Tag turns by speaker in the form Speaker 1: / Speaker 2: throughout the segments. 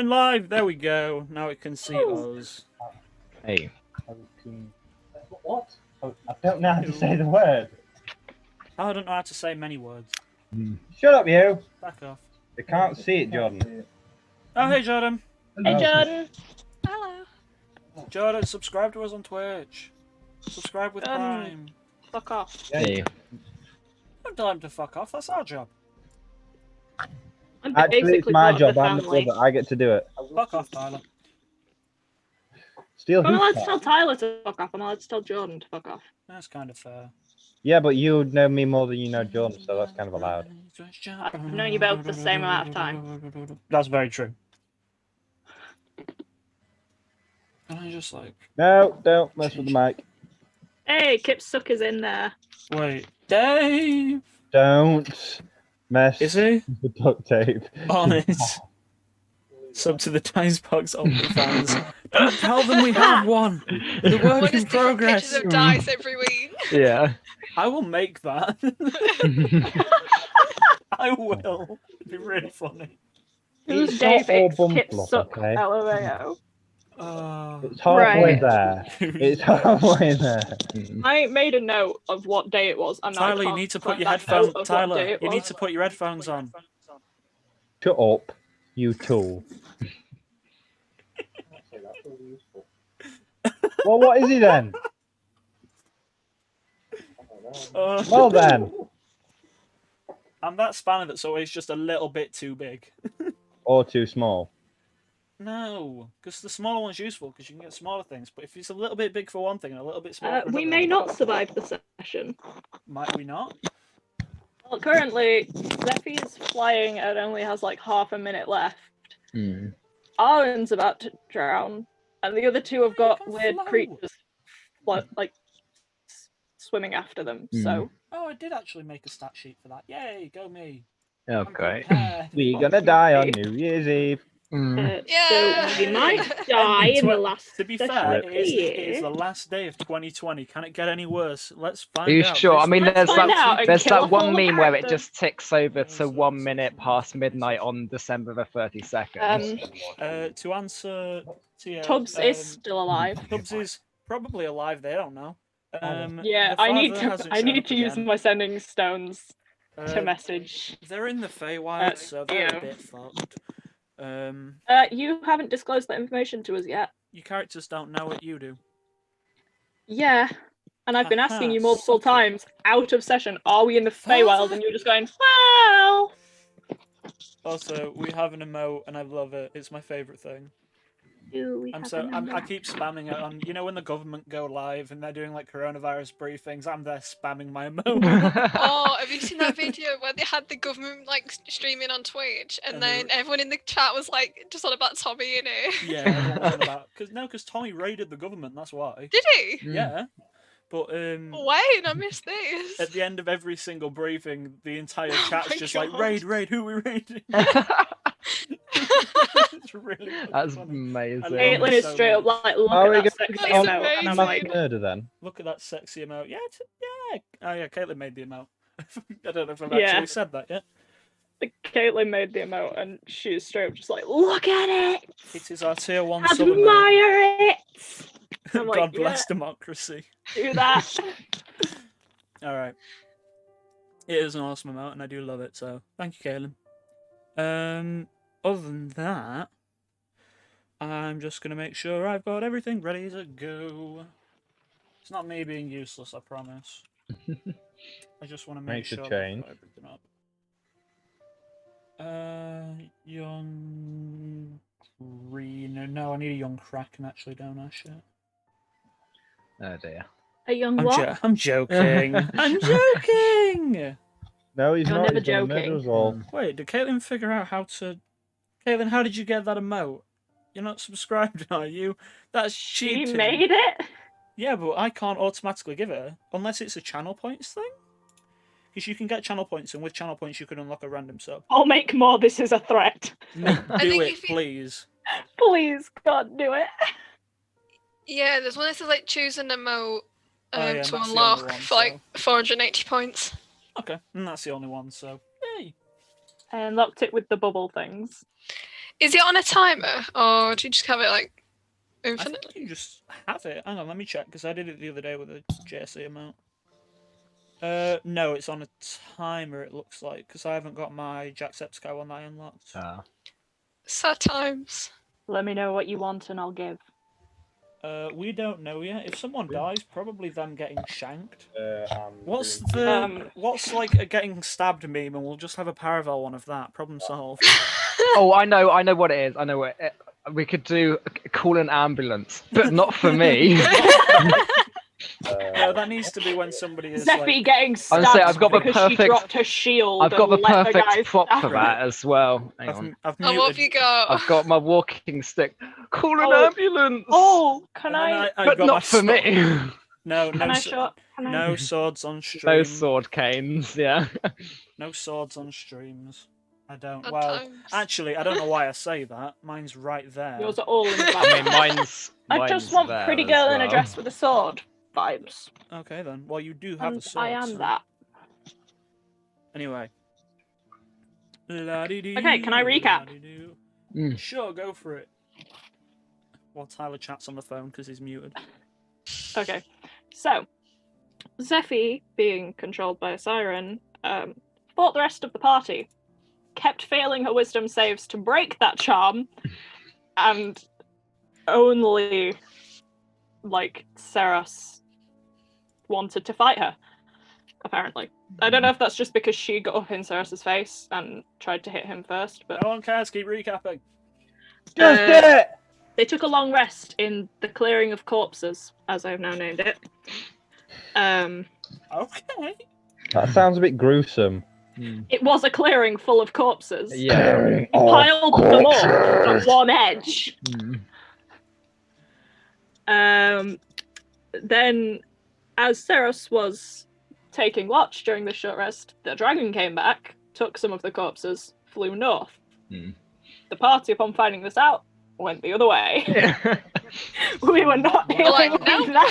Speaker 1: going live. There we go. Now it can see us.
Speaker 2: Hey.
Speaker 3: What? Oh, I don't know how to say the word.
Speaker 1: I don't know how to say many words.
Speaker 3: Shut up, you.
Speaker 1: Back off.
Speaker 3: They can't see it, Jordan.
Speaker 1: Oh, hey, Jordan.
Speaker 4: Hey, Jordan.
Speaker 5: Hello.
Speaker 1: Jordan, subscribe to us on Twitch. Subscribe with Prime.
Speaker 4: Fuck off.
Speaker 2: Hey.
Speaker 1: Don't tell him to fuck off. That's our job.
Speaker 4: I'm
Speaker 3: Actually, it's
Speaker 4: basically
Speaker 3: my
Speaker 4: part of
Speaker 3: job.
Speaker 4: the
Speaker 3: I'm the
Speaker 4: family.
Speaker 3: brother. I get to do it.
Speaker 1: Fuck off, Tyler.
Speaker 3: Steal
Speaker 4: I'm allowed
Speaker 3: whose
Speaker 4: to tell
Speaker 3: car?
Speaker 4: Tyler to fuck off. I'm allowed to tell Jordan to fuck off.
Speaker 1: That's kind of fair.
Speaker 3: Yeah, but you know me more than you know Jordan, so that's kind of allowed.
Speaker 4: I've known you both the same amount of time.
Speaker 1: That's very true. And I just like...
Speaker 3: No, don't mess with the mic.
Speaker 4: Hey, Kip Sucker's in there.
Speaker 1: Wait, Dave!
Speaker 3: Don't mess
Speaker 1: Is he?
Speaker 3: with the duct tape.
Speaker 1: On it. Sub to the Ticebox OnlyFans. Don't tell them we have one. The work
Speaker 5: What
Speaker 1: in
Speaker 5: is different
Speaker 1: progress.
Speaker 5: pictures of dice every week?
Speaker 2: Yeah.
Speaker 1: I will make that. I will. It'd be really funny.
Speaker 4: Who's
Speaker 3: It's not
Speaker 4: Dave?
Speaker 3: all
Speaker 4: It's Kip
Speaker 3: bump
Speaker 4: Suck,
Speaker 3: okay?
Speaker 4: LMAO.
Speaker 3: It's halfway
Speaker 4: Right.
Speaker 3: there. It's halfway there.
Speaker 4: I made a note of what day it was, and
Speaker 1: Tyler,
Speaker 4: I
Speaker 1: you need to put
Speaker 4: can't
Speaker 1: your
Speaker 4: find that
Speaker 1: headphones.
Speaker 4: note of what
Speaker 1: Tyler,
Speaker 4: day it
Speaker 1: you need
Speaker 4: was.
Speaker 1: to put your headphones on.
Speaker 3: Shut up, you tool. Well, what is he then? Well then.
Speaker 1: I'm that spanner that's always just a little bit too big.
Speaker 3: Or too small.
Speaker 1: No, because the smaller one's useful because you can get smaller things. But if it's a little bit big for one thing and a little bit small for
Speaker 4: We
Speaker 1: another,
Speaker 4: may not survive the session.
Speaker 1: might we not?
Speaker 4: Well, currently, Zeffy is flying and only has like half a minute left. Arwen's about to drown, and the other two have got
Speaker 1: can
Speaker 4: weird
Speaker 1: float.
Speaker 4: creatures like swimming after them. So
Speaker 1: Oh, I did actually make a stat sheet for that. Yay, go me.
Speaker 2: Oh,
Speaker 1: I'm
Speaker 2: great.
Speaker 1: prepared.
Speaker 3: We're gonna die on New Year's Eve.
Speaker 4: so we might die in the last
Speaker 1: To be
Speaker 4: session
Speaker 1: fair,
Speaker 4: of
Speaker 1: it
Speaker 4: the
Speaker 1: is
Speaker 4: year.
Speaker 1: the last day of 2020. Can it get any worse? Let's find
Speaker 2: Are you
Speaker 1: out.
Speaker 2: sure? I mean,
Speaker 4: Let's
Speaker 2: there's
Speaker 4: find out and
Speaker 2: there's
Speaker 4: kill
Speaker 2: that
Speaker 4: off
Speaker 2: one
Speaker 4: all the
Speaker 2: meme where it
Speaker 4: characters.
Speaker 2: just ticks over to 1 minute past midnight on December the 32nd.
Speaker 1: To answer Tia,
Speaker 4: Tubbs is still alive.
Speaker 1: Tubbs is probably alive. They don't know.
Speaker 4: Yeah,
Speaker 1: the
Speaker 4: I need
Speaker 1: father hasn't
Speaker 4: I
Speaker 1: shown
Speaker 4: need
Speaker 1: up
Speaker 4: to use
Speaker 1: again.
Speaker 4: my sending stones to
Speaker 1: Uh,
Speaker 4: message.
Speaker 1: They're in the Feywild, so they're
Speaker 4: yeah.
Speaker 1: a bit fucked.
Speaker 4: You haven't disclosed that information to us yet.
Speaker 1: Your characters don't know it. You do.
Speaker 4: Yeah, and I've been asking
Speaker 1: Aha,
Speaker 4: you multiple
Speaker 1: suck it.
Speaker 4: times out of session, are we in the Feywild?
Speaker 1: Father!
Speaker 4: And you're just going, well.
Speaker 1: Also, we have an emote, and I love it. It's my favorite thing. I keep spamming it on. You know when the government go live and they're doing like coronavirus briefings, I'm there spamming my emote.
Speaker 5: Oh, have you seen that video where they had the government like streaming on Twitch, and then everyone in the chat was like just on about Tommy in it?
Speaker 1: Yeah, everyone was on about because Tommy raided the government. That's why.
Speaker 5: Did he?
Speaker 1: Yeah, but
Speaker 5: Wait, I missed this.
Speaker 1: at the end of every single briefing, the entire chat's
Speaker 5: my
Speaker 1: just like
Speaker 5: God.
Speaker 1: raid, who we raiding? It's really
Speaker 2: That's
Speaker 1: funny.
Speaker 2: amazing.
Speaker 4: Caitlin is
Speaker 1: so
Speaker 4: straight up
Speaker 1: much.
Speaker 4: like, look
Speaker 3: Are we
Speaker 4: at that
Speaker 3: going
Speaker 4: sexy
Speaker 5: That's
Speaker 4: emote. And I'm
Speaker 5: amazing.
Speaker 4: like,
Speaker 3: murder then?
Speaker 1: Look at that sexy emote. Yeah, yeah. Oh yeah, Caitlin made the emote. I don't know if I've
Speaker 4: Yeah.
Speaker 1: actually said that yet.
Speaker 4: Caitlin made the emote and she's straight up just like, look at it!
Speaker 1: It is our tier 1 sub emote.
Speaker 4: Admire it! I'm like,
Speaker 1: God bless
Speaker 4: yeah.
Speaker 1: democracy.
Speaker 4: Do that.
Speaker 1: Alright. It is an awesome emote and I do love it, so thank you, Caitlin. Other than that, I'm just going to make sure I've got everything ready to go. It's not me being useless, I promise. I just want to make
Speaker 3: Makes a
Speaker 1: sure I've
Speaker 3: change.
Speaker 1: got everything up. Young green. No, I need a young kraken actually, don't I? Shit.
Speaker 2: Oh dear.
Speaker 4: A young what?
Speaker 1: I'm joking. I'm joking!
Speaker 3: No, he's
Speaker 4: You're
Speaker 3: not.
Speaker 4: never
Speaker 3: He's gonna murder
Speaker 4: joking.
Speaker 3: us all.
Speaker 1: Wait, did Caitlin figure out how to... Caitlin, how did you get that emote? You're not subscribed, are you? That's cheating.
Speaker 4: She made it?
Speaker 1: Yeah, but I can't automatically give it her, unless it's a channel points thing. Because you can get channel points, and with channel points you can unlock a random sub.
Speaker 4: I'll make more, this is a threat.
Speaker 1: Do
Speaker 5: think
Speaker 1: it,
Speaker 5: if you-
Speaker 1: please.
Speaker 4: Please, God, do it.
Speaker 5: Yeah, there's one that says like choose an emote
Speaker 1: yeah, that's
Speaker 5: to
Speaker 1: the only
Speaker 5: unlock
Speaker 1: one,
Speaker 5: for like 480 points.
Speaker 1: Okay, and that's the only one, so yay.
Speaker 4: And locked it with the bubble things.
Speaker 5: Is it on a timer, or do you just have it like
Speaker 1: I
Speaker 5: infinite?
Speaker 1: think you just have it. Hang on, let me check, because I did it the other day with a JC amount. No, it's on a timer, it looks like, because I haven't got my Jacksepticeye one that I unlocked.
Speaker 5: Sad times.
Speaker 4: Let me know what you want and I'll give.
Speaker 1: We don't know yet. If someone dies, probably them getting shanked.
Speaker 3: I'm
Speaker 1: What's
Speaker 3: doing-
Speaker 1: what's like a getting stabbed meme, and we'll just have a Paravel one of that. Problem solved.
Speaker 2: Oh, I know what it is. I know what we could do. Call an ambulance, but not for me.
Speaker 1: No, that needs to be when somebody is
Speaker 4: Zeffy
Speaker 1: like.
Speaker 4: getting
Speaker 2: I'm
Speaker 4: stabbed
Speaker 2: saying I've got the
Speaker 4: because she
Speaker 2: perfect-
Speaker 4: dropped her shield.
Speaker 2: I've got the
Speaker 4: and let
Speaker 2: perfect
Speaker 4: guy
Speaker 2: prop
Speaker 4: stab
Speaker 2: for
Speaker 4: her.
Speaker 2: that as well. Hang on.
Speaker 1: I've
Speaker 5: Oh, what have you
Speaker 1: muted.
Speaker 5: got?
Speaker 2: I've got my walking stick. Call an
Speaker 4: Oh.
Speaker 2: ambulance.
Speaker 4: Oh, can
Speaker 1: And then
Speaker 4: I?
Speaker 1: I've
Speaker 2: But
Speaker 1: got my
Speaker 2: not for me.
Speaker 1: No,
Speaker 4: Can
Speaker 1: no,
Speaker 4: I shot? Can I?
Speaker 1: no swords on stream.
Speaker 2: No sword canes. Yeah.
Speaker 1: No swords on streams. I don't.
Speaker 5: Sad
Speaker 1: Well,
Speaker 5: times.
Speaker 1: actually, I don't know why I say that. Mine's right there.
Speaker 4: Yours are all in the
Speaker 2: I
Speaker 4: back.
Speaker 2: mean, mine's.
Speaker 4: I just
Speaker 2: mine's
Speaker 4: want
Speaker 2: there
Speaker 4: pretty
Speaker 2: as
Speaker 4: girl in a
Speaker 2: well.
Speaker 4: dress with a sword vibes.
Speaker 1: Okay then. Well, you do have a
Speaker 4: And
Speaker 1: sword.
Speaker 4: I am
Speaker 1: so-
Speaker 4: that.
Speaker 1: Anyway.
Speaker 4: Okay, can I recap?
Speaker 2: Mm.
Speaker 1: Sure, go for it. While Tyler chats on the phone because he's muted.
Speaker 4: Okay, so Zeffy, being controlled by a siren, fought the rest of the party, kept failing her wisdom saves to break that charm, and only, like, Seras wanted to fight her, apparently. I don't know if that's just because she got up in Seras's face and tried to hit him first, but
Speaker 1: No one cares, keep recapping.
Speaker 3: Just did it!
Speaker 4: they took a long rest in the clearing of corpses, as I've now named it.
Speaker 1: Okay.
Speaker 3: That sounds a bit gruesome.
Speaker 4: It was a clearing full of corpses.
Speaker 2: Yeah.
Speaker 4: You piled them up at one edge. Then, as Seros was taking watch during this short rest, the dragon came back, took some of the corpses, flew north. The party, upon finding this out, went the other way. We were not
Speaker 5: We're
Speaker 4: dealing
Speaker 5: like,
Speaker 4: with
Speaker 5: no.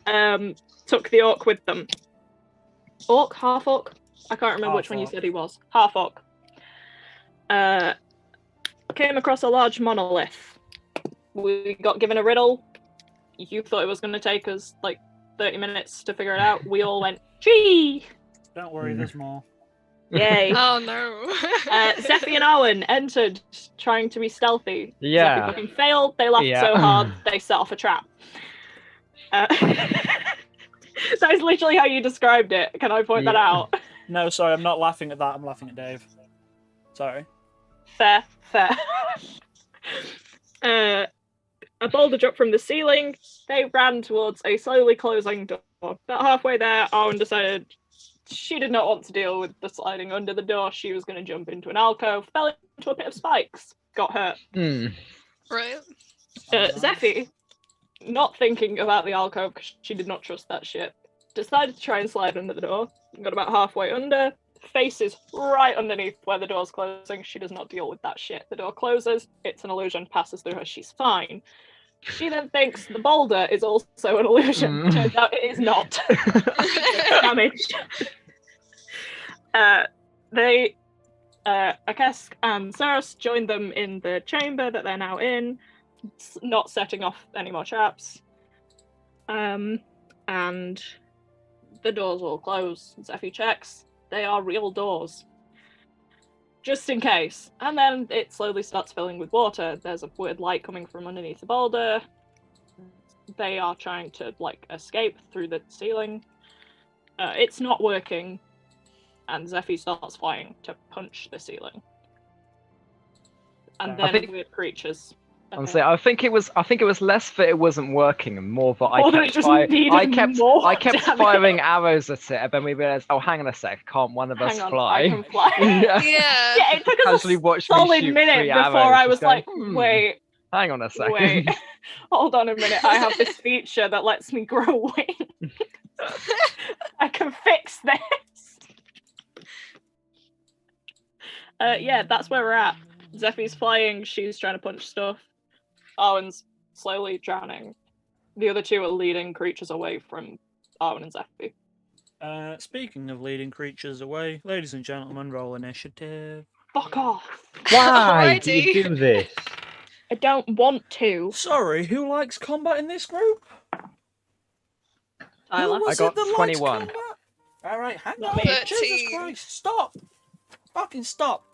Speaker 4: that. Took the orc with them. Orc? Half orc? I can't remember which one you
Speaker 1: Half-orc.
Speaker 4: said he was. Half orc. Came across a large monolith. We got given a riddle. You thought it was going to take us like 30 minutes to figure it out. We all went, gee!
Speaker 1: Don't worry, there's more.
Speaker 4: Yay.
Speaker 5: Oh no.
Speaker 4: Zeffy and Owen entered trying to be stealthy.
Speaker 2: Yeah.
Speaker 4: Zeffy fucking failed. They laughed
Speaker 2: Yeah.
Speaker 4: so hard, they set off a trap. That is literally how you described it. Can I point that
Speaker 2: Yeah.
Speaker 4: out?
Speaker 1: No, sorry, I'm not laughing at that, I'm laughing at Dave. Sorry.
Speaker 4: Fair. A boulder dropped from the ceiling. They ran towards a slowly closing door. About halfway there, Owen decided she did not want to deal with the sliding under the door. She was going to jump into an alcove, fell into a pit of spikes, got hurt.
Speaker 5: Right.
Speaker 4: Zeffy, not thinking about the alcove because she did not trust that shit, decided to try and slide under the door. Got about halfway under, faces right underneath where the door's closing. She does not deal with that shit. The door closes, it's an illusion, passes through her, she's fine. She then thinks the boulder is also an illusion. Turns out it is not. Damaged. Akesk and Saras joined them in the chamber that they're now in, not setting off any more traps. And the doors will close. Zeffy checks. They are real doors. Just in case. And then it slowly starts filling with water. There's a weird light coming from underneath the boulder. They are trying to, like, escape through the ceiling. It's not working. And Zeffy starts flying to punch the ceiling. And then weird creatures.
Speaker 2: Honestly, I think it was less that it wasn't working and more that
Speaker 4: Or that it just needed more
Speaker 2: I kept
Speaker 4: damage.
Speaker 2: firing arrows at it, and then we realized, oh, hang on a sec, can't one of us
Speaker 4: Hang on,
Speaker 2: fly?
Speaker 4: I can fly.
Speaker 2: Yeah.
Speaker 5: Yeah.
Speaker 4: Yeah, it took us
Speaker 2: Casually
Speaker 4: a
Speaker 2: watched me
Speaker 4: solid
Speaker 2: shoot
Speaker 4: minute
Speaker 2: 3
Speaker 4: before
Speaker 2: arrows,
Speaker 4: I
Speaker 2: just
Speaker 4: was
Speaker 2: going,
Speaker 4: like, wait,
Speaker 2: hang on a second.
Speaker 4: wait, hold on a minute. I have this feature that lets me grow wings. I can fix this. Yeah, that's where we're at. Zeffy's flying, she's trying to punch stuff. Owen's slowly drowning. The other two are leading creatures away from Owen and Zeffy.
Speaker 1: Speaking of leading creatures away, ladies and gentlemen, roll initiative.
Speaker 4: Fuck off.
Speaker 3: Why do
Speaker 5: Alrighty.
Speaker 3: you do this?
Speaker 4: I don't want to.
Speaker 1: Sorry, who likes combat in this group?
Speaker 4: Tyler.
Speaker 1: Who was
Speaker 2: I
Speaker 1: it
Speaker 2: got
Speaker 1: that
Speaker 2: 21.
Speaker 1: likes combat? Alright, hang
Speaker 4: Not
Speaker 1: on.
Speaker 4: me.
Speaker 1: Jesus
Speaker 5: 13.
Speaker 1: Christ, stop! Fucking stop!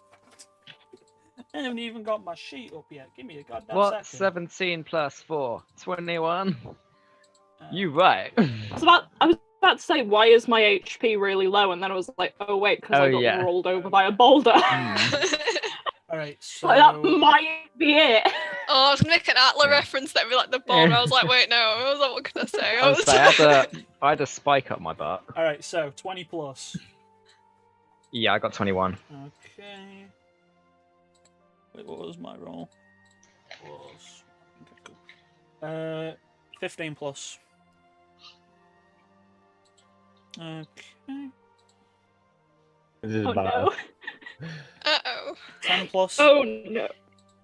Speaker 1: I haven't even got my sheet up yet. Give me a goddamn
Speaker 2: What?
Speaker 1: second.
Speaker 2: 17 plus 4? 21?
Speaker 1: Uh,
Speaker 2: You right.
Speaker 4: I was about to say, why is my HP really low? And then I was like, oh wait, because
Speaker 2: Oh,
Speaker 4: I got
Speaker 2: yeah.
Speaker 4: rolled over by a boulder.
Speaker 1: Alright, so...
Speaker 4: Like, that might be it.
Speaker 5: Oh, I was gonna make an Atla
Speaker 2: Yeah.
Speaker 5: reference that would be like the boulder. I was like, wait, no. I was like, what could I say?
Speaker 2: I had a spike up my butt.
Speaker 1: Alright, so 20 plus.
Speaker 2: Yeah, I got 21.
Speaker 1: Okay. Wait, what was my roll? Was... Okay, cool. 15 plus. Okay.
Speaker 3: This is
Speaker 4: Oh
Speaker 3: bad.
Speaker 4: no.
Speaker 5: Uh-oh.
Speaker 1: 10 plus.
Speaker 4: Oh no.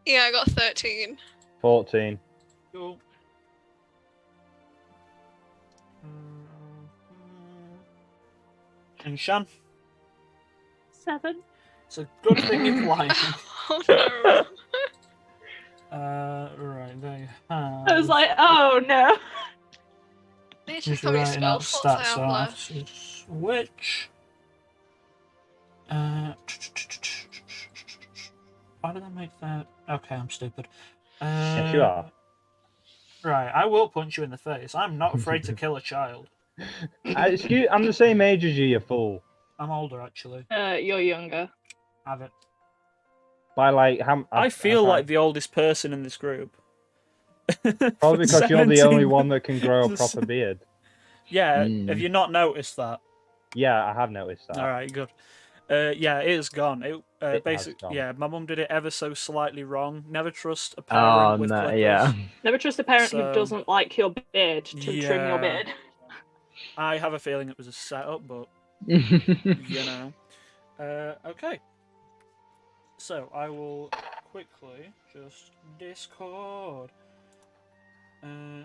Speaker 5: Yeah, I got 13.
Speaker 3: 14.
Speaker 1: Cool. And Shan?
Speaker 4: 7.
Speaker 1: It's a good thing you're flying.
Speaker 5: Oh no.
Speaker 1: Right, there you have.
Speaker 4: I was like, oh no.
Speaker 5: I need to
Speaker 1: Just
Speaker 5: check how many
Speaker 1: writing out
Speaker 5: spell slots I
Speaker 1: stats,
Speaker 5: have
Speaker 1: so I have
Speaker 5: left.
Speaker 1: to switch. Why did I make that? Okay, I'm stupid.
Speaker 3: Yes, you are.
Speaker 1: Right, I will punch you in the face. I'm not afraid to kill a child.
Speaker 3: Excuse, I'm the same age as you, you fool.
Speaker 1: I'm older, actually.
Speaker 4: You're younger.
Speaker 1: Have it.
Speaker 3: By like, how?
Speaker 1: I feel like
Speaker 3: can't-
Speaker 1: the oldest person in this group.
Speaker 3: Probably because you're the
Speaker 1: 17
Speaker 3: only one that can grow a
Speaker 1: Just-
Speaker 3: proper beard.
Speaker 1: Yeah,
Speaker 2: Mm.
Speaker 1: have you not noticed that?
Speaker 3: Yeah, I have noticed that.
Speaker 1: All right, good. Yeah, it is gone. It
Speaker 3: has
Speaker 1: basically,
Speaker 3: gone.
Speaker 1: yeah, my mum did it ever so slightly wrong. Never trust a
Speaker 2: Oh,
Speaker 1: parent with
Speaker 2: no,
Speaker 1: clippers.
Speaker 2: yeah.
Speaker 4: Never trust a parent
Speaker 1: So-
Speaker 4: who doesn't like your beard to trim your
Speaker 1: Yeah.
Speaker 4: beard.
Speaker 1: I have a feeling it was a setup, but you know. Okay. So I will quickly just Discord.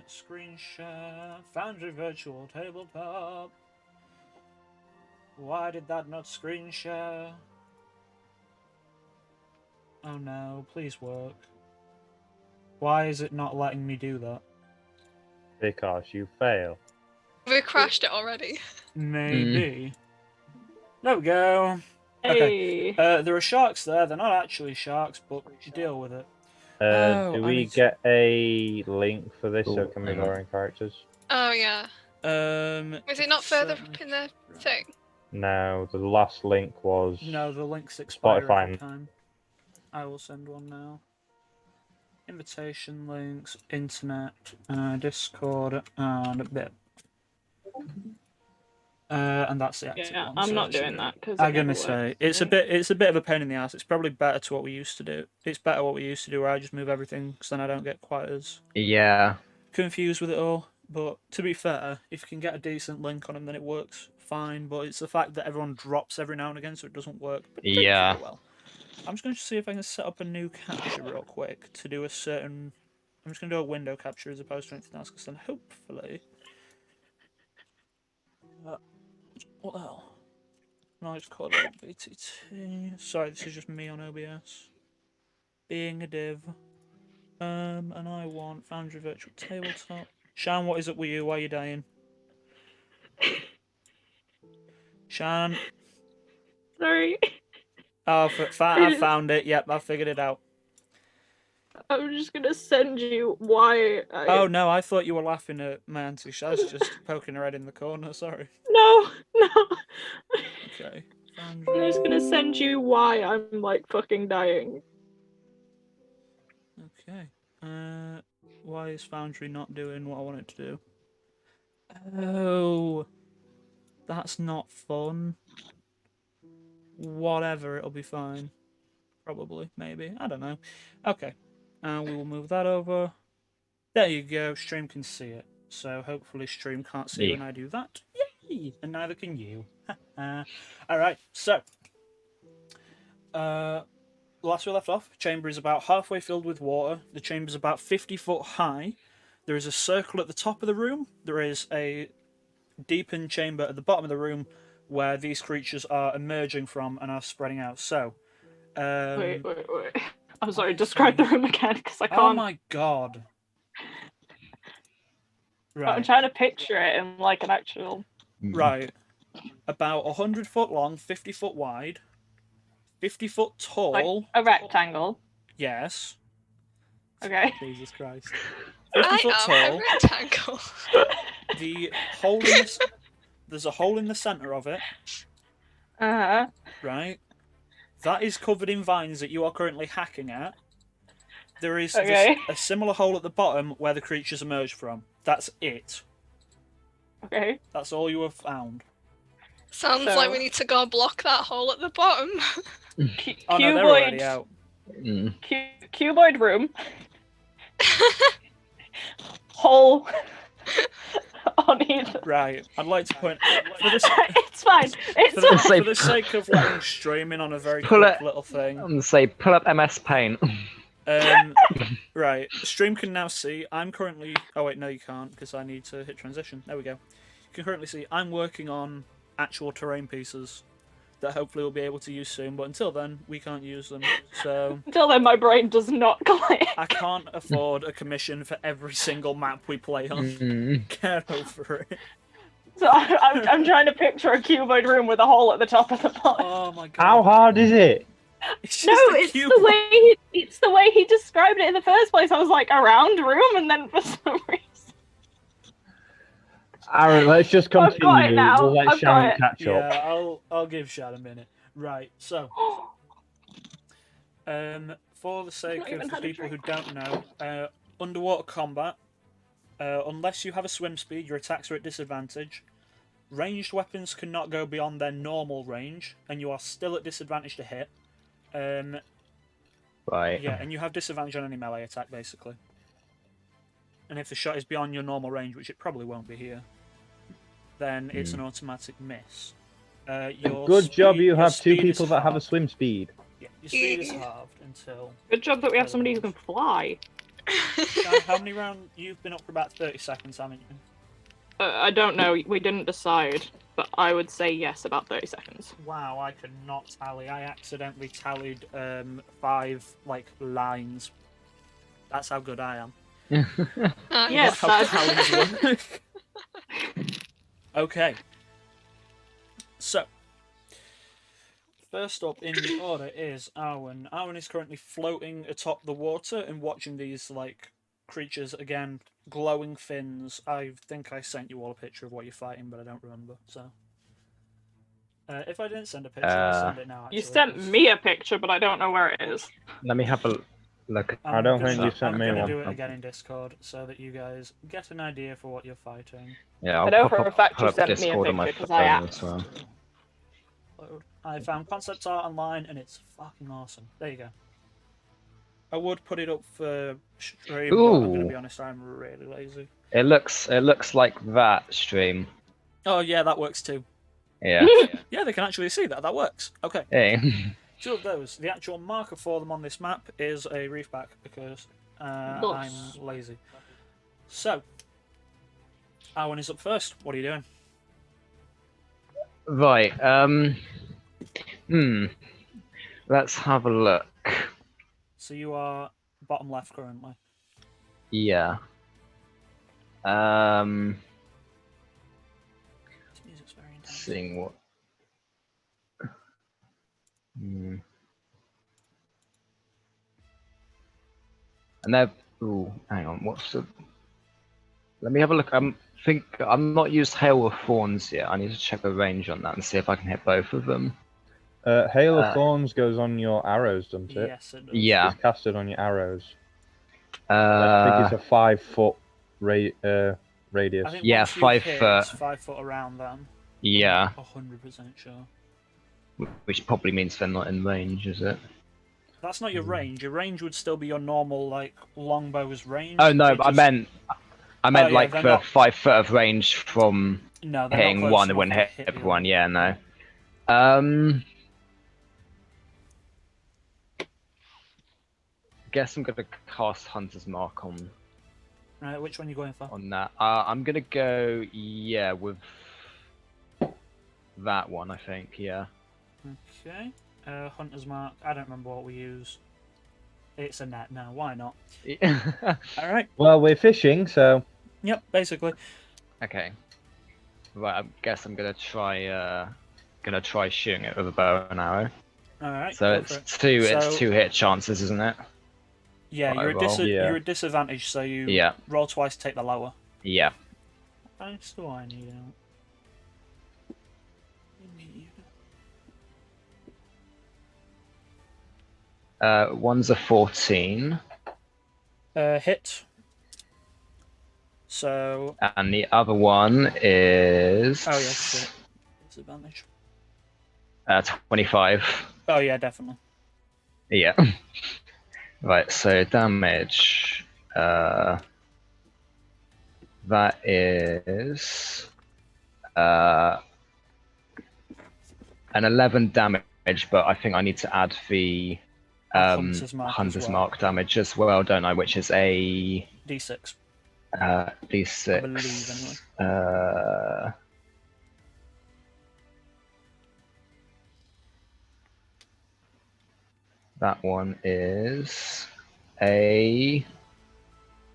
Speaker 1: Screen share. Foundry virtual tabletop. Why did that not screen share? Oh no, please work. Why is it not letting me do that?
Speaker 3: Because you fail.
Speaker 5: We crashed it already.
Speaker 1: Maybe. There we go. Okay.
Speaker 4: Hey.
Speaker 1: There are sharks there. They're not actually sharks, but deal with it.
Speaker 3: Do
Speaker 1: I
Speaker 3: we
Speaker 1: need to-
Speaker 3: get a link for this so
Speaker 2: Oh,
Speaker 3: can we
Speaker 2: hang
Speaker 3: go
Speaker 2: on.
Speaker 3: in characters?
Speaker 5: Oh yeah.
Speaker 1: Was
Speaker 5: Was it not further up in the thing?
Speaker 3: No, the last link was.
Speaker 1: No, the links expire every
Speaker 3: Spotify.
Speaker 1: time. I will send one now. Invitation links, internet, Discord, and a bit. And that's the active
Speaker 4: Yeah,
Speaker 1: one.
Speaker 4: I'm
Speaker 1: so
Speaker 4: not
Speaker 1: it should
Speaker 4: doing
Speaker 1: be-
Speaker 4: that because
Speaker 1: I'm gonna say it's a bit of a pain in the ass. It's probably better to what we used to do. It's better what we used to do, where I just move everything, because then I don't get quite as
Speaker 2: Yeah.
Speaker 1: confused with it all. But to be fair, if you can get a decent link on them, then it works fine. But it's the fact that everyone drops every now and again, so it doesn't work particularly
Speaker 2: Yeah.
Speaker 1: well. I'm just going to see if I can set up a new capture real quick to do a certain. I'm just going to do a window capture as opposed to anything else, because then hopefully. What the hell? No, I just called it BTT. Sorry, this is just me on OBS. Being a div. And I want Foundry Virtual Tabletop. Shan, what is up with you? Why are you dying? Shan.
Speaker 4: Sorry.
Speaker 1: Oh, I found it. Yep, I figured it out.
Speaker 4: I'm just gonna send you why.
Speaker 1: Oh no, I thought you were laughing at my auntie Shaz just poking her head in the corner. Sorry.
Speaker 4: No, no.
Speaker 1: Okay.
Speaker 4: I'm
Speaker 1: Foundry.
Speaker 4: just gonna send you why I'm like fucking dying.
Speaker 1: Okay. Why is Foundry not doing what I want it to do? Oh, that's not fun. Whatever, it'll be fine. Probably, maybe. I don't know. Okay. And we will move that over. There you go. Stream can see it. So hopefully stream can't see
Speaker 2: Yeah.
Speaker 1: when I do that. Yay! And neither can you. Alright, so. Last we left off, chamber is about halfway filled with water. The chamber is about 50 foot high. There is a circle at the top of the room. There is a deepened chamber at the bottom of the room where these creatures are emerging from and are spreading out. So,
Speaker 4: Wait. I'm sorry, describe the room again, because I can't.
Speaker 1: Oh my god.
Speaker 4: I'm
Speaker 1: Right.
Speaker 4: trying to picture it in like an actual.
Speaker 1: Right. About 100 foot long, 50 foot wide, 50 foot tall.
Speaker 4: Like a rectangle.
Speaker 1: Yes.
Speaker 4: Okay.
Speaker 1: Jesus Christ. 50 foot
Speaker 5: I am
Speaker 1: tall.
Speaker 5: a rectangle.
Speaker 1: The hole in the, there's a hole in the center of it,
Speaker 4: Uh-huh.
Speaker 1: right? That is covered in vines that you are currently hacking at. There is
Speaker 4: Okay.
Speaker 1: a similar hole at the bottom where the creatures emerge from. That's it.
Speaker 4: Okay.
Speaker 1: That's all you have found.
Speaker 5: Sounds
Speaker 4: So-
Speaker 5: like we need to go block that hole at the bottom.
Speaker 1: Oh no, they're already
Speaker 4: Cuboid.
Speaker 1: out.
Speaker 4: Cuboid room. Hole. On either.
Speaker 1: Right. I'd like to point for
Speaker 4: It's fine. It's
Speaker 1: the,
Speaker 4: fine.
Speaker 1: for the sake of letting streaming on a very
Speaker 2: Pull
Speaker 1: quick
Speaker 2: it.
Speaker 1: little thing.
Speaker 2: I'm gonna say pull up MS Paint.
Speaker 1: Right. Stream can now see. I'm currently. Oh wait, no, you can't because I need to hit transition. There we go. You can currently see I'm working on actual terrain pieces that hopefully we'll be able to use soon. But until then, we can't use them. So
Speaker 4: Until then, my brain does not click.
Speaker 1: I can't afford a commission for every single map we play on. Get over it.
Speaker 4: So I'm trying to picture a cuboid room with a hole at the top and the bottom.
Speaker 1: Oh my god.
Speaker 3: How hard is it?
Speaker 1: It's
Speaker 4: No,
Speaker 1: just a
Speaker 4: it's
Speaker 1: cube.
Speaker 4: it's the way he described it in the first place. I was like, a round room, and then for some reason.
Speaker 3: Aaron, let's just
Speaker 4: I've got it
Speaker 3: continue.
Speaker 4: now.
Speaker 3: We'll let
Speaker 4: I've got
Speaker 3: Sharon
Speaker 4: it.
Speaker 3: catch up.
Speaker 1: Yeah, I'll give Shad a minute. Right, so for the sake
Speaker 4: Not even
Speaker 1: of the
Speaker 4: had a
Speaker 1: people who
Speaker 4: drink.
Speaker 1: don't know, underwater combat, unless you have a swim speed, your attacks are at disadvantage. Ranged weapons cannot go beyond their normal range, and you are still at disadvantage to hit.
Speaker 2: Right.
Speaker 1: Yeah, and you have disadvantage on any melee attack, basically. And if the shot is beyond your normal range, which it probably won't be here, then it's an automatic miss. Your
Speaker 3: Good job
Speaker 1: speed-
Speaker 3: you
Speaker 1: your
Speaker 3: have two
Speaker 1: speed is
Speaker 3: people that have a
Speaker 1: halved.
Speaker 3: swim speed.
Speaker 1: Yeah, your speed is halved until.
Speaker 4: Good job that we have somebody who can fly.
Speaker 1: Shan, how many rounds? You've been up for about 30 seconds, haven't you?
Speaker 4: I don't know. We didn't decide, but I would say yes, about 30 seconds.
Speaker 1: Wow, I could not tally. I accidentally tallied 5 lines. That's how good I am.
Speaker 4: Yes,
Speaker 1: How
Speaker 4: that's-
Speaker 1: tallies work. Okay. So, first up in the order is Arwen. Arwen is currently floating atop the water and watching these creatures again, glowing fins. I think I sent you all a picture of what you're fighting, but I don't remember. So, if I didn't send a picture, I'll send it now. Actually,
Speaker 4: You sent me a picture, but I don't know where it is.
Speaker 2: Let me have a look.
Speaker 3: I don't think you sent
Speaker 1: I'm
Speaker 3: me
Speaker 1: gonna
Speaker 3: one.
Speaker 1: do it again in Discord so that you guys get an idea for what you're fighting.
Speaker 2: Yeah, I'll
Speaker 4: I know
Speaker 2: pop
Speaker 4: for a
Speaker 2: up,
Speaker 4: fact
Speaker 2: put
Speaker 4: you
Speaker 2: up
Speaker 4: sent me a
Speaker 2: Discord on my
Speaker 4: picture, 'cause I
Speaker 2: phone
Speaker 4: asked.
Speaker 2: as well.
Speaker 1: Load. I found concept art online and it's fucking awesome. There you go. I would put it up for stream, but I'm gonna
Speaker 2: Ooh.
Speaker 1: be honest, I'm really lazy.
Speaker 2: It looks like that stream.
Speaker 1: Oh yeah, that works too.
Speaker 2: Yeah.
Speaker 1: Yeah, they can actually see that. That works. Okay.
Speaker 2: Hey.
Speaker 1: 2 of those. The actual marker for them on this map is a reef back because I'm
Speaker 4: Nice.
Speaker 1: lazy. So, Arwen is up first. What are you doing?
Speaker 2: Right. Let's have a look.
Speaker 1: So you are bottom left currently.
Speaker 2: Yeah.
Speaker 1: This music's very intense.
Speaker 2: Seeing what. And they're. Ooh, hang on. What's the? Let me have a look. Think I'm not used Hail of Thorns yet. I need to check the range on that and see if I can hit both of them.
Speaker 3: Hail of Thorns goes on your arrows, doesn't it?
Speaker 1: Yes, it does.
Speaker 2: Yeah.
Speaker 3: It's casted on your arrows. I think it's a 5-foot radius.
Speaker 1: I think
Speaker 2: Yeah,
Speaker 1: once you
Speaker 2: 5
Speaker 1: hit,
Speaker 2: foot.
Speaker 1: it's 5 foot around them.
Speaker 2: Yeah,
Speaker 1: 100% sure.
Speaker 2: which probably means they're not in range, is it?
Speaker 1: That's not your range. Your range would still be your normal longbow's range.
Speaker 2: Oh no,
Speaker 1: It
Speaker 2: I
Speaker 1: just-
Speaker 2: meant
Speaker 1: Oh, yeah,
Speaker 2: like
Speaker 1: they're
Speaker 2: the
Speaker 1: not-
Speaker 2: 5 foot of range from
Speaker 1: No, they're
Speaker 2: hitting
Speaker 1: not close
Speaker 2: one. It
Speaker 1: enough
Speaker 2: wouldn't
Speaker 1: to
Speaker 2: hit
Speaker 1: the
Speaker 2: everyone.
Speaker 1: other.
Speaker 2: Yeah, no. Guess I'm gonna cast Hunter's Mark on
Speaker 1: Right, which one are you going for?
Speaker 2: that. I'm gonna go with that one. I think. Yeah.
Speaker 1: Okay. Hunter's Mark. I don't remember what we use. It's a net now. Why not? All right.
Speaker 3: Well, we're fishing, so
Speaker 1: Yep. Basically.
Speaker 2: Okay. Right, I guess I'm gonna try shooting it with a bow and arrow.
Speaker 1: All right.
Speaker 2: So
Speaker 1: go
Speaker 2: it's
Speaker 1: for it.
Speaker 2: two
Speaker 1: So-
Speaker 2: it's 2 hit chances, isn't it?
Speaker 1: Yeah,
Speaker 2: What I
Speaker 1: you're
Speaker 2: roll?
Speaker 3: Yeah.
Speaker 1: you're at disadvantage, so you
Speaker 2: Yeah.
Speaker 1: roll twice, take the lower.
Speaker 2: Yeah.
Speaker 1: What dice do I need out?
Speaker 2: One's a 14,
Speaker 1: Hit. So.
Speaker 2: and the other one is
Speaker 1: Oh yeah, shit. Disadvantage.
Speaker 2: 25.
Speaker 1: Oh yeah, definitely.
Speaker 2: Yeah. Right, so damage. That is an 11 damage, but I think I need to add the
Speaker 1: Hunter's Mark as
Speaker 2: Hunter's
Speaker 1: well.
Speaker 2: Mark damage as well, don't I? Which is a
Speaker 1: D6.
Speaker 2: D6.
Speaker 1: I believe, anyway.
Speaker 2: That one is a.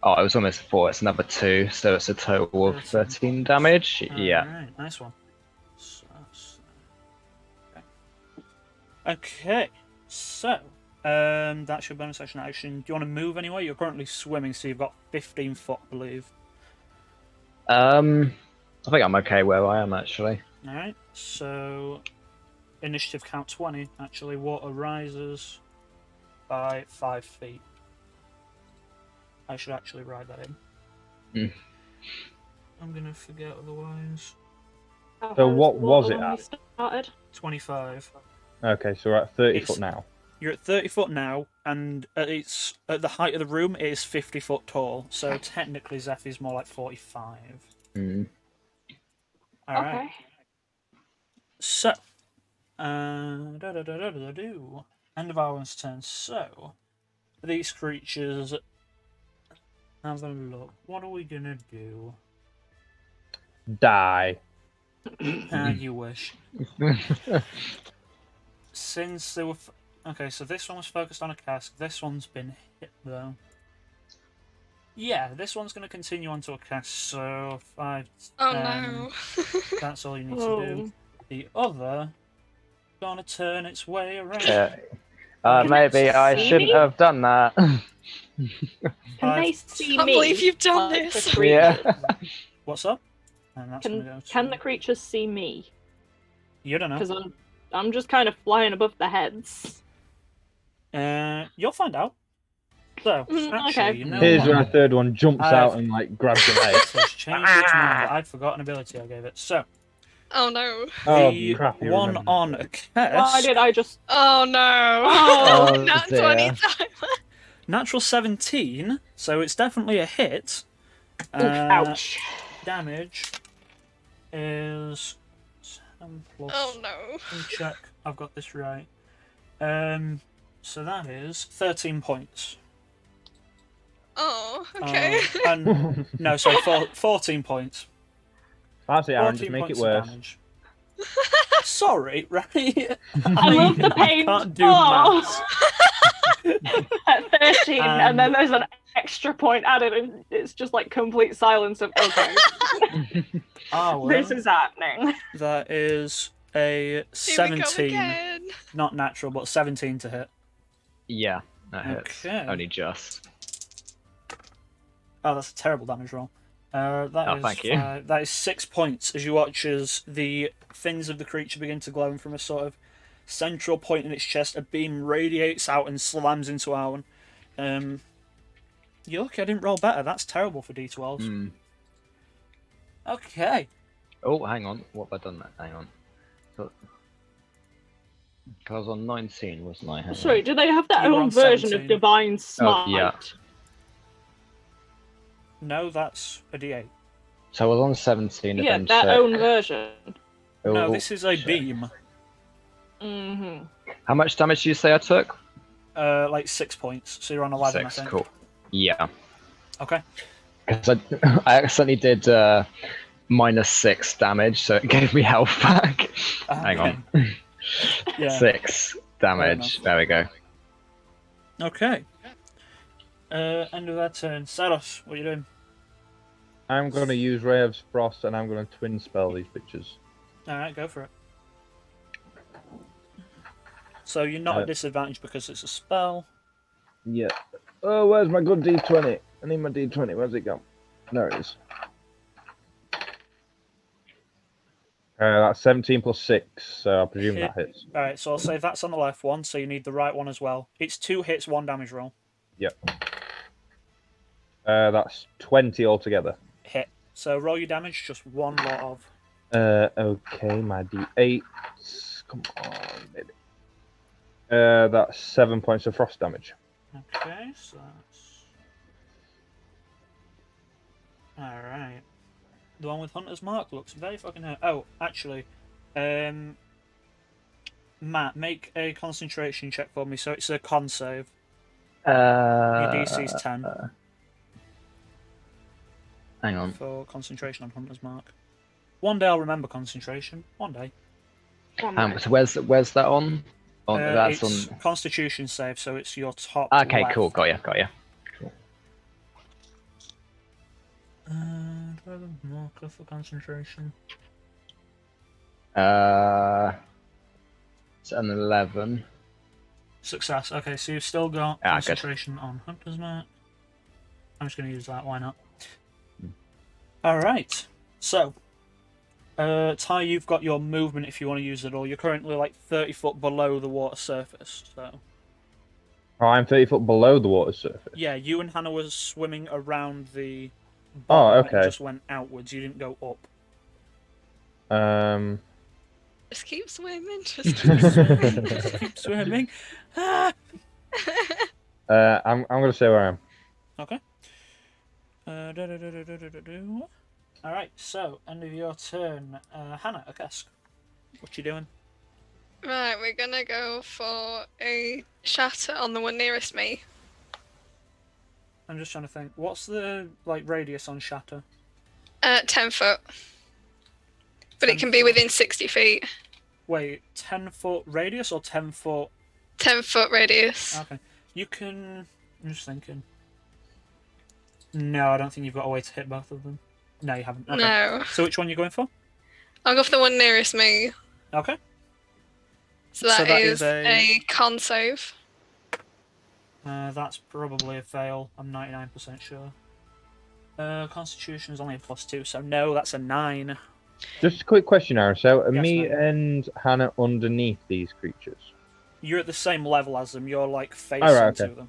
Speaker 2: Oh, it was almost 4. It's another 2, so it's a total of 13 damage. Yeah.
Speaker 1: Alright, nice one. Okay, so that's your bonus action. Do you want to move anyway? You're currently swimming, so you've got 15 foot, I believe.
Speaker 2: I think I'm okay where I am actually.
Speaker 1: Alright, so initiative count 20. Actually, water rises by 5 feet. I should actually write that in. I'm gonna forget otherwise.
Speaker 3: So what was it
Speaker 4: when we
Speaker 3: at?
Speaker 4: started?
Speaker 1: 25.
Speaker 3: Okay, so we're at 30
Speaker 1: It's-
Speaker 3: foot now.
Speaker 1: You're at 30 foot now, and it's at the height of the room. It is 50 foot tall, so technically Zephy's more like 45.
Speaker 2: Mm.
Speaker 1: All right.
Speaker 4: Okay.
Speaker 1: So, end of our turn. So, these creatures. Have a look. What are we gonna do?
Speaker 3: Die.
Speaker 1: You wish. Since they were. Okay, so this one was focused on a cask. This one's been hit, though. Yeah, this one's going to continue onto a cask, so 5,
Speaker 5: Oh
Speaker 1: 10.
Speaker 5: no.
Speaker 1: That's all you need to do. The other gonna turn its way around.
Speaker 2: Maybe I
Speaker 4: see
Speaker 2: shouldn't
Speaker 4: me?
Speaker 2: have done that.
Speaker 4: Can
Speaker 1: I've-
Speaker 4: they see
Speaker 5: Can't
Speaker 4: me?
Speaker 5: believe you've done
Speaker 4: like the
Speaker 5: this.
Speaker 4: creatures?
Speaker 2: Yeah.
Speaker 1: What's up? And that's gonna go
Speaker 4: Can
Speaker 1: to-
Speaker 4: the creatures see me?
Speaker 1: You don't know.
Speaker 4: Because I'm just kind of flying above their heads.
Speaker 1: You'll find out. So,
Speaker 4: Mm,
Speaker 1: actually,
Speaker 4: okay.
Speaker 1: you know
Speaker 3: Here's
Speaker 1: what?
Speaker 3: where a third one jumps
Speaker 1: I've-
Speaker 3: out and like grabs your leg.
Speaker 1: It has changed its mind. I'd forgotten ability I gave it. So,
Speaker 5: Oh no.
Speaker 3: Oh
Speaker 1: the
Speaker 3: crap! you
Speaker 1: one
Speaker 3: remember.
Speaker 1: on a
Speaker 4: Why
Speaker 1: cask,
Speaker 4: did I just?
Speaker 5: Oh no.
Speaker 2: Oh,
Speaker 5: Not
Speaker 2: dear.
Speaker 5: 20 times.
Speaker 1: natural 17, so it's definitely a hit.
Speaker 4: Ouch.
Speaker 1: Damage is 10 plus.
Speaker 5: Oh no.
Speaker 1: Let me check. I've got this right. So that is 13 points.
Speaker 5: Oh, okay.
Speaker 1: And no, sorry, 14 points.
Speaker 3: That's it, Aaron.
Speaker 1: 14
Speaker 3: Just make it
Speaker 1: points of
Speaker 3: worse.
Speaker 1: damage. Sorry, right?
Speaker 4: I love the pain.
Speaker 1: Can't do
Speaker 4: Oh.
Speaker 1: maths.
Speaker 4: At 13, and then
Speaker 1: Um,
Speaker 4: there's an extra point added, and it's just like complete silence of okay,
Speaker 1: Ah, well,
Speaker 4: this is happening.
Speaker 1: that is a
Speaker 5: Here we go
Speaker 1: 17,
Speaker 5: again.
Speaker 1: not natural, but 17 to hit.
Speaker 2: Yeah, that hits.
Speaker 1: Okay.
Speaker 2: Only just.
Speaker 1: Oh, that's a terrible damage roll. That
Speaker 2: Oh,
Speaker 1: is
Speaker 2: thank you.
Speaker 1: that is 6 points as you watch as the fins of the creature begin to glow, and from a sort of central point in its chest, a beam radiates out and slams into Owen. You're lucky I didn't roll better. That's terrible for D12s.
Speaker 2: Hmm.
Speaker 1: Okay.
Speaker 2: Oh, hang on. What have I done? Hang on. I was on 19, wasn't I? Hang on.
Speaker 4: Sorry, do they have their
Speaker 1: You were
Speaker 4: own
Speaker 1: on
Speaker 4: version
Speaker 1: 17.
Speaker 4: of Divine Smite?
Speaker 2: Oh, yeah.
Speaker 1: No, that's a D8.
Speaker 2: So I was on 17.
Speaker 4: Yeah,
Speaker 2: and
Speaker 4: their
Speaker 2: then
Speaker 4: own version.
Speaker 1: No,
Speaker 2: Oh,
Speaker 1: this is a
Speaker 2: shit.
Speaker 1: beam.
Speaker 4: Mm-hmm.
Speaker 2: How much damage do you say I took?
Speaker 1: Like 6 points. So you're on 11,
Speaker 2: 6.
Speaker 1: I think.
Speaker 2: Cool. Yeah.
Speaker 1: Okay.
Speaker 2: Because I accidentally did -6 damage, so it gave me health back. Hang on.
Speaker 1: Yeah.
Speaker 2: 6. damage.
Speaker 1: enough.
Speaker 2: There we go.
Speaker 1: Okay. End of that turn. Saros, what are you doing?
Speaker 3: I'm going to use Ray of Frost and I'm going to twin spell these bitches.
Speaker 1: Alright, go for it. So you're not at disadvantage because it's a spell.
Speaker 3: Yeah. Oh, where's my good D20? I need my D20. Where's it gone? There it is. That's 17 plus 6, so I presume that hits.
Speaker 1: Alright, so I'll say that's on the left one, so you need the right one as well. It's 2 hits, 1 damage roll.
Speaker 3: Yep. That's 20 altogether.
Speaker 1: Hit. So roll your damage, just one lot of.
Speaker 3: Okay, my D8. Come on, baby. That's 7 points of frost damage.
Speaker 1: Okay, so that's... Alright. The one with Hunter's Mark looks very fucking hurt. Oh, actually, Matt, make a concentration check for me. So it's a con save. Your DC's 10
Speaker 2: Hang on.
Speaker 1: for concentration on Hunter's Mark. One day I'll remember concentration. One day.
Speaker 2: So where's that on? That's
Speaker 1: it's
Speaker 2: on.
Speaker 1: Constitution save, so it's your top.
Speaker 2: Okay,
Speaker 1: left.
Speaker 2: cool. Got you.
Speaker 1: Do I have a marker for concentration?
Speaker 2: It's an 11.
Speaker 1: Success. Okay, so you've still got
Speaker 2: Good.
Speaker 1: concentration on Hunter's Mark. I'm just going to use that. Why not? All right. So, Ty, you've got your movement if you want to use it all. You're currently like 30 foot below the water surface. So.
Speaker 3: Oh, I'm 30 foot below the water surface.
Speaker 1: Yeah, you and Hannah was swimming around the.
Speaker 3: Oh,
Speaker 1: bottom and
Speaker 3: okay.
Speaker 1: just went outwards. You didn't go up.
Speaker 5: Just keep swimming.
Speaker 1: Just keep swimming. Ah!
Speaker 3: I'm gonna say where I am.
Speaker 1: Okay. All right. So end of your turn, Hannah. Akask, what you doing?
Speaker 5: Right, we're gonna go for a shatter on the one nearest me.
Speaker 1: I'm just trying to think. What's the radius on shatter?
Speaker 5: 10 foot. But
Speaker 1: 10
Speaker 5: it can be
Speaker 1: foot.
Speaker 5: within 60 feet.
Speaker 1: Wait, 10-foot radius or 10 foot?
Speaker 5: 10 foot radius.
Speaker 1: Okay. You can. I'm just thinking. No, I don't think you've got a way to hit both of them. No, you haven't. Okay.
Speaker 5: No.
Speaker 1: So which one are you going for?
Speaker 5: I'll go for the one nearest me.
Speaker 1: Okay.
Speaker 5: So that is a con save.
Speaker 1: That's probably a fail. I'm 99% sure. Constitution is only a +2, so no, that's a 9.
Speaker 3: Just a quick question, Aaron. So, are
Speaker 1: Yes,
Speaker 3: me
Speaker 1: mate.
Speaker 3: and Hannah underneath these creatures?
Speaker 1: You're at the same level as them. You're facing
Speaker 3: right,
Speaker 1: to
Speaker 3: okay.
Speaker 1: them.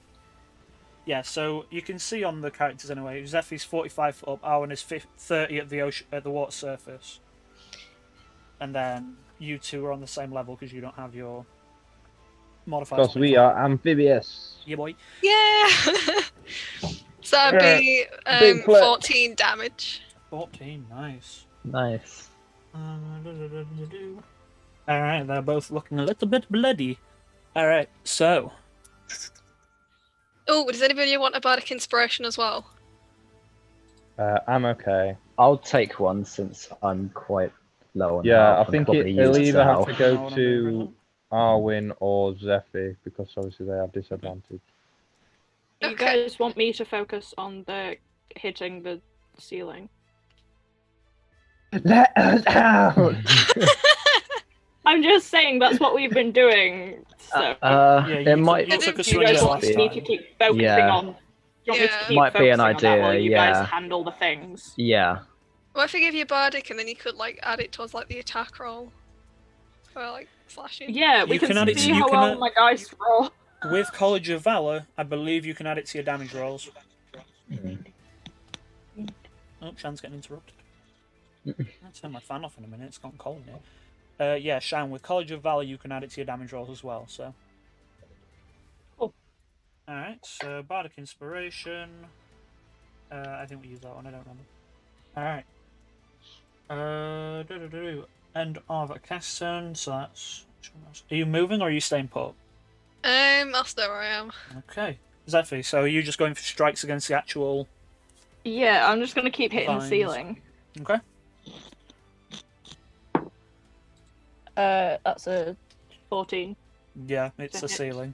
Speaker 1: Yeah, so you can see on the characters anyway. Zephy's 45 foot up. Arwen is 30 at the water surface, and then you two are on the same level because you don't have your modifiers.
Speaker 3: Because we are amphibious.
Speaker 1: Yeah, boy.
Speaker 5: Yeah! So that'd be
Speaker 3: big flip.
Speaker 5: 14 damage.
Speaker 1: 14, nice.
Speaker 2: Nice.
Speaker 1: Alright, they're both looking a little bit bloody. Alright, so.
Speaker 5: Oh, does anybody want a bardic inspiration as well?
Speaker 3: I'm okay.
Speaker 2: I'll take one since I'm quite low on
Speaker 3: Yeah,
Speaker 2: health
Speaker 3: I think
Speaker 2: and probably
Speaker 3: it'll
Speaker 2: use
Speaker 3: either have
Speaker 2: health.
Speaker 3: to go
Speaker 1: Hold on,
Speaker 3: to Arwen or Zephy because obviously they have disadvantage.
Speaker 4: Do you
Speaker 5: Okay.
Speaker 4: guys want me to focus on the hitting the ceiling?
Speaker 3: Let us out!
Speaker 4: I'm just saying that's what we've been doing. So
Speaker 1: Yeah,
Speaker 2: it might.
Speaker 1: You took a
Speaker 4: do you
Speaker 1: swing
Speaker 4: guys
Speaker 1: at
Speaker 4: want
Speaker 1: last
Speaker 4: me
Speaker 1: time.
Speaker 4: to keep focusing
Speaker 2: Yeah.
Speaker 4: on? Do you want me to
Speaker 5: Yeah.
Speaker 4: keep
Speaker 2: Might be an
Speaker 4: focusing on that
Speaker 2: idea,
Speaker 4: while you
Speaker 2: yeah.
Speaker 4: guys handle the things?
Speaker 2: Yeah.
Speaker 5: What if I give you a bardic and then you could add it towards the attack roll? For slashing?
Speaker 4: Yeah, we
Speaker 1: You
Speaker 4: can
Speaker 1: can add it to-
Speaker 4: see
Speaker 1: you
Speaker 4: how
Speaker 1: can
Speaker 4: well
Speaker 1: add-
Speaker 4: my dice roll.
Speaker 1: With College of Valor, I believe you can add it to your damage rolls. Oh, Shan's getting interrupted. I'll turn my fan off in a minute, it's gotten cold here. Yeah, Shan, with College of Valor, you can add it to your damage rolls as well, so.
Speaker 4: Cool.
Speaker 1: Alright, so Bardic Inspiration. I think we use that one, I don't remember. Alright. End of a cast turn, so that's. Are you moving or are you staying put?
Speaker 5: I'll stay where I am.
Speaker 1: Okay. Zephy, so are you just going for strikes against the actual.
Speaker 4: Yeah, I'm just gonna keep hitting
Speaker 1: Vines.
Speaker 4: the ceiling.
Speaker 1: Okay.
Speaker 4: That's a 14.
Speaker 1: Yeah, it's a
Speaker 4: Shit.
Speaker 1: ceiling.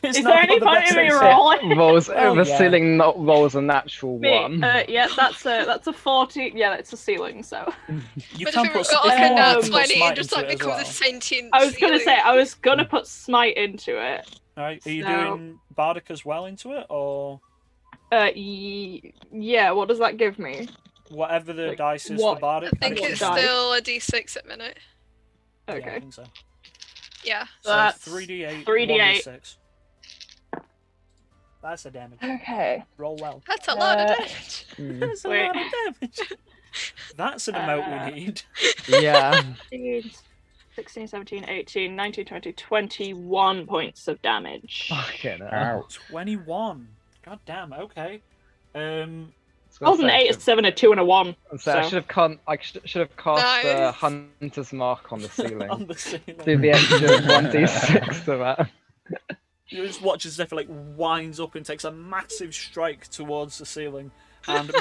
Speaker 4: Is there any point in me rolling?
Speaker 2: Rolls
Speaker 1: Oh,
Speaker 2: the
Speaker 1: yeah.
Speaker 2: ceiling not rolls a natural
Speaker 4: Me,
Speaker 2: one.
Speaker 4: yeah, that's a 40. Yeah, it's a ceiling. So
Speaker 1: You
Speaker 5: But
Speaker 1: can
Speaker 5: if
Speaker 1: put
Speaker 5: it got
Speaker 1: if
Speaker 5: like
Speaker 1: you
Speaker 5: a
Speaker 1: want,
Speaker 5: nat
Speaker 1: you can put
Speaker 5: 20,
Speaker 1: smite
Speaker 5: it just
Speaker 1: into
Speaker 5: like
Speaker 1: it as
Speaker 5: becomes
Speaker 1: well.
Speaker 5: a sentient
Speaker 4: I was gonna
Speaker 5: ceiling.
Speaker 4: say I was gonna put smite into it.
Speaker 1: Alright, are you
Speaker 4: So-
Speaker 1: doing bardic as well into it, or
Speaker 4: Yeah. What does that give me?
Speaker 1: whatever the
Speaker 4: Like,
Speaker 1: dice is
Speaker 4: what-
Speaker 1: for bardic?
Speaker 5: I think
Speaker 1: add it
Speaker 5: it's
Speaker 1: to that.
Speaker 4: dice?
Speaker 5: still a d6 at minute.
Speaker 1: Yeah, I
Speaker 4: Okay.
Speaker 1: think so.
Speaker 5: Yeah.
Speaker 1: So
Speaker 4: That's
Speaker 1: 3d8,
Speaker 4: 3d8.
Speaker 1: 1d6. That's the damage.
Speaker 4: Okay.
Speaker 1: Roll well.
Speaker 5: That's a lot of damage.
Speaker 1: That's a
Speaker 4: Wait.
Speaker 1: lot of damage. That's an emote we need.
Speaker 2: Yeah.
Speaker 4: 16, 17, 18, 19, 20, 21 points of damage.
Speaker 2: Fucking hell.
Speaker 3: Ouch.
Speaker 1: 21. God damn, okay.
Speaker 2: I
Speaker 4: Rolled an 8, a 7, a 2, and a 1.
Speaker 2: So I
Speaker 4: So.
Speaker 2: should have cast the
Speaker 5: Nice.
Speaker 2: hunter's mark on the ceiling.
Speaker 1: On the ceiling.
Speaker 2: Do the extra 1d6 to that.
Speaker 1: You just watch as Zephyr like winds up and takes a massive strike towards the ceiling, and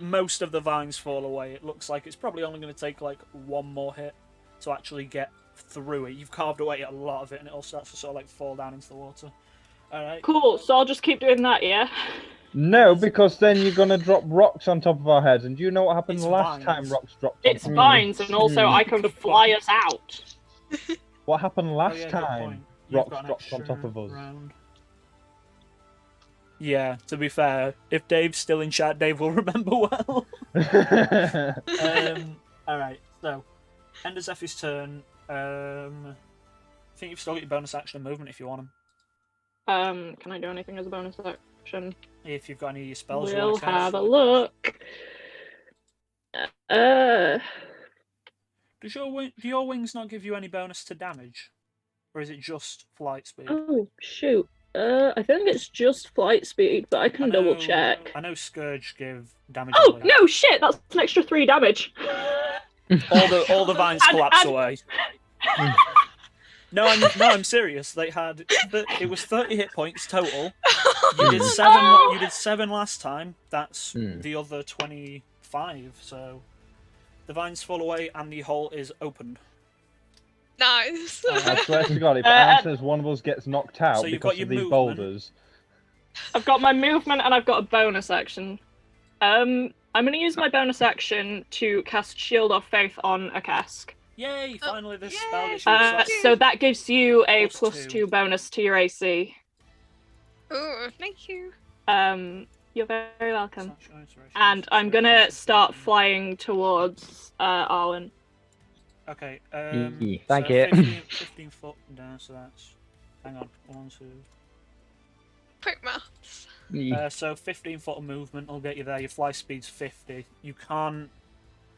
Speaker 1: most of the vines fall away. It looks like it's probably only going to take like one more hit to actually get through it. You've carved away a lot of it, and it all starts to sort of like fall down into the water. All right.
Speaker 4: Cool, so I'll just keep doing that, yeah?
Speaker 3: No, because then you're gonna drop rocks on top of our heads, and do you know what happened
Speaker 1: It's
Speaker 3: last
Speaker 1: vines.
Speaker 3: time rocks dropped on
Speaker 4: It's
Speaker 3: top of
Speaker 4: vines, and also I can
Speaker 1: Good
Speaker 4: fly
Speaker 1: point.
Speaker 4: us out.
Speaker 3: What happened
Speaker 1: Oh,
Speaker 3: last
Speaker 1: yeah, good
Speaker 3: time?
Speaker 1: point. You've
Speaker 3: Rocks
Speaker 1: got an
Speaker 3: dropped on
Speaker 1: extra
Speaker 3: top of us.
Speaker 1: round. Yeah, to be fair, if Dave's still in chat, Dave will remember well. Alright, so, end of Zephyr's turn. I think you've still got your bonus action and movement if you want them.
Speaker 4: Can I do anything as a bonus action?
Speaker 1: If you've got any of your spells you
Speaker 4: We'll
Speaker 1: want to cast.
Speaker 4: have a look.
Speaker 1: Do your wings not give you any bonus to damage? Or is it just flight speed?
Speaker 4: Oh, shoot. I think it's just flight speed, but I can double check.
Speaker 1: I know Scourge give damage.
Speaker 4: Oh,
Speaker 1: away.
Speaker 4: no, shit, that's an extra 3 damage.
Speaker 1: All the vines collapse away. No, I'm serious. They had it was 30 hit points total. You did 7. You did 7 last time. That's the other 25. So the vines fall away and the hole is opened.
Speaker 5: Nice.
Speaker 3: I swear to God, if Anne says one of us gets knocked out
Speaker 1: So you've got
Speaker 3: because
Speaker 1: your
Speaker 3: of these
Speaker 1: movement.
Speaker 3: boulders,
Speaker 4: I've got my movement and I've got a bonus action. I'm going to use my bonus action to cast Shield of Faith on a cask.
Speaker 1: Yay! Finally, this spell
Speaker 5: Yay.
Speaker 1: gets used.
Speaker 4: So that gives you a
Speaker 1: Plus
Speaker 4: plus
Speaker 1: 2.
Speaker 4: 2 bonus to your AC.
Speaker 5: Ooh, thank you.
Speaker 4: You're very welcome. And I'm going to start flying towards Arwen.
Speaker 1: Okay.
Speaker 2: Thank
Speaker 1: so
Speaker 2: you.
Speaker 1: 15 foot down. So that's. Hang on. 1, 2.
Speaker 5: Quick maths.
Speaker 1: So 15 foot of movement will get you there. Your fly speed's 50. You can't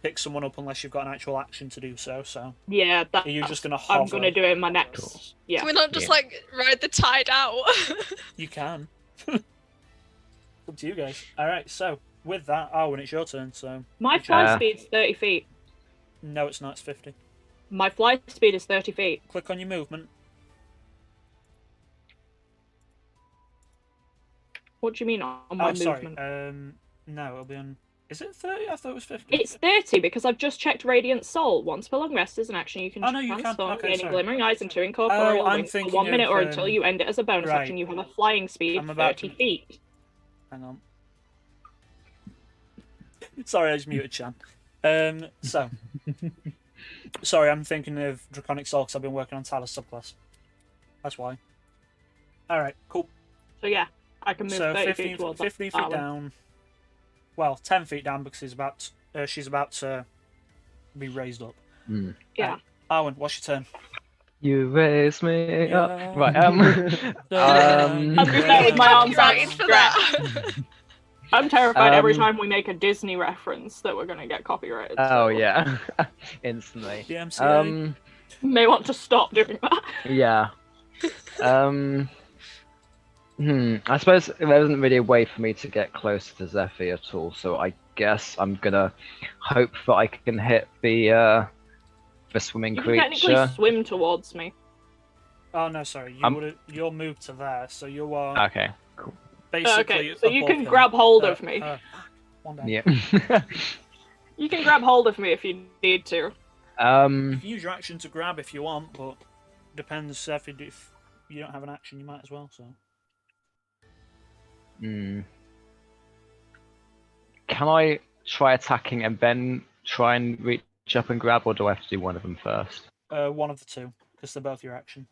Speaker 1: pick someone up unless you've got an actual action to do so. So
Speaker 4: Yeah,
Speaker 1: are you just gonna hover?
Speaker 4: I'm going to do it in my next.
Speaker 2: Cool.
Speaker 4: Yeah.
Speaker 5: Can we not just
Speaker 2: Yeah.
Speaker 5: like ride the tide out?
Speaker 1: You can. Up to you guys. All right. So with that, Arwen, it's your turn. So
Speaker 4: My fly
Speaker 2: Uh,
Speaker 4: speed's 30 feet.
Speaker 1: no, it's not. It's 50.
Speaker 4: My fly speed is 30 feet.
Speaker 1: Click on your movement.
Speaker 4: What do you mean on my
Speaker 1: Oh, sorry.
Speaker 4: movement?
Speaker 1: No, it'll be on. Is it 30? I thought it was 50.
Speaker 4: It's 30 because I've just checked Radiant Soul. Once per long rest is an action you can
Speaker 1: Oh, no, you can.
Speaker 4: transform,
Speaker 1: Okay,
Speaker 4: gaining
Speaker 1: sorry.
Speaker 4: glimmering eyes into incorporeal
Speaker 1: I'm
Speaker 4: wings for
Speaker 1: thinking
Speaker 4: 1 minute
Speaker 1: of,
Speaker 4: or until you end it as a bonus
Speaker 1: right.
Speaker 4: action. You have a flying speed
Speaker 1: I'm
Speaker 4: of
Speaker 1: about
Speaker 4: 30
Speaker 1: to-
Speaker 4: feet.
Speaker 1: Hang on. Sorry, I just muted Chan. So. Sorry, I'm thinking of Draconic Soul because I've been working on Talos subclass. That's why. Alright, cool.
Speaker 4: So yeah, I can move
Speaker 1: So
Speaker 4: 30
Speaker 1: 15,
Speaker 4: feet towards
Speaker 1: 15
Speaker 4: that
Speaker 1: feet
Speaker 4: one.
Speaker 1: down. Well, 10 feet down because she's about to be raised up.
Speaker 4: Yeah.
Speaker 1: Arwen, what's your turn?
Speaker 2: You raise me
Speaker 1: Yeah.
Speaker 2: up. Right.
Speaker 4: I'm just there with my arms
Speaker 5: Copyrighted
Speaker 4: out.
Speaker 5: for that.
Speaker 4: I'm terrified every
Speaker 2: Um,
Speaker 4: time we make a Disney reference that we're going to get copyrighted.
Speaker 2: Oh
Speaker 4: so
Speaker 2: yeah. Instantly.
Speaker 1: The MCA.
Speaker 4: you may want to stop doing that.
Speaker 2: Yeah. I suppose there isn't really a way for me to get closer to Zephyr at all, so I guess I'm gonna hope that I can hit the swimming
Speaker 4: You can technically
Speaker 2: creature.
Speaker 4: swim towards me.
Speaker 1: Oh no, sorry. You're moved to there, so you are
Speaker 2: Okay.
Speaker 1: basically.
Speaker 4: Okay, so you
Speaker 1: above
Speaker 4: can
Speaker 1: him.
Speaker 4: grab hold of me.
Speaker 1: One down.
Speaker 2: Yeah.
Speaker 4: You can grab hold of me if you need to.
Speaker 2: Um.
Speaker 1: can use your action to grab if you want, but depends if you don't have an action, you might as well. So.
Speaker 2: Hmm. Can I try attacking and then try and reach up and grab, or do I have to do one of them first?
Speaker 1: One of the two, because they're both your action.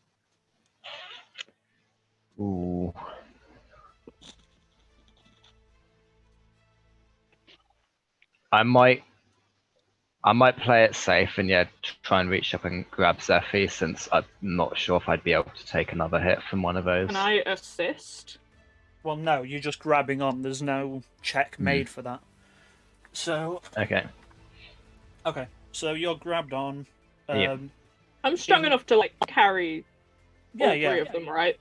Speaker 2: Ooh. I might play it safe and try and reach up and grab Zephy, since I'm not sure if I'd be able to take another hit from one of those.
Speaker 4: Can I assist?
Speaker 1: Well, no, you're just grabbing on. There's no check made for that. So,
Speaker 2: Okay.
Speaker 1: So you're grabbed on.
Speaker 2: Yeah.
Speaker 4: I'm strong enough to like carry all three of them, right?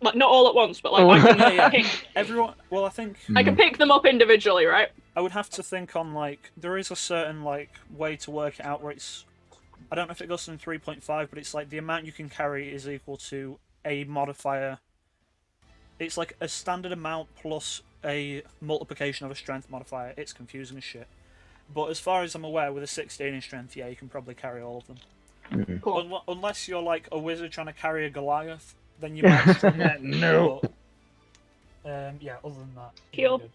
Speaker 4: Like not all at once, but like I can pick.
Speaker 1: Everyone. Well, I think
Speaker 4: I can pick them up individually, right?
Speaker 1: I would have to think on like there is a certain like way to work it out where it's. I don't know if it goes in 3.5, but it's like the amount you can carry is equal to a modifier. It's like a standard amount plus a multiplication of a strength modifier. It's confusing as shit. But as far as I'm aware, with a 16 in strength, yeah, you can probably carry all of them.
Speaker 4: Cool.
Speaker 1: Unless you're like a wizard trying to carry a Goliath, then you might struggle.
Speaker 3: No.
Speaker 1: But, yeah, other than that.
Speaker 4: Heal.
Speaker 1: Good.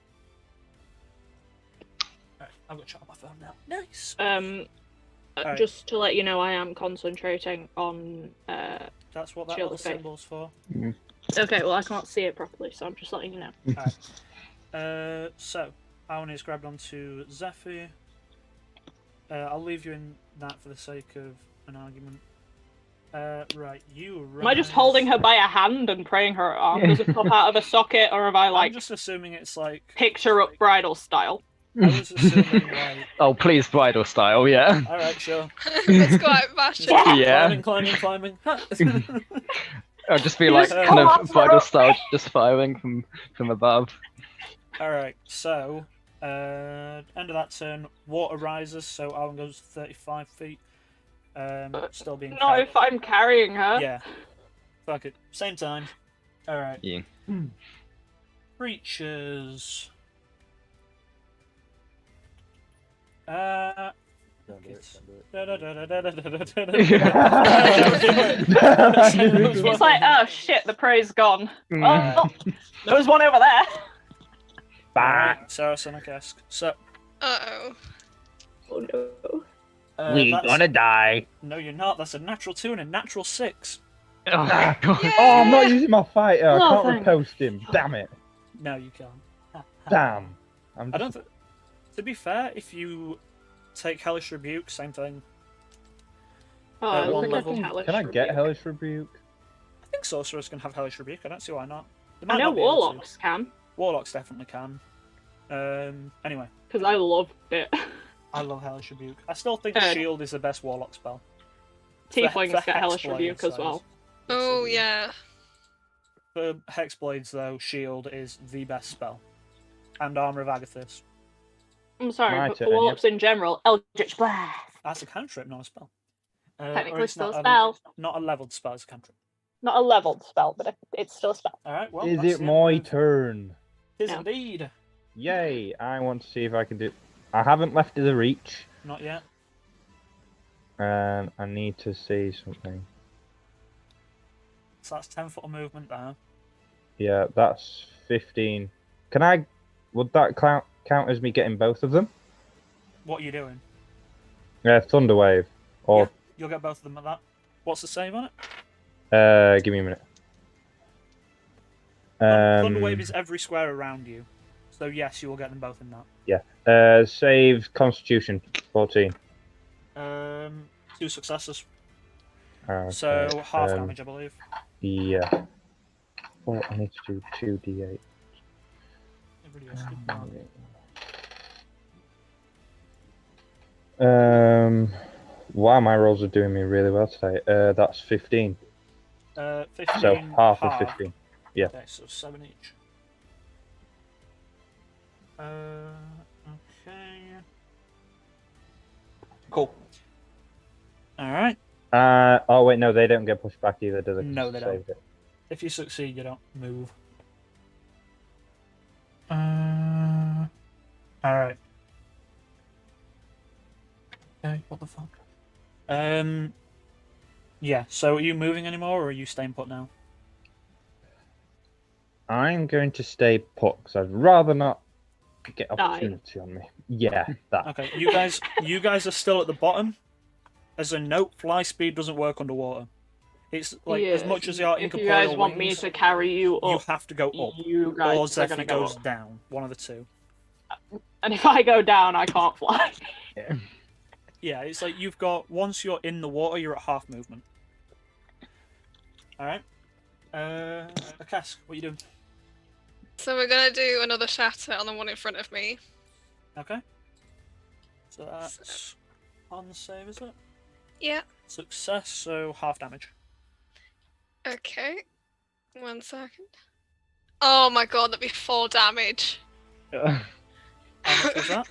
Speaker 1: Right, I've got chat on my phone now. Nice.
Speaker 4: Right. Just to let you know, I am concentrating on.
Speaker 1: That's what that
Speaker 4: Shield
Speaker 1: little
Speaker 4: of Faith.
Speaker 1: symbol's for.
Speaker 4: Okay, well I can't see it properly, so I'm just letting you know.
Speaker 1: Alright. So, Aoni is grabbed onto Zephy. I'll leave you in that for the sake of an argument. Right, you.
Speaker 4: Am I just holding her by a hand and praying her arm doesn't pop out of a socket, or have I like
Speaker 1: I'm just assuming it's like
Speaker 4: picked her up bridal style?
Speaker 1: I was assuming like.
Speaker 2: Oh, please, bridal style, yeah.
Speaker 1: All right, sure.
Speaker 5: Let's go out bash.
Speaker 2: Yeah.
Speaker 1: Climbing.
Speaker 2: I'll just be like kind of bridal style, just firing from above.
Speaker 1: All right, so end of that turn, water rises, so Alan goes 35 feet. Still being.
Speaker 4: Not if I'm carrying her.
Speaker 1: Yeah. Fuck it. Same time. All right.
Speaker 2: Yeah.
Speaker 1: Creatures.
Speaker 3: Don't do it.
Speaker 4: It's like, oh shit, the prey's gone. Oh, there was one over there.
Speaker 1: Alright, Saracenic-esque. So,
Speaker 5: Uh-oh.
Speaker 4: Oh no.
Speaker 3: We
Speaker 1: that's-
Speaker 3: gonna die.
Speaker 1: No, you're not. That's a natural 2 and a natural 6.
Speaker 2: Oh, God.
Speaker 3: Oh, I'm not using my fighter. I
Speaker 4: No,
Speaker 3: can't
Speaker 4: thanks.
Speaker 3: repost him. Damn it.
Speaker 1: No, you can't.
Speaker 3: Damn. I'm
Speaker 1: I don't. To be fair, if you take Hellish Rebuke, same thing.
Speaker 4: Oh, I
Speaker 1: one
Speaker 4: look like
Speaker 1: level.
Speaker 4: a hellish
Speaker 3: Can I get
Speaker 4: rebuke.
Speaker 3: Hellish Rebuke?
Speaker 1: I think sorcerers can have Hellish Rebuke. I don't see why not. They
Speaker 4: I
Speaker 1: might
Speaker 4: know
Speaker 1: not be able to.
Speaker 4: warlocks can,
Speaker 1: Warlocks definitely can. Anyway,
Speaker 4: because I loved it.
Speaker 1: I love Hellish Rebuke. I still think Shield is the best Warlock spell.
Speaker 4: Tieflings
Speaker 1: for
Speaker 4: get hellish
Speaker 1: Hexblade,
Speaker 4: rebuke as
Speaker 1: so
Speaker 4: well.
Speaker 5: Oh, yeah.
Speaker 1: For Hexblades, though, Shield is the best spell. And Armor of Agathis.
Speaker 4: I'm sorry,
Speaker 3: My
Speaker 4: but
Speaker 3: turn,
Speaker 4: for warlocks in general, Eldritch Blast.
Speaker 1: That's a cantrip, not a spell. Or
Speaker 4: Technically
Speaker 1: it's
Speaker 4: still
Speaker 1: not
Speaker 4: a spell.
Speaker 1: Not a leveled spell, it's a cantrip.
Speaker 4: Not a leveled spell, but it's still a spell.
Speaker 1: Alright, well.
Speaker 3: Is
Speaker 1: that's
Speaker 3: it
Speaker 1: the
Speaker 3: my
Speaker 1: end of-
Speaker 3: turn?
Speaker 1: It is
Speaker 4: No.
Speaker 1: indeed.
Speaker 3: Yay. I want to see if I can do... I haven't left the reach.
Speaker 1: Not yet.
Speaker 3: And I need to see something.
Speaker 1: So that's 10 foot of movement there.
Speaker 3: Yeah, that's 15. Can I... Would that count as me getting both of them?
Speaker 1: What are you doing?
Speaker 3: Yeah, Thunderwave. Or...
Speaker 1: You'll get both of them at that. What's the save on it?
Speaker 3: Give me a minute.
Speaker 1: Thunderwave is every square around you. So yes, you will get them both in that.
Speaker 3: Save Constitution 14.
Speaker 1: 2 successes.
Speaker 3: Okay,
Speaker 1: So half damage, I believe.
Speaker 3: Yeah. Well, I need to do 2d8.
Speaker 1: Everybody else did not.
Speaker 3: Wow, my rolls are doing me really well today. That's 15.
Speaker 1: 15.
Speaker 3: So half of 15. Yeah.
Speaker 1: Okay, so 7 each. Okay. Cool. Alright.
Speaker 3: Oh wait, no, they don't get pushed back either, do they?
Speaker 1: No, they don't.
Speaker 3: Saved it.
Speaker 1: If you succeed, you don't move. Alright. Okay, what the fuck? Yeah. So are you moving anymore, or are you staying put now?
Speaker 3: I'm going to stay put because I'd rather not get
Speaker 4: Die.
Speaker 3: opportunity on me. Yeah, that.
Speaker 1: Okay. You guys are still at the bottom. As a note, fly speed doesn't work underwater. It's like as much as they are
Speaker 4: if you
Speaker 1: incorporeal
Speaker 4: guys want me
Speaker 1: wings,
Speaker 4: to carry you up,
Speaker 1: you have to go up,
Speaker 4: you
Speaker 1: or
Speaker 4: guys are gonna
Speaker 1: Zephyr
Speaker 4: go
Speaker 1: goes
Speaker 4: up.
Speaker 1: down. One of the two.
Speaker 4: And if I go down, I can't fly.
Speaker 2: Yeah.
Speaker 1: Yeah, it's like you've got once you're in the water, you're at half movement. All right. Akask, what are you doing?
Speaker 5: So we're gonna do another shatter on the one in front of me.
Speaker 1: Okay. So that's on the save, is it?
Speaker 5: Yeah.
Speaker 1: Success, so half damage.
Speaker 5: Okay. 1 second. Oh my god, that'd be 4 damage.
Speaker 1: How much was that?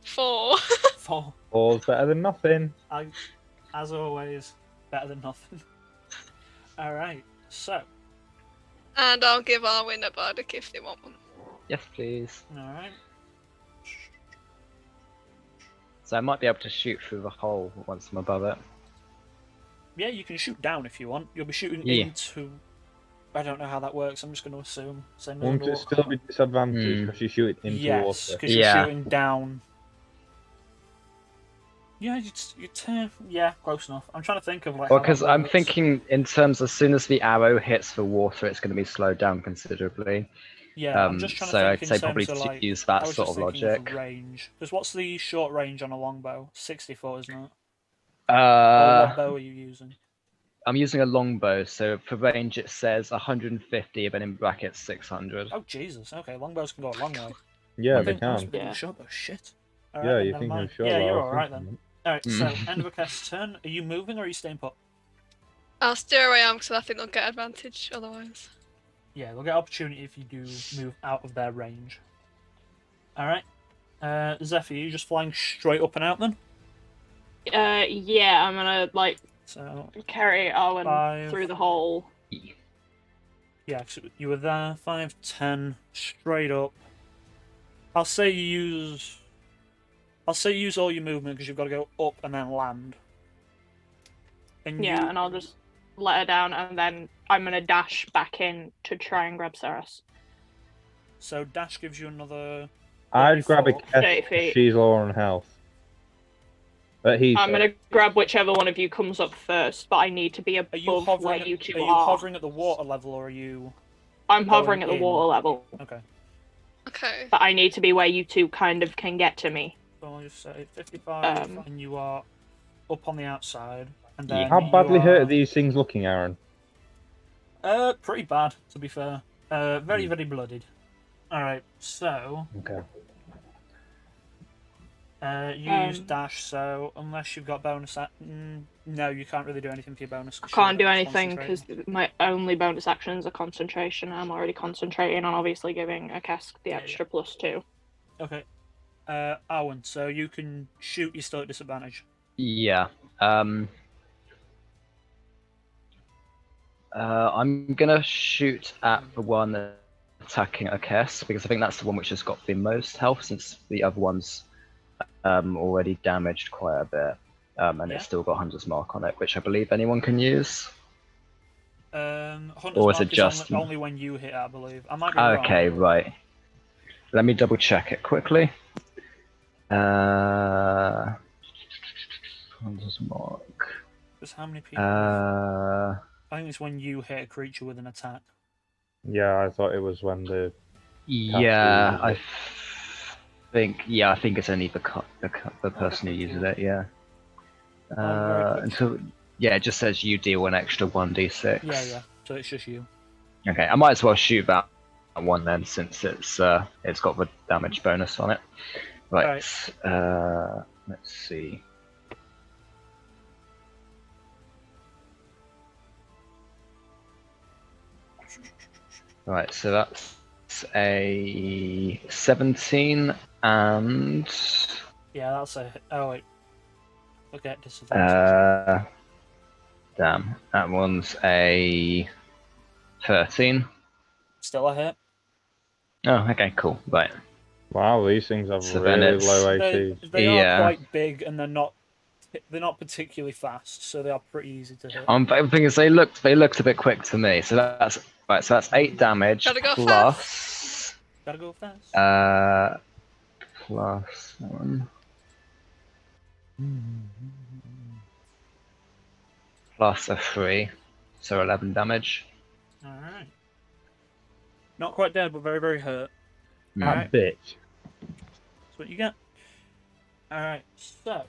Speaker 5: 4.
Speaker 1: 4.
Speaker 3: All's better than nothing.
Speaker 1: As always, better than nothing. All right. So,
Speaker 5: And I'll give Arwen a bardic if they want one.
Speaker 2: Yes, please.
Speaker 1: all right.
Speaker 2: So I might be able to shoot through the hole once I'm above it.
Speaker 1: Yeah, you can shoot down if you want. You'll be shooting
Speaker 2: Yeah.
Speaker 1: into. I don't know how that works. I'm just going to assume. Same as
Speaker 3: Won't it
Speaker 1: underwater.
Speaker 3: still be disadvantage
Speaker 2: Hmm.
Speaker 3: because you shoot it into
Speaker 1: Yes,
Speaker 3: water?
Speaker 1: because you're
Speaker 2: Yeah.
Speaker 1: shooting down. Yeah, yeah, close enough. I'm trying to think of like.
Speaker 2: Well,
Speaker 1: how that
Speaker 2: because I'm
Speaker 1: works.
Speaker 2: thinking in terms as soon as the arrow hits the water, it's going to be slowed down considerably.
Speaker 1: Yeah, I'm just trying
Speaker 2: so
Speaker 1: to
Speaker 2: I'd
Speaker 1: think
Speaker 2: say
Speaker 1: in
Speaker 2: probably
Speaker 1: terms of like.
Speaker 2: use
Speaker 1: I
Speaker 2: that
Speaker 1: was
Speaker 2: sort
Speaker 1: just
Speaker 2: of
Speaker 1: thinking
Speaker 2: logic.
Speaker 1: of range. Because what's the short range on a longbow? 64, isn't it? Or
Speaker 2: Uh,
Speaker 1: what bow are you using?
Speaker 2: I'm using a longbow, so for range it says 150, but in brackets 600.
Speaker 1: Oh Jesus! Okay, longbows can go a long way.
Speaker 3: Yeah,
Speaker 1: I
Speaker 3: they
Speaker 1: think I must
Speaker 3: can.
Speaker 1: be doing
Speaker 4: Yeah.
Speaker 1: short bow. Shit. All
Speaker 3: Yeah,
Speaker 1: right, then,
Speaker 3: you
Speaker 1: never
Speaker 3: think
Speaker 1: mind.
Speaker 3: of short
Speaker 1: Yeah,
Speaker 3: bow,
Speaker 1: you're
Speaker 3: I was
Speaker 1: all right
Speaker 3: thinking
Speaker 1: then. All right,
Speaker 2: Mm.
Speaker 1: so end of a cast's turn. Are you moving or are you staying put?
Speaker 5: I'll stay where I am because I think they'll get advantage otherwise.
Speaker 1: Yeah, they'll get opportunity if you do move out of their range. All right. Zephyr, you just flying straight up and out then?
Speaker 4: Yeah, I'm gonna like
Speaker 1: So
Speaker 4: carry Arwen
Speaker 1: 5.
Speaker 4: through the hole.
Speaker 1: Yeah, so you were there. 5, 10, straight up. I'll say you use all your movement because you've got to go up and then land. And
Speaker 4: Yeah,
Speaker 1: you,
Speaker 4: and I'll just let her down, and then I'm gonna dash back in to try and grab Saras.
Speaker 1: so dash gives you another.
Speaker 3: I'd grab a
Speaker 1: 34.
Speaker 3: Keth
Speaker 4: 30
Speaker 3: if
Speaker 4: feet.
Speaker 3: she's low on health. But he's.
Speaker 4: I'm gonna grab whichever one of you comes up first, but I need to be
Speaker 1: Are you
Speaker 4: above
Speaker 1: hovering?
Speaker 4: where you two
Speaker 1: Are you
Speaker 4: are.
Speaker 1: hovering at the water level or are you?
Speaker 4: I'm
Speaker 1: going
Speaker 4: hovering at the
Speaker 1: in?
Speaker 4: water level,
Speaker 1: Okay.
Speaker 5: Okay.
Speaker 4: but I need to be where you two kind of can get to me.
Speaker 1: So I'll just say 55,
Speaker 4: Um,
Speaker 1: and you are up on the outside, and
Speaker 2: Yeah.
Speaker 1: then
Speaker 3: How badly
Speaker 1: you
Speaker 3: hurt
Speaker 1: are,
Speaker 3: are these things looking, Aaron?
Speaker 1: Pretty bad, to be fair. Very, very bloodied. All right, so
Speaker 3: Okay.
Speaker 1: you use dash. So unless you've got bonus, no, you can't really do anything for your bonus.
Speaker 4: I
Speaker 1: 'cause
Speaker 4: can't do
Speaker 1: you're
Speaker 4: anything because
Speaker 1: concentrating.
Speaker 4: my only bonus actions are concentration. I'm already concentrating on obviously giving a cask the
Speaker 1: Yeah,
Speaker 4: extra +2.
Speaker 1: Okay. Arwen, so you can shoot. You're still at disadvantage.
Speaker 2: Yeah. I'm gonna shoot at the one attacking Akes because I think that's the one which has got the most health since the other one's already damaged quite a bit. And
Speaker 1: Yeah.
Speaker 2: it's still got Hunter's Mark on it, which I believe anyone can use.
Speaker 1: Hunter's
Speaker 2: Or is
Speaker 1: Mark
Speaker 2: it just-
Speaker 1: only when you hit it, I believe. I might be wrong.
Speaker 2: Okay, right. Let me double check it quickly. Hunter's Mark.
Speaker 1: Because how many people? I think it's when you hit a creature with an attack.
Speaker 3: Yeah, I thought it was when the.
Speaker 2: Yeah,
Speaker 3: uses
Speaker 2: I think it's only the person who uses it. Yeah.
Speaker 1: very quick.
Speaker 2: And so yeah, it just says you deal an extra 1d6.
Speaker 1: Yeah. So it's just you.
Speaker 2: Okay, I might as well shoot that one then, since it's got the damage bonus on it. Right. Let's see. Right, so that's a 17 and
Speaker 1: Yeah, that's a. Oh wait. Forget disadvantage.
Speaker 2: damn, that one's a 13.
Speaker 1: Still a hit.
Speaker 2: Oh, okay, cool. Right.
Speaker 3: Wow, these things have
Speaker 2: So then
Speaker 3: really
Speaker 2: it's-
Speaker 3: low
Speaker 1: They,
Speaker 3: AC.
Speaker 1: they are
Speaker 2: Yeah.
Speaker 1: quite big, and they're not They're not particularly fast, so they are pretty easy to hit.
Speaker 2: But the thing is, they looked a bit quick to me. So that's right. So that's 8 damage
Speaker 5: Gotta go
Speaker 2: plus
Speaker 1: Gotta go fast.
Speaker 2: plus plus a 3, so 11 damage.
Speaker 1: All right. Not quite dead, but very, very hurt.
Speaker 2: Mm.
Speaker 1: All right.
Speaker 3: Bitch.
Speaker 1: That's what you get. All right. So.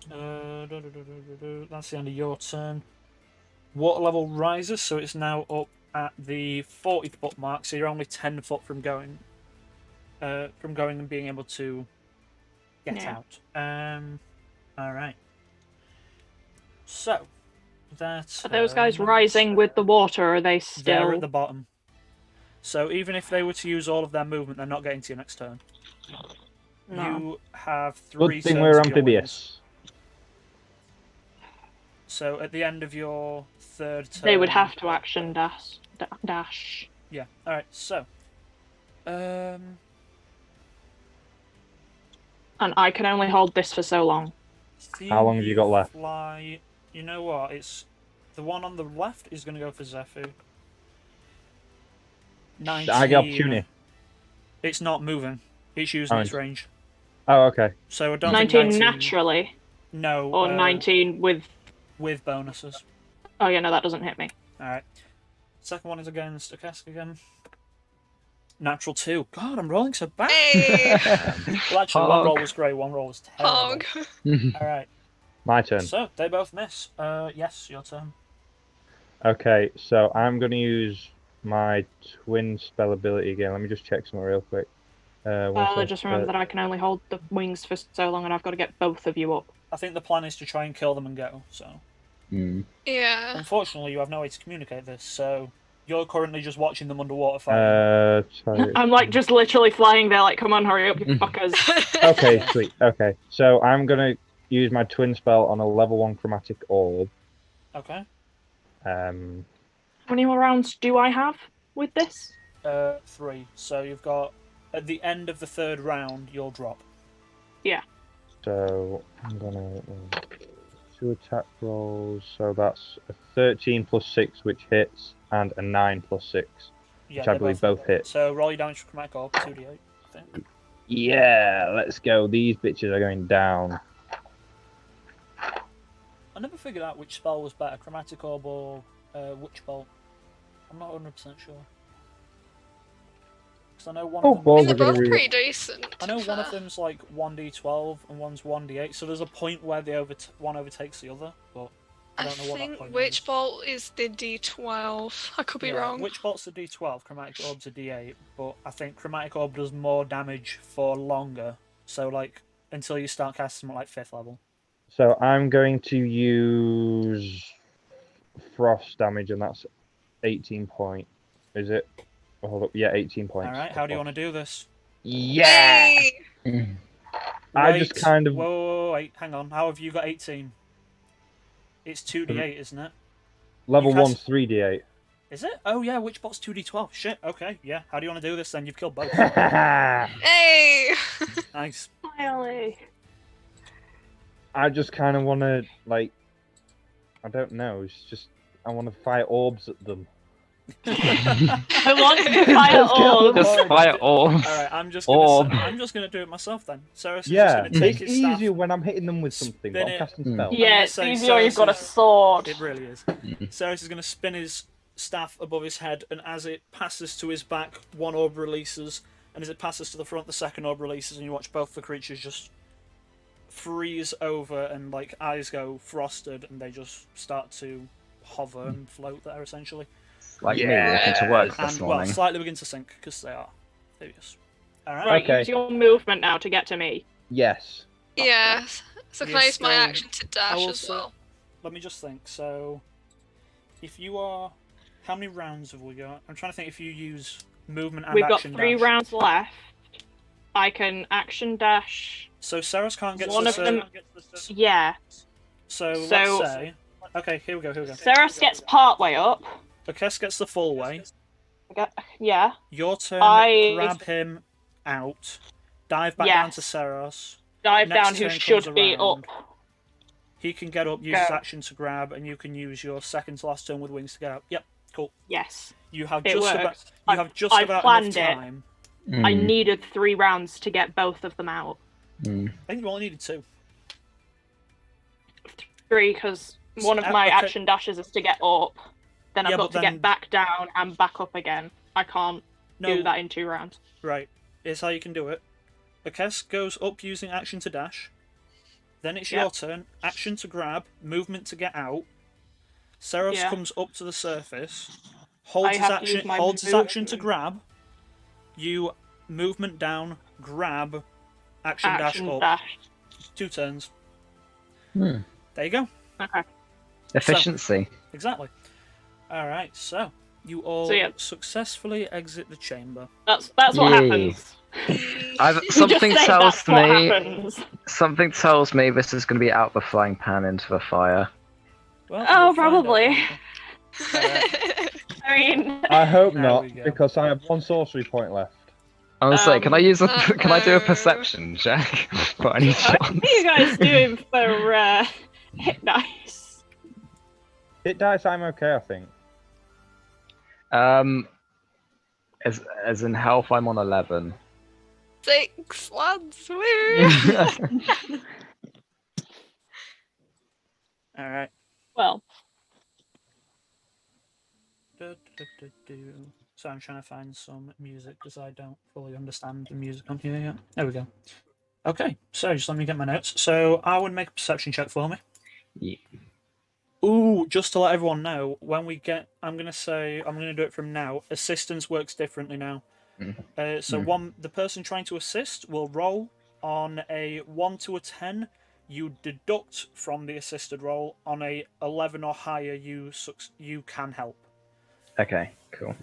Speaker 1: That's the end of your turn. Water level rises, so it's now up at the 40-foot mark. So you're only 10 foot from going and being able to get
Speaker 4: Yeah.
Speaker 1: out. All right. So that's.
Speaker 4: Are those guys rising with the water, or are they
Speaker 1: They're
Speaker 4: still...
Speaker 1: at the bottom. So even if they were to use all of their movement, they're not getting to you next turn.
Speaker 4: No.
Speaker 1: You have 3
Speaker 3: Good thing
Speaker 1: turns
Speaker 3: we're
Speaker 1: of your wings.
Speaker 3: amphibious.
Speaker 1: So at the end of your third turn,
Speaker 4: They would have to action dash.
Speaker 1: Yeah. All right. So,
Speaker 4: And I can only hold this for so long.
Speaker 3: How long have you got left?
Speaker 1: Fly. You know what? It's the one on the left is going to go for Zephyr. 19.
Speaker 3: I get opportunity.
Speaker 1: It's not moving. It's using its
Speaker 3: Nice.
Speaker 1: range.
Speaker 3: Oh, okay.
Speaker 1: So I don't
Speaker 4: 19
Speaker 1: think 19
Speaker 4: naturally,
Speaker 1: No.
Speaker 4: or 19 with...
Speaker 1: with bonuses.
Speaker 4: Oh yeah, no, that doesn't hit me.
Speaker 1: All right. Second one is against Akask again. Natural 2. God, I'm rolling so bad.
Speaker 5: Hey!
Speaker 1: Well, actually, one
Speaker 2: Hog.
Speaker 1: roll was great, one roll was terrible.
Speaker 5: Hog.
Speaker 1: All right.
Speaker 3: My turn.
Speaker 1: So they both miss. Yes, your turn.
Speaker 3: Okay, so I'm going to use my twin spell ability again. Let me just check something real quick.
Speaker 4: Just remember that I can only hold the wings for so long, and I've got to get both of you up.
Speaker 1: I think the plan is to try and kill them and go. So,
Speaker 2: Mm.
Speaker 5: Yeah.
Speaker 1: unfortunately, you have no way to communicate this. So, you're currently just watching them underwater fighting.
Speaker 3: Sorry.
Speaker 4: I'm like just literally flying there, like, come on, hurry up, you fuckers.
Speaker 3: Okay, sweet. Okay, so I'm going to use my twin spell on a level 1 chromatic orb.
Speaker 1: Okay.
Speaker 4: How many more rounds do I have with this?
Speaker 1: 3. So you've got at the end of the third round, you'll drop.
Speaker 3: So I'm gonna 2 attack rolls. So that's a 13 plus 6, which hits, and a 9 plus 6,
Speaker 1: Yeah,
Speaker 3: which I
Speaker 1: they
Speaker 3: believe both hit.
Speaker 1: So roll your damage for chromatic orb, 2d8, I think.
Speaker 3: Yeah, let's go. These bitches are going down.
Speaker 1: I never figured out which spell was better, chromatic orb or witch bolt. I'm not 100% sure. Because I know one
Speaker 3: Oh,
Speaker 1: of them.
Speaker 3: balls
Speaker 5: They're
Speaker 3: are gonna
Speaker 5: both
Speaker 3: be-
Speaker 5: pretty decent.
Speaker 1: I know
Speaker 5: to be
Speaker 1: one of
Speaker 5: fair.
Speaker 1: them's like 1d12 and one's 1d8, so there's a point where one overtakes the other, but I
Speaker 5: I
Speaker 1: don't know what that
Speaker 5: think
Speaker 1: point
Speaker 5: Witch
Speaker 1: is.
Speaker 5: Bolt is the D12. I could be wrong.
Speaker 1: Witch bolt's a d12, chromatic orb's a d8, but I think chromatic orb does more damage for longer, so like until you start casting them at like 5th level.
Speaker 3: So I'm going to use frost damage, and that's 18 point. Is it? Oh, hold up. Yeah, 18 points.
Speaker 1: Alright, how do you want to do this?
Speaker 3: Yeah.
Speaker 5: Hey!
Speaker 3: I just kind of.
Speaker 1: Wait, hang on. How have you got 18? It's 2d8, isn't it?
Speaker 3: Level
Speaker 1: you cast-
Speaker 3: 1's 3d8.
Speaker 1: Is it? Oh yeah, Witch bolt's 2d12. Shit, okay, yeah. How do you want to do this then? You've killed both.
Speaker 5: Hey!
Speaker 1: Nice.
Speaker 4: Finally.
Speaker 3: I just kind of want to, like, I don't know. It's just I want to fire orbs at them.
Speaker 4: I want to fire all.
Speaker 2: Just fire orbs.
Speaker 1: Alright, I'm just
Speaker 2: Orb.
Speaker 1: gonna do it myself then. Ceres is
Speaker 3: Yeah,
Speaker 1: just gonna take
Speaker 3: it's
Speaker 1: his staff.
Speaker 3: easier when I'm hitting them with something, but
Speaker 1: Spin
Speaker 3: I'm
Speaker 1: it.
Speaker 3: casting
Speaker 2: Hmm.
Speaker 3: spells.
Speaker 1: I'm
Speaker 4: Yeah,
Speaker 1: gonna
Speaker 4: it's
Speaker 1: say
Speaker 4: easier when you've got a
Speaker 1: Ceres is-
Speaker 4: sword.
Speaker 1: It really is. Ceres is going to spin his staff above his head, and as it passes to his back, one orb releases, and as it passes to the front, the second orb releases, and you watch both the creatures just freeze over, and like eyes go frosted, and they just start to hover and float there, essentially.
Speaker 2: Like me
Speaker 3: Yeah.
Speaker 2: walking to work this
Speaker 1: And, well,
Speaker 2: morning.
Speaker 1: slightly begin to sink, because they are hideous. Alright.
Speaker 4: Right,
Speaker 3: Okay.
Speaker 4: use your movement now to get to me.
Speaker 3: Yes.
Speaker 5: Yeah. So can I
Speaker 1: Yes,
Speaker 5: use my
Speaker 1: so
Speaker 5: action to dash
Speaker 1: I will
Speaker 5: as
Speaker 1: say-
Speaker 5: well?
Speaker 1: Let me just think. So, if you are... How many rounds have we got? I'm trying to think if you use movement and
Speaker 4: We've got
Speaker 1: action
Speaker 4: 3
Speaker 1: dash.
Speaker 4: rounds left. I can action dash.
Speaker 1: So Ceres can't get
Speaker 4: One
Speaker 1: to
Speaker 4: of
Speaker 1: the
Speaker 4: them. Yeah.
Speaker 1: So let's
Speaker 4: So-
Speaker 1: say. Okay, here we go.
Speaker 4: Ceres gets part way up.
Speaker 1: Akes gets the full way.
Speaker 4: Yeah.
Speaker 1: Your turn.
Speaker 4: I-
Speaker 1: Grab him out. Dive back
Speaker 4: Yes.
Speaker 1: down to Ceres.
Speaker 4: dive
Speaker 1: next
Speaker 4: down who
Speaker 1: turn
Speaker 4: should
Speaker 1: comes
Speaker 4: be
Speaker 1: around,
Speaker 4: up.
Speaker 1: he can get up, use his
Speaker 4: Go.
Speaker 1: action to grab, and you can use your second to last turn with wings to get out. Yep, cool.
Speaker 4: Yes,
Speaker 1: You have
Speaker 4: it
Speaker 1: just
Speaker 4: works.
Speaker 1: about you have just
Speaker 4: I've
Speaker 1: about
Speaker 4: planned
Speaker 1: enough
Speaker 4: it.
Speaker 1: time.
Speaker 4: I
Speaker 2: Mm,
Speaker 4: needed 3 rounds to get both of them out.
Speaker 2: mm.
Speaker 1: I think you only needed 2.
Speaker 4: 3, because one of my
Speaker 1: Okay.
Speaker 4: action dashes is to get up. Then I've
Speaker 1: Yeah,
Speaker 4: got
Speaker 1: but
Speaker 4: to
Speaker 1: then-
Speaker 4: get back down and back up again. I can't do that in 2 rounds.
Speaker 1: Right. Here's how you can do it. Akes goes up using action to dash. Then it's your turn. Action to grab, movement to get out. Seros
Speaker 4: Yeah.
Speaker 1: comes up to the surface,
Speaker 4: I
Speaker 1: holds his
Speaker 4: have to use
Speaker 1: action,
Speaker 4: my
Speaker 1: holds his action to
Speaker 4: movement.
Speaker 1: grab. You movement down, grab, action dash
Speaker 4: Action
Speaker 1: up.
Speaker 4: dash.
Speaker 1: 2 turns.
Speaker 2: Hmm.
Speaker 1: There you go.
Speaker 4: Okay.
Speaker 2: Efficiency.
Speaker 1: Exactly. All right. So you all
Speaker 4: So, yeah.
Speaker 1: successfully exit the chamber.
Speaker 4: That's what
Speaker 2: Yay.
Speaker 4: happens.
Speaker 2: Something
Speaker 4: Just say
Speaker 2: tells
Speaker 4: that's what
Speaker 2: me.
Speaker 4: happens.
Speaker 2: Something tells me this is going to be out the frying pan into the fire.
Speaker 1: Well,
Speaker 4: Oh,
Speaker 1: we'll find out,
Speaker 4: probably.
Speaker 1: won't we?
Speaker 4: I mean,
Speaker 3: I hope
Speaker 1: There
Speaker 3: not,
Speaker 1: we go.
Speaker 3: because I have 1 sorcery point left.
Speaker 2: I was like, can I use a
Speaker 5: uh-oh.
Speaker 2: can I do a perception check for any
Speaker 4: what
Speaker 2: chance?
Speaker 4: are you guys doing for hit dice?
Speaker 3: Hit dice, I'm okay, I think.
Speaker 2: As in health, I'm on 11.
Speaker 5: 6, lads. Woo!
Speaker 1: All right.
Speaker 4: Well,
Speaker 1: So I'm trying to find some music because I don't fully understand the music on here yet. There we go. Okay, so just let me get my notes. So I would make a perception check for me.
Speaker 2: Yeah.
Speaker 1: Ooh, just to let everyone know, when we get, I'm gonna do it from now. Assistance works differently now. The person trying to assist will roll on a 1 to a 10. You deduct from the assisted roll. On a 11 or higher, you can help.
Speaker 2: Okay, cool.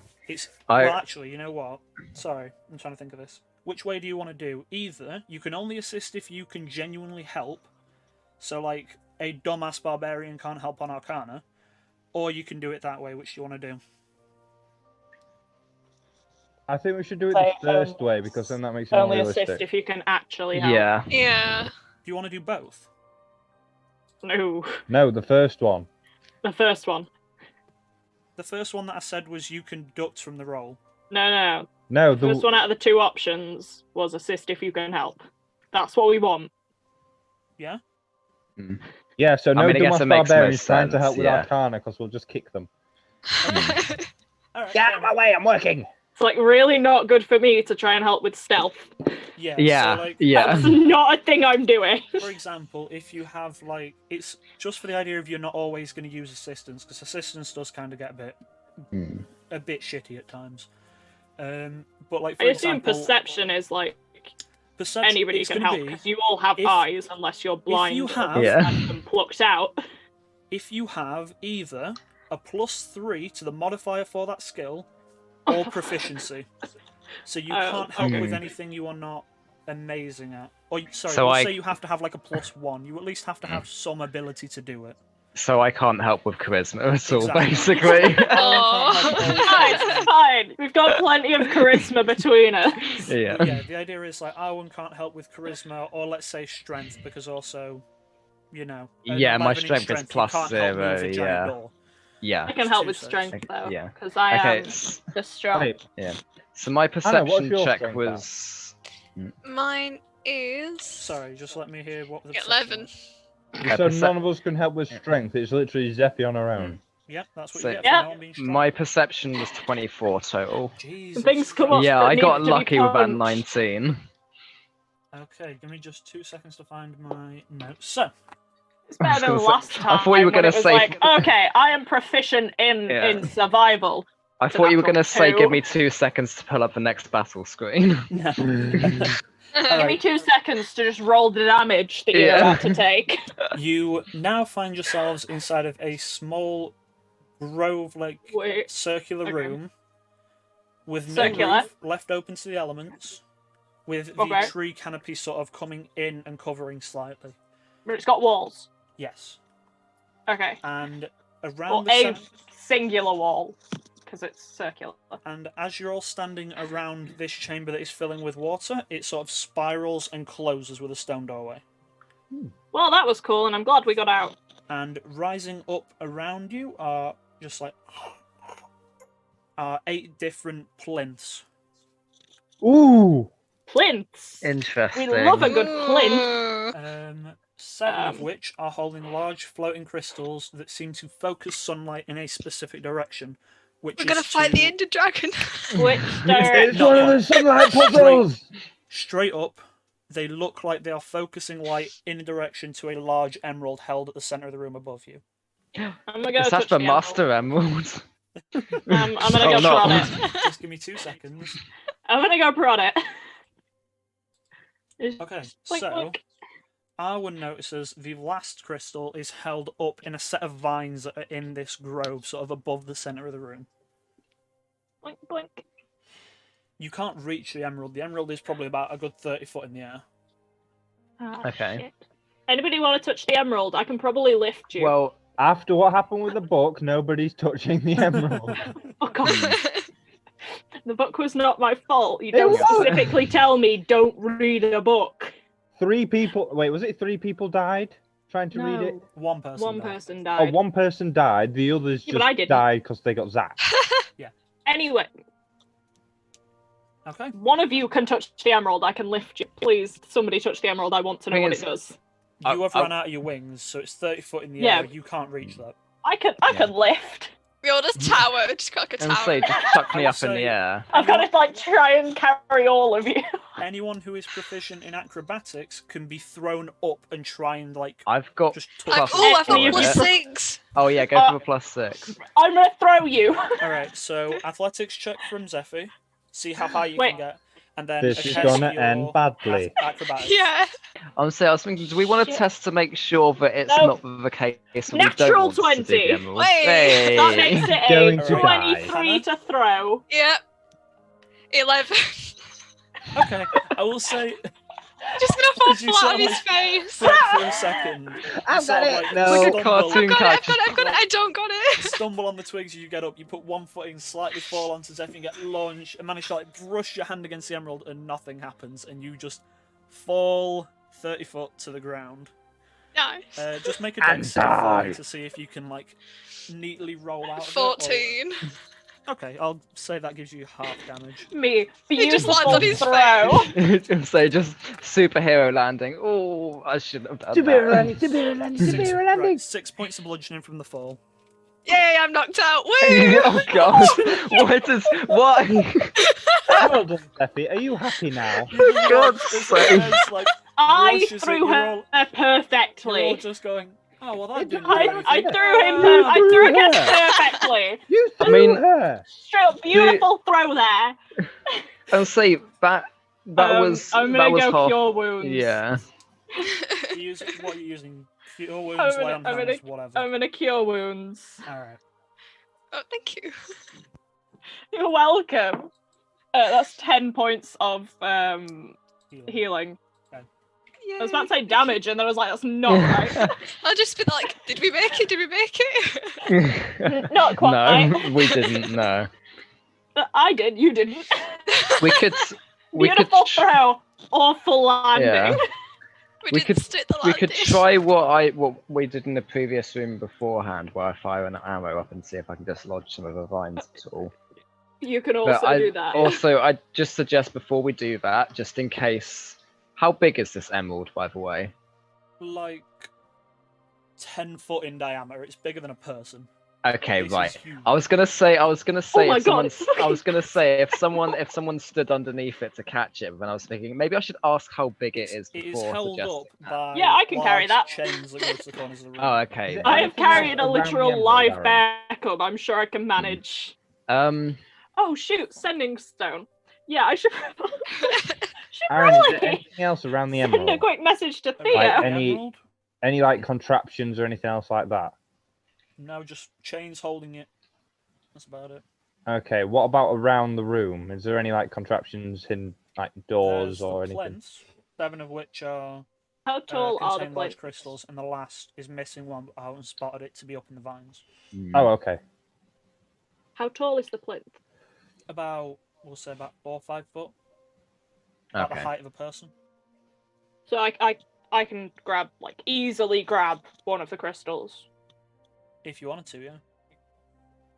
Speaker 1: Well, actually, you know what? Sorry, I'm trying to think of this. Which way do you want to do? Either you can only assist if you can genuinely help, so like a dumbass barbarian can't help on Arcana, or you can do it that way. Which do you want to do?
Speaker 3: I think we should do it
Speaker 4: Like,
Speaker 3: the first way, because then that makes it more
Speaker 4: only assist
Speaker 3: realistic.
Speaker 4: if you can actually help.
Speaker 2: Yeah.
Speaker 5: Yeah.
Speaker 1: Do you want to do both?
Speaker 4: No,
Speaker 3: No, the first one.
Speaker 4: the first one.
Speaker 1: The first one that I said was you can deduct from the roll.
Speaker 4: No.
Speaker 3: No,
Speaker 4: The first one out of the 2 options was assist if you can help. That's what we want.
Speaker 1: Yeah.
Speaker 3: Yeah, so no
Speaker 2: mean, I guess
Speaker 3: dumbass
Speaker 2: it makes
Speaker 3: barbarians
Speaker 2: most
Speaker 3: trying to
Speaker 2: sense,
Speaker 3: help with
Speaker 2: yeah.
Speaker 3: Arcana, because we'll just kick them.
Speaker 1: All right.
Speaker 3: Get out of my way, I'm working!
Speaker 4: It's like really not good for me to try and help with stealth.
Speaker 1: Yeah.
Speaker 2: Yeah.
Speaker 1: So, like,
Speaker 2: Yeah.
Speaker 4: That's not a thing I'm doing.
Speaker 1: For example, if you have like, it's just for the idea of you're not always going to use assistance, because assistance does kind of get a bit shitty at times. But like, for
Speaker 4: I assume
Speaker 1: example,
Speaker 4: perception is like
Speaker 1: perception,
Speaker 4: anybody
Speaker 1: it's
Speaker 4: can
Speaker 1: gonna
Speaker 4: help
Speaker 1: be
Speaker 4: because you all have
Speaker 1: if-
Speaker 4: eyes unless you're blind
Speaker 1: you
Speaker 4: or
Speaker 1: have-
Speaker 2: Yeah.
Speaker 4: have them plucked out.
Speaker 1: if you have either a +3 to the modifier for that skill or proficiency, so you
Speaker 4: Oh,
Speaker 1: can't help
Speaker 2: okay.
Speaker 1: with anything you are not amazing at. Or sorry,
Speaker 2: So
Speaker 1: we'll say you have to have like a +1. You at least have to have some ability to do it.
Speaker 2: So I can't help with charisma at all,
Speaker 1: Exactly.
Speaker 2: basically.
Speaker 4: Fine, fine. We've got plenty of charisma between us.
Speaker 2: Yeah.
Speaker 1: But yeah, the idea is like Arwen can't help with charisma or let's say strength because also, you know.
Speaker 2: Yeah,
Speaker 1: not
Speaker 2: my
Speaker 1: even in
Speaker 2: strength is
Speaker 1: you
Speaker 2: plus
Speaker 1: can't help move
Speaker 2: 0,
Speaker 1: a giant
Speaker 2: yeah.
Speaker 1: door.
Speaker 2: Yeah.
Speaker 4: I can help with
Speaker 1: Two
Speaker 4: strength
Speaker 1: saves.
Speaker 4: though,
Speaker 2: Yeah.
Speaker 4: because I
Speaker 2: Okay.
Speaker 4: am the strong.
Speaker 3: Wait,
Speaker 2: So my
Speaker 3: what's
Speaker 2: perception
Speaker 3: your
Speaker 2: check
Speaker 3: strength
Speaker 2: was
Speaker 5: Mine is
Speaker 1: Sorry, just let me hear what the
Speaker 5: 11.
Speaker 3: so none of us can help with strength, it's literally Zephy on her own.
Speaker 1: Yep, that's what
Speaker 2: So-
Speaker 1: you get
Speaker 4: Yep.
Speaker 1: for not being strong.
Speaker 2: my perception was 24 total.
Speaker 1: Jesus.
Speaker 4: Things come up.
Speaker 2: Yeah,
Speaker 4: that
Speaker 2: I got
Speaker 4: needs to be
Speaker 2: lucky with that
Speaker 4: punched.
Speaker 2: 19.
Speaker 1: Okay, give me just 2 seconds to find my notes. So,
Speaker 4: It's better than
Speaker 2: gonna say-
Speaker 4: last
Speaker 2: I
Speaker 4: time.
Speaker 2: thought you were
Speaker 4: when
Speaker 2: gonna
Speaker 4: it was
Speaker 2: say-
Speaker 4: like, okay, I am proficient in
Speaker 2: Yeah.
Speaker 4: survival.
Speaker 2: I
Speaker 4: So
Speaker 2: thought you were
Speaker 4: natural
Speaker 2: going to say,
Speaker 4: 2.
Speaker 2: give me 2 seconds to pull up the next battle screen.
Speaker 1: no.
Speaker 4: Give me 2 seconds to just roll the damage that you're
Speaker 2: Yeah.
Speaker 4: about to take.
Speaker 1: You now find yourselves inside of a small grove-like
Speaker 4: Wait,
Speaker 1: circular
Speaker 4: okay.
Speaker 1: room with no
Speaker 4: Circular?
Speaker 1: roof, left open to the elements, with
Speaker 4: Okay.
Speaker 1: the tree canopy sort of coming in and covering slightly.
Speaker 4: but it's got walls.
Speaker 1: Yes.
Speaker 4: Okay.
Speaker 1: And
Speaker 4: Or
Speaker 1: around the
Speaker 4: a
Speaker 1: center...
Speaker 4: singular wall. because it's circular.
Speaker 1: And as you're all standing around this chamber that is filling with water, it sort of spirals and closes with a stone doorway.
Speaker 4: Well, that was cool, and I'm glad we got out.
Speaker 1: And rising up around you are just like 8 different plinths.
Speaker 3: Ooh!
Speaker 4: Plinths.
Speaker 2: Interesting.
Speaker 4: We love a good plinth.
Speaker 5: Ooh.
Speaker 1: 7 of which are holding large floating crystals that seem to focus sunlight in a specific direction. Which
Speaker 5: We're
Speaker 1: is
Speaker 5: gonna fight
Speaker 1: to-
Speaker 5: the Ender Dragon.
Speaker 4: Which
Speaker 3: It's
Speaker 4: direction?
Speaker 3: one of the sunlight puzzles!
Speaker 1: Straight up, they look like they are focusing light in a direction to a large emerald held at the center of the room above you.
Speaker 4: I'm gonna go
Speaker 2: Is
Speaker 4: touch
Speaker 2: that the
Speaker 4: the
Speaker 2: Master Emerald?
Speaker 4: I'm gonna
Speaker 2: Oh,
Speaker 4: go
Speaker 2: no.
Speaker 4: prod it.
Speaker 1: Just give me 2 seconds.
Speaker 4: I'm gonna go prod it. It's
Speaker 1: Okay,
Speaker 4: like,
Speaker 1: so
Speaker 4: look.
Speaker 1: Arwen notices the last crystal is held up in a set of vines that are in this grove, sort of above the center of the room.
Speaker 4: Blink, blink.
Speaker 1: You can't reach the emerald. The emerald is probably about a good 30 foot in the air.
Speaker 4: Ah,
Speaker 2: Okay.
Speaker 4: shit. Anybody want to touch the emerald? I can probably lift you.
Speaker 2: Well,
Speaker 3: After what happened with the book, nobody's touching the emerald.
Speaker 4: Fuck off. The book was not my fault. You
Speaker 3: It
Speaker 4: don't
Speaker 3: was.
Speaker 4: specifically tell me don't read a book.
Speaker 3: 3 people. Wait, was it 3 people died trying to read it?
Speaker 1: One person.
Speaker 4: One
Speaker 1: died.
Speaker 4: person
Speaker 3: Oh,
Speaker 4: died.
Speaker 3: one person died. The others
Speaker 4: Yeah, but I
Speaker 3: just
Speaker 4: didn't.
Speaker 3: died because they got zapped.
Speaker 4: Anyway,
Speaker 1: Okay.
Speaker 4: one of you can touch the emerald. I can lift you. Please, somebody touch the emerald. I want to know
Speaker 2: Thing
Speaker 4: what
Speaker 2: is-
Speaker 4: it does.
Speaker 1: You have
Speaker 2: I-
Speaker 1: run out of your wings, so it's 30 foot in the
Speaker 4: Yeah.
Speaker 1: air. You can't reach that.
Speaker 4: I can lift.
Speaker 5: We all just tower, just got like a
Speaker 2: and
Speaker 5: tower.
Speaker 2: say, just chuck me
Speaker 1: I
Speaker 2: up in
Speaker 1: would
Speaker 2: the
Speaker 1: say-
Speaker 2: air.
Speaker 4: I've got to like try and carry all of you.
Speaker 1: Anyone who is proficient in acrobatics can be thrown up and try and like
Speaker 2: I've got
Speaker 1: just
Speaker 5: I've,
Speaker 1: touch.
Speaker 2: plus
Speaker 5: I've
Speaker 4: Any
Speaker 5: got
Speaker 4: of
Speaker 2: four in
Speaker 5: plus
Speaker 2: it.
Speaker 5: 6.
Speaker 2: Oh yeah, go for a +6.
Speaker 4: I'm gonna throw you.
Speaker 1: All right, so athletics check from Zephy. See how high you
Speaker 4: Wait.
Speaker 1: can get, and then
Speaker 3: This is
Speaker 1: against
Speaker 3: gonna
Speaker 1: your
Speaker 3: end badly.
Speaker 1: Acrobatics.
Speaker 5: Yeah.
Speaker 2: I was thinking, do we want to
Speaker 4: Shit.
Speaker 2: test to make sure that it's
Speaker 4: No.
Speaker 2: not the case that we
Speaker 4: Natural
Speaker 2: don't want to do
Speaker 4: 20.
Speaker 2: the emerald?
Speaker 5: Wait.
Speaker 2: Hey.
Speaker 4: That makes it
Speaker 3: Going
Speaker 4: a
Speaker 3: to die.
Speaker 4: 23 to throw.
Speaker 5: Yep. 11.
Speaker 1: Okay, I will say
Speaker 5: Just gonna fall
Speaker 1: Did you
Speaker 5: flat
Speaker 1: sort
Speaker 5: on
Speaker 1: of,
Speaker 5: his face.
Speaker 1: for a second.
Speaker 3: I've got it.
Speaker 2: No.
Speaker 1: stumble,
Speaker 2: Like a cartoon
Speaker 5: I've got it, I've
Speaker 2: character.
Speaker 5: got it, I've got it. I don't got it.
Speaker 1: stumble on the twigs. You get up. You put one foot in, slightly fall onto Zephy, and get launched, and manage to like brush your hand against the emerald, and nothing happens, and you just fall 30 foot to the ground.
Speaker 5: Nice.
Speaker 1: Just make a
Speaker 3: And
Speaker 1: dex save for
Speaker 3: die.
Speaker 1: me to see if you can like neatly roll out. Of it,
Speaker 5: 14.
Speaker 1: or- Okay, I'll say that gives you half damage.
Speaker 4: Me.
Speaker 5: He just lands
Speaker 4: Beautiful
Speaker 5: on his
Speaker 4: throw.
Speaker 2: So just superhero landing. Oh, I shouldn't have done
Speaker 3: Superior
Speaker 2: that.
Speaker 3: landing, superior landing, superior landing.
Speaker 1: Right, 6 points of bludgeoning from the fall.
Speaker 5: Yay, I'm knocked out. Woo!
Speaker 2: Oh god! What?
Speaker 3: Well done, Steffi. Are you happy now?
Speaker 2: For God's
Speaker 1: It's
Speaker 2: sake!
Speaker 1: like,
Speaker 4: I
Speaker 1: Rushes it,
Speaker 4: threw
Speaker 1: you're
Speaker 4: her
Speaker 1: all- you're all
Speaker 4: perfectly.
Speaker 1: just going, oh, well, that
Speaker 3: It
Speaker 1: didn't
Speaker 3: doesn't
Speaker 1: do
Speaker 3: matter.
Speaker 4: I
Speaker 1: anything.
Speaker 4: threw him.
Speaker 3: You
Speaker 4: I
Speaker 3: threw
Speaker 4: threw against
Speaker 3: her.
Speaker 4: perfectly.
Speaker 3: You
Speaker 2: I
Speaker 3: threw
Speaker 2: mean-
Speaker 3: her.
Speaker 4: Straight up, beautiful throw there.
Speaker 2: I'll say that was
Speaker 4: I'm
Speaker 2: that
Speaker 4: gonna
Speaker 2: was
Speaker 4: go
Speaker 2: half.
Speaker 4: cure wounds.
Speaker 2: Yeah.
Speaker 1: What are you using? Cure wounds,
Speaker 4: I'm
Speaker 1: lay
Speaker 4: gonna-
Speaker 1: on
Speaker 4: I'm
Speaker 1: hands,
Speaker 4: gonna-
Speaker 1: whatever.
Speaker 4: I'm gonna cure wounds.
Speaker 1: Alright.
Speaker 5: Oh, thank you.
Speaker 4: You're welcome. That's 10 points of healing.
Speaker 5: Yay.
Speaker 4: I was about to say damage, and then I was like, that's not right.
Speaker 5: I'll just be like, did we make it? Did we make it?
Speaker 4: Not quite.
Speaker 2: No, we didn't. No,
Speaker 4: I did. You didn't.
Speaker 2: we could. We could.
Speaker 4: Beautiful throw. Awful landing.
Speaker 2: Yeah. We
Speaker 5: didn't
Speaker 2: could-
Speaker 5: stick the
Speaker 2: We could
Speaker 5: landing.
Speaker 2: try what we did in the previous room beforehand, where I fire an arrow up and see if I can dislodge some of the vines at all.
Speaker 4: You can
Speaker 2: But
Speaker 4: also do that.
Speaker 2: Also, I just suggest before we do that, just in case. How big is this emerald, by the way?
Speaker 1: Like 10 foot in diameter. It's bigger than a person.
Speaker 2: Okay,
Speaker 1: This is
Speaker 2: right.
Speaker 1: huge.
Speaker 2: I was gonna say
Speaker 4: Oh my
Speaker 2: if
Speaker 4: God,
Speaker 2: someone, I was gonna say if someone stood underneath it to catch it, but then I was thinking maybe I should ask how big it is
Speaker 1: It is
Speaker 2: before
Speaker 1: held
Speaker 2: suggesting
Speaker 1: up
Speaker 2: that.
Speaker 1: by
Speaker 4: Yeah, I can carry
Speaker 1: large
Speaker 4: that.
Speaker 1: chains that go to the corners of the room.
Speaker 2: Oh, okay.
Speaker 3: Is it-
Speaker 4: I have
Speaker 3: Anything else
Speaker 4: carried a
Speaker 3: around the
Speaker 4: literal
Speaker 3: emerald,
Speaker 4: live
Speaker 3: Aaron?
Speaker 4: backup. I'm sure I can manage. Oh shoot, sending stone. Yeah, I should
Speaker 3: Aaron, is there
Speaker 4: probably
Speaker 3: anything else around the
Speaker 4: send a
Speaker 3: emerald?
Speaker 4: quick message to
Speaker 1: Have
Speaker 4: Theo.
Speaker 1: you got
Speaker 3: Like
Speaker 1: the
Speaker 3: any-
Speaker 1: emerald?
Speaker 3: Any like contraptions or anything else like that?
Speaker 1: No, just chains holding it. That's about it.
Speaker 3: Okay, what about around the room? Is there any like contraptions in like doors
Speaker 1: There's
Speaker 3: or
Speaker 1: the
Speaker 3: anything?
Speaker 1: plinths, 7 of which are
Speaker 4: How tall are the
Speaker 1: contain large
Speaker 4: plates?
Speaker 1: crystals, and the last is missing one, but I haven't spotted it to be up in the vines.
Speaker 3: Oh, okay.
Speaker 4: How tall is the plinth?
Speaker 1: We'll say about 4 or 5 foot. About the
Speaker 2: Okay.
Speaker 1: height of a person.
Speaker 4: So I can easily grab one of the crystals.
Speaker 1: If you wanted to, yeah.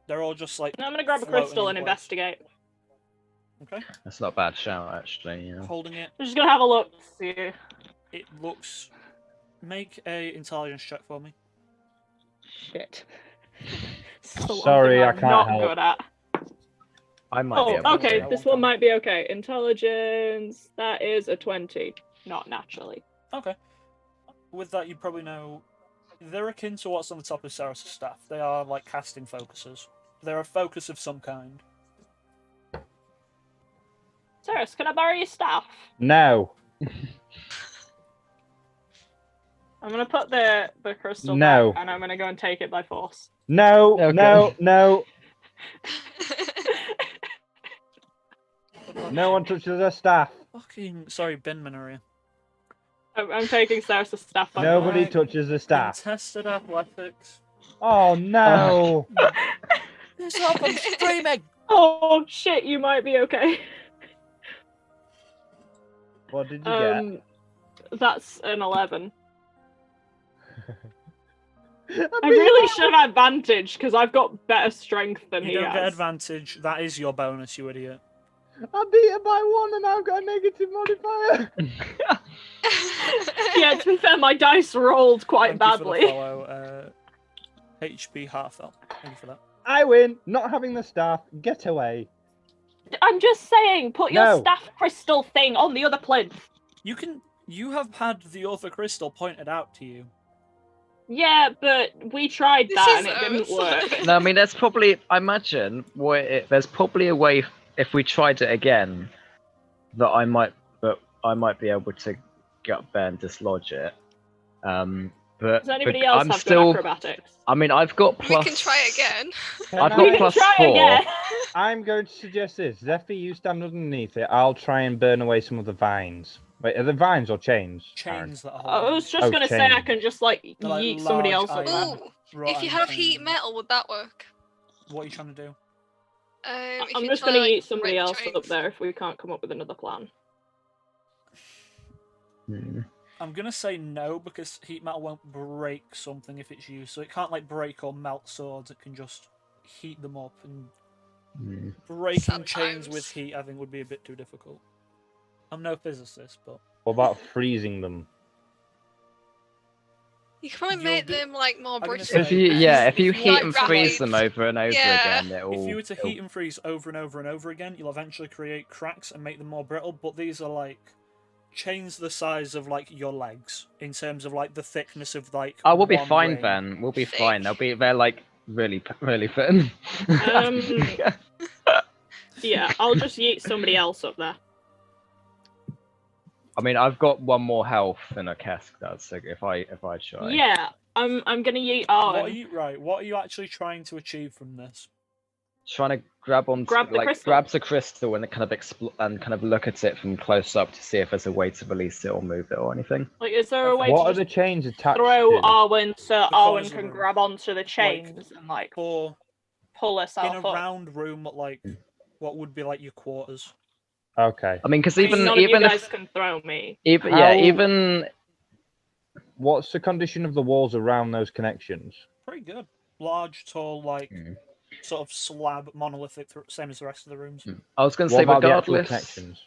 Speaker 1: They're all just like.
Speaker 4: No, I'm gonna grab a
Speaker 1: floating
Speaker 4: crystal
Speaker 1: in
Speaker 4: and
Speaker 1: place.
Speaker 4: investigate.
Speaker 1: Okay.
Speaker 2: That's not a bad shout, actually. Yeah.
Speaker 1: Holding it.
Speaker 4: I'm just gonna have a look. See.
Speaker 1: It looks. Make a intelligence check for me.
Speaker 4: Shit. It's the one
Speaker 3: Sorry,
Speaker 4: thing
Speaker 3: I
Speaker 4: I'm
Speaker 3: can't
Speaker 4: not
Speaker 3: help.
Speaker 4: good at.
Speaker 2: I might be
Speaker 4: Oh,
Speaker 2: able
Speaker 4: okay.
Speaker 2: to.
Speaker 4: This one might be okay. Intelligence. That is a 20. Not naturally.
Speaker 1: Okay. With that, you probably know they're akin to what's on the top of Saris' staff. They are like casting focuses. They're a focus of some kind.
Speaker 4: Cyrus, can I borrow your staff?
Speaker 3: No.
Speaker 4: I'm gonna put the crystal
Speaker 3: No.
Speaker 4: back, and I'm gonna go and take it by force.
Speaker 3: No,
Speaker 2: Okay.
Speaker 3: no. No one touches their staff.
Speaker 1: Fucking sorry, Ben Minoria.
Speaker 4: I'm taking Cyrus' staff by
Speaker 3: Nobody
Speaker 1: Right.
Speaker 3: touches the staff.
Speaker 1: Contested athletics.
Speaker 3: Oh no.
Speaker 1: This up, I'm streaming.
Speaker 4: Oh shit! You might be okay.
Speaker 3: What did you get?
Speaker 4: That's an 11. I
Speaker 3: beat
Speaker 4: really
Speaker 3: him
Speaker 4: should have advantage because I've got better strength than
Speaker 1: You
Speaker 4: he
Speaker 1: don't get
Speaker 4: has.
Speaker 1: advantage. That is your bonus, you idiot.
Speaker 3: I beat her by 1 and I've got a negative modifier.
Speaker 4: Yeah, to be fair, my dice rolled quite
Speaker 1: Thank you for the
Speaker 4: badly.
Speaker 1: follow, HP Harfell. Thank you for that.
Speaker 3: I win. Not having the staff. Get away.
Speaker 4: I'm just saying, put your
Speaker 3: No.
Speaker 4: staff crystal thing on the other plinth.
Speaker 1: You have had the other crystal pointed out to you.
Speaker 4: Yeah, but we tried
Speaker 5: This
Speaker 4: that
Speaker 5: is
Speaker 4: and it didn't
Speaker 5: ours.
Speaker 4: work.
Speaker 2: No, I mean, there's probably. I imagine there's probably a way if we tried it again that I might be able to gut bear and dislodge it. But
Speaker 4: Does anybody else
Speaker 2: I'm
Speaker 4: have
Speaker 2: still.
Speaker 4: good acrobatics?
Speaker 2: I mean, I've got
Speaker 5: We
Speaker 2: plus.
Speaker 5: can try again.
Speaker 2: I've
Speaker 3: Can
Speaker 2: got
Speaker 4: We
Speaker 3: I-
Speaker 4: can
Speaker 2: plus
Speaker 4: try
Speaker 2: 4.
Speaker 4: again.
Speaker 3: I'm going to suggest this. Zephyr, you stand underneath it. I'll try and burn away some of the vines. Wait, are the vines or chains? Aaron?
Speaker 1: Chains that are
Speaker 4: I
Speaker 1: holding.
Speaker 4: was just
Speaker 3: Oh,
Speaker 4: gonna say I
Speaker 3: chain.
Speaker 4: can just like
Speaker 1: They're like
Speaker 4: yeet somebody
Speaker 1: large
Speaker 4: else up
Speaker 1: iron.
Speaker 4: there.
Speaker 5: Ooh,
Speaker 1: wrought
Speaker 5: if you
Speaker 1: iron
Speaker 5: have heat
Speaker 1: chains.
Speaker 5: metal, would that work?
Speaker 1: What are you trying to do?
Speaker 5: If
Speaker 4: I'm
Speaker 5: you
Speaker 4: just
Speaker 5: try,
Speaker 4: gonna
Speaker 5: like,
Speaker 4: yeet somebody
Speaker 5: red
Speaker 4: else
Speaker 5: chains.
Speaker 4: up there if we can't come up with another plan.
Speaker 2: Hmm.
Speaker 1: I'm gonna say no because heat metal won't break something if it's used, so it can't like break or melt swords. It can just heat them up, and
Speaker 2: Hmm.
Speaker 1: breaking chains
Speaker 5: Sometimes.
Speaker 1: with heat I think would be a bit too difficult. I'm no physicist, but
Speaker 3: What about freezing them?
Speaker 5: You can probably
Speaker 1: You'll
Speaker 5: make
Speaker 1: do-
Speaker 5: them like more
Speaker 1: I'm gonna
Speaker 5: brittle.
Speaker 1: say-
Speaker 2: If you
Speaker 1: If
Speaker 2: heat
Speaker 5: like
Speaker 2: and freeze
Speaker 5: rapid.
Speaker 2: them over and over
Speaker 5: Yeah.
Speaker 2: again, it'll.
Speaker 1: if you were to
Speaker 2: it'll-
Speaker 1: heat and freeze over and over and over again, you'll eventually create cracks and make them more brittle. But these are like chains the size of like your legs in terms of like the thickness of like.
Speaker 2: Oh, we'll be
Speaker 1: one
Speaker 2: fine
Speaker 1: ring.
Speaker 2: then. We'll be
Speaker 5: Thick.
Speaker 2: fine. They're like really thin.
Speaker 4: Yeah, I'll just yeet somebody else up there.
Speaker 2: I mean, I've got 1 more health than a cask does, so if I try.
Speaker 4: Yeah, I'm gonna yeet
Speaker 1: What are
Speaker 4: Owen.
Speaker 1: you right? What are you actually trying to achieve from this?
Speaker 2: Trying to grab on,
Speaker 4: Grab the crystal.
Speaker 2: grabs a crystal and kind of and kind of look at it from close up to see if there's a way to release it or move it or anything.
Speaker 4: Like, is there a way
Speaker 3: What
Speaker 4: to
Speaker 3: are the
Speaker 4: just
Speaker 3: chains attached
Speaker 4: throw
Speaker 3: to?
Speaker 4: Arwen so
Speaker 1: corners
Speaker 4: Arwen
Speaker 1: of the
Speaker 4: can
Speaker 1: room.
Speaker 4: grab onto the chains and like
Speaker 1: For
Speaker 4: pull
Speaker 1: in
Speaker 4: herself
Speaker 1: a
Speaker 4: up?
Speaker 1: round room, like what would be like your quarters.
Speaker 3: Okay.
Speaker 2: I mean, because
Speaker 4: I mean,
Speaker 2: even
Speaker 4: none of you
Speaker 2: even
Speaker 4: guys
Speaker 2: if
Speaker 4: can throw me.
Speaker 2: even
Speaker 3: How-
Speaker 2: yeah even
Speaker 3: What's the condition of the walls around those connections?
Speaker 1: Pretty good. Large, tall, like
Speaker 2: Mm.
Speaker 1: sort of slab, monolithic, same as the rest of the rooms.
Speaker 2: I was going to
Speaker 3: What
Speaker 2: say
Speaker 3: about the actual
Speaker 2: regardless.
Speaker 3: connections?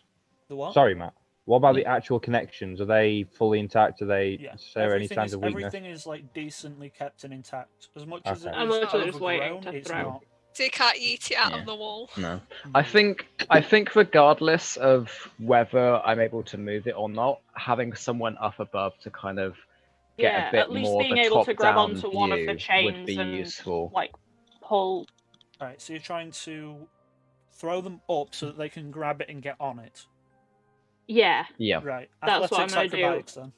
Speaker 1: The what?
Speaker 3: Sorry, Matt. What about the actual connections? Are they fully intact? Are they?
Speaker 1: Yeah.
Speaker 3: Is there any
Speaker 1: Everything
Speaker 3: signs
Speaker 1: is
Speaker 3: of weakness?
Speaker 1: everything is like decently kept and intact. As much as it
Speaker 3: Okay.
Speaker 4: I'm
Speaker 1: is
Speaker 4: literally just waiting
Speaker 1: overgrown,
Speaker 4: to
Speaker 1: it's
Speaker 4: throw.
Speaker 1: not.
Speaker 5: So you can't eat it out
Speaker 2: Yeah.
Speaker 5: of the wall.
Speaker 2: No, I think regardless of whether I'm able to move it or not, having someone up above to kind of get
Speaker 4: Yeah,
Speaker 2: a bit
Speaker 4: at least
Speaker 2: more
Speaker 4: being
Speaker 2: of a
Speaker 4: able to grab
Speaker 2: top-down
Speaker 4: onto one of the
Speaker 2: view
Speaker 4: chains
Speaker 2: would be
Speaker 4: and
Speaker 2: useful.
Speaker 4: like pull.
Speaker 1: Alright, so you're trying to throw them up so that they can grab it and get on it.
Speaker 4: Yeah.
Speaker 2: Yeah.
Speaker 1: Right.
Speaker 4: That's what I'm
Speaker 1: Athletics,
Speaker 4: gonna do.
Speaker 1: acrobatics then.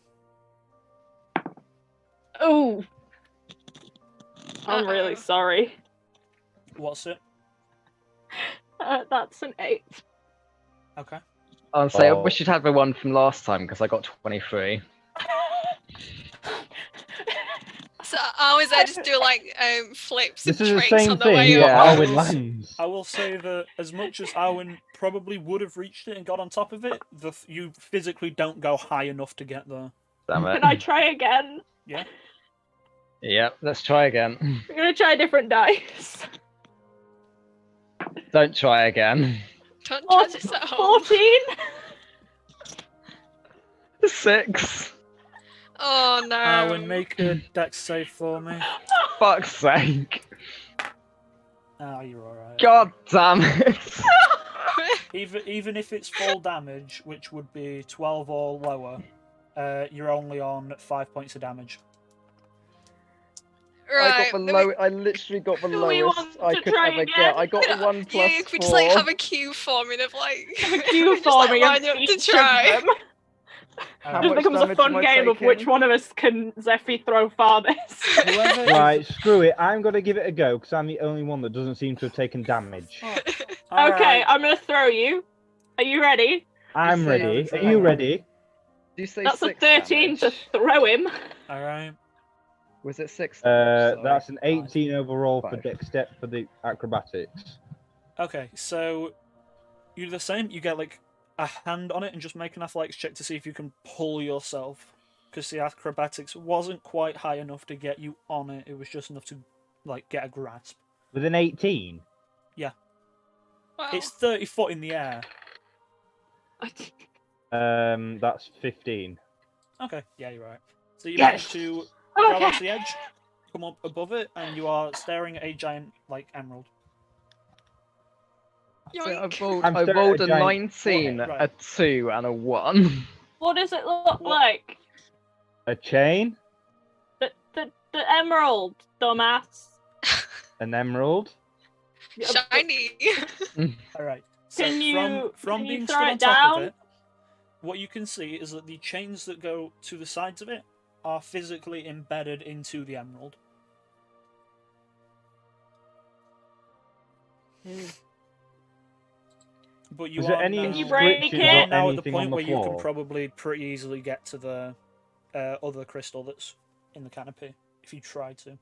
Speaker 4: Oh, I'm really
Speaker 5: Uh-oh.
Speaker 4: sorry.
Speaker 1: What's it?
Speaker 4: That's an 8.
Speaker 1: Okay.
Speaker 2: I'll say I
Speaker 3: Oh.
Speaker 2: wish you'd had the one from last time because I got 23.
Speaker 5: So I was there just do like flips
Speaker 3: This
Speaker 5: and
Speaker 3: is the
Speaker 5: tricks
Speaker 3: same
Speaker 5: on the
Speaker 3: thing.
Speaker 5: way
Speaker 3: You got
Speaker 5: up.
Speaker 2: Yeah.
Speaker 3: Arwen lands.
Speaker 1: I will say that as much as Arwen probably would have reached it and got on top of it, you physically don't go high enough to get there.
Speaker 2: Damn it.
Speaker 4: Can I try again?
Speaker 1: Yeah.
Speaker 2: Yep, let's try again.
Speaker 4: I'm gonna try a different dice.
Speaker 2: Don't try again.
Speaker 5: Don't try this at home.
Speaker 4: 14.
Speaker 2: 6.
Speaker 5: Oh no.
Speaker 1: Arwen, make a dex save for me.
Speaker 2: Fuck's sake.
Speaker 1: Ah, you're alright.
Speaker 2: God damn it.
Speaker 1: Even if it's full damage, which would be 12 or lower, you're only on 5 points of damage.
Speaker 5: Right.
Speaker 2: I literally got the
Speaker 4: Do we
Speaker 2: lowest
Speaker 4: want
Speaker 2: I
Speaker 4: to
Speaker 2: could
Speaker 4: try
Speaker 2: ever
Speaker 4: again?
Speaker 2: get. I got 1 plus
Speaker 5: Yeah, you could just
Speaker 2: 4.
Speaker 5: like have a queue forming of like
Speaker 4: Have a queue
Speaker 5: just, like,
Speaker 4: forming of
Speaker 5: line up to
Speaker 4: each
Speaker 5: try.
Speaker 4: of them.
Speaker 2: How
Speaker 1: Alright.
Speaker 4: Just
Speaker 2: much
Speaker 4: becomes a
Speaker 2: damage
Speaker 4: fun
Speaker 2: am I
Speaker 4: game of
Speaker 2: taking?
Speaker 4: which one of us can Zephy throw farthest.
Speaker 1: Whoever
Speaker 3: Right, screw it. I'm gonna give it a go because I'm the only one that doesn't seem to have taken damage.
Speaker 4: Okay, I'm gonna throw you. Are you ready?
Speaker 3: I'm
Speaker 2: say
Speaker 3: ready.
Speaker 1: it's
Speaker 3: Are you
Speaker 1: a-
Speaker 3: ready?
Speaker 2: Do you say
Speaker 4: That's a
Speaker 2: 6
Speaker 4: 13 to
Speaker 2: damage?
Speaker 4: throw him.
Speaker 1: Alright.
Speaker 2: Was it 6 damage? Sorry.
Speaker 3: That's an 18 overall for
Speaker 2: 5.
Speaker 3: Dexter for the acrobatics.
Speaker 1: Okay, so you do the same. You get like a hand on it and just make an athletics check to see if you can pull yourself. Because the acrobatics wasn't quite high enough to get you on it. It was just enough to like get a grasp.
Speaker 3: With an 18.
Speaker 5: Wow.
Speaker 1: It's 30 foot in the air.
Speaker 3: That's 15.
Speaker 1: Okay, yeah, you're right. So you
Speaker 4: Yes!
Speaker 1: manage to grab
Speaker 4: Okay.
Speaker 1: onto the edge, come up above it, and you are staring at a giant like emerald.
Speaker 2: So I
Speaker 5: Yoink.
Speaker 2: rolled,
Speaker 3: I'm
Speaker 2: I
Speaker 3: staring
Speaker 2: rolled
Speaker 3: at
Speaker 2: a
Speaker 3: a giant-
Speaker 2: 19,
Speaker 1: Right.
Speaker 2: a 2, and a 1.
Speaker 4: What does it look
Speaker 1: What?
Speaker 4: like?
Speaker 3: A chain,
Speaker 4: The emerald, dumbass.
Speaker 3: an emerald.
Speaker 5: Shiny.
Speaker 1: Alright. So
Speaker 4: Can you-
Speaker 1: from
Speaker 4: can you
Speaker 1: being
Speaker 4: throw
Speaker 1: stood
Speaker 4: it
Speaker 1: on top
Speaker 4: down?
Speaker 1: of it, what you can see is that the chains that go to the sides of it are physically embedded into the emerald. But you
Speaker 3: Was there
Speaker 1: are
Speaker 3: any
Speaker 1: now,
Speaker 4: Can you break
Speaker 3: inscriptions
Speaker 4: it?
Speaker 1: you are
Speaker 3: or
Speaker 1: now at the
Speaker 3: anything
Speaker 1: point
Speaker 3: on the
Speaker 1: where you can
Speaker 3: floor?
Speaker 1: probably pretty easily get to the other crystal that's in the canopy if you try to.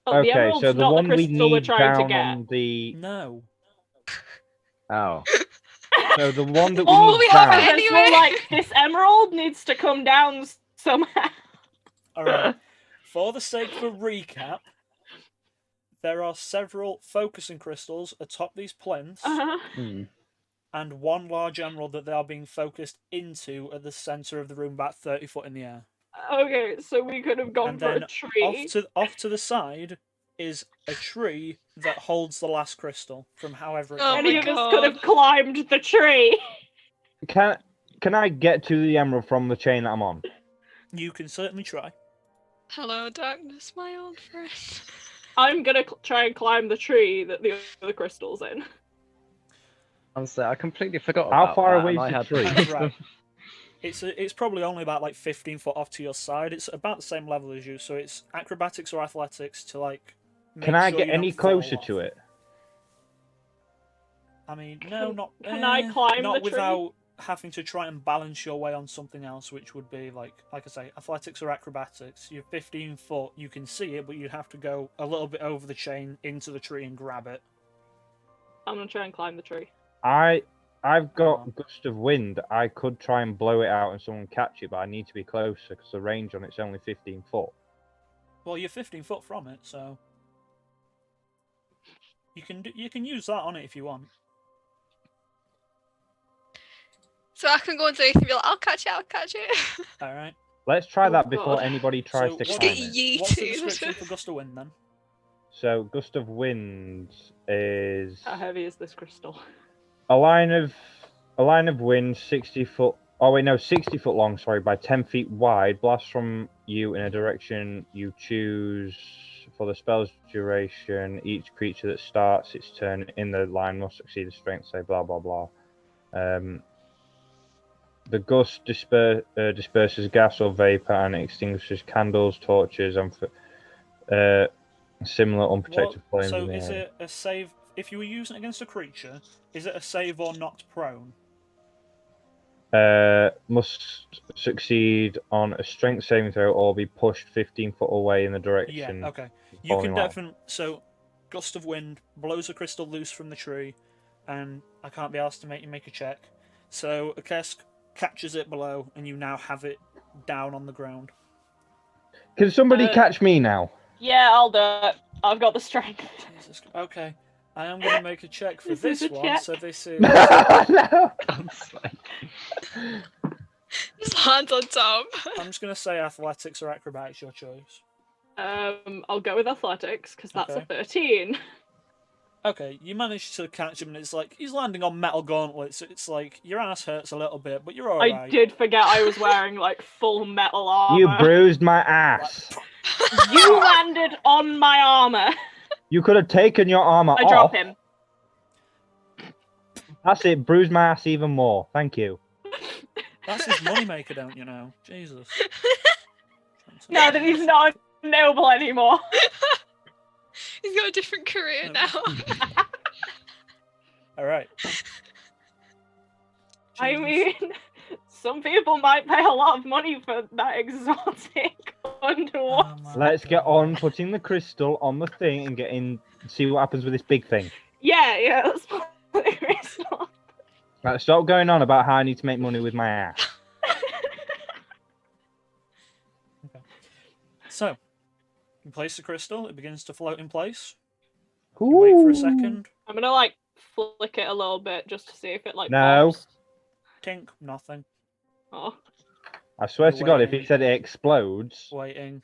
Speaker 4: Oh, the
Speaker 3: Okay,
Speaker 4: emerald's
Speaker 3: so the
Speaker 4: not
Speaker 3: one
Speaker 4: the
Speaker 3: we
Speaker 4: crystal we're
Speaker 3: need
Speaker 4: trying to
Speaker 3: down
Speaker 4: get.
Speaker 3: on the.
Speaker 1: No.
Speaker 2: Oh.
Speaker 3: So the one that we
Speaker 5: Oh,
Speaker 3: need
Speaker 5: we have
Speaker 3: down.
Speaker 5: it.
Speaker 4: Because we're
Speaker 5: Anyway.
Speaker 4: like, this emerald needs to come down somehow.
Speaker 1: Alright. For the sake of a recap, there are several focusing crystals atop these plinths,
Speaker 2: Hmm.
Speaker 1: and one large emerald that they are being focused into at the centre of the room, about 30 foot in the air.
Speaker 4: Okay, so we could have gone
Speaker 1: And
Speaker 4: for
Speaker 1: then
Speaker 4: a tree.
Speaker 1: off to the side is a tree that holds the last crystal from however it
Speaker 5: Oh
Speaker 1: got
Speaker 4: Any
Speaker 5: my
Speaker 4: of
Speaker 1: there.
Speaker 4: us could
Speaker 5: God.
Speaker 4: have climbed the tree.
Speaker 3: Can I get to the emerald from the chain that I'm on?
Speaker 1: You can certainly try.
Speaker 5: Hello, darkness, my old friend.
Speaker 4: I'm gonna try and climb the tree that the other crystal's in.
Speaker 2: I'm sorry, I completely forgot
Speaker 3: How
Speaker 2: about
Speaker 3: far
Speaker 2: that,
Speaker 3: away
Speaker 2: and
Speaker 3: is
Speaker 2: I
Speaker 3: the
Speaker 2: had
Speaker 3: tree?
Speaker 1: Right. It's probably only about like 15 foot off to your side. It's about the same level as you, so it's acrobatics or athletics to like.
Speaker 3: Can
Speaker 1: make
Speaker 3: I
Speaker 1: sure
Speaker 3: get
Speaker 1: you
Speaker 3: any
Speaker 1: don't fall
Speaker 3: closer
Speaker 1: off.
Speaker 3: to it?
Speaker 1: I mean, no, not.
Speaker 4: Can I climb
Speaker 1: not
Speaker 4: the tree?
Speaker 1: without having to try and balance your way on something else, which would be like I say, athletics or acrobatics. You're 15 foot, you can see it, but you'd have to go a little bit over the chain into the tree and grab it.
Speaker 4: I'm gonna try and climb the tree.
Speaker 3: I've got
Speaker 1: on.
Speaker 3: gust of wind. I could try and blow it out and someone catch it, but I need to be closer because the range on it's only 15 foot.
Speaker 1: Well, you're 15 foot from it, so you can use that on it if you want.
Speaker 5: So I can go underneath and be like, I'll catch it, I'll catch it.
Speaker 1: All right.
Speaker 3: Let's try
Speaker 4: Oh,
Speaker 3: that before
Speaker 4: God.
Speaker 3: anybody tries
Speaker 1: So
Speaker 3: to
Speaker 5: Just
Speaker 3: climb
Speaker 5: get
Speaker 3: it.
Speaker 1: What's the
Speaker 5: yeeted.
Speaker 1: description for gust of wind then?
Speaker 3: So gust of wind is
Speaker 4: How heavy is this crystal?
Speaker 3: a line of wind 60 foot. Oh wait, no, 60 foot long. Sorry, by 10 feet wide. Blasts from you in a direction you choose for the spell's duration. Each creature that starts its turn in the line must succeed a strength save. Blah blah blah. The gust disperses gas or vapor and extinguishes candles, torches, and similar unprotected flames.
Speaker 1: So
Speaker 3: in the
Speaker 1: is
Speaker 3: air.
Speaker 1: it a save? If you were using it against a creature, is it a save or knocked prone?
Speaker 3: Must succeed on a strength saving throw or be pushed 15 foot away in the
Speaker 1: Yeah,
Speaker 3: direction.
Speaker 1: okay. You
Speaker 3: falling
Speaker 1: can
Speaker 3: line.
Speaker 1: definitely. So, gust of wind blows a crystal loose from the tree, and I can't be asked to make you make a check. So, Akesk catches it below, and you now have it down on the ground.
Speaker 3: Can somebody catch me now?
Speaker 4: Yeah, I'll do it. I've got the strength.
Speaker 1: Jesus. Okay. I am going to make a check for
Speaker 4: This
Speaker 1: this
Speaker 4: is a
Speaker 1: one.
Speaker 4: check.
Speaker 1: So this is.
Speaker 3: No.
Speaker 2: God's sake.
Speaker 5: Just hands on Tom.
Speaker 1: I'm just going to say athletics or acrobatics, your choice.
Speaker 4: I'll go with athletics because that's
Speaker 1: Okay.
Speaker 4: a 13.
Speaker 1: Okay, you manage to catch him, and it's like he's landing on metal gauntlets. It's like your ass hurts a little bit, but you're alright.
Speaker 4: I did forget I was wearing like full metal armor.
Speaker 3: You bruised my ass.
Speaker 4: You landed on my armor.
Speaker 3: You could have taken your armor
Speaker 4: I
Speaker 3: off.
Speaker 4: drop him.
Speaker 3: That's it. Bruised my ass even more. Thank you.
Speaker 1: That's his moneymaker, don't you know? Jesus.
Speaker 4: Now that he's not a noble anymore.
Speaker 5: He's got a different career now.
Speaker 1: Alright.
Speaker 4: I mean, some people might pay a lot of money for that exotic underwater.
Speaker 3: Let's get on putting the crystal on the thing and see what happens with this big thing.
Speaker 4: Yeah, let's put the crystal.
Speaker 3: Right, stop going on about how I need to make money with my ass.
Speaker 1: So, you place the crystal, it begins to float in place. You wait for a second.
Speaker 4: I'm gonna like flick it a little bit just to see if it like
Speaker 3: No.
Speaker 4: pops.
Speaker 1: Tink, nothing.
Speaker 4: Oh.
Speaker 3: I swear
Speaker 1: You're
Speaker 3: to God, if
Speaker 1: waiting.
Speaker 3: he said it explodes.
Speaker 1: Waiting.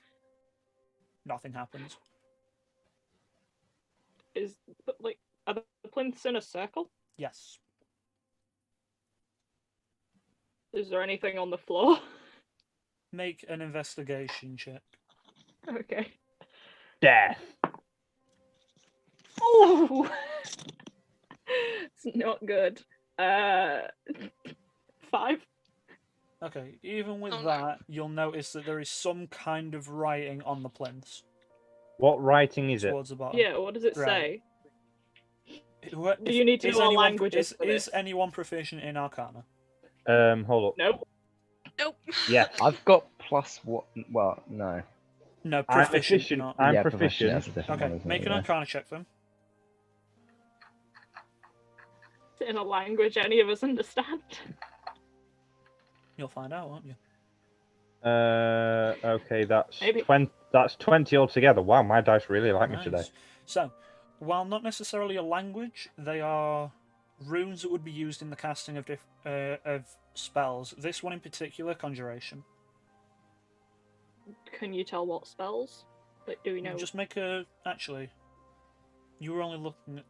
Speaker 1: Nothing happens.
Speaker 4: Are the plinths in a circle?
Speaker 1: Yes.
Speaker 4: Is there anything on the floor?
Speaker 1: Make an investigation check.
Speaker 4: Okay.
Speaker 3: Death.
Speaker 4: Oh, it's not good. 5.
Speaker 1: Okay, even with
Speaker 5: Oh, no.
Speaker 1: that, you'll notice that there is some kind of writing on the plinths
Speaker 3: What writing is it?
Speaker 1: towards the bottom.
Speaker 4: Yeah, what does it
Speaker 1: Right.
Speaker 4: say?
Speaker 1: Do
Speaker 4: Do you need to know all languages for
Speaker 1: Is
Speaker 4: this?
Speaker 1: anyone proficient in Arcana?
Speaker 3: Hold up.
Speaker 4: Nope.
Speaker 5: Nope.
Speaker 3: Yes.
Speaker 2: I've got plus what? Well, no.
Speaker 1: No,
Speaker 3: I'm
Speaker 1: proficient.
Speaker 3: proficient.
Speaker 1: Not.
Speaker 3: I'm
Speaker 2: yeah,
Speaker 3: proficient.
Speaker 2: That's a different one,
Speaker 1: Okay,
Speaker 2: isn't
Speaker 1: make
Speaker 2: it?
Speaker 1: an
Speaker 2: Yeah.
Speaker 1: Arcana check then.
Speaker 4: In a language any of us understand.
Speaker 1: You'll find out, won't you?
Speaker 3: Okay, that's
Speaker 4: Maybe.
Speaker 3: 20. That's 20 altogether. Wow, my dice really like me today.
Speaker 1: Nice. So, while not necessarily a language, they are runes that would be used in the casting of spells. This one in particular, conjuration.
Speaker 4: Can you tell what spells? Like, do we know?
Speaker 1: Just make a. Actually, you were only looking at.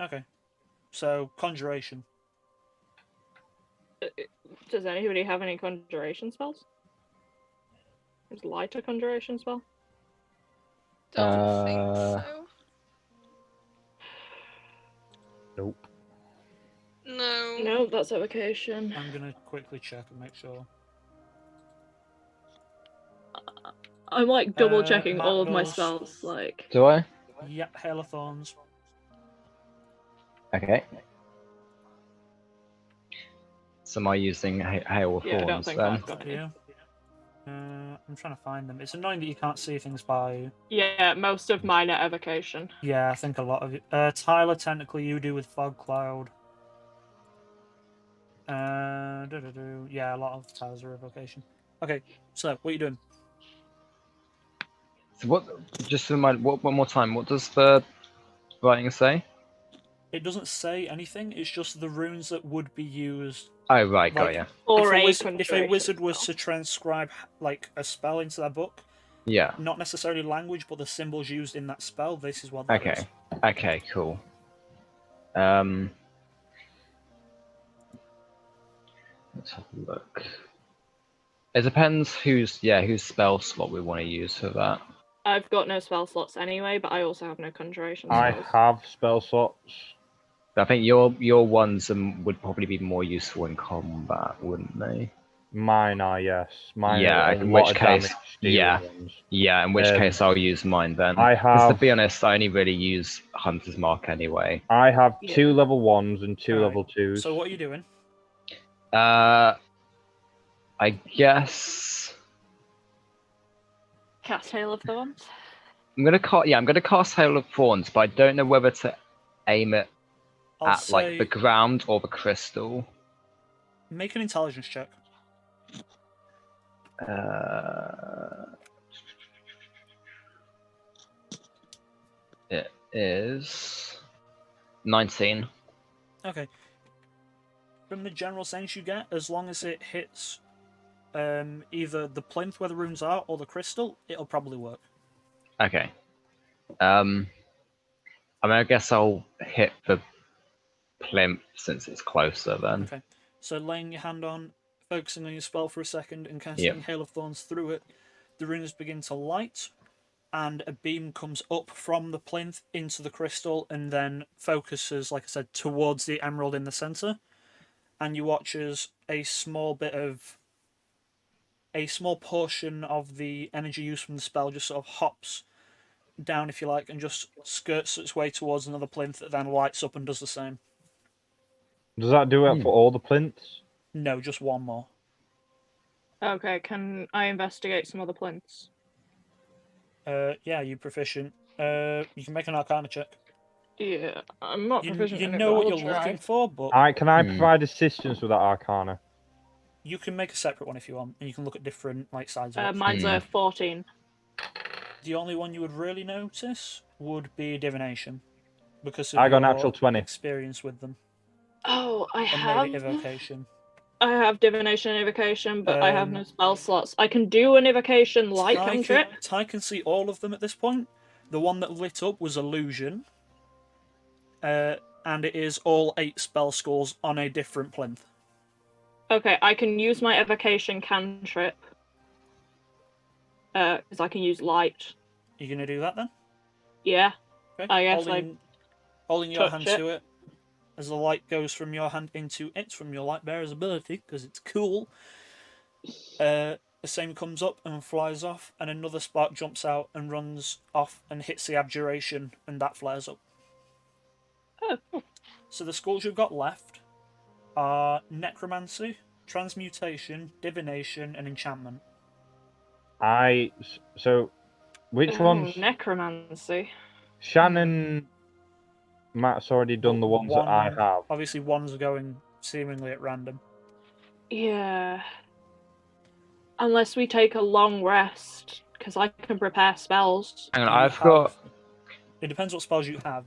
Speaker 1: Okay, so conjuration.
Speaker 4: Does anybody have any conjuration spells? Is light a conjuration spell?
Speaker 5: Don't think so.
Speaker 3: Nope.
Speaker 5: No.
Speaker 4: No, that's evocation.
Speaker 1: I'm gonna quickly check and make sure.
Speaker 4: I'm like double checking
Speaker 1: Matt
Speaker 4: all of my
Speaker 1: does.
Speaker 4: spells. Like,
Speaker 2: Do I?
Speaker 1: Yep, Hail of Thorns.
Speaker 2: Okay. So am I using Hail of
Speaker 4: yeah, I don't
Speaker 2: Thorns
Speaker 4: think
Speaker 2: then?
Speaker 4: I've got any.
Speaker 1: Yeah. I'm trying to find them. It's annoying that you can't see things by you.
Speaker 4: Yeah, most of mine are evocation.
Speaker 1: Yeah, I think a lot of it. Tyler, technically, you do with Fog Cloud. Yeah, a lot of Tyler's are evocation. Okay, so what are you doing?
Speaker 2: So what? Just to remind, one more time. What does the writing say?
Speaker 1: It doesn't say anything. It's just the runes that would be used.
Speaker 2: Oh right, got
Speaker 1: Like,
Speaker 2: ya.
Speaker 4: Or
Speaker 1: if a
Speaker 4: conjuration
Speaker 1: wizard was
Speaker 4: spell.
Speaker 1: to transcribe like a spell into their book,
Speaker 2: Yeah.
Speaker 1: not necessarily language, but the symbols used in that spell, this is what that is.
Speaker 2: Okay. Okay. Cool. Let's have a look. It depends whose spell slot we want to use for that.
Speaker 4: I've got no spell slots anyway, but I also have no conjuration
Speaker 3: I
Speaker 4: spells.
Speaker 3: have spell slots.
Speaker 2: I think your ones would probably be more useful in combat, wouldn't they?
Speaker 3: Mine are, yes. Mine
Speaker 2: Yeah,
Speaker 3: are a
Speaker 2: in
Speaker 3: lot
Speaker 2: which
Speaker 3: of
Speaker 2: case-
Speaker 3: damage dealing
Speaker 2: yeah.
Speaker 3: ones.
Speaker 2: Yeah, in which
Speaker 3: Um,
Speaker 2: case I'll use mine then.
Speaker 3: I
Speaker 2: 'Cause to
Speaker 3: have
Speaker 2: be honest, I only really use Hunter's Mark anyway.
Speaker 3: I have
Speaker 4: Yeah.
Speaker 3: 2 level 1s and 2
Speaker 1: Alright,
Speaker 3: level 2s.
Speaker 1: So what are you doing?
Speaker 2: I guess
Speaker 4: Cast Hail of Thorns.
Speaker 2: I'm gonna cast Hail of Thorns, but I don't know whether to aim it
Speaker 1: I'll
Speaker 2: at like
Speaker 1: say
Speaker 2: the ground or the crystal.
Speaker 1: make an intelligence check.
Speaker 2: It is 19.
Speaker 1: Okay. From the general sense you get, as long as it hits either the plinth where the runes are or the crystal, it'll probably work.
Speaker 2: Okay. I mean, I guess I'll hit the plinth since it's closer then.
Speaker 1: Okay. So laying your hand on, focusing on your spell for a second, and casting
Speaker 2: Yep.
Speaker 1: Hail of Thorns through it, the runes begin to light, and a beam comes up from the plinth into the crystal, and then focuses, like I said, towards the emerald in the center. And you watch as a small portion of the energy used from the spell just sort of hops down, if you like, and just skirts its way towards another plinth that then lights up and does the same.
Speaker 3: Does that do it for all the plinths?
Speaker 1: No, just one more.
Speaker 4: Okay, can I investigate some other plinths?
Speaker 1: Yeah, you proficient. You can make an Arcana check.
Speaker 4: Yeah, I'm not proficient
Speaker 1: You
Speaker 4: in it,
Speaker 1: know
Speaker 4: but
Speaker 1: what
Speaker 4: I'll
Speaker 1: you're
Speaker 4: try.
Speaker 1: looking for, but
Speaker 3: Can I provide assistance with that Arcana?
Speaker 1: you can make a separate one if you want, and you can look at different like sides of it.
Speaker 4: Mine's a 14.
Speaker 1: The only one you would really notice would be divination, because
Speaker 3: I
Speaker 1: of
Speaker 3: got a
Speaker 1: your
Speaker 3: natural 20.
Speaker 1: experience with them,
Speaker 4: Oh, I
Speaker 1: and
Speaker 4: have.
Speaker 1: maybe evocation.
Speaker 4: I have divination and evocation, but I have no
Speaker 1: Um,
Speaker 4: spell slots. I can do an evocation light cantrip.
Speaker 1: Ty can see all of them at this point. The one that lit up was illusion, and it is all 8 spell scores on a different plinth.
Speaker 4: Okay, I can use my evocation cantrip. Because I can use light.
Speaker 1: You gonna do that then?
Speaker 4: Yeah.
Speaker 1: Okay.
Speaker 4: I guess
Speaker 1: holding your
Speaker 4: touch
Speaker 1: hand
Speaker 4: it.
Speaker 1: to it as the light goes from your hand into it from your light bearer's ability, because it's cool. The same comes up and flies off, and another spark jumps out and runs off and hits the abjuration, and that flares up.
Speaker 4: Oh, cool.
Speaker 1: So the schools you've got left are necromancy, transmutation, divination, and enchantment.
Speaker 3: So, which ones?
Speaker 4: Necromancy.
Speaker 3: Shannon, Matt's already done the ones that I have.
Speaker 1: Obviously, one's going seemingly at random.
Speaker 4: Yeah. Unless we take a long rest, because I can prepare spells.
Speaker 2: Hang on,
Speaker 1: It depends what spells you have.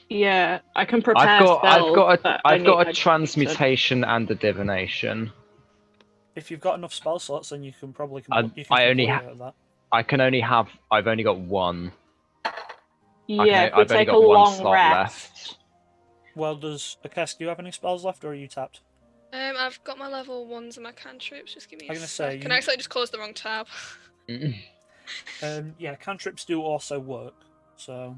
Speaker 4: Yeah, I can prepare
Speaker 2: I've
Speaker 4: spells.
Speaker 2: got a transmutation and a divination.
Speaker 1: If you've got enough spell slots, then you can probably.
Speaker 2: I've only got one.
Speaker 4: Yeah, if we
Speaker 2: I've only
Speaker 4: take a
Speaker 2: got one
Speaker 4: long
Speaker 2: slot
Speaker 4: rest.
Speaker 2: left.
Speaker 1: Well, does Akes, do you have any spells left, or are you tapped?
Speaker 5: I've got my level 1s and my cantrips. Just give me a
Speaker 1: say,
Speaker 5: second. I actually just closed the wrong tab.
Speaker 1: Yeah, cantrips do also work. So.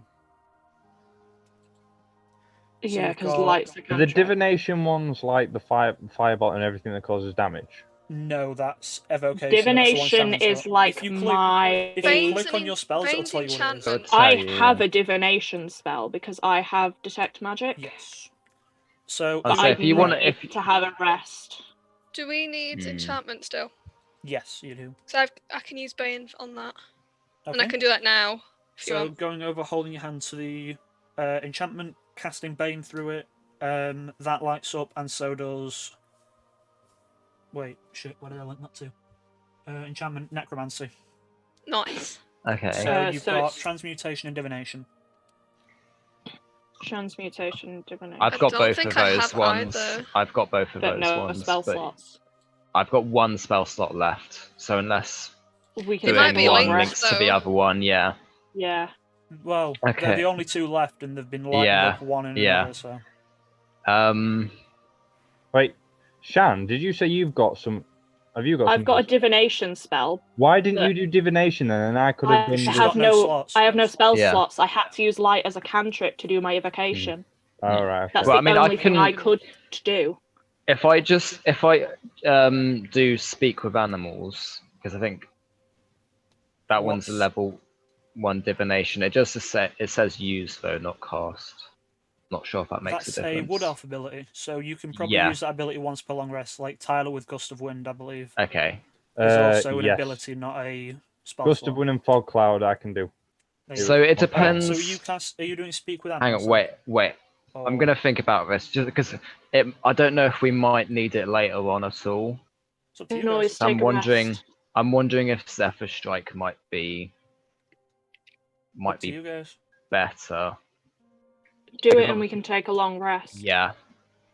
Speaker 4: Yeah, because light's a
Speaker 3: The
Speaker 4: cantrip.
Speaker 3: divination ones, like the fireball and everything that causes damage.
Speaker 1: No, that's evocation.
Speaker 4: Divination is like
Speaker 1: if you
Speaker 4: my.
Speaker 1: click on your spells, it'll tell you what it is.
Speaker 4: I have a divination spell because I have detect magic.
Speaker 1: Yes. So
Speaker 2: if you want
Speaker 4: to have a rest.
Speaker 5: Do we need enchantment still?
Speaker 1: Yes, you do.
Speaker 5: So I can use Bane on that, and I
Speaker 1: Okay.
Speaker 5: can do that now. If you
Speaker 1: So
Speaker 5: want.
Speaker 1: going over, holding your hand to the enchantment, casting Bane through it, that lights up, and so does. Wait, shit. What did I link that to? Enchantment, necromancy.
Speaker 5: Nice.
Speaker 2: Okay.
Speaker 1: So you've
Speaker 4: so
Speaker 1: got
Speaker 4: it's-
Speaker 1: transmutation and divination.
Speaker 4: Transmutation, divination.
Speaker 2: I've got
Speaker 5: don't
Speaker 2: both
Speaker 5: think
Speaker 2: of
Speaker 5: I
Speaker 2: those
Speaker 5: have
Speaker 2: ones.
Speaker 5: either.
Speaker 2: I've got both of
Speaker 4: but
Speaker 2: those
Speaker 4: no
Speaker 2: ones.
Speaker 4: spell
Speaker 2: but
Speaker 4: slots.
Speaker 2: I've got one spell slot left. So unless
Speaker 4: We can
Speaker 5: It might
Speaker 4: take
Speaker 5: be
Speaker 4: a long
Speaker 2: one
Speaker 5: linked,
Speaker 2: links
Speaker 4: rest.
Speaker 2: to the
Speaker 5: though.
Speaker 2: other one, yeah.
Speaker 4: Yeah.
Speaker 1: Well, they're
Speaker 2: Okay.
Speaker 1: the only 2 left, and they've been lighting
Speaker 2: Yeah,
Speaker 1: up one and
Speaker 2: yeah.
Speaker 1: another. So
Speaker 3: Wait, Shan, did you say you've got some? Have you got?
Speaker 4: I've got a divination spell.
Speaker 3: Why didn't
Speaker 4: that-
Speaker 3: you do divination then? And I could have done.
Speaker 1: She's
Speaker 3: the-
Speaker 1: got no slots.
Speaker 4: I have no spell
Speaker 2: Yeah.
Speaker 4: slots. I had to use light as a cantrip to do my evocation.
Speaker 3: All right.
Speaker 4: That's
Speaker 2: Well,
Speaker 4: the
Speaker 2: I mean, I
Speaker 4: only thing
Speaker 2: can-
Speaker 4: I could do.
Speaker 2: if I do speak with animals, because I think that one's a
Speaker 1: What's-
Speaker 2: level 1 divination. It just it says use though, not cast. Not sure if that makes
Speaker 1: That's
Speaker 2: a difference.
Speaker 1: a wood elf ability, so you can probably
Speaker 2: Yeah.
Speaker 1: use that ability once per long rest, like Tyler with Gust of Wind, I believe.
Speaker 2: Okay.
Speaker 1: Is also an
Speaker 3: Yes.
Speaker 1: ability, not a spell
Speaker 3: Gust
Speaker 1: slot.
Speaker 3: of Wind and Fog Cloud I can do.
Speaker 1: There you
Speaker 2: So
Speaker 1: go.
Speaker 2: it
Speaker 3: Okay.
Speaker 2: depends.
Speaker 1: So are you doing Speak with
Speaker 2: Hang
Speaker 1: Animals?
Speaker 2: on, wait. I'm
Speaker 1: Or-
Speaker 2: gonna think about this just because I don't know if we might need it later on at all.
Speaker 1: It's up to
Speaker 4: You
Speaker 1: you
Speaker 4: can
Speaker 1: guys.
Speaker 4: always
Speaker 2: I'm
Speaker 4: take a
Speaker 2: wondering.
Speaker 4: rest.
Speaker 2: I'm wondering if Zephyr Strike might be
Speaker 1: Up to you guys.
Speaker 2: better.
Speaker 4: Do it and we can take a long rest.
Speaker 2: Yeah,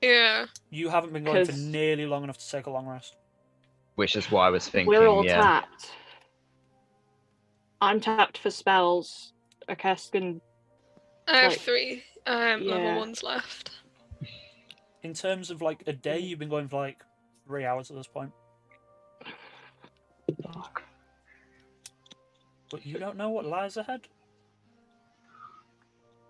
Speaker 5: Yeah.
Speaker 1: You haven't been going for
Speaker 4: 'Cause-
Speaker 1: nearly long enough to take a long rest.
Speaker 2: which is what I was thinking.
Speaker 4: We're all
Speaker 2: yeah.
Speaker 4: tapped. I'm tapped for spells. Akest can.
Speaker 5: I have
Speaker 4: Like,
Speaker 5: 3 level
Speaker 4: yeah.
Speaker 5: 1s left.
Speaker 1: In terms of like a day, you've been going for like 3 hours at this point. But you don't know what lies ahead.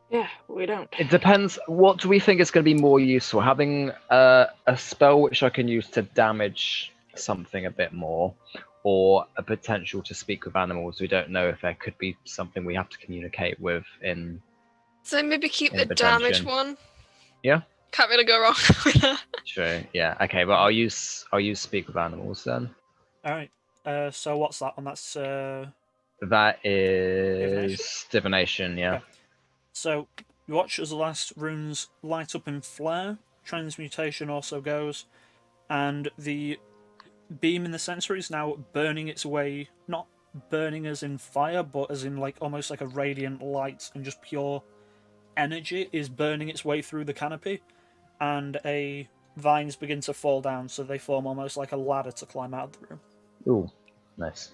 Speaker 4: Yeah, we don't.
Speaker 2: It depends. What do we think is going to be more useful? Having a spell which I can use to damage something a bit more, or a potential to speak with animals? We don't know if there could be something we have to communicate with in.
Speaker 5: So maybe keep
Speaker 2: In
Speaker 5: the
Speaker 2: the
Speaker 5: damage
Speaker 2: dungeon.
Speaker 5: one.
Speaker 2: Yeah.
Speaker 5: Can't really go wrong with that.
Speaker 2: True. Yeah. Okay. But I'll use speak with animals then.
Speaker 1: All right. So what's that one? That's
Speaker 2: That is divination. Yeah.
Speaker 1: Okay. So you watch as the last runes light up in flare. Transmutation also goes, and the beam in the sensor is now burning its way, not burning as in fire, but as in like almost like a radiant light and just pure energy is burning its way through the canopy, and vines begin to fall down, so they form almost like a ladder to climb out of the room.
Speaker 2: Ooh, nice.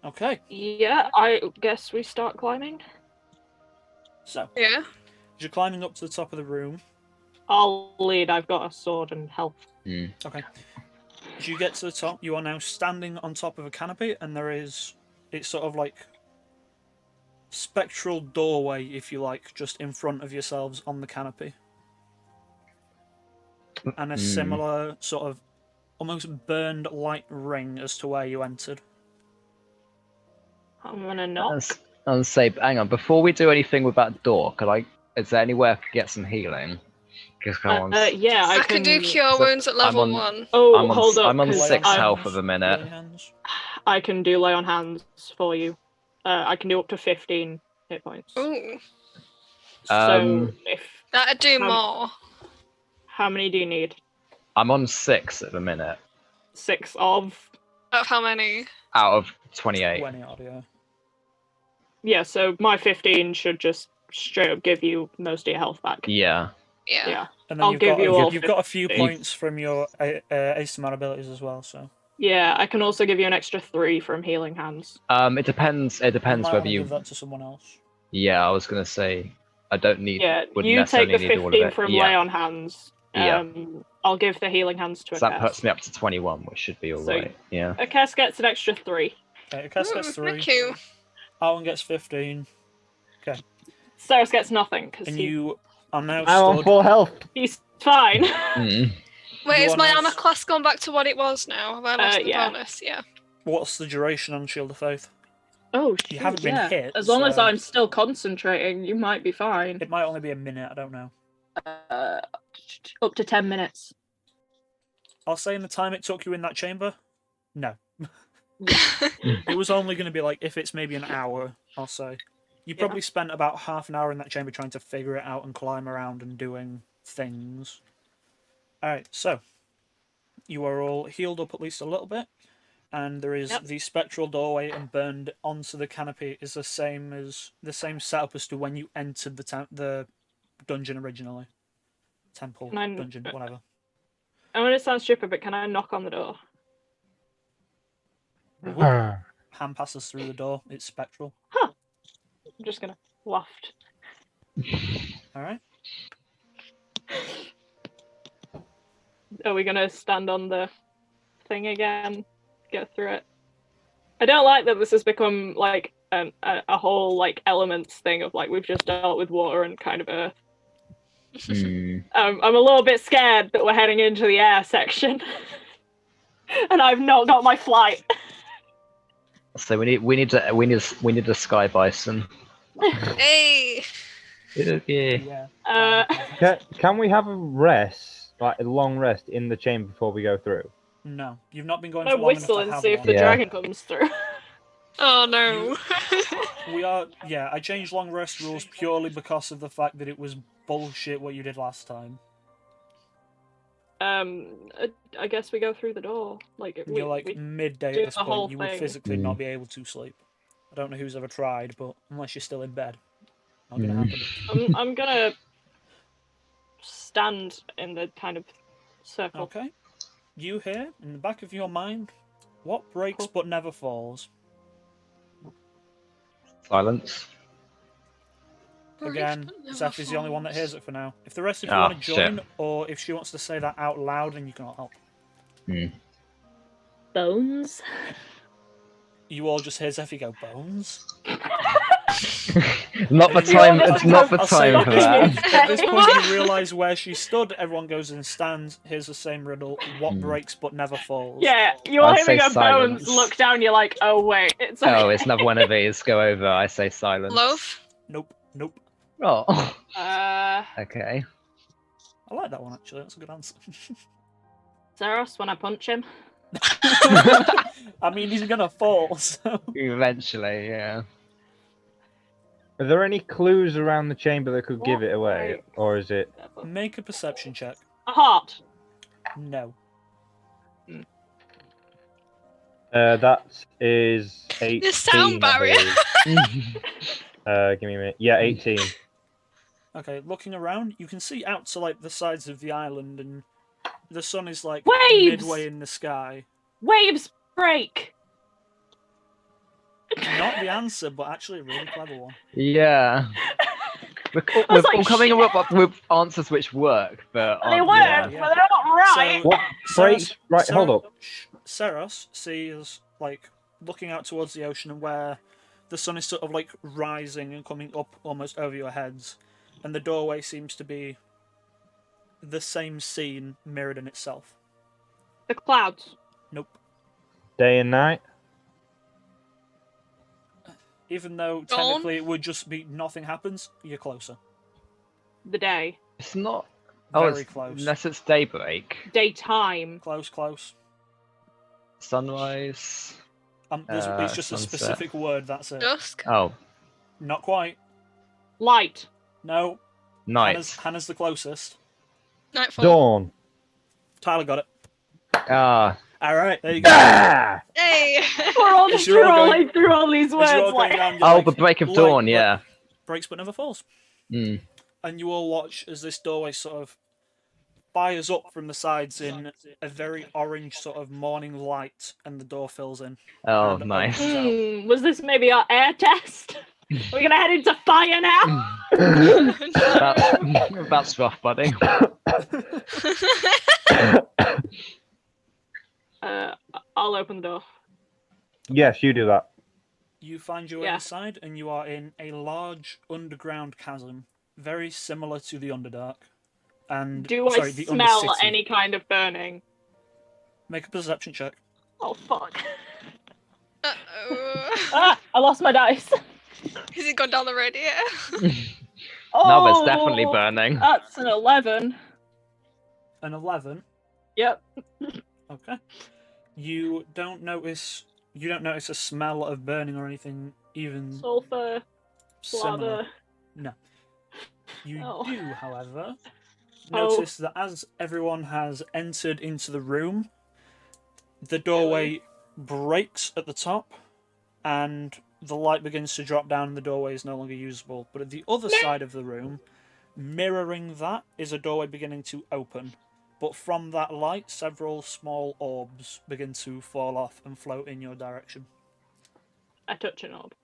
Speaker 1: Okay,
Speaker 4: Yeah, I guess we start climbing.
Speaker 1: so
Speaker 5: Yeah.
Speaker 1: as you're climbing up to the top of the room,
Speaker 4: I'll lead. I've got a sword and health.
Speaker 1: okay. As you get to the top, you are now standing on top of a canopy, and it's sort of like spectral doorway, if you like, just in front of yourselves on the canopy. And a similar sort of almost burned light ring as to where you entered.
Speaker 4: I'm gonna knock.
Speaker 2: And say, hang on, before we do anything with that door, is there any way I could get some healing?
Speaker 4: Yeah,
Speaker 5: I can do cure
Speaker 2: So
Speaker 5: wounds at
Speaker 2: I'm
Speaker 5: level
Speaker 2: on-
Speaker 5: 1.
Speaker 4: Oh, hold up.
Speaker 2: I'm on
Speaker 4: 'cause
Speaker 2: 6
Speaker 4: I'm-
Speaker 2: health at the minute.
Speaker 1: Lay hands.
Speaker 4: I can do lay on hands for you. I can do up to 15 hit points.
Speaker 5: Ooh.
Speaker 4: So if
Speaker 5: That'd do
Speaker 4: How-
Speaker 5: more.
Speaker 4: how many do you need?
Speaker 2: I'm on 6 at the minute
Speaker 4: 6 of.
Speaker 5: Of how many?
Speaker 2: out of 28.
Speaker 1: 20 odd, yeah.
Speaker 4: Yeah, so my 15 should just straight up give you most of your health back.
Speaker 2: Yeah.
Speaker 5: Yeah.
Speaker 4: Yeah.
Speaker 1: And then
Speaker 4: I'll
Speaker 1: you've
Speaker 4: give
Speaker 1: got
Speaker 4: you all
Speaker 1: you've got a few
Speaker 4: 50.
Speaker 1: points from your ASMR abilities as well, so
Speaker 4: Yeah, I can also give you an extra 3 from healing hands.
Speaker 2: It depends. It
Speaker 1: you
Speaker 2: depends
Speaker 1: might
Speaker 2: whether
Speaker 1: want to
Speaker 2: you.
Speaker 1: give that to someone else.
Speaker 2: Yeah, I was gonna say I don't need.
Speaker 4: Yeah,
Speaker 2: wouldn't
Speaker 4: you take
Speaker 2: necessarily
Speaker 4: the
Speaker 2: need all of
Speaker 4: 15
Speaker 2: it.
Speaker 4: from
Speaker 2: Yeah.
Speaker 4: lay on hands.
Speaker 2: Yeah.
Speaker 4: I'll give the healing hands to
Speaker 2: So that
Speaker 4: Akest.
Speaker 2: puts me up to 21, which should be alright.
Speaker 4: So-
Speaker 2: Yeah.
Speaker 4: Akest gets an extra 3.
Speaker 1: Okay, Cass gets 3.
Speaker 5: Thank you.
Speaker 1: Alan gets 15.
Speaker 4: Cyrus gets nothing because
Speaker 1: And you are now
Speaker 3: I'm on
Speaker 1: stood.
Speaker 3: full health.
Speaker 4: he's fine.
Speaker 2: Mm.
Speaker 5: Wait,
Speaker 1: You
Speaker 5: is
Speaker 1: are
Speaker 5: my
Speaker 1: now
Speaker 5: armor class gone back to what it was now? Have I lost the
Speaker 4: yeah.
Speaker 5: bonus? Yeah.
Speaker 1: What's the duration on Shield of Faith?
Speaker 4: Oh,
Speaker 1: You haven't been
Speaker 4: yeah.
Speaker 1: hit,
Speaker 4: As long as
Speaker 1: so-
Speaker 4: I'm still concentrating, you might be fine.
Speaker 1: It might only be a minute, I don't know.
Speaker 4: Up to 10 minutes.
Speaker 1: I'll say in the time it took you in that chamber, no.
Speaker 4: Yeah.
Speaker 1: It was only going to be like, if it's maybe an hour, I'll say. You probably spent about half an hour in that chamber trying to figure it out and climb around and doing things. Alright, so. You are all healed up at least a little bit. And there is
Speaker 4: Yep.
Speaker 1: the spectral doorway, and burned onto the canopy is the same setup as to when you entered the dungeon originally. Temple,
Speaker 4: Can I-
Speaker 1: dungeon, whatever.
Speaker 4: I mean, it sounds stupid, but can I knock on the door?
Speaker 1: Hand passes through the door, it's spectral.
Speaker 4: I'm just gonna waft.
Speaker 1: Alright.
Speaker 4: Are we gonna stand on the thing again? Get through it? I don't like that this has become like a whole like elements thing of like we've just dealt with water and kind of earth.
Speaker 2: Mm.
Speaker 4: I'm a little bit scared that we're heading into the air section, and I've not got my flight.
Speaker 2: So we need a sky bison.
Speaker 5: Hey!
Speaker 2: Okay.
Speaker 1: Yeah.
Speaker 3: Can we have a rest, like a long rest, in the chamber before we go through?
Speaker 1: No, you've not been going
Speaker 4: No,
Speaker 1: for long enough
Speaker 4: whistle
Speaker 1: to
Speaker 4: and
Speaker 1: have
Speaker 4: see if
Speaker 1: one.
Speaker 4: the
Speaker 2: Yeah.
Speaker 4: dragon comes through.
Speaker 5: Oh no.
Speaker 1: We are, yeah, I changed long rest rules purely because of the fact that it was bullshit what you did last time.
Speaker 4: I guess we go through the door. Like
Speaker 1: You're like
Speaker 4: we
Speaker 1: midday
Speaker 4: do
Speaker 1: at this
Speaker 4: the whole
Speaker 1: point, you would
Speaker 4: thing.
Speaker 1: physically not be able to sleep. I don't know who's ever tried, but unless you're still in bed, not gonna happen.
Speaker 4: I'm gonna stand in the kind of circle.
Speaker 1: Okay. You hear, in the back of your mind, what breaks but never falls?
Speaker 2: Silence.
Speaker 1: Again, Zeph is the only one that hears it for now. If the rest of you
Speaker 2: Ah,
Speaker 1: want to join,
Speaker 2: shit.
Speaker 1: or if she wants to say that out loud, then you cannot help.
Speaker 4: Bones.
Speaker 1: You all just hear Zephy go, bones?
Speaker 2: Not the
Speaker 1: And you-
Speaker 2: time.
Speaker 4: all
Speaker 2: It's not the
Speaker 1: I'll say
Speaker 2: time for that.
Speaker 1: At this point, you realise where she stood. Everyone goes and stands. Here's the same riddle. What breaks but never falls?
Speaker 4: Yeah, you all
Speaker 2: I'd
Speaker 4: hear me
Speaker 2: say
Speaker 4: go
Speaker 2: silence.
Speaker 4: bones, look down, you're like, oh wait, it's okay.
Speaker 2: Oh, it's another one of these. Go over. I say silence.
Speaker 5: Loaf.
Speaker 1: Nope. Nope.
Speaker 2: Oh. Okay.
Speaker 1: I like that one, actually. That's a good answer.
Speaker 4: Zeros, when I punch him.
Speaker 1: I mean, he's gonna fall, so...
Speaker 2: Eventually, yeah.
Speaker 3: Are there any clues around the chamber that could give
Speaker 4: What
Speaker 3: it away,
Speaker 4: breaks?
Speaker 3: or is it?
Speaker 1: Make a perception check.
Speaker 4: A heart.
Speaker 1: No.
Speaker 3: That is 18.
Speaker 5: The sound
Speaker 3: I
Speaker 5: barrier.
Speaker 3: believe. Give me a minute. Yeah, 18.
Speaker 1: Okay, looking around, you can see out to, like, the sides of the island, and the sun is, like,
Speaker 4: Waves!
Speaker 1: midway in the sky.
Speaker 4: Waves break.
Speaker 1: Not the answer, but actually a really clever one.
Speaker 2: Yeah. We're,
Speaker 4: I
Speaker 2: we're
Speaker 4: was like,
Speaker 2: all coming
Speaker 4: shit.
Speaker 2: up with answers which work, but
Speaker 4: They
Speaker 2: aren't-
Speaker 4: work,
Speaker 2: yeah.
Speaker 1: yeah.
Speaker 4: but they're not right.
Speaker 1: So,
Speaker 3: What breaks? Right, hold up.
Speaker 1: Seros sees, like, looking out towards the ocean and where the sun is sort of, like, rising and coming up almost over your heads, and the doorway seems to be the same scene mirrored in itself.
Speaker 4: The clouds.
Speaker 1: Nope.
Speaker 3: Day and night.
Speaker 1: Even though
Speaker 5: Dawn?
Speaker 1: technically it would just be nothing happens, you're closer.
Speaker 4: The day.
Speaker 2: It's not. Oh,
Speaker 1: Very
Speaker 2: it's,
Speaker 1: close.
Speaker 2: unless it's daybreak.
Speaker 4: Daytime.
Speaker 1: Close, close.
Speaker 2: Sunrise.
Speaker 1: It's just a
Speaker 2: sunset.
Speaker 1: specific word, that's it.
Speaker 5: Dusk.
Speaker 2: Oh,
Speaker 1: Not quite.
Speaker 4: Light.
Speaker 1: No.
Speaker 2: night.
Speaker 1: Hannah's the closest.
Speaker 5: Nightfall.
Speaker 3: Dawn.
Speaker 1: Tyler got it.
Speaker 2: Ah,
Speaker 1: Alright, there you go.
Speaker 3: Ah!
Speaker 5: Hey.
Speaker 4: We're all just
Speaker 1: As you're all
Speaker 4: trolling through all these
Speaker 1: As
Speaker 4: words.
Speaker 1: you're all going
Speaker 4: Like...
Speaker 1: around, you're
Speaker 2: oh,
Speaker 1: like,
Speaker 2: the break of
Speaker 1: light,
Speaker 2: dawn.
Speaker 1: but
Speaker 2: Yeah.
Speaker 1: breaks but never falls.
Speaker 2: Mm.
Speaker 1: And you all watch as this doorway sort of fires up from the sides in a very orange sort of morning light, and the door fills in.
Speaker 2: Oh,
Speaker 1: And
Speaker 2: nice.
Speaker 1: opens out.
Speaker 4: Was this maybe our air test? We're gonna head into fire now.
Speaker 2: That's rough, buddy.
Speaker 4: I'll open the door.
Speaker 3: Yes, you do that.
Speaker 1: You find your way
Speaker 4: Yeah.
Speaker 1: inside, and you are in a large underground chasm, very similar to the Underdark. And
Speaker 4: Do I
Speaker 1: the
Speaker 4: smell
Speaker 1: Undercity.
Speaker 4: any kind of burning?
Speaker 1: Make a perception check.
Speaker 4: Oh fuck!
Speaker 5: Uh-oh.
Speaker 4: I lost my dice.
Speaker 5: Has it gone down the radiator?
Speaker 4: Oh,
Speaker 2: Now it's definitely burning.
Speaker 4: That's an 11.
Speaker 1: An 11.
Speaker 4: Yep.
Speaker 1: Okay. You don't notice a smell of burning or anything even
Speaker 4: Sulfur.
Speaker 1: similar.
Speaker 4: Lava.
Speaker 1: You
Speaker 4: Oh.
Speaker 1: do, however,
Speaker 4: Oh.
Speaker 1: notice that as everyone has entered into the room, the doorway breaks at the top, and the light begins to drop down and the doorway is no longer usable. But at the other side of the room, mirroring that, is a doorway beginning to open. But from that light, several small orbs begin to fall off and float in your direction.
Speaker 4: I touch an orb.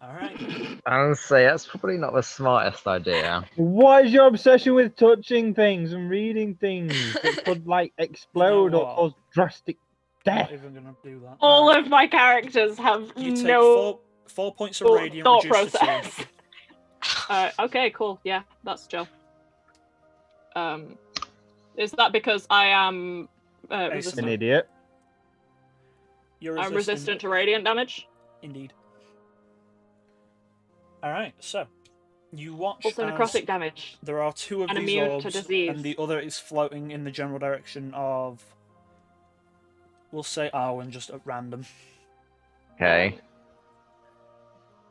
Speaker 1: Alright.
Speaker 2: I would say that's probably not the smartest idea.
Speaker 3: What is your obsession with touching things and reading things that could like explode or
Speaker 1: what?
Speaker 3: cause drastic death?
Speaker 1: Not even gonna do that.
Speaker 4: All
Speaker 1: Alright.
Speaker 4: of my characters have
Speaker 1: You take
Speaker 4: no
Speaker 1: four points of radiant
Speaker 4: thought
Speaker 1: reduced to
Speaker 4: process.
Speaker 1: 2.
Speaker 4: Okay, cool. Yeah, that's chill. Is that because I am
Speaker 3: An
Speaker 4: resistant?
Speaker 3: idiot.
Speaker 1: You're
Speaker 4: I'm resistant to radiant damage.
Speaker 1: Indeed. Alright, so You watch
Speaker 4: Also
Speaker 1: as
Speaker 4: necrotic damage.
Speaker 1: there are two of
Speaker 4: And
Speaker 1: these
Speaker 4: immune to
Speaker 1: orbs,
Speaker 4: disease.
Speaker 1: and the other is floating in the general direction of, we'll say Arwen, just at random.
Speaker 2: Okay.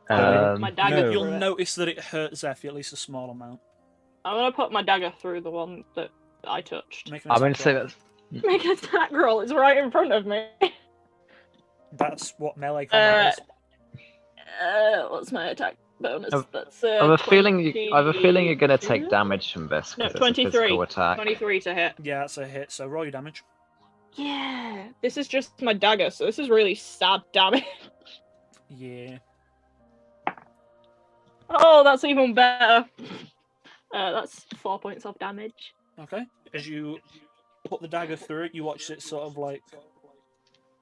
Speaker 4: My dagger
Speaker 1: You'll
Speaker 4: through it.
Speaker 1: notice that it hurt Zephy at least a small amount.
Speaker 4: I'm gonna put my dagger through the one that I touched.
Speaker 1: Make an
Speaker 2: I'm going
Speaker 1: attack
Speaker 2: to say
Speaker 1: roll.
Speaker 2: that's
Speaker 4: Make an attack roll. It's right in front of me.
Speaker 1: That's what melee combat is.
Speaker 4: What's my attack bonus?
Speaker 2: I've-
Speaker 4: That's
Speaker 2: I have a feeling you're going to
Speaker 4: 22?
Speaker 2: take damage from this
Speaker 4: No,
Speaker 2: because it's a
Speaker 4: 23.
Speaker 2: physical attack.
Speaker 4: 23 to hit.
Speaker 1: Yeah, that's a hit. So roll your damage.
Speaker 4: Yeah. This is just my dagger, so this is really sad damage.
Speaker 1: Yeah.
Speaker 4: Oh, that's even better. That's 4 points of damage.
Speaker 1: Okay. As you put the dagger through it, you watch it sort of like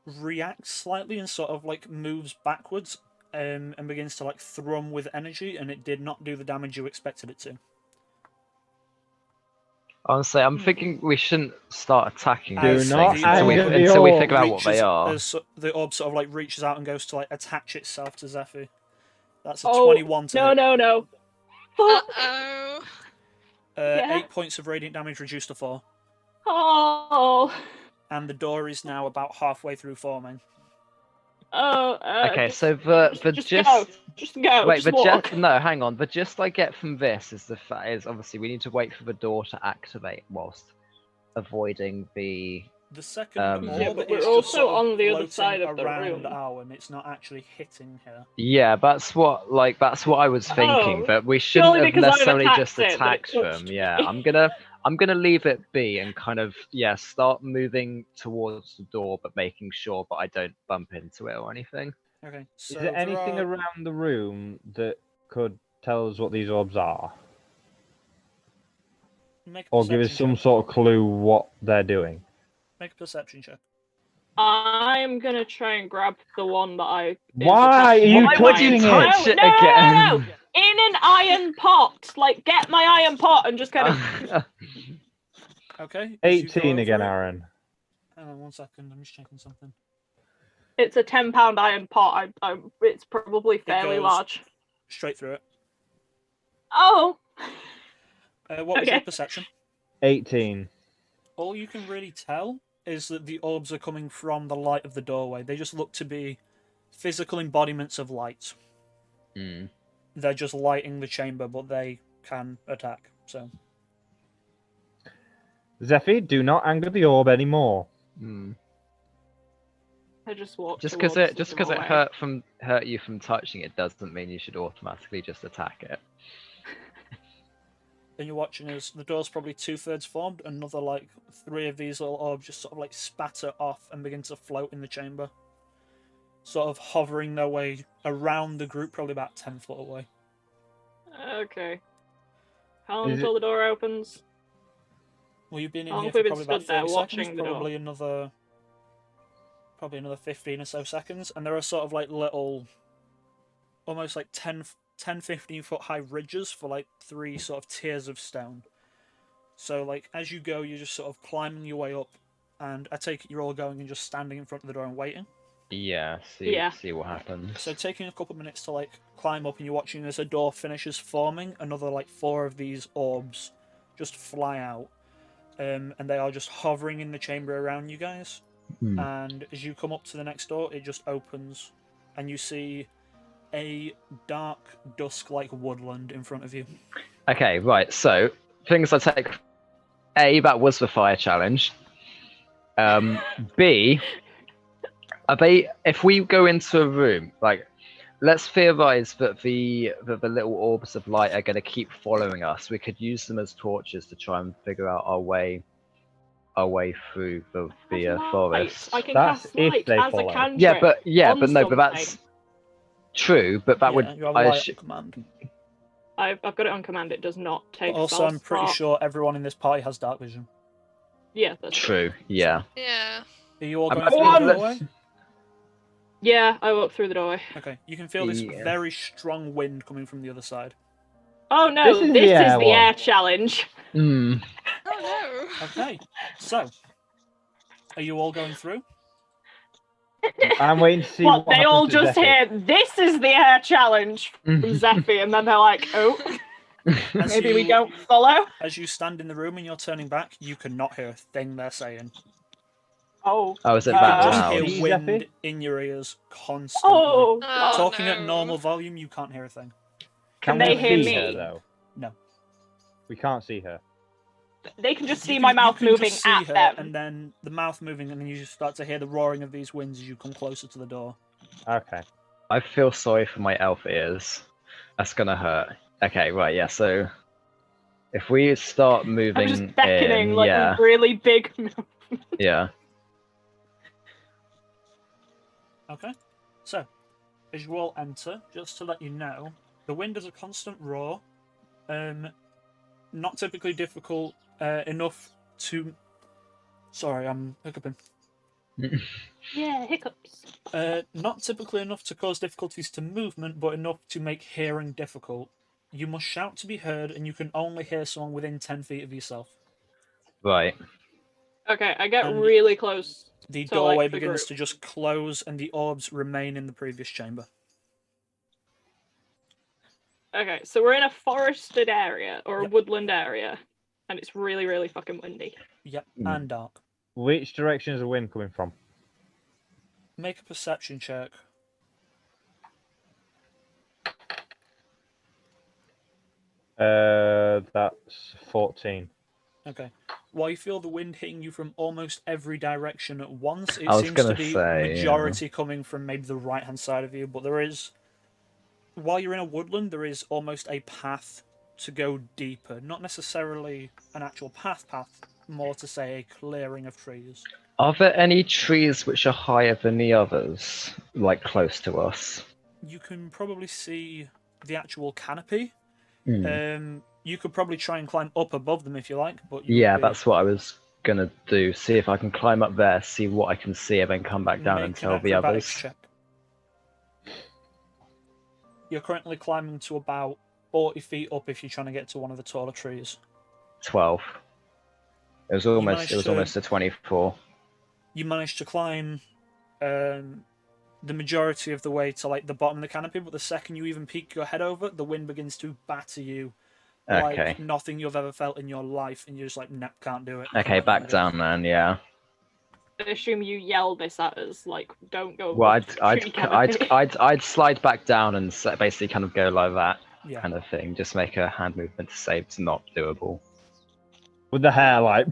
Speaker 1: react slightly and sort of like moves backwards and begins to like thrum with energy, and it did not do the damage you expected it to.
Speaker 2: Honestly, I'm thinking we shouldn't start attacking
Speaker 1: Do
Speaker 2: these
Speaker 3: not
Speaker 2: things until
Speaker 3: anger the
Speaker 2: until we
Speaker 3: orb.
Speaker 2: figure out what they are.
Speaker 1: The orb sort of like reaches out and goes to like attach itself to Zephy. That's a
Speaker 4: Oh,
Speaker 1: 21 to hit.
Speaker 4: No. Fuck.
Speaker 5: Uh-oh.
Speaker 4: Yeah.
Speaker 1: 8 points of radiant damage reduced to 4.
Speaker 4: Oh.
Speaker 1: And the door is now about halfway through forming.
Speaker 4: Oh.
Speaker 2: Okay,
Speaker 4: just,
Speaker 2: so the
Speaker 4: just
Speaker 2: gist.
Speaker 4: go. Just go.
Speaker 2: Wait,
Speaker 4: just
Speaker 2: the
Speaker 4: walk.
Speaker 2: gist. No, hang on. The gist I get from this is is obviously we need to wait for the door to activate whilst avoiding the.
Speaker 1: The second
Speaker 2: Yeah,
Speaker 1: orb
Speaker 4: but
Speaker 1: is
Speaker 4: we're
Speaker 1: just
Speaker 4: also
Speaker 1: sort of
Speaker 4: on the other
Speaker 1: floating
Speaker 4: side of the
Speaker 1: around
Speaker 4: room.
Speaker 1: Arwen. It's not actually hitting her.
Speaker 2: Yeah, that's what I was thinking.
Speaker 4: Oh,
Speaker 2: But we shouldn't
Speaker 4: purely
Speaker 2: have
Speaker 4: because I've
Speaker 2: necessarily
Speaker 4: attacked
Speaker 2: just
Speaker 4: it, that it
Speaker 2: attacked them.
Speaker 4: touched
Speaker 2: Yeah,
Speaker 4: me.
Speaker 2: I'm gonna leave it be and kind of start moving towards the door, but making sure that I don't bump into it or anything.
Speaker 1: Okay, so
Speaker 3: Is there anything around the room that could tell us what these orbs are?
Speaker 1: Make a
Speaker 3: Or give us
Speaker 1: perception
Speaker 3: some
Speaker 1: check.
Speaker 3: sort of clue what they're doing?
Speaker 1: Make a perception check.
Speaker 4: I'm gonna try and grab the one that I.
Speaker 3: Why are you
Speaker 2: Why would you
Speaker 3: touching
Speaker 2: touch
Speaker 3: it?
Speaker 2: it
Speaker 4: No,
Speaker 2: again?
Speaker 4: in an iron pot. Like, get my iron pot and just kind of.
Speaker 1: Okay. as you go
Speaker 3: 18 again,
Speaker 1: over it-
Speaker 3: Aaron.
Speaker 1: Hang on 1 second. I'm just checking something.
Speaker 4: It's a 10-pound iron pot. It's probably fairly
Speaker 1: goes-
Speaker 4: large.
Speaker 1: Straight through it.
Speaker 4: Oh.
Speaker 1: What was your
Speaker 4: Okay.
Speaker 1: perception?
Speaker 3: 18.
Speaker 1: All you can really tell is that the orbs are coming from the light of the doorway. They just look to be physical embodiments of light.
Speaker 2: Hmm.
Speaker 1: They're just lighting the chamber, but they can attack. So
Speaker 3: Zephy, do not anger the orb anymore.
Speaker 2: Hmm.
Speaker 4: I just walked.
Speaker 2: Just because
Speaker 4: towards
Speaker 2: it
Speaker 4: the doorway.
Speaker 2: hurt you from touching it doesn't mean you should automatically just attack it.
Speaker 1: then you're watching as the door's probably 2/3 formed. Another like 3 of these little orbs just sort of like spatter off and begin to float in the chamber, sort of hovering their way around the group, probably about 10 foot away.
Speaker 4: Okay. How long
Speaker 3: Is
Speaker 4: until the door opens?
Speaker 1: Well, you've been in
Speaker 4: How long
Speaker 1: here
Speaker 4: have we
Speaker 1: for
Speaker 4: been
Speaker 1: probably about
Speaker 4: stood there
Speaker 1: 30
Speaker 4: watching
Speaker 1: seconds,
Speaker 4: the door?
Speaker 1: probably another 15 or so seconds, and there are sort of like little, almost like 10, 15 foot high ridges for like 3 sort of tiers of stone. So like as you go, you're just sort of climbing your way up, and I take it you're all going and just standing in front of the door and waiting.
Speaker 2: Yeah,
Speaker 4: Yeah.
Speaker 2: see what happens.
Speaker 1: So taking a couple of minutes to like climb up, and you're watching as a door finishes forming, another like 4 of these orbs just fly out, and they are just hovering in the chamber around you guys.
Speaker 2: Hmm.
Speaker 1: And as you come up to the next door, it just opens, and you see a dark, dusk-like woodland in front of you.
Speaker 2: Okay, right. So things I take. A, that was the fire challenge. B, are they? If we go into a room, like, let's theorize that the little orbs of light are going to keep following us. We could use them as torches to try and figure out our way through the forest.
Speaker 4: I can
Speaker 3: That's
Speaker 4: cast
Speaker 3: if
Speaker 4: light
Speaker 3: they
Speaker 4: as a
Speaker 3: follow.
Speaker 4: cantrip.
Speaker 2: Yeah,
Speaker 4: on
Speaker 2: but no, but that's
Speaker 4: something.
Speaker 2: true. But that
Speaker 1: Yeah,
Speaker 2: would
Speaker 1: you have
Speaker 2: I
Speaker 1: light
Speaker 2: assu-
Speaker 1: on command.
Speaker 4: I've got it on command. It does not take.
Speaker 1: Also,
Speaker 4: spell
Speaker 1: I'm pretty
Speaker 4: slot.
Speaker 1: sure everyone in this party has dark vision.
Speaker 4: Yeah, that's
Speaker 2: true. Yeah.
Speaker 5: Yeah.
Speaker 1: Are you all
Speaker 2: I'm-
Speaker 1: going through
Speaker 3: Come
Speaker 1: the
Speaker 3: on!
Speaker 1: doorway?
Speaker 4: Yeah, I walked through the doorway.
Speaker 1: Okay, you can feel this
Speaker 2: Yeah.
Speaker 1: very strong wind coming from the other side.
Speaker 4: Oh no,
Speaker 3: This is the air one.
Speaker 4: air challenge.
Speaker 2: Hmm.
Speaker 5: Oh no.
Speaker 1: Okay, so are you all going through?
Speaker 3: I'm waiting to see
Speaker 4: What, they
Speaker 3: happens
Speaker 4: all
Speaker 3: to
Speaker 4: just
Speaker 3: Zephy.
Speaker 4: hear, this is the air challenge from Zephy, and then they're like, oh.
Speaker 1: As
Speaker 4: Maybe we
Speaker 1: you-
Speaker 4: don't follow.
Speaker 1: As you stand in the room and you're turning back, you cannot hear a thing they're saying.
Speaker 4: Oh.
Speaker 2: Oh, is it
Speaker 1: You
Speaker 2: that
Speaker 1: can just
Speaker 2: loud?
Speaker 1: hear
Speaker 3: Easy,
Speaker 1: wind
Speaker 3: Zeffy.
Speaker 1: in your ears constantly.
Speaker 4: Oh,
Speaker 5: Oh,
Speaker 4: God.
Speaker 1: Talking
Speaker 5: no.
Speaker 1: at normal volume, you can't hear a thing.
Speaker 4: Can
Speaker 3: we
Speaker 4: they hear
Speaker 3: see
Speaker 4: me?
Speaker 3: her though?
Speaker 1: No.
Speaker 3: We can't see her.
Speaker 4: They can just see
Speaker 1: You
Speaker 4: my
Speaker 1: can-
Speaker 4: mouth
Speaker 1: you can
Speaker 4: moving
Speaker 1: just see
Speaker 4: at
Speaker 1: her,
Speaker 4: them.
Speaker 1: and then the mouth moving, and then you just start to hear the roaring of these winds as you come closer to the door.
Speaker 3: Okay.
Speaker 2: I feel sorry for my elf ears. That's gonna hurt. Okay, right, yeah. So if we start
Speaker 4: I'm
Speaker 2: moving
Speaker 4: just beckoning
Speaker 2: in,
Speaker 4: like
Speaker 2: yeah,
Speaker 4: a really big move.
Speaker 2: yeah.
Speaker 1: Okay? So, as you all enter, just to let you know, the wind is a constant roar. Not typically difficult enough to. Sorry, I'm hiccuping.
Speaker 4: Yeah, hiccups.
Speaker 1: Not typically enough to cause difficulties to movement, but enough to make hearing difficult. You must shout to be heard, and you can only hear someone within 10 feet of yourself.
Speaker 2: Right.
Speaker 4: Okay, I get
Speaker 1: And
Speaker 4: really close.
Speaker 1: The
Speaker 4: to,
Speaker 1: doorway
Speaker 4: like, the
Speaker 1: begins
Speaker 4: group.
Speaker 1: to just close, and the orbs remain in the previous chamber.
Speaker 4: Okay, so we're in a forested area or a
Speaker 1: Yep.
Speaker 4: woodland area, and it's really, really fucking windy.
Speaker 1: Yep,
Speaker 2: Mm.
Speaker 1: and dark.
Speaker 3: Which direction is the wind coming from?
Speaker 1: Make a perception check.
Speaker 3: That's 14.
Speaker 1: Okay. While you feel the wind hitting you from almost every direction at once, it
Speaker 2: I was
Speaker 1: seems to
Speaker 2: gonna
Speaker 1: be
Speaker 2: say,
Speaker 1: majority coming from maybe the right hand side of you, but there is, while you're in a woodland, there is almost a path to go deeper. Not necessarily an actual path, more to say a clearing of trees.
Speaker 2: Are there any trees which are higher than the others, like close to us?
Speaker 1: You can probably see the actual canopy.
Speaker 2: Mm.
Speaker 1: You could probably try and climb up above them if you like, but
Speaker 2: Yeah, that's what I was gonna do. See if I can climb up there, see what I can see, and then come back down and
Speaker 1: Make an
Speaker 2: tell the
Speaker 1: acrobatics
Speaker 2: others.
Speaker 1: check. You're currently climbing to about 40 feet up if you're trying to get to one of the taller trees.
Speaker 2: 12. It was
Speaker 1: managed
Speaker 2: almost
Speaker 1: to-
Speaker 2: a 24.
Speaker 1: You manage to climb the majority of the way to like the bottom of the canopy, but the second you even peek your head over, the wind begins to batter you
Speaker 2: Okay.
Speaker 1: like nothing you've ever felt in your life, and you're just like, nope, can't do it.
Speaker 2: Okay,
Speaker 1: Can't
Speaker 2: back
Speaker 1: do it."
Speaker 2: down then. Yeah.
Speaker 4: I assume you yell this at us, like, don't go.
Speaker 2: Well,
Speaker 4: above the tree canopy.
Speaker 2: I'd slide back down and basically kind of go like that
Speaker 1: Yeah.
Speaker 2: kind of thing. Just make a hand movement to say it's not doable.
Speaker 3: With the hair, like.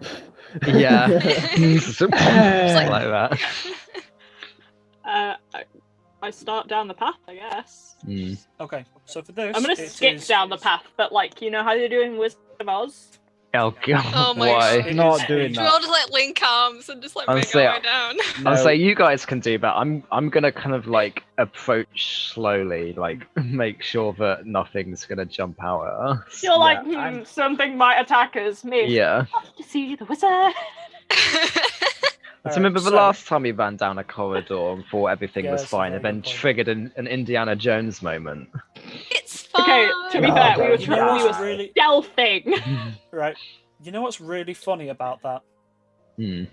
Speaker 2: Yeah. Just like that.
Speaker 4: I start down the path, I guess.
Speaker 2: Mm.
Speaker 1: Okay, so for this,
Speaker 4: I'm gonna
Speaker 1: it
Speaker 4: skip
Speaker 1: is-
Speaker 4: down the path, but like, you know how you're doing Wizard of Oz?
Speaker 2: Oh god.
Speaker 5: Oh my
Speaker 2: Why?
Speaker 5: God.
Speaker 3: Not
Speaker 1: is
Speaker 3: doing
Speaker 5: Should we
Speaker 3: that.
Speaker 5: all just like link arms and just like
Speaker 2: I'm
Speaker 5: make
Speaker 2: saying-
Speaker 5: our way down?
Speaker 2: I'll
Speaker 3: No.
Speaker 2: say you guys can do that. I'm gonna kind of like approach slowly, like make sure that nothing's gonna jump out at us.
Speaker 4: You're like,
Speaker 3: I'm-
Speaker 4: something might attack us. Me.
Speaker 2: Yeah.
Speaker 4: To see the wizard.
Speaker 2: I
Speaker 1: Alright,
Speaker 2: remember the
Speaker 1: so-
Speaker 2: last time we ran down a corridor and thought everything
Speaker 1: Yeah,
Speaker 2: was
Speaker 1: that's a
Speaker 2: fine,
Speaker 1: very
Speaker 2: and then
Speaker 1: good point.
Speaker 2: triggered an Indiana Jones moment.
Speaker 5: It's fine.
Speaker 4: Okay, to be
Speaker 3: No,
Speaker 4: fair, we were,
Speaker 3: don't
Speaker 1: You know
Speaker 3: die.
Speaker 4: we were
Speaker 1: what's really
Speaker 4: stealthing.
Speaker 1: right? You know what's really funny about that?
Speaker 2: Hmm.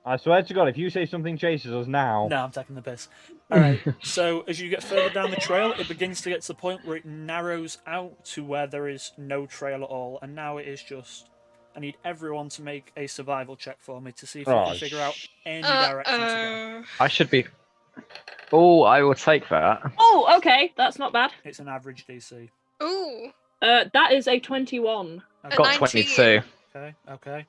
Speaker 3: I swear to God, if you say something chases us now.
Speaker 1: No, I'm taking the piss. Alright, so as you get further down the trail, it begins to get to the point where it narrows out to where there is no trail at all, and now it is just. I need everyone to make a survival check for me to see if you
Speaker 3: Oh,
Speaker 1: can figure out any direction to go.
Speaker 5: Uh-oh.
Speaker 2: I should be. Oh, I will take that.
Speaker 4: Oh, okay, that's not bad.
Speaker 1: It's an average DC.
Speaker 5: Ooh.
Speaker 4: That is a 21.
Speaker 1: Okay.
Speaker 2: Got
Speaker 5: 19.
Speaker 2: 22.
Speaker 1: Okay.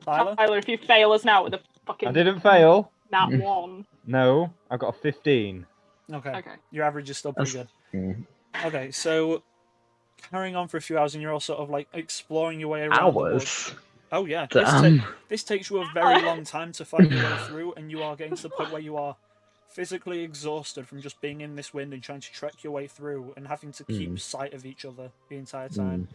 Speaker 1: Tyler?
Speaker 4: Tyler, if you fail us now with a fucking
Speaker 3: I didn't fail.
Speaker 4: nat 1.
Speaker 3: No, I got a 15.
Speaker 1: Okay.
Speaker 4: Okay.
Speaker 1: Your average is still pretty
Speaker 2: That's-
Speaker 1: good.
Speaker 2: Mm.
Speaker 1: Okay, so carrying on for a few hours, and you're all sort of like exploring your way around the woods.
Speaker 2: Hours.
Speaker 1: Oh yeah,
Speaker 2: Damn.
Speaker 1: this takes you a very long time to find your way through, and you are getting to the point where you are physically exhausted from just being in this wind and trying to trek your way through and having to keep sight of each other the entire time.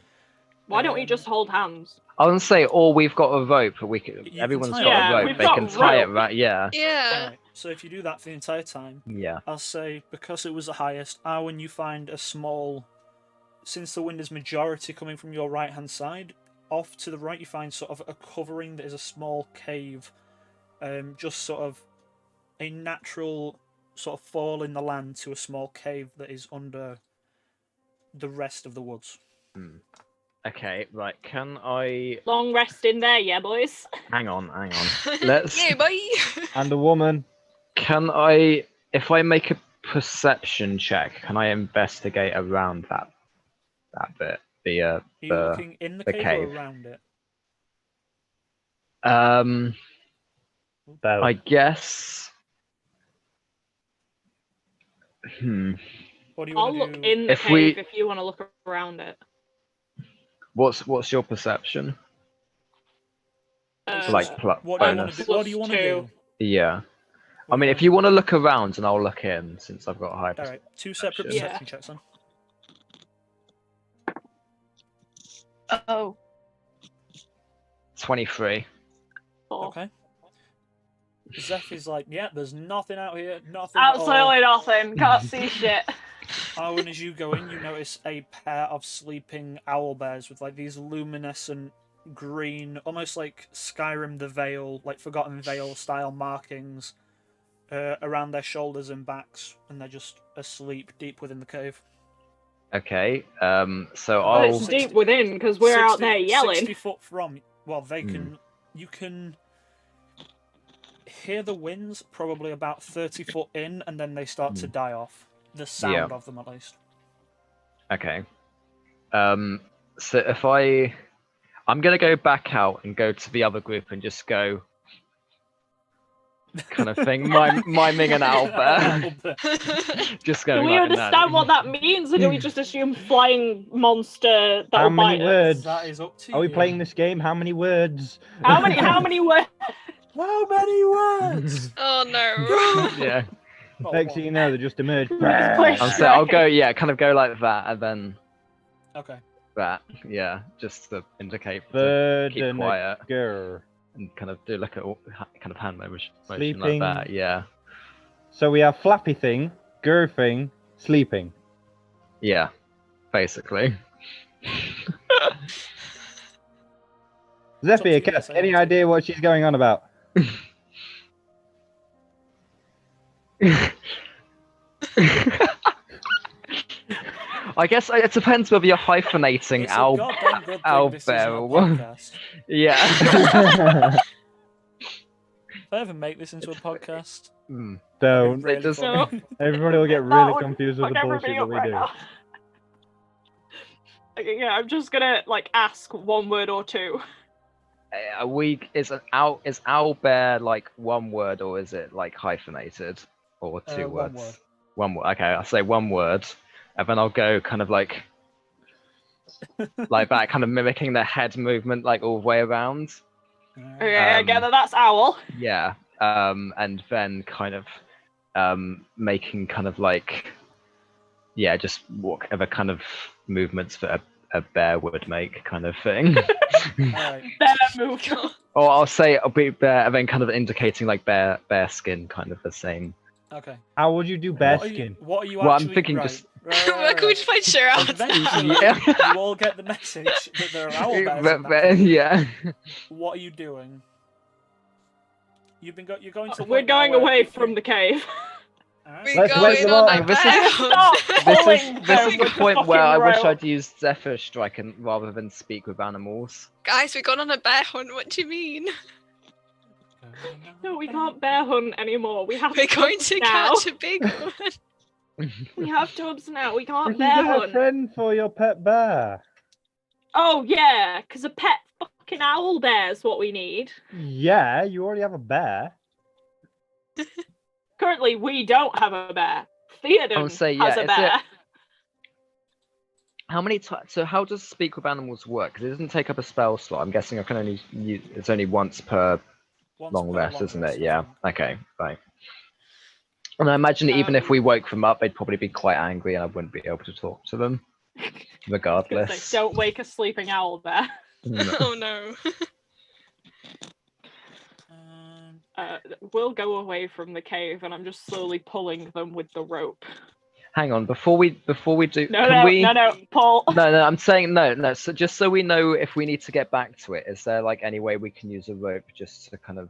Speaker 4: Why don't we
Speaker 1: Um,
Speaker 4: just hold hands?
Speaker 2: I was gonna say, or we've got a rope. We can.
Speaker 1: You can
Speaker 2: Everyone's
Speaker 1: tie
Speaker 2: got
Speaker 1: it.
Speaker 2: a
Speaker 4: Yeah,
Speaker 2: rope.
Speaker 4: we've
Speaker 2: They
Speaker 4: got
Speaker 2: can tie it
Speaker 4: rope.
Speaker 2: right. Yeah.
Speaker 5: Yeah.
Speaker 1: Alright, so if you do that for the entire time,
Speaker 2: Yeah.
Speaker 1: I'll say because it was the highest, when you find a small, since the wind is majority coming from your right hand side, off to the right you find sort of a covering that is a small cave, just sort of a natural sort of fall in the land to a small cave that is under the rest of the woods.
Speaker 2: Okay, right. Can I
Speaker 4: Long rest in there, yeah, boys.
Speaker 2: hang on? Let's.
Speaker 5: Yeah, boy.
Speaker 3: And a woman.
Speaker 2: Can I, if I make a perception check, can I investigate around that bit?
Speaker 1: Are you looking in the
Speaker 2: the
Speaker 1: cave,
Speaker 2: cave.
Speaker 1: or around it?
Speaker 3: Both.
Speaker 2: I guess.
Speaker 1: What do you
Speaker 4: I'll
Speaker 1: want
Speaker 4: look
Speaker 1: to do?
Speaker 4: in the
Speaker 2: If
Speaker 4: cave
Speaker 2: we-
Speaker 4: if you want to look around it.
Speaker 2: What's your perception? Like
Speaker 1: What do you want
Speaker 2: bonus.
Speaker 1: to do? What do you want to do?
Speaker 2: Yeah. I
Speaker 1: What
Speaker 2: mean,
Speaker 1: do
Speaker 2: if you want to look around, and I'll look in, since I've got a high
Speaker 1: All
Speaker 2: perception.
Speaker 1: right, 2 separate
Speaker 2: Yeah.
Speaker 1: perception checks then.
Speaker 4: Oh.
Speaker 2: 23.
Speaker 1: Okay. Zeph is like, yeah, there's nothing out here, nothing at all.
Speaker 4: Absolutely nothing. Can't see shit.
Speaker 1: Oh, and as you go in, you notice a pair of sleeping owl bears with like these luminescent green, almost like Skyrim the Veil, like Forgotten Vale style markings around their shoulders and backs, and they're just asleep deep within the cave.
Speaker 2: Okay. So
Speaker 4: Well,
Speaker 2: I'll.
Speaker 4: it's deep within because we're out there yelling.
Speaker 1: 60 foot from, well, they can, you can hear the winds probably about 30 foot in, and then they start to die off. The sound of them, at least.
Speaker 2: Okay. So if I'm gonna go back out and go to the other group and just go, kind of thing, miming an owl bear. Just
Speaker 4: Do
Speaker 2: going.
Speaker 4: we
Speaker 2: like
Speaker 4: understand what that means, or do we just assume flying monster that'll
Speaker 3: How many
Speaker 4: bite
Speaker 3: words?
Speaker 4: us?
Speaker 1: That is up to you.
Speaker 3: Are we playing this game? How many words?
Speaker 4: How many words?
Speaker 1: How many words?
Speaker 5: Oh no.
Speaker 2: Yeah.
Speaker 1: Oh,
Speaker 3: Next thing you know, they just emerge.
Speaker 2: I'll go. Kind of go like that, and then
Speaker 1: Okay.
Speaker 2: that. Yeah, just to indicate to
Speaker 3: Bird
Speaker 2: keep
Speaker 3: and
Speaker 2: quiet
Speaker 3: a girl.
Speaker 2: and kind of do like a kind of hand motion like
Speaker 3: Sleeping.
Speaker 2: that. Yeah.
Speaker 3: So we have flappy thing, girl thing, sleeping.
Speaker 2: Yeah. Basically.
Speaker 3: Zephyr,
Speaker 1: to you,
Speaker 3: Cass,
Speaker 1: so
Speaker 3: any
Speaker 1: I'll
Speaker 3: idea what she's going on about?
Speaker 2: I guess it depends whether you're hyphenating
Speaker 1: It's a
Speaker 2: owl,
Speaker 1: goddamn good thing
Speaker 2: owl
Speaker 1: this isn't a
Speaker 2: bear.
Speaker 1: podcast.
Speaker 2: Yeah.
Speaker 1: If I ever make this into a podcast,
Speaker 3: Don't.
Speaker 1: really
Speaker 2: It just-
Speaker 1: funny.
Speaker 3: Everybody will get
Speaker 4: That
Speaker 3: really
Speaker 4: would
Speaker 3: confused with
Speaker 4: fuck
Speaker 3: the bullshit
Speaker 4: everybody
Speaker 3: that
Speaker 4: up
Speaker 3: we
Speaker 4: right
Speaker 3: do.
Speaker 4: now. Okay, yeah, I'm just gonna like ask one word or two.
Speaker 2: Is owl bear like one word, or is it like hyphenated, or two
Speaker 1: One
Speaker 2: words?
Speaker 1: word.
Speaker 2: One word. Okay, I'll say one word, and then I'll go kind of like that, kind of mimicking the head movement, like all the way around.
Speaker 4: Okay, I get that that's owl.
Speaker 2: Yeah. And then kind of making kind of like, yeah, just whatever kind of movements that a bear would make, kind of thing.
Speaker 1: Alright.
Speaker 4: Bear move.
Speaker 2: Or I'll say a bit bear, and then kind of indicating like bear skin, kind of the same.
Speaker 1: Okay.
Speaker 3: How would you do bear
Speaker 1: What are you-
Speaker 3: skin?
Speaker 1: What are you
Speaker 2: Well, I'm
Speaker 1: actually...
Speaker 2: thinking
Speaker 1: right,
Speaker 2: just-
Speaker 1: right.
Speaker 5: Can we just play charades?
Speaker 1: Eventually,
Speaker 2: Yeah.
Speaker 1: you all get the message that there are owl bears in that cave.
Speaker 2: Yeah.
Speaker 1: What are you doing? You're going to.
Speaker 4: We're going away from the cave.
Speaker 5: We're
Speaker 3: Let's wake
Speaker 5: going
Speaker 3: them
Speaker 5: on
Speaker 3: up.
Speaker 5: a
Speaker 2: This is-
Speaker 5: bear
Speaker 4: Stop
Speaker 5: hunt.
Speaker 4: pulling
Speaker 2: This
Speaker 4: them
Speaker 2: is the
Speaker 4: with
Speaker 2: point
Speaker 4: fucking
Speaker 2: where I wish
Speaker 4: rope.
Speaker 2: I'd used Zephyr Strike rather than speak with animals.
Speaker 5: Guys, we're going on a bear hunt. What do you mean?
Speaker 4: No, we can't bear hunt anymore. We have
Speaker 5: We're going
Speaker 4: tubs
Speaker 5: to
Speaker 4: now.
Speaker 5: catch a big one.
Speaker 4: We have tubs now. We
Speaker 3: We
Speaker 4: can't
Speaker 3: can
Speaker 4: bear
Speaker 3: get a
Speaker 4: hunt.
Speaker 3: friend for your pet bear.
Speaker 4: Oh yeah, because a pet fucking owl bear is what we need.
Speaker 3: Yeah, you already have a bear.
Speaker 4: Currently, we don't have a bear. Theoden
Speaker 2: say,
Speaker 4: has
Speaker 2: yeah,
Speaker 4: a
Speaker 2: is
Speaker 4: bear.
Speaker 2: How many times? So how does speak with animals work? Because it doesn't take up a spell slot. I'm guessing I can only use. It's only once per long rest, isn't it? Yeah. Okay. Right. And I imagine that even if we woke them up, they'd probably be quite angry, and I wouldn't be able to talk to them,
Speaker 4: Gonna
Speaker 2: regardless.
Speaker 4: say, don't wake a sleeping owl bear.
Speaker 2: No.
Speaker 5: Oh no.
Speaker 4: We'll go away from the cave, and I'm just slowly pulling them with the rope.
Speaker 2: Hang on. Before we do,
Speaker 4: No,
Speaker 2: can
Speaker 4: no,
Speaker 2: we?
Speaker 4: no, Paul.
Speaker 2: No, I'm saying no. So just so we know if we need to get back to it, is there like any way we can use a rope just to kind of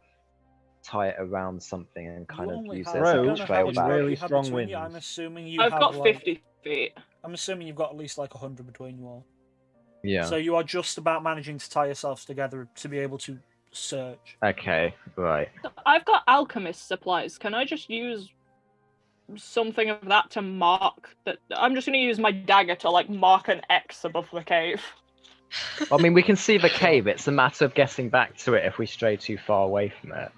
Speaker 2: tie it around something and kind of use it as
Speaker 3: Rope
Speaker 2: a trail
Speaker 3: is
Speaker 2: back?
Speaker 3: really
Speaker 1: You have
Speaker 3: strong
Speaker 1: between you,
Speaker 3: winds.
Speaker 1: I'm assuming you
Speaker 4: I've
Speaker 1: have
Speaker 4: got
Speaker 1: like...
Speaker 4: 50 feet.
Speaker 1: I'm assuming you've got at least like 100 between you all.
Speaker 2: Yeah.
Speaker 1: So you are just about managing to tie yourselves together to be able to search.
Speaker 2: Okay, right.
Speaker 4: I've got alchemist supplies. Can I just use something of that to mark that? I'm just going to use my dagger to like mark an X above the cave.
Speaker 2: I mean, we can see the cave. It's a matter of getting back to it if we stray too far away from it.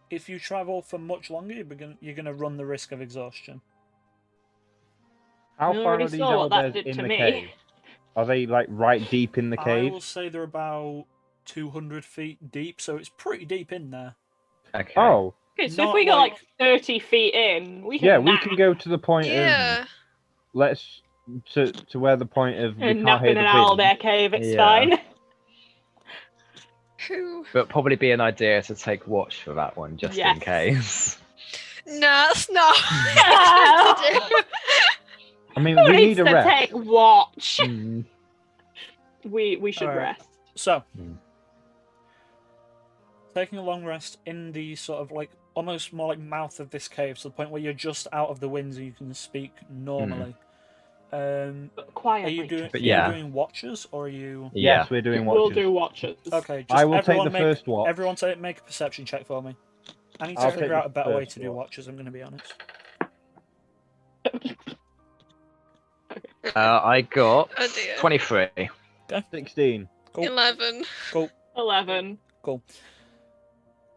Speaker 1: If you travel for much longer, you're going to run the risk of exhaustion.
Speaker 3: How
Speaker 4: We
Speaker 3: far
Speaker 4: already
Speaker 3: are these
Speaker 4: saw what that
Speaker 3: owlbears
Speaker 4: did
Speaker 3: in
Speaker 4: to
Speaker 3: the
Speaker 4: me.
Speaker 3: cave? Are they like right deep in the
Speaker 1: I
Speaker 3: cave?
Speaker 1: will say they're about 200 feet deep, so it's pretty deep in there.
Speaker 2: Okay.
Speaker 3: Oh,
Speaker 4: Okay, so if
Speaker 1: Not
Speaker 4: we go
Speaker 1: like-
Speaker 4: like 30 feet in, we can
Speaker 3: yeah, we
Speaker 4: nap.
Speaker 3: can go to the point of
Speaker 5: Yeah.
Speaker 3: let's to where the point of we
Speaker 4: And
Speaker 3: can't
Speaker 4: nap
Speaker 3: hear
Speaker 4: in
Speaker 3: the
Speaker 4: an
Speaker 3: wind.
Speaker 4: owlbear cave, it's
Speaker 2: Yeah.
Speaker 4: fine.
Speaker 5: Who?
Speaker 2: But probably be an idea to take watch for that one, just in
Speaker 4: Yes.
Speaker 2: case.
Speaker 5: No, it's not.
Speaker 4: Ah!
Speaker 5: To do.
Speaker 3: I mean,
Speaker 4: Who
Speaker 3: we
Speaker 4: needs
Speaker 3: need a
Speaker 4: to
Speaker 3: rest.
Speaker 4: take watch?
Speaker 2: Mm.
Speaker 4: We should
Speaker 1: Alright.
Speaker 4: rest.
Speaker 1: So,
Speaker 2: Hmm.
Speaker 1: taking a long rest in the sort of like almost more like mouth of this cave, to the point where you're just out of the wind, so you can speak normally.
Speaker 4: But
Speaker 1: Are
Speaker 4: quietly.
Speaker 1: you doing?
Speaker 2: But
Speaker 1: Are
Speaker 2: yeah.
Speaker 1: you doing watches, or are you?
Speaker 3: Yes, we're doing
Speaker 4: We'll
Speaker 3: watches.
Speaker 4: do watches.
Speaker 1: Okay, just
Speaker 3: I will take
Speaker 1: everyone
Speaker 3: the
Speaker 1: make,
Speaker 3: first watch.
Speaker 1: Everyone make a perception check for me. I need to
Speaker 3: I'll take
Speaker 1: figure
Speaker 3: the
Speaker 1: out a better way
Speaker 3: first
Speaker 1: to do
Speaker 3: watch.
Speaker 1: watches. I'm going to be honest.
Speaker 2: I got
Speaker 5: Oh dear.
Speaker 2: 23.
Speaker 3: 16.
Speaker 1: Cool.
Speaker 5: 11.
Speaker 4: 11.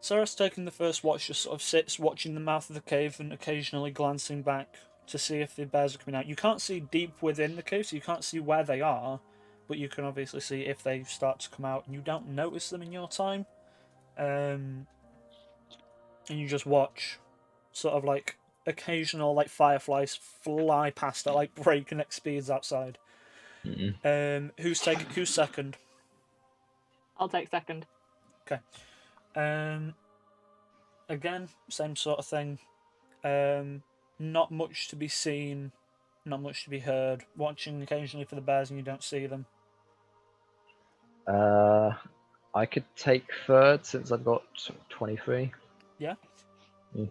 Speaker 1: Sarah's taking the first watch, just sort of sits watching the mouth of the cave and occasionally glancing back to see if the bears are coming out. You can't see deep within the cave, so you can't see where they are, but you can obviously see if they start to come out, and you don't notice them in your time. And you just watch, sort of like occasional like fireflies fly past at like breakneck speeds outside.
Speaker 2: Mm.
Speaker 1: Who's second?
Speaker 4: I'll take second.
Speaker 1: Again, same sort of thing. Not much to be seen, not much to be heard. Watching occasionally for the bears, and you don't see them.
Speaker 2: I could take third since I've got 23.
Speaker 1: Yeah.
Speaker 2: Mm.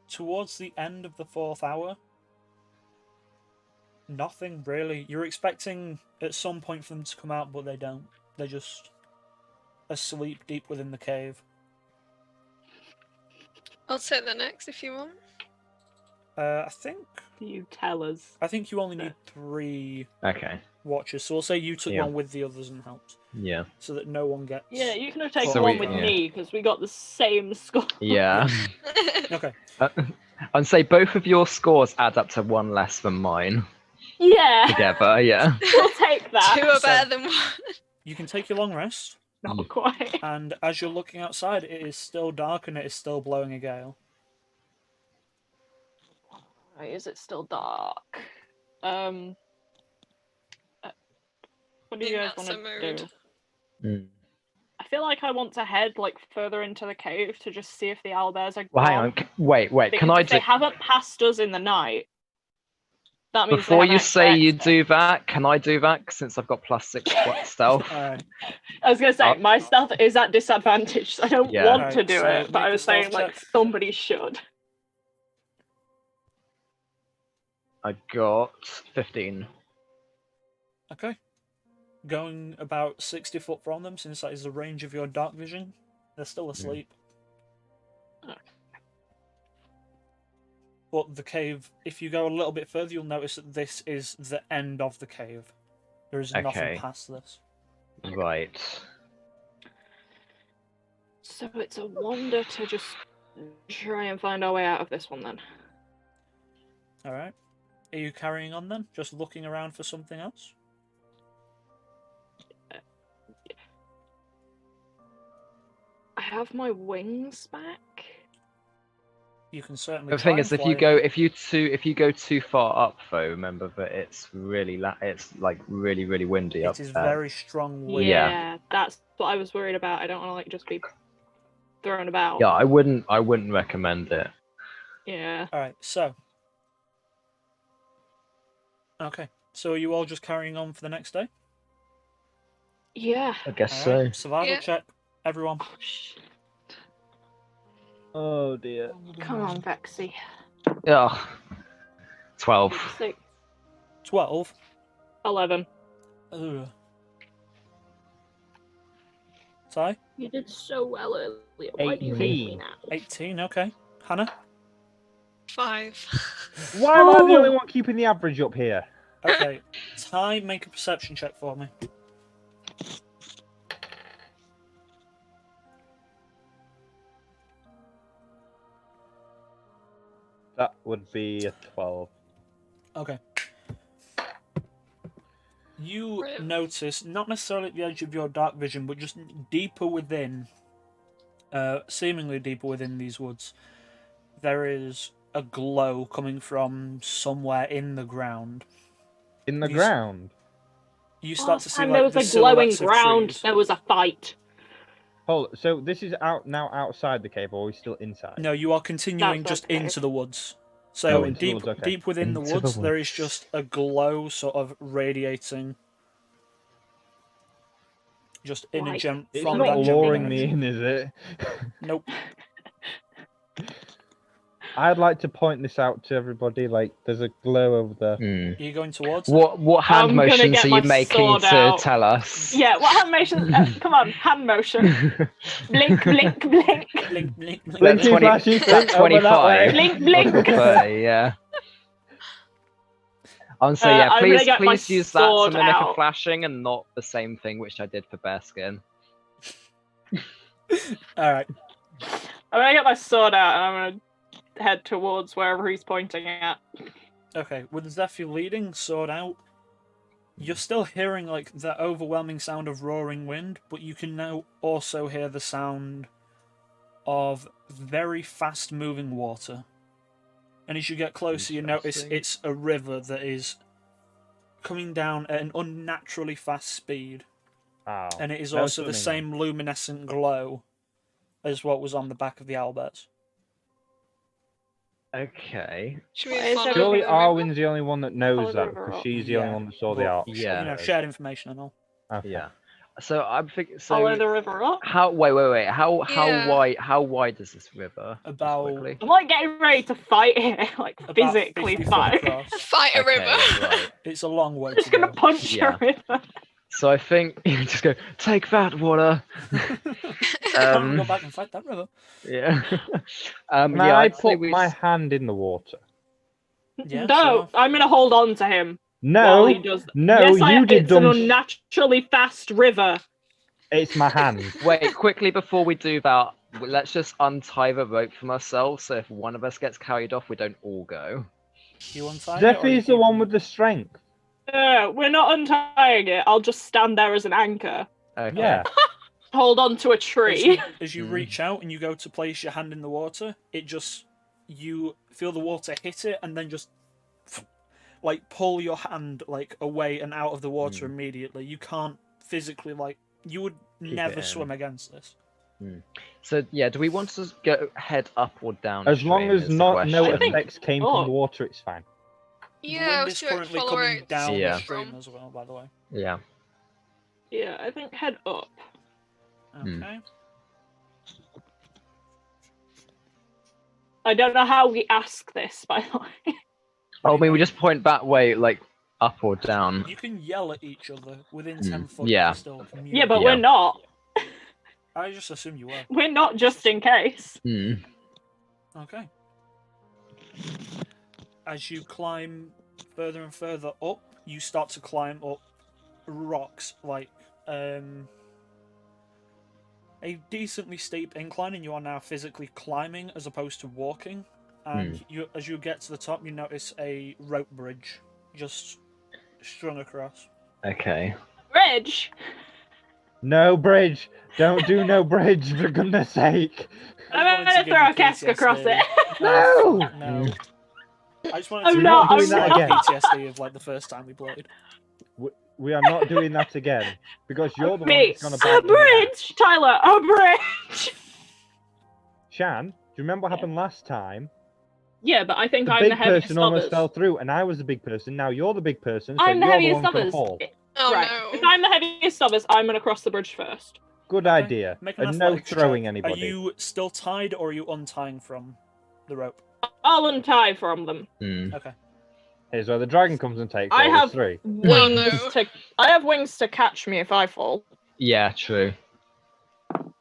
Speaker 1: Towards the end of the 4th hour, nothing really. You're expecting at some point for them to come out, but they don't. They're just asleep deep within the cave.
Speaker 5: I'll take the next if you want.
Speaker 1: I think
Speaker 4: You tell us.
Speaker 1: you only need 3
Speaker 2: Okay.
Speaker 1: watches, so we'll say you took
Speaker 2: Yeah.
Speaker 1: one with the others and helped,
Speaker 2: Yeah.
Speaker 1: so that no one gets.
Speaker 4: Yeah, you can have taken
Speaker 2: So
Speaker 4: one
Speaker 2: we-
Speaker 4: with
Speaker 2: yeah.
Speaker 4: me because we got the same score.
Speaker 2: Yeah.
Speaker 1: Okay.
Speaker 2: I'd say both of your scores add up to 1 less than mine
Speaker 4: Yeah,
Speaker 2: together. Yeah.
Speaker 4: we'll take that.
Speaker 5: Two are
Speaker 1: So-
Speaker 5: better than one.
Speaker 1: You can take your long rest,
Speaker 4: Not quite.
Speaker 1: and as you're looking outside, it is still dark and it is still blowing a gale.
Speaker 4: Right, is it still dark? What do you guys
Speaker 5: That's
Speaker 4: want
Speaker 5: a
Speaker 4: to
Speaker 5: mood.
Speaker 4: do?
Speaker 2: Mm.
Speaker 4: I feel like I want to head like further into the cave to just see if the owlbears are
Speaker 2: Well, hang
Speaker 4: gone.
Speaker 2: on. Wait. Can
Speaker 4: Because
Speaker 2: I
Speaker 4: if they
Speaker 2: do?
Speaker 4: haven't passed us in the night, that means they
Speaker 2: Before you
Speaker 4: haven't
Speaker 2: say you
Speaker 4: checked.
Speaker 2: do that, can I do that since I've got +6 stealth?
Speaker 1: Alright.
Speaker 4: I was gonna say
Speaker 2: Oh.
Speaker 4: my stealth is at disadvantage, so I don't
Speaker 2: Yeah.
Speaker 4: want to
Speaker 1: Right,
Speaker 4: do
Speaker 1: so
Speaker 4: it. But
Speaker 1: make
Speaker 4: I
Speaker 1: a
Speaker 4: was saying
Speaker 1: stealth
Speaker 4: like
Speaker 1: check.
Speaker 4: somebody should.
Speaker 2: I got 15.
Speaker 1: Okay. Going about 60 foot from them, since that is the range of your dark vision, they're still asleep.
Speaker 4: Okay.
Speaker 1: But the cave, if you go a little bit further, you'll notice that this is the end of the cave. There is nothing
Speaker 2: Okay.
Speaker 1: past this.
Speaker 2: Right.
Speaker 4: So it's a wonder to just try and find our way out of this one then.
Speaker 1: Alright. Are you carrying on then? Just looking around for something else?
Speaker 4: I have my wings back.
Speaker 1: You can certainly.
Speaker 2: The
Speaker 1: try
Speaker 2: thing
Speaker 1: and
Speaker 2: is, if
Speaker 1: fly
Speaker 2: you go too far up, though, remember that it's really it's like really windy up
Speaker 1: It is
Speaker 2: there.
Speaker 1: very strong wind.
Speaker 2: Yeah.
Speaker 4: That's what I was worried about. I don't want to like just be thrown about.
Speaker 2: Yeah, I wouldn't recommend it.
Speaker 4: Yeah.
Speaker 1: Alright, so. Okay, so are you all just carrying on for the next day?
Speaker 4: Yeah.
Speaker 2: I guess
Speaker 1: Alright, survival
Speaker 5: Yeah.
Speaker 1: check, everyone.
Speaker 4: Oh, shit.
Speaker 3: Oh dear.
Speaker 4: Come on, Vexy.
Speaker 2: so. Yeah. 12.
Speaker 4: 6.
Speaker 1: 12.
Speaker 4: 11.
Speaker 1: Ugh. Ty?
Speaker 4: You did so well earlier. Why do you hate me
Speaker 3: 18.
Speaker 4: now?
Speaker 1: 18, okay. Hannah?
Speaker 5: 5.
Speaker 3: Why am I the only one keeping the average up here?
Speaker 1: Okay. Ty, make a perception check for me.
Speaker 3: That would be a 12.
Speaker 1: Okay. You
Speaker 5: Right.
Speaker 1: notice, not necessarily at the edge of your dark vision, but just deeper within, seemingly deeper within these woods, there is a glow coming from somewhere in the ground.
Speaker 3: In the
Speaker 1: You s-
Speaker 3: ground?
Speaker 1: You start to
Speaker 4: Last
Speaker 1: see
Speaker 4: time
Speaker 1: like
Speaker 4: there was
Speaker 1: the
Speaker 4: a glowing
Speaker 1: silhouettes of
Speaker 4: ground,
Speaker 1: trees.
Speaker 4: there was a fight.
Speaker 3: Hold. So this is out now outside the cave, or are we still inside?
Speaker 1: No, you are continuing
Speaker 4: That's
Speaker 1: just
Speaker 4: okay.
Speaker 1: into the woods.
Speaker 3: Oh,
Speaker 1: So
Speaker 3: into the
Speaker 1: deep,
Speaker 3: woods, okay.
Speaker 1: deep within the
Speaker 2: Into the
Speaker 1: woods, there is
Speaker 2: woods.
Speaker 1: just a glow, sort of radiating, just in a
Speaker 4: Like,
Speaker 1: gem
Speaker 3: It's
Speaker 1: from
Speaker 3: not
Speaker 1: that general
Speaker 3: luring me
Speaker 1: direction.
Speaker 3: in, is it?
Speaker 1: Nope.
Speaker 3: I'd like to point this out to everybody. Like, there's a glow over there.
Speaker 2: Hmm.
Speaker 1: Are you going towards?
Speaker 2: What hand
Speaker 4: I'm gonna
Speaker 2: motions
Speaker 4: get
Speaker 2: are
Speaker 4: my
Speaker 2: you making
Speaker 4: sword
Speaker 2: to
Speaker 4: out.
Speaker 2: tell us?
Speaker 4: Yeah, what hand motion? Come on, hand motion. Blink, blink, blink.
Speaker 1: Blink, blink, blink.
Speaker 3: Blinky,
Speaker 2: That 20
Speaker 3: flashy,
Speaker 2: that
Speaker 3: flint, over that way.
Speaker 2: 25
Speaker 4: Blink, blink.
Speaker 2: or 30, yeah. So yeah,
Speaker 4: I'm gonna
Speaker 2: please
Speaker 4: get my
Speaker 2: please use that to
Speaker 4: sword
Speaker 2: mimic a
Speaker 4: out.
Speaker 2: flashing and not the same thing which I did for Bearskin.
Speaker 1: All right.
Speaker 4: I'm gonna get my sword out and I'm gonna head towards wherever he's pointing at.
Speaker 1: Okay. With Zephyr leading, sword out, you're still hearing like the overwhelming sound of roaring wind, but you can now also hear the sound of very fast-moving water. And as you get closer, you notice
Speaker 2: Interesting.
Speaker 1: it's a river that is coming down at an unnaturally fast speed.
Speaker 3: Oh,
Speaker 1: And it is
Speaker 3: no
Speaker 1: also the
Speaker 3: swimming
Speaker 1: same luminescent glow as what was on the back of the owlbears.
Speaker 2: Okay.
Speaker 5: Should
Speaker 4: Why
Speaker 5: we
Speaker 4: is
Speaker 5: follow
Speaker 4: everything-
Speaker 3: Surely
Speaker 5: the river?
Speaker 3: Arwen's the only one that knows
Speaker 4: Follow the
Speaker 3: that
Speaker 4: river
Speaker 3: because
Speaker 4: up.
Speaker 3: she's the only one that saw the
Speaker 1: but,
Speaker 3: art.
Speaker 2: Yeah.
Speaker 1: You know, shared information and all.
Speaker 3: Okay.
Speaker 2: Yeah. So I'm thinking.
Speaker 4: Follow
Speaker 2: So
Speaker 4: the river up.
Speaker 2: how? Wait. How
Speaker 5: Yeah.
Speaker 2: wide is this river? Just
Speaker 1: About-
Speaker 2: quickly.
Speaker 4: I'm like getting ready to fight here, like
Speaker 1: About
Speaker 4: physically
Speaker 1: 50 foot
Speaker 4: fight.
Speaker 1: across.
Speaker 5: Fight a
Speaker 2: Okay,
Speaker 5: river.
Speaker 2: right.
Speaker 1: It's a long way
Speaker 4: I'm
Speaker 1: to
Speaker 4: just gonna
Speaker 1: go.
Speaker 4: punch
Speaker 2: Yeah.
Speaker 4: a river.
Speaker 2: So I think you just go take that water.
Speaker 1: Can't go back and fight that river.
Speaker 2: Yeah.
Speaker 3: Can
Speaker 2: yeah.
Speaker 3: I
Speaker 2: I'd say
Speaker 3: put
Speaker 2: we.
Speaker 3: my hand in the water?
Speaker 1: Yeah,
Speaker 4: No,
Speaker 1: sure.
Speaker 4: I'm gonna hold on to him
Speaker 3: No,
Speaker 4: while he does that.
Speaker 3: no,
Speaker 4: Yes,
Speaker 3: you did
Speaker 4: it's an
Speaker 3: dumb.
Speaker 4: unnaturally fast river.
Speaker 3: It's my hand.
Speaker 2: Wait, quickly before we do that, let's just untie the rope from ourselves. So if one of us gets carried off, we don't all go.
Speaker 1: You untie it, or you
Speaker 3: Zephy's the
Speaker 1: keep
Speaker 3: one
Speaker 1: it?
Speaker 3: with the strength.
Speaker 4: We're not untying it. I'll just stand there as an anchor.
Speaker 2: Okay.
Speaker 3: Yeah.
Speaker 4: Hold on to a
Speaker 1: As
Speaker 4: tree.
Speaker 1: you, as you
Speaker 2: Mm.
Speaker 1: reach out and you go to place your hand in the water, it just, you feel the water hit it and then just like pull your hand like away and out of the water immediately. You can't physically like, you would
Speaker 2: Keep it
Speaker 1: never
Speaker 2: in.
Speaker 1: swim against this.
Speaker 2: So yeah, do we want to go head up or down?
Speaker 3: As long as no effects came from
Speaker 4: Oh.
Speaker 3: the water, it's fine.
Speaker 1: The
Speaker 5: Yeah,
Speaker 1: wind
Speaker 5: we
Speaker 1: is
Speaker 5: should like
Speaker 1: currently
Speaker 5: follow where
Speaker 1: coming
Speaker 5: it's
Speaker 1: down
Speaker 2: Yeah.
Speaker 1: the stream
Speaker 5: from.
Speaker 1: as well, by the way.
Speaker 2: Yeah.
Speaker 4: Yeah, I think head up.
Speaker 2: Hmm.
Speaker 1: Okay.
Speaker 4: I don't know how we ask this, by the way.
Speaker 2: Oh, I mean, we just point that way, like up or down.
Speaker 1: You can yell at each other within
Speaker 2: Mm,
Speaker 1: 10 foot.
Speaker 2: yeah.
Speaker 1: You can still communicate.
Speaker 4: Yeah, but
Speaker 2: Yeah.
Speaker 4: we're not.
Speaker 1: I just assumed you were.
Speaker 4: We're not just in case.
Speaker 2: Hmm.
Speaker 1: Okay. As you climb further and further up, you start to climb up rocks like a decently steep incline, and you are now physically climbing as opposed to walking. And you, as you get to the top, you notice a rope bridge just strung across.
Speaker 2: Okay.
Speaker 4: Bridge.
Speaker 3: No bridge. Don't do no bridge, for goodness sake.
Speaker 4: I'm gonna throw a cask across it.
Speaker 3: No!
Speaker 1: No. I just wanted
Speaker 4: I'm
Speaker 1: to
Speaker 4: not,
Speaker 3: I'm
Speaker 1: get
Speaker 3: not.
Speaker 1: PTSD of like the first time we played.
Speaker 3: We are not doing that again because you're the one
Speaker 4: Me.
Speaker 3: that's gonna
Speaker 4: A
Speaker 3: bite me in the ass.
Speaker 4: bridge, Tyler. A bridge.
Speaker 3: Shan, do you remember what happened last time?
Speaker 4: Yeah, but I think
Speaker 3: The
Speaker 4: I'm
Speaker 3: big
Speaker 4: the heaviest
Speaker 3: person
Speaker 4: of
Speaker 3: almost
Speaker 4: us.
Speaker 3: fell through, and I was the big person. Now you're the big person, so
Speaker 4: I'm the
Speaker 3: you're the
Speaker 4: heaviest
Speaker 3: one
Speaker 4: of
Speaker 3: gonna
Speaker 4: us.
Speaker 3: fall.
Speaker 5: Oh
Speaker 4: right.
Speaker 5: no.
Speaker 4: If I'm the heaviest of us, I'm gonna cross the bridge first.
Speaker 3: Good
Speaker 1: Okay,
Speaker 3: idea.
Speaker 1: Make an
Speaker 3: And no
Speaker 1: athletics
Speaker 3: throwing
Speaker 1: check.
Speaker 3: anybody.
Speaker 1: Are you still tied or are you untying from the rope?
Speaker 4: I'll untie from them.
Speaker 2: Hmm.
Speaker 1: Okay.
Speaker 3: Here's where the dragon comes and takes
Speaker 4: I
Speaker 3: all
Speaker 4: have
Speaker 3: the 3.
Speaker 4: wings
Speaker 5: no.
Speaker 4: to. I have wings to catch me if I fall.
Speaker 2: Yeah, true. But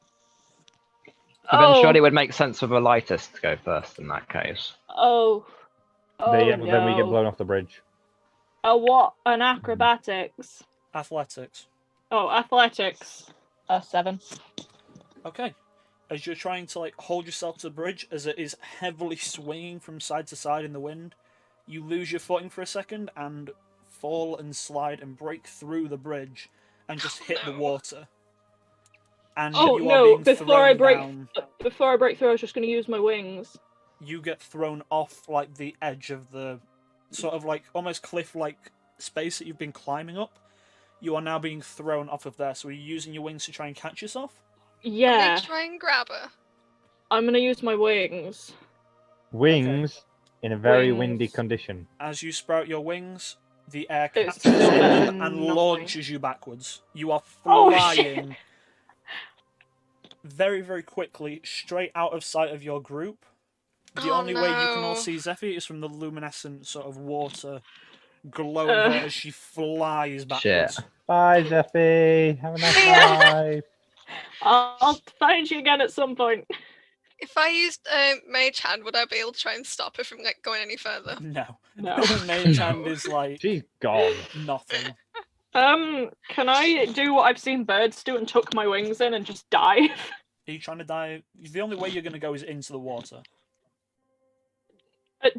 Speaker 2: then surely it would make sense for the lightest to go first in that case.
Speaker 4: Oh. Oh
Speaker 3: Yeah, but then we get
Speaker 4: no.
Speaker 3: blown off the bridge.
Speaker 4: Oh, what? An acrobatics.
Speaker 1: Athletics.
Speaker 4: Oh, athletics. 7.
Speaker 1: Okay. As you're trying to like hold yourself to the bridge, as it is heavily swinging from side to side in the wind, you lose your footing for a second and fall and slide and break through the bridge and just hit the water. And
Speaker 4: Oh
Speaker 1: you are
Speaker 4: no!
Speaker 1: being
Speaker 4: Before
Speaker 1: thrown
Speaker 4: I break,
Speaker 1: down.
Speaker 4: before I break through, I was just going to use my wings.
Speaker 1: You get thrown off like the edge of the sort of like almost cliff-like space that you've been climbing up. You are now being thrown off of there. So are you using your wings to try and catch yourself?
Speaker 4: Yeah,
Speaker 5: Let me try and grab her.
Speaker 4: I'm going to use my wings.
Speaker 3: Wings in a very windy
Speaker 4: Wings.
Speaker 3: condition.
Speaker 1: As you sprout your wings, the air
Speaker 4: It's
Speaker 1: catches
Speaker 4: still
Speaker 1: in
Speaker 4: better
Speaker 1: them
Speaker 4: than
Speaker 1: and
Speaker 4: nothing.
Speaker 1: launches you backwards. You are
Speaker 4: Oh,
Speaker 1: flying very, very quickly straight out of sight of your group. The
Speaker 5: Oh,
Speaker 1: only way you can all
Speaker 5: no.
Speaker 1: see Zephy is from the luminescent sort of water glowing her as she flies backwards.
Speaker 3: Bye, Zeffy. Have a nice
Speaker 4: Yeah.
Speaker 3: life.
Speaker 4: I'll find you again at some point.
Speaker 5: If I used Mage Hand, would I be able to try and stop her from like going any further?
Speaker 1: No.
Speaker 4: No.
Speaker 1: Mage Hand is like
Speaker 3: She's gone.
Speaker 1: nothing.
Speaker 4: Can I do what I've seen birds do and tuck my wings in and just dive?
Speaker 1: Are you trying to dive? The only way you're going to go is into the water.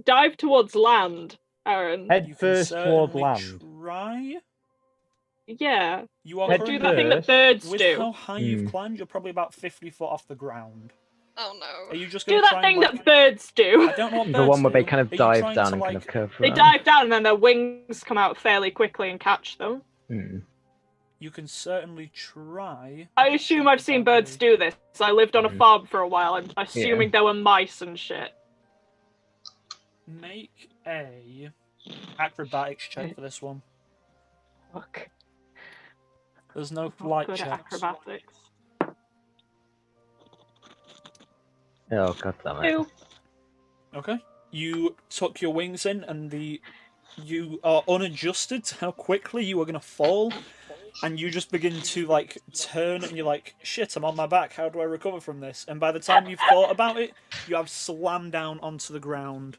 Speaker 4: Dive towards land, Aaron.
Speaker 3: Head
Speaker 1: You can
Speaker 3: first toward
Speaker 1: certainly
Speaker 3: land.
Speaker 1: try.
Speaker 4: Yeah.
Speaker 1: You are
Speaker 3: Head
Speaker 4: Do
Speaker 1: currently,
Speaker 4: that thing that
Speaker 3: first.
Speaker 4: birds
Speaker 1: with
Speaker 4: do.
Speaker 1: how high you've
Speaker 2: Hmm.
Speaker 1: climbed, you're probably about 50 foot off the ground.
Speaker 5: Oh
Speaker 1: Are
Speaker 5: no.
Speaker 1: you just going
Speaker 4: Do
Speaker 1: to
Speaker 4: that
Speaker 1: try and
Speaker 4: thing
Speaker 1: like...
Speaker 4: that birds do.
Speaker 1: I don't know what
Speaker 2: The
Speaker 1: birds
Speaker 2: one where they
Speaker 1: do.
Speaker 2: kind of
Speaker 1: Are you
Speaker 2: dive
Speaker 1: trying
Speaker 2: down
Speaker 1: to,
Speaker 2: and kind
Speaker 1: like...
Speaker 2: of curve
Speaker 4: They
Speaker 2: around.
Speaker 4: dive down and then their wings come out fairly quickly and catch them.
Speaker 2: Hmm.
Speaker 1: You can certainly try.
Speaker 4: I assume I've seen birds do this. I lived on a
Speaker 2: Mhm.
Speaker 4: farm for a while. I'm assuming there were mice and shit.
Speaker 1: Make a acrobatics check for this one.
Speaker 4: Fuck.
Speaker 1: There's no
Speaker 4: Not
Speaker 1: flight
Speaker 4: good at
Speaker 1: checks.
Speaker 4: acrobatics.
Speaker 2: Oh, god damn it.
Speaker 4: 2.
Speaker 1: Okay. You tuck your wings in and you are unadjusted to how quickly you are going to fall. And you just begin to like turn and you're like, shit, I'm on my back. How do I recover from this? And by the time you've thought about it, you have slammed down onto the ground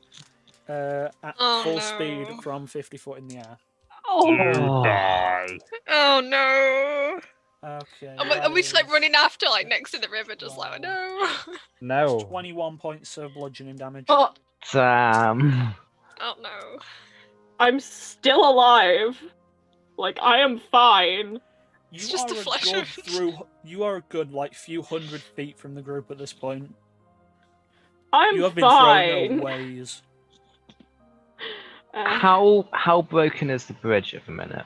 Speaker 1: at
Speaker 5: Oh,
Speaker 1: full
Speaker 5: no.
Speaker 1: speed from 50 foot in the air.
Speaker 4: Oh,
Speaker 3: Die.
Speaker 5: Oh no.
Speaker 1: Okay.
Speaker 5: Are we just like running after like next to the river, just like no.
Speaker 3: No.
Speaker 1: 21 points of bludgeoning damage.
Speaker 4: oh,
Speaker 2: Damn.
Speaker 5: Oh no.
Speaker 4: I'm still alive. Like, I am fine.
Speaker 5: It's just a flesh wound.
Speaker 1: You are a good like few hundred feet from the group at this point.
Speaker 4: I'm
Speaker 1: You have been
Speaker 4: fine.
Speaker 1: thrown ways.
Speaker 2: How broken is the bridge at the minute?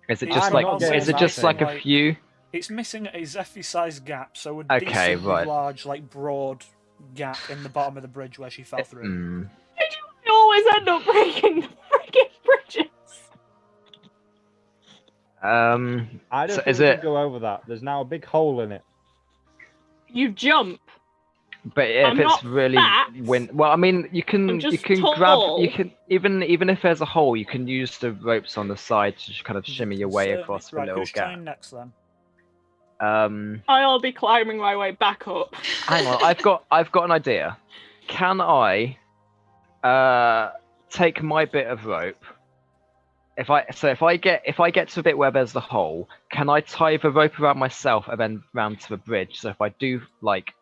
Speaker 2: Is it
Speaker 1: It's
Speaker 2: just
Speaker 3: I'm
Speaker 2: like
Speaker 3: not getting
Speaker 2: is it just like a
Speaker 1: like-
Speaker 2: few?
Speaker 1: It's missing a Zephy-sized gap, so a
Speaker 2: Okay,
Speaker 1: decently
Speaker 2: right.
Speaker 1: large, like broad gap in the bottom of the bridge where she fell through.
Speaker 2: Hmm.
Speaker 4: I always end up breaking the freaking bridges.
Speaker 3: I don't
Speaker 2: So
Speaker 3: think
Speaker 2: is
Speaker 3: we
Speaker 2: it?
Speaker 3: can go over that. There's now a big hole in it.
Speaker 4: You jump.
Speaker 2: But if
Speaker 4: I'm
Speaker 2: it's
Speaker 4: not
Speaker 2: really
Speaker 4: fat.
Speaker 2: well, I mean, you
Speaker 4: I'm
Speaker 2: can
Speaker 4: just
Speaker 2: grab,
Speaker 4: tall.
Speaker 2: you can even if there's a hole, you can use the ropes on the side to just kind of shimmy your way
Speaker 1: Certainly-
Speaker 2: across the
Speaker 1: right,
Speaker 2: little
Speaker 1: who's
Speaker 2: gap.
Speaker 1: trying next then?
Speaker 4: I'll be climbing my way back up.
Speaker 2: Hang on, I've got an idea. Can I take my bit of rope? If I get to a bit where there's the hole, can I tie the rope around myself and then round to the bridge? So if I do like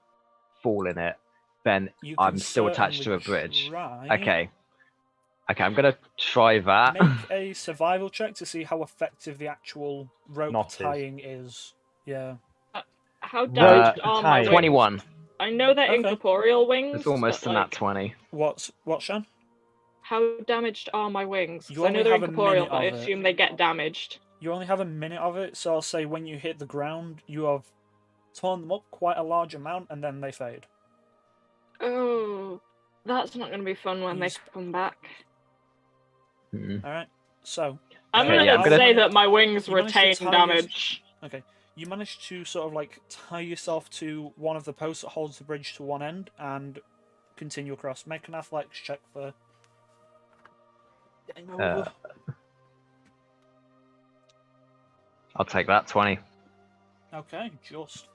Speaker 2: fall in it, then
Speaker 1: You can
Speaker 2: I'm still attached to a
Speaker 1: certainly
Speaker 2: bridge.
Speaker 1: try.
Speaker 2: Okay, I'm gonna try that.
Speaker 1: Make a survival check to see how effective the actual rope
Speaker 3: Knot is.
Speaker 1: tying is. Yeah.
Speaker 4: How damaged are my
Speaker 3: tying.
Speaker 4: wings?
Speaker 2: 21.
Speaker 4: I know they're
Speaker 1: Okay.
Speaker 4: incorporeal wings.
Speaker 2: It's almost
Speaker 4: but,
Speaker 2: a nat
Speaker 4: like,
Speaker 2: 20.
Speaker 1: What, Shan?
Speaker 4: How damaged are my wings? 'Cause
Speaker 1: You
Speaker 4: I know
Speaker 1: only
Speaker 4: they're
Speaker 1: have a
Speaker 4: incorporeal,
Speaker 1: minute
Speaker 4: but I
Speaker 1: of it.
Speaker 4: assume they get damaged.
Speaker 1: You only have a minute of it, so I'll say when you hit the ground, you have torn them up quite a large amount, and then they fade.
Speaker 4: Oh, that's not going to be fun when they
Speaker 1: He's-
Speaker 4: come back.
Speaker 2: Mhm.
Speaker 1: All right. So
Speaker 4: I'm
Speaker 2: Okay,
Speaker 4: going
Speaker 2: yeah,
Speaker 4: to
Speaker 2: I'm gonna-
Speaker 4: say that my wings
Speaker 1: You managed to
Speaker 4: retain
Speaker 1: tie your-
Speaker 4: damage.
Speaker 1: you managed to sort of like tie yourself to one of the posts that holds the bridge to one end and continue across. Make an athletics check for. Game over.
Speaker 2: I'll take that 20.
Speaker 1: Okay, just.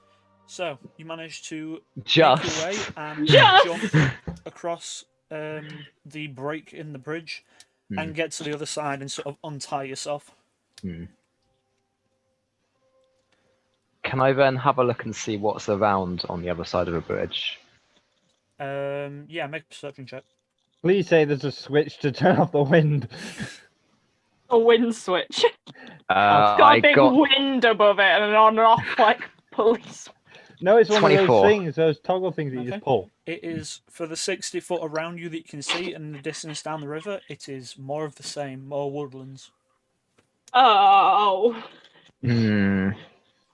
Speaker 1: So you managed to make
Speaker 2: Just.
Speaker 1: your way and
Speaker 4: Just!
Speaker 1: jump across the break in the bridge
Speaker 2: Hmm.
Speaker 1: and get to the other side and sort of untie yourself.
Speaker 2: Can I then have a look and see what's around on the other side of the bridge?
Speaker 1: Yeah, make a perception check.
Speaker 3: Please say there's a switch to turn off the wind.
Speaker 4: A wind switch.
Speaker 2: I
Speaker 4: Got a big
Speaker 2: got
Speaker 4: wind above it and an on and off like police.
Speaker 3: No, it's one of
Speaker 2: 24.
Speaker 3: those things, those toggle things that you
Speaker 1: Okay.
Speaker 3: just pull.
Speaker 1: It is for the 60 foot around you that you can see and the distance down the river. It is more of the same, more woodlands.
Speaker 4: Oh.
Speaker 2: Hmm.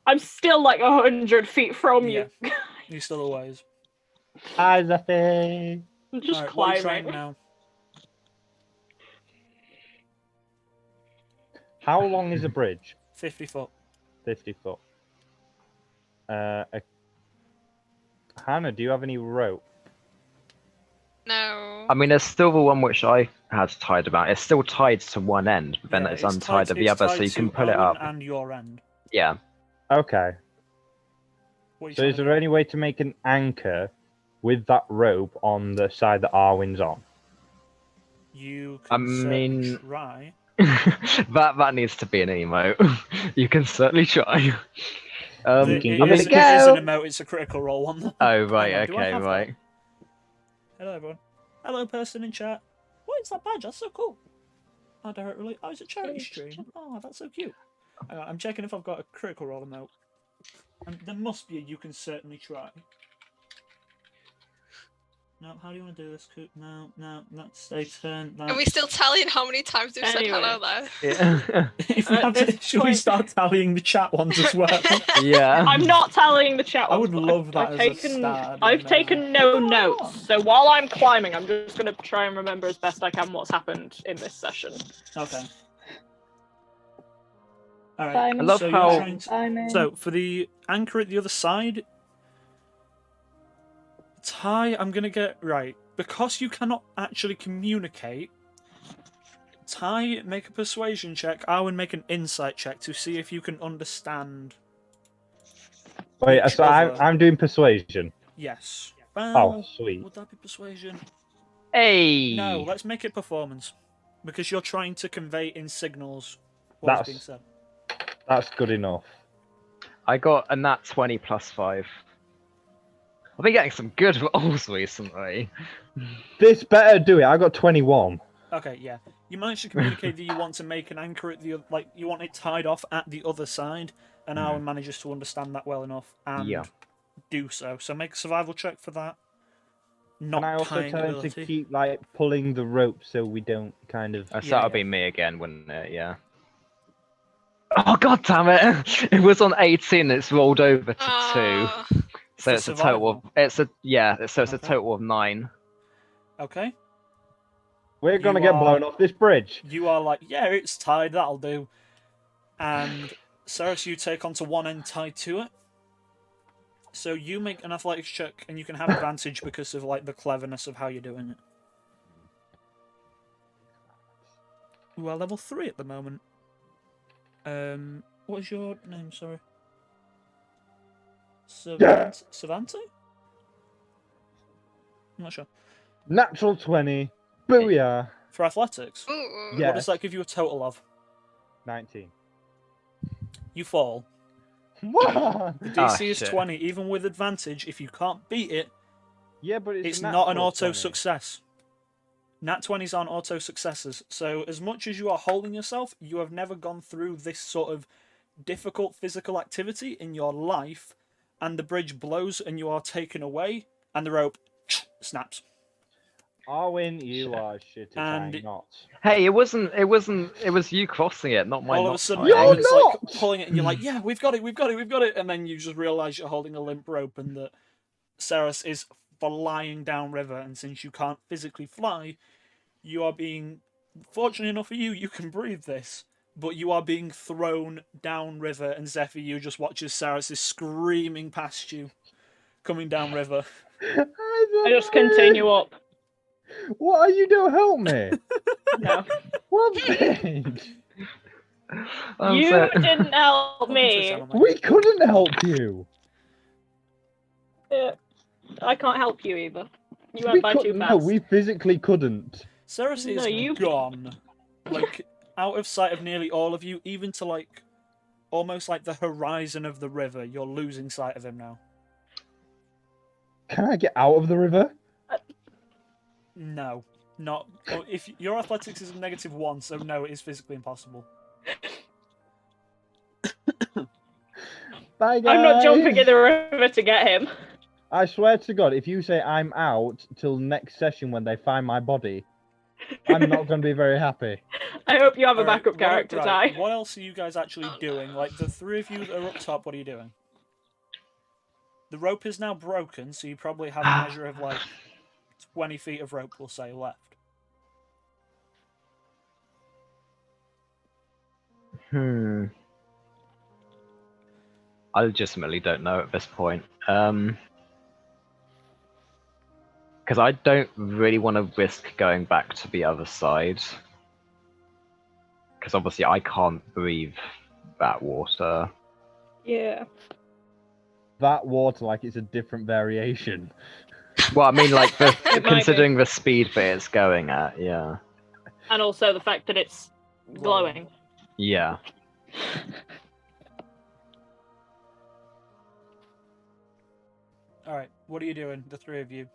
Speaker 4: I'm still like 100 feet from
Speaker 1: Yeah,
Speaker 4: you.
Speaker 1: you're still a ways.
Speaker 3: Hi, Zeffy.
Speaker 4: I'm just
Speaker 1: Alright, what are you
Speaker 4: climbing.
Speaker 1: trying now?
Speaker 3: How long is a bridge?
Speaker 1: 50 foot.
Speaker 3: 50 foot. Hannah, do you have any rope?
Speaker 5: No.
Speaker 2: I mean, there's still the one which I had tied about. It's still tied to one end, but then
Speaker 1: Yeah,
Speaker 2: it's untied at the
Speaker 1: it's
Speaker 2: other, so
Speaker 1: tied
Speaker 2: you can
Speaker 1: to
Speaker 2: pull it
Speaker 1: Owen
Speaker 2: up.
Speaker 1: and your end.
Speaker 2: Yeah.
Speaker 3: Okay.
Speaker 1: What are you
Speaker 3: So
Speaker 1: trying
Speaker 3: is
Speaker 1: to
Speaker 3: there
Speaker 1: do?
Speaker 3: any way to make an anchor with that rope on the side that Arwen's on?
Speaker 1: You
Speaker 2: I
Speaker 1: can certainly
Speaker 2: mean-
Speaker 1: try.
Speaker 2: that needs to be an emote. You can certainly try.
Speaker 3: You can
Speaker 1: It
Speaker 3: give
Speaker 1: is
Speaker 3: it a
Speaker 1: an
Speaker 3: go.
Speaker 1: emote, it's a critical role one.
Speaker 2: Oh
Speaker 1: Hang
Speaker 2: right,
Speaker 1: on, do I
Speaker 2: okay,
Speaker 1: have that?
Speaker 2: right.
Speaker 1: Hello, everyone. Hello, person in chat. What is that badge? That's so cool. Oh, direct relate. Oh, it's a charity stream. Oh, that's so cute. Hang on, I'm checking if I've got a critical role emote. There must be a you can certainly try. No, how do you want to do this? No, that's stay turn.
Speaker 5: Are we still tallying how many times we've said
Speaker 4: Anyway.
Speaker 5: hello there?
Speaker 2: Yeah.
Speaker 1: If we
Speaker 4: At
Speaker 1: have to,
Speaker 4: this
Speaker 1: should we
Speaker 4: point-
Speaker 1: start tallying the chat ones as well?
Speaker 2: Yeah.
Speaker 4: I'm not tallying the chat
Speaker 1: I
Speaker 4: ones,
Speaker 1: would
Speaker 4: but
Speaker 1: love
Speaker 4: I've
Speaker 1: that as a
Speaker 4: taken,
Speaker 1: start,
Speaker 4: I've
Speaker 1: you know.
Speaker 4: taken no
Speaker 1: Come on.
Speaker 4: notes, so while I'm climbing, I'm just going to try and remember as best I can what's happened in this session.
Speaker 1: Okay. All right.
Speaker 4: Simon,
Speaker 2: I love
Speaker 1: so
Speaker 2: how-
Speaker 1: you're trying to...
Speaker 4: Simon.
Speaker 1: So for the anchor at the other side, Ty, I'm gonna get right because you cannot actually communicate. Ty, make a persuasion check. Arwen, make an insight check to see if you can understand.
Speaker 3: Wait,
Speaker 1: each
Speaker 3: so
Speaker 1: other.
Speaker 3: I'm doing persuasion.
Speaker 1: Yes.
Speaker 3: Oh,
Speaker 1: Well,
Speaker 3: sweet.
Speaker 1: would that be persuasion?
Speaker 2: Hey.
Speaker 1: No, let's make it performance because you're trying to convey in signals what's being said.
Speaker 3: That's good enough.
Speaker 2: I got a nat 20 plus 5. I've been getting some good rolls recently.
Speaker 3: This better do it. I got 21.
Speaker 1: Okay, yeah. You managed to communicate that you want to make an anchor at the like you want it tied off at the other side, and Arwen manages to understand that well enough and
Speaker 2: Yeah.
Speaker 1: do so. So make a survival check for that. Not
Speaker 3: Can I also
Speaker 1: tying
Speaker 3: tell him
Speaker 1: ability.
Speaker 3: to keep like pulling the rope so we don't kind of?
Speaker 2: So
Speaker 1: Yeah,
Speaker 2: that'll
Speaker 1: yeah.
Speaker 2: be me again, wouldn't it? Yeah. Oh god damn it! It was on 18. It's rolled over to 2.
Speaker 5: Ah,
Speaker 2: So
Speaker 1: For
Speaker 2: it's a total of
Speaker 1: survival?
Speaker 2: it's a yeah. So it's a
Speaker 1: Okay.
Speaker 2: total of 9.
Speaker 1: Okay.
Speaker 3: We're gonna
Speaker 1: You
Speaker 3: get
Speaker 1: are-
Speaker 3: blown off this bridge.
Speaker 1: You are like, yeah, it's tied, that'll do. And Ceres, you take onto one end tied to it. So you make an athletics check and you can have advantage because of like the cleverness of how you're doing it. You are level 3 at the moment. What is your name, sorry? Savante? I'm not sure.
Speaker 3: Natural 20. Booyah.
Speaker 1: For athletics?
Speaker 5: ooh.
Speaker 3: Yeah.
Speaker 1: What does that give you a total of?
Speaker 3: 19.
Speaker 1: You fall.
Speaker 3: What?
Speaker 1: The
Speaker 2: Ah,
Speaker 1: DC is
Speaker 2: shit.
Speaker 1: 20, even with advantage. If you can't beat it,
Speaker 3: Yeah, but
Speaker 1: it's
Speaker 3: a
Speaker 1: not an
Speaker 3: natural
Speaker 1: auto
Speaker 3: 20.
Speaker 1: success. Nat 20s aren't auto successes. So, as much as you are holding yourself, you have never gone through this sort of difficult physical activity in your life, and the bridge blows and you are taken away, and the rope snaps.
Speaker 3: Arwen, you
Speaker 2: Shit.
Speaker 3: are shit at
Speaker 1: And
Speaker 3: tying knots.
Speaker 2: Hey, it wasn't. It was you crossing it, not my.
Speaker 1: All of a
Speaker 2: not
Speaker 1: sudden,
Speaker 2: tying.
Speaker 3: You're
Speaker 1: Arwen's like
Speaker 3: not!
Speaker 1: pulling it, and you're like, "Yeah, we've got it," and then you just realise you're holding a limp rope, and that Ceres is flying downriver, and since you can't physically fly, you are being. Fortunate enough for you, you can breathe this, but you are being thrown downriver, and Zephyr, you just watches Ceres is screaming past you, coming downriver.
Speaker 4: I just continue up.
Speaker 3: What are you doing? Help me!
Speaker 4: No.
Speaker 3: What bitch?
Speaker 4: You
Speaker 2: so-
Speaker 4: didn't help
Speaker 1: Welcome to
Speaker 4: me.
Speaker 1: Channel, mate.
Speaker 3: We couldn't help you.
Speaker 4: I can't help you either. You
Speaker 3: We
Speaker 4: went by too
Speaker 3: couldn't.
Speaker 4: fast.
Speaker 3: No, we physically couldn't.
Speaker 1: Ceres is
Speaker 4: No, you-
Speaker 1: gone. Like, out of sight of nearly all of you, even to, like, almost like the horizon of the river. You're losing sight of him now.
Speaker 3: Can I get out of the river?
Speaker 1: No. Not. Well, if your athletics is a -1, so no, it is physically impossible.
Speaker 3: Bye, guys.
Speaker 4: I'm not jumping in the river to get him.
Speaker 3: I swear to God, if you say I'm out till next session when they find my body, I'm not going to be very happy.
Speaker 4: I hope you have a
Speaker 1: Alright,
Speaker 4: backup character, Ty.
Speaker 1: what else are you guys actually
Speaker 5: Oh,
Speaker 1: doing?
Speaker 5: no.
Speaker 1: Like, the three of you that are up top, what are you doing? The rope is now broken, so you probably have a measure of, like, 20 feet of rope, we'll say, left.
Speaker 2: I legitimately don't know at this point. Because I don't really want to risk going back to the other side. Because obviously I can't breathe that water.
Speaker 4: Yeah.
Speaker 3: That water, like it's a different variation.
Speaker 2: Well, I mean, like,
Speaker 4: It might be.
Speaker 2: considering the speed that it's going at, yeah.
Speaker 4: And also the fact that it's glowing.
Speaker 2: Yeah.
Speaker 1: Alright, what are you doing, the three of you?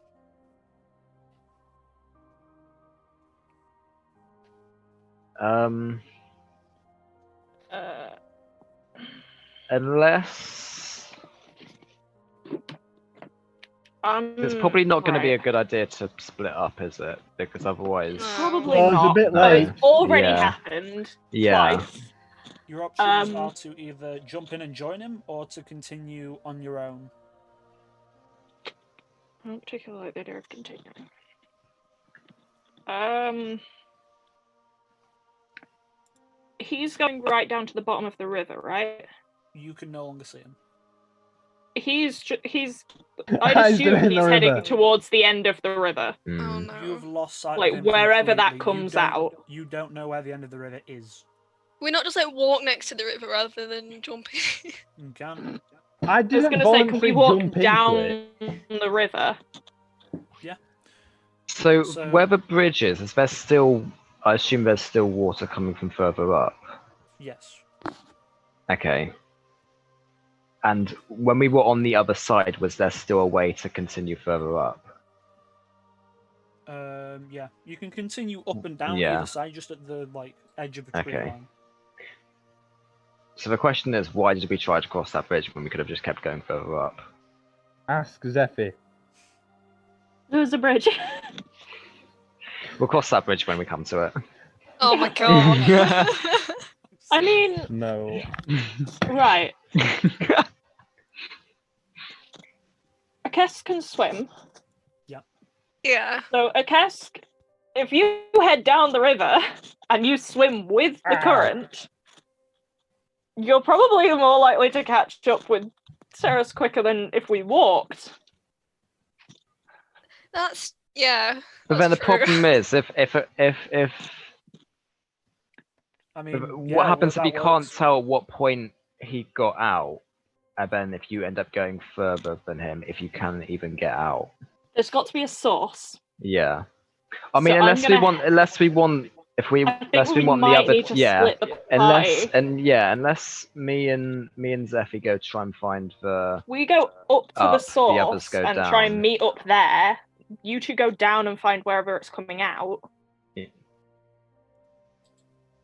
Speaker 2: Unless... It's probably not going to be a good idea to split up, is it? Because otherwise...
Speaker 5: No.
Speaker 4: Probably
Speaker 3: Well, it's a
Speaker 4: not.
Speaker 3: bit
Speaker 4: but
Speaker 3: late.
Speaker 4: It's already
Speaker 2: Yeah.
Speaker 4: happened
Speaker 2: Yeah.
Speaker 4: twice.
Speaker 1: Your options
Speaker 4: Um,
Speaker 1: are to either jump in and join him, or to continue on your own.
Speaker 4: I don't particularly like the idea of continuing. He's going right down to the bottom of the river, right?
Speaker 1: You can no longer see him.
Speaker 4: He's. I'd
Speaker 3: He's
Speaker 4: assume
Speaker 3: doing
Speaker 4: he's
Speaker 3: the
Speaker 4: heading
Speaker 3: river.
Speaker 4: towards the end of the river,
Speaker 5: Oh
Speaker 2: Mm.
Speaker 1: You have
Speaker 5: no.
Speaker 1: lost sight
Speaker 4: like
Speaker 1: of him
Speaker 4: wherever that
Speaker 1: completely.
Speaker 4: comes out.
Speaker 1: You don't know where the end of the river is.
Speaker 5: We're not just like walk next to the river rather than jumping.
Speaker 1: You can.
Speaker 3: I
Speaker 4: I was
Speaker 3: didn't
Speaker 4: going to say, can we
Speaker 3: voluntarily
Speaker 4: walk
Speaker 3: jump into it.
Speaker 4: down the river?
Speaker 2: So,
Speaker 1: So-
Speaker 2: where the bridge is there still... I assume there's still water coming from further up.
Speaker 1: Yes.
Speaker 2: Okay. And when we were on the other side, was there still a way to continue further up?
Speaker 1: Yeah. You can continue up and down
Speaker 2: Yeah.
Speaker 1: either side, just at the like edge of a tree
Speaker 2: Okay.
Speaker 1: line.
Speaker 2: So the question is, why did we try to cross that bridge when we could have just kept going further up?
Speaker 3: Ask Zephy.
Speaker 4: There was a bridge.
Speaker 2: We'll cross that bridge when we come to it.
Speaker 5: Oh my god.
Speaker 4: I mean,
Speaker 3: No.
Speaker 4: right. Akesk can swim.
Speaker 5: Yeah.
Speaker 4: So, Akesk, if you head down the river and you swim with the current, you're probably more likely to catch up with Ceres quicker than if we walked.
Speaker 5: That's yeah.
Speaker 2: But then the
Speaker 5: that's true.
Speaker 2: problem is, if
Speaker 1: I mean,
Speaker 2: what happens if
Speaker 1: that
Speaker 2: you can't
Speaker 1: works.
Speaker 2: tell at what point he got out, and then if you end up going further than him, if you can even get out?
Speaker 4: There's got to be a source.
Speaker 2: Yeah. I mean,
Speaker 4: So I'm
Speaker 2: unless we want, if we,
Speaker 4: I think
Speaker 2: unless we want the
Speaker 4: might
Speaker 2: other,
Speaker 4: need to
Speaker 2: yeah.
Speaker 4: split the
Speaker 2: Unless
Speaker 4: party.
Speaker 2: unless me and Zephy go try and find the.
Speaker 4: We go up to
Speaker 2: Up,
Speaker 4: the
Speaker 2: the
Speaker 4: source
Speaker 2: others go
Speaker 4: and try and
Speaker 2: down.
Speaker 4: meet up there. You two go down and find wherever it's coming out.
Speaker 2: Yeah.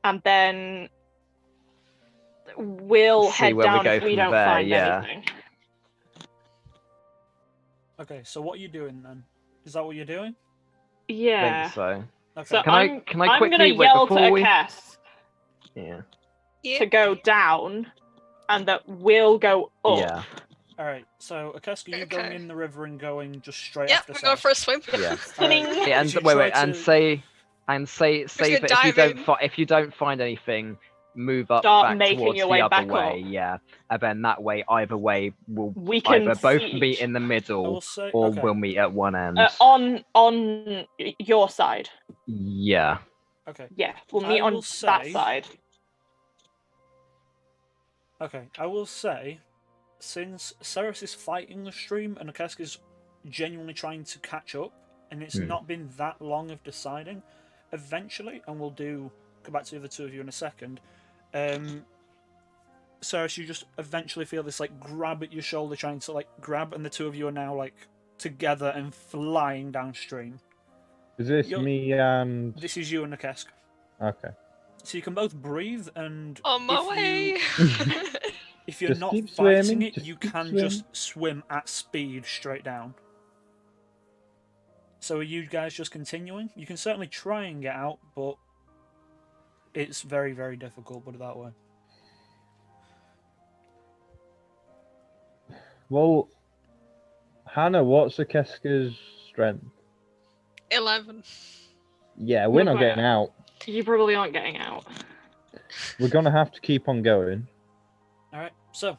Speaker 4: And then we'll
Speaker 2: See
Speaker 4: head
Speaker 2: where we
Speaker 4: down
Speaker 2: go
Speaker 4: if we
Speaker 2: from
Speaker 4: don't
Speaker 2: there,
Speaker 4: find
Speaker 2: yeah.
Speaker 4: anything.
Speaker 1: Okay, so what are you doing then? Is that what you're doing?
Speaker 2: I
Speaker 4: Yeah.
Speaker 2: think so.
Speaker 1: Okay.
Speaker 4: So
Speaker 2: Can
Speaker 4: I'm,
Speaker 2: I
Speaker 4: I'm
Speaker 2: quickly
Speaker 4: gonna
Speaker 2: wait
Speaker 4: yell to
Speaker 2: before we?
Speaker 4: Akess
Speaker 2: Yeah.
Speaker 5: Yeah.
Speaker 4: to go down, and that we'll go up.
Speaker 2: Yeah.
Speaker 1: All right. So, Akeska, you going
Speaker 5: Okay.
Speaker 1: in the river and going just straight
Speaker 5: Yep,
Speaker 1: after
Speaker 5: we're going
Speaker 1: Seth?
Speaker 5: for a swim.
Speaker 2: Yeah.
Speaker 4: Spinning.
Speaker 1: Alright.
Speaker 2: Yeah,
Speaker 1: If
Speaker 2: and
Speaker 1: you
Speaker 2: wait,
Speaker 1: try
Speaker 2: and
Speaker 1: to-
Speaker 2: say
Speaker 5: gonna
Speaker 2: that if you
Speaker 5: dive
Speaker 2: don't
Speaker 5: in.
Speaker 2: if you don't find anything, move up
Speaker 4: Start
Speaker 2: back
Speaker 4: making
Speaker 2: towards
Speaker 4: your
Speaker 2: the
Speaker 4: way
Speaker 2: other
Speaker 4: back
Speaker 2: way.
Speaker 4: up.
Speaker 2: Yeah, and then that way, either way, we'll
Speaker 4: We can
Speaker 2: either both
Speaker 4: see
Speaker 2: meet in the
Speaker 1: I will
Speaker 2: middle,
Speaker 1: say.
Speaker 2: or
Speaker 1: Okay.
Speaker 2: we'll meet at one end.
Speaker 4: on your side.
Speaker 2: Yeah.
Speaker 1: Okay.
Speaker 4: Yeah, we'll
Speaker 1: I
Speaker 4: meet on
Speaker 1: will
Speaker 4: that
Speaker 1: say-
Speaker 4: side.
Speaker 1: Okay, I will say, since Ceres is fighting the stream and Akesk is genuinely trying to catch up, and it's not been that long of deciding, eventually, and we'll come back to the other two of you in a second, Ceres, you just eventually feel this like grab at your shoulder trying to like grab, and the two of you are now like together and flying downstream.
Speaker 3: Is this me and?
Speaker 1: This is you and Akesk.
Speaker 3: Okay.
Speaker 1: So you can both breathe, and
Speaker 5: On my way.
Speaker 1: if you're
Speaker 3: Just
Speaker 1: not
Speaker 3: keep
Speaker 1: fighting
Speaker 3: swimming,
Speaker 1: it,
Speaker 3: just
Speaker 1: you
Speaker 3: keep
Speaker 1: can
Speaker 3: swimming.
Speaker 1: just swim at speed straight down. So are you guys just continuing? You can certainly try and get out, but it's very, very difficult, put it that way.
Speaker 3: Well, Hannah, what's Akeska's strength?
Speaker 5: 11.
Speaker 3: Yeah, we're not
Speaker 4: Okay.
Speaker 3: getting out.
Speaker 4: You probably aren't getting out.
Speaker 3: We're gonna have to keep on going
Speaker 1: Alright, so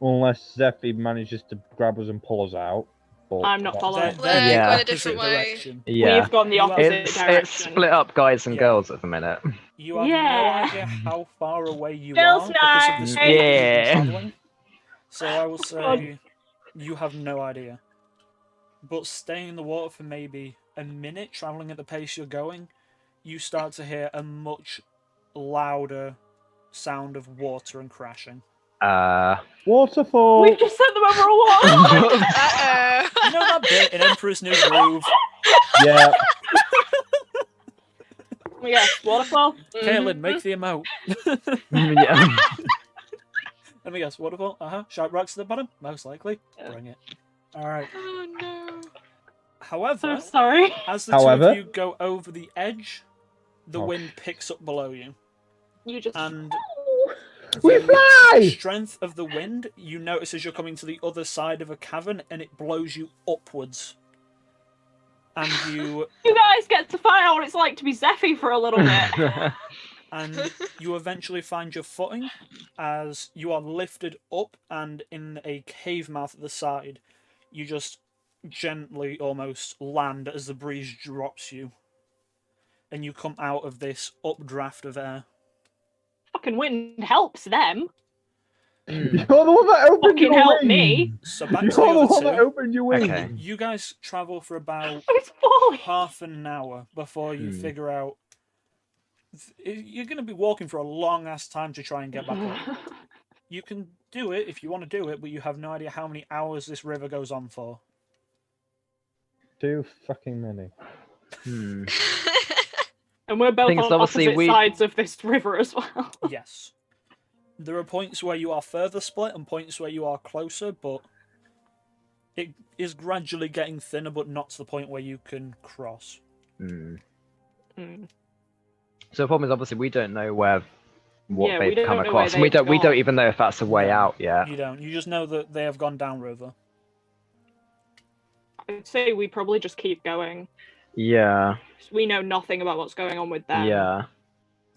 Speaker 3: unless Zephy manages to grab us and pull us out. But
Speaker 4: I'm not following.
Speaker 1: they're
Speaker 2: Yeah.
Speaker 1: the
Speaker 5: Going a different
Speaker 1: opposite
Speaker 5: way.
Speaker 1: direction.
Speaker 2: Yeah.
Speaker 4: We've gone the
Speaker 1: You have-
Speaker 4: opposite
Speaker 2: It's
Speaker 4: direction.
Speaker 2: split up guys and
Speaker 1: Yeah.
Speaker 2: girls at the minute.
Speaker 1: You have
Speaker 4: Yeah.
Speaker 1: no idea how far away you
Speaker 4: Girls'
Speaker 1: are because of the
Speaker 4: night.
Speaker 1: speed that you've been
Speaker 2: Yeah.
Speaker 1: travelling. So I will
Speaker 4: God.
Speaker 1: say you have no idea. But staying in the water for maybe a minute, travelling at the pace you're going, you start to hear a much louder sound of water and crashing.
Speaker 3: waterfall.
Speaker 4: We've just sent them over a wall.
Speaker 5: Uh-oh.
Speaker 1: You know that bit in Emperor's New Groove?
Speaker 3: Yeah.
Speaker 4: Yes, waterfall.
Speaker 1: Caitlin, make the emote.
Speaker 2: Yeah.
Speaker 1: Let me guess, waterfall? Sharp rocks at the bottom? Most likely.
Speaker 4: Yeah.
Speaker 1: Bring it. Alright.
Speaker 5: Oh no.
Speaker 1: However,
Speaker 4: So sorry.
Speaker 1: as the two
Speaker 3: However-
Speaker 1: of you go over the edge, the
Speaker 3: Oh.
Speaker 1: wind picks up below you.
Speaker 4: You just.
Speaker 1: And
Speaker 3: We
Speaker 1: the
Speaker 3: fly!
Speaker 1: strength of the wind, you notice as you're coming to the other side of a cavern, and it blows you upwards. And you
Speaker 4: You guys get to find out what it's like to be Zephy for a little bit.
Speaker 1: you eventually find your footing as you are lifted up, and in a cave mouth at the side, you just gently almost land as the breeze drops you, and you come out of this updraft of air.
Speaker 4: Fucking wind helps them.
Speaker 3: You're the one that opened
Speaker 4: Fucking
Speaker 3: your
Speaker 4: help
Speaker 3: wings.
Speaker 4: me.
Speaker 1: So back
Speaker 3: You're
Speaker 1: to
Speaker 3: the
Speaker 1: the
Speaker 3: one
Speaker 1: other
Speaker 3: that
Speaker 1: two.
Speaker 3: opened your wings.
Speaker 2: Okay.
Speaker 1: You guys travel for about
Speaker 4: I was falling.
Speaker 1: half an hour before you figure out you're going to be walking for a long ass time to try and get back up. You can do it if you want to do it, but you have no idea how many hours this river goes on for.
Speaker 3: Too fucking many.
Speaker 2: Hmm.
Speaker 4: And we're both
Speaker 2: Thing is,
Speaker 4: on
Speaker 2: obviously,
Speaker 4: opposite
Speaker 2: we-
Speaker 4: sides of this river as well.
Speaker 1: Yes. There are points where you are further split and points where you are closer, but it is gradually getting thinner, but not to the point where you can cross.
Speaker 2: Hmm.
Speaker 4: Mm.
Speaker 2: So the problem is obviously we don't know what
Speaker 4: Yeah, we
Speaker 2: they've
Speaker 4: don't
Speaker 2: come
Speaker 4: know where
Speaker 2: across. And we
Speaker 4: they've
Speaker 2: don't
Speaker 4: gone.
Speaker 2: even know if that's a way
Speaker 1: No.
Speaker 2: out yet.
Speaker 1: You don't. You just know that they have gone downriver.
Speaker 4: I'd say we probably just keep going.
Speaker 2: Yeah.
Speaker 4: We know nothing about what's going on with them.
Speaker 2: Yeah.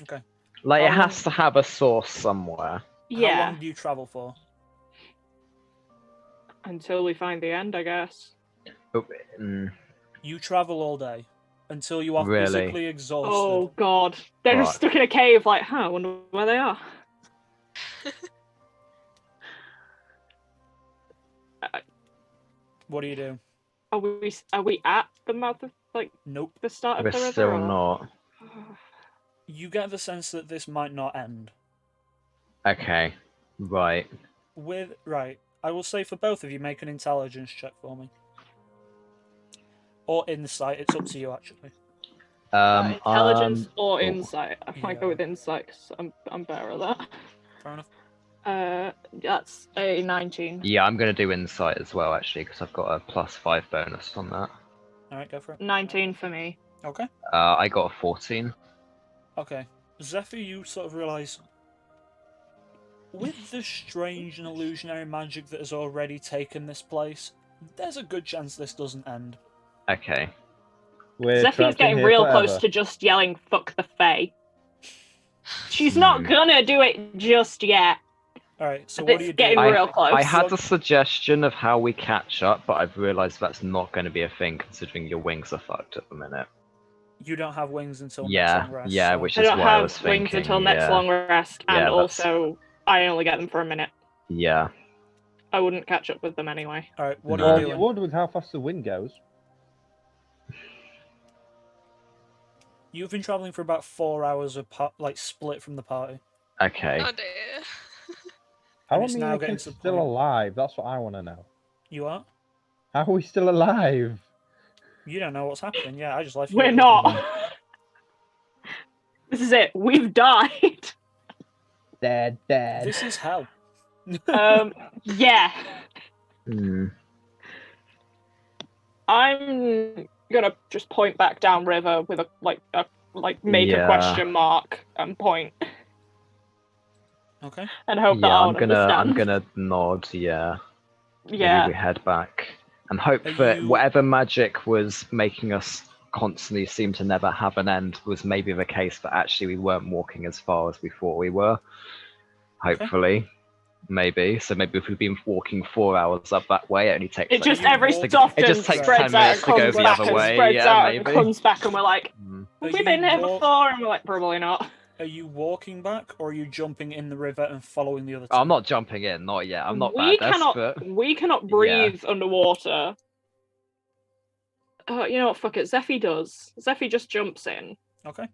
Speaker 1: Okay.
Speaker 2: Like it
Speaker 1: How
Speaker 2: has to have a source somewhere.
Speaker 1: How
Speaker 4: Yeah.
Speaker 1: long do you travel for?
Speaker 4: Until we find the end, I guess.
Speaker 2: But, mm,
Speaker 1: You travel all day until you are
Speaker 2: Really?
Speaker 1: physically exhausted.
Speaker 4: Oh god. They're
Speaker 2: Right.
Speaker 4: just stuck in a cave like, I wonder where they are.
Speaker 1: What do you do?
Speaker 4: Are we at the mouth of like
Speaker 1: Nope.
Speaker 4: the start of
Speaker 2: we're
Speaker 4: the river?
Speaker 2: still
Speaker 4: or-
Speaker 2: not.
Speaker 1: You get the sense that this might not end.
Speaker 2: Okay. Right.
Speaker 1: Right. I will say for both of you, make an intelligence check for me. Or insight. It's up to you, actually.
Speaker 4: Intelligence or
Speaker 2: oh.
Speaker 4: insight. I might go
Speaker 1: Yeah.
Speaker 4: with insight 'cause I'm better at that.
Speaker 1: Fair enough.
Speaker 4: That's a 19.
Speaker 2: Yeah, I'm gonna do insight as well actually because I've got a +5 bonus on that.
Speaker 1: All right, go for it.
Speaker 4: 19 for me.
Speaker 1: Okay.
Speaker 2: I got a 14.
Speaker 1: Okay. Zephyr, you sort of realise, with the strange and illusionary magic that has already taken this place, there's a good chance this doesn't end.
Speaker 2: Okay.
Speaker 3: We're
Speaker 4: Zephyr's
Speaker 3: trapped in
Speaker 4: getting
Speaker 3: here
Speaker 4: real
Speaker 3: forever.
Speaker 4: close to just yelling "fuck the Fae." She's not gonna do it just yet.
Speaker 1: All right. So
Speaker 4: But
Speaker 1: what do
Speaker 4: it's
Speaker 1: you do?
Speaker 4: getting real close.
Speaker 2: I had a suggestion of how we catch up, but I've realised that's not going to be a thing considering your wings are fucked at the minute.
Speaker 1: You don't have wings until next
Speaker 2: Yeah,
Speaker 1: long rest.
Speaker 2: yeah,
Speaker 1: so-
Speaker 2: which
Speaker 4: I
Speaker 2: is
Speaker 4: don't
Speaker 2: why I was
Speaker 4: have
Speaker 2: thinking.
Speaker 4: wings until next
Speaker 2: yeah.
Speaker 4: long rest, and
Speaker 2: Yeah, that's-
Speaker 4: also I only get them for a minute.
Speaker 2: Yeah.
Speaker 4: I wouldn't catch up with them anyway.
Speaker 1: All right, what
Speaker 2: No.
Speaker 1: are
Speaker 3: Well,
Speaker 1: you
Speaker 3: you
Speaker 1: doing?
Speaker 3: would with how fast the wind goes.
Speaker 1: You've been traveling for about 4 hours apart, like split from the party.
Speaker 2: Okay.
Speaker 5: Oh dear.
Speaker 3: How
Speaker 1: And
Speaker 3: are
Speaker 1: it's
Speaker 3: me
Speaker 1: now
Speaker 3: and the
Speaker 1: getting
Speaker 3: kids
Speaker 1: to the
Speaker 3: still
Speaker 1: point-
Speaker 3: alive? That's what I want to know.
Speaker 1: You are?
Speaker 3: How are we still alive?
Speaker 1: You don't know what's happening. Yeah, I just left you.
Speaker 4: We're
Speaker 1: at
Speaker 4: not. This is it. We've died.
Speaker 3: Dead.
Speaker 1: This is hell.
Speaker 4: Yeah.
Speaker 2: Hmm.
Speaker 4: I'm gonna just point back down river with a make a
Speaker 2: Yeah.
Speaker 4: question mark and point
Speaker 1: Okay.
Speaker 4: and hope that
Speaker 2: Yeah,
Speaker 4: Alan
Speaker 2: I'm
Speaker 4: understands.
Speaker 2: gonna nod. Yeah.
Speaker 4: Yeah.
Speaker 2: Maybe we head back and hope
Speaker 1: Are
Speaker 2: that
Speaker 1: you-
Speaker 2: whatever magic was making us constantly seem to never have an end was maybe the case, but actually we weren't walking as far as we thought we were. Hopefully. Maybe. So maybe if we've been walking 4 hours up that way, it only takes
Speaker 4: It
Speaker 2: like,
Speaker 4: just
Speaker 2: 10
Speaker 4: every
Speaker 2: minutes to
Speaker 4: so
Speaker 2: go-
Speaker 4: often
Speaker 2: it just takes
Speaker 4: spreads
Speaker 2: 10
Speaker 4: out
Speaker 2: minutes
Speaker 4: and
Speaker 2: to go
Speaker 4: comes
Speaker 2: the
Speaker 4: back
Speaker 2: other
Speaker 4: and
Speaker 2: way.
Speaker 4: spreads
Speaker 2: Yeah,
Speaker 4: out
Speaker 2: maybe.
Speaker 4: and comes back and we're like,
Speaker 2: Mm.
Speaker 1: Are
Speaker 4: have we
Speaker 1: you
Speaker 4: been here
Speaker 1: walk-
Speaker 4: before? And we're like, probably not.
Speaker 1: Are you walking back, or are you jumping in the river and following the other two?
Speaker 2: Oh, I'm not jumping in, not yet. I'm not
Speaker 4: we
Speaker 2: that desperate.
Speaker 4: we cannot breathe underwater. You know what? Fuck it. Zephy does. Zephy just jumps in.
Speaker 1: Okay.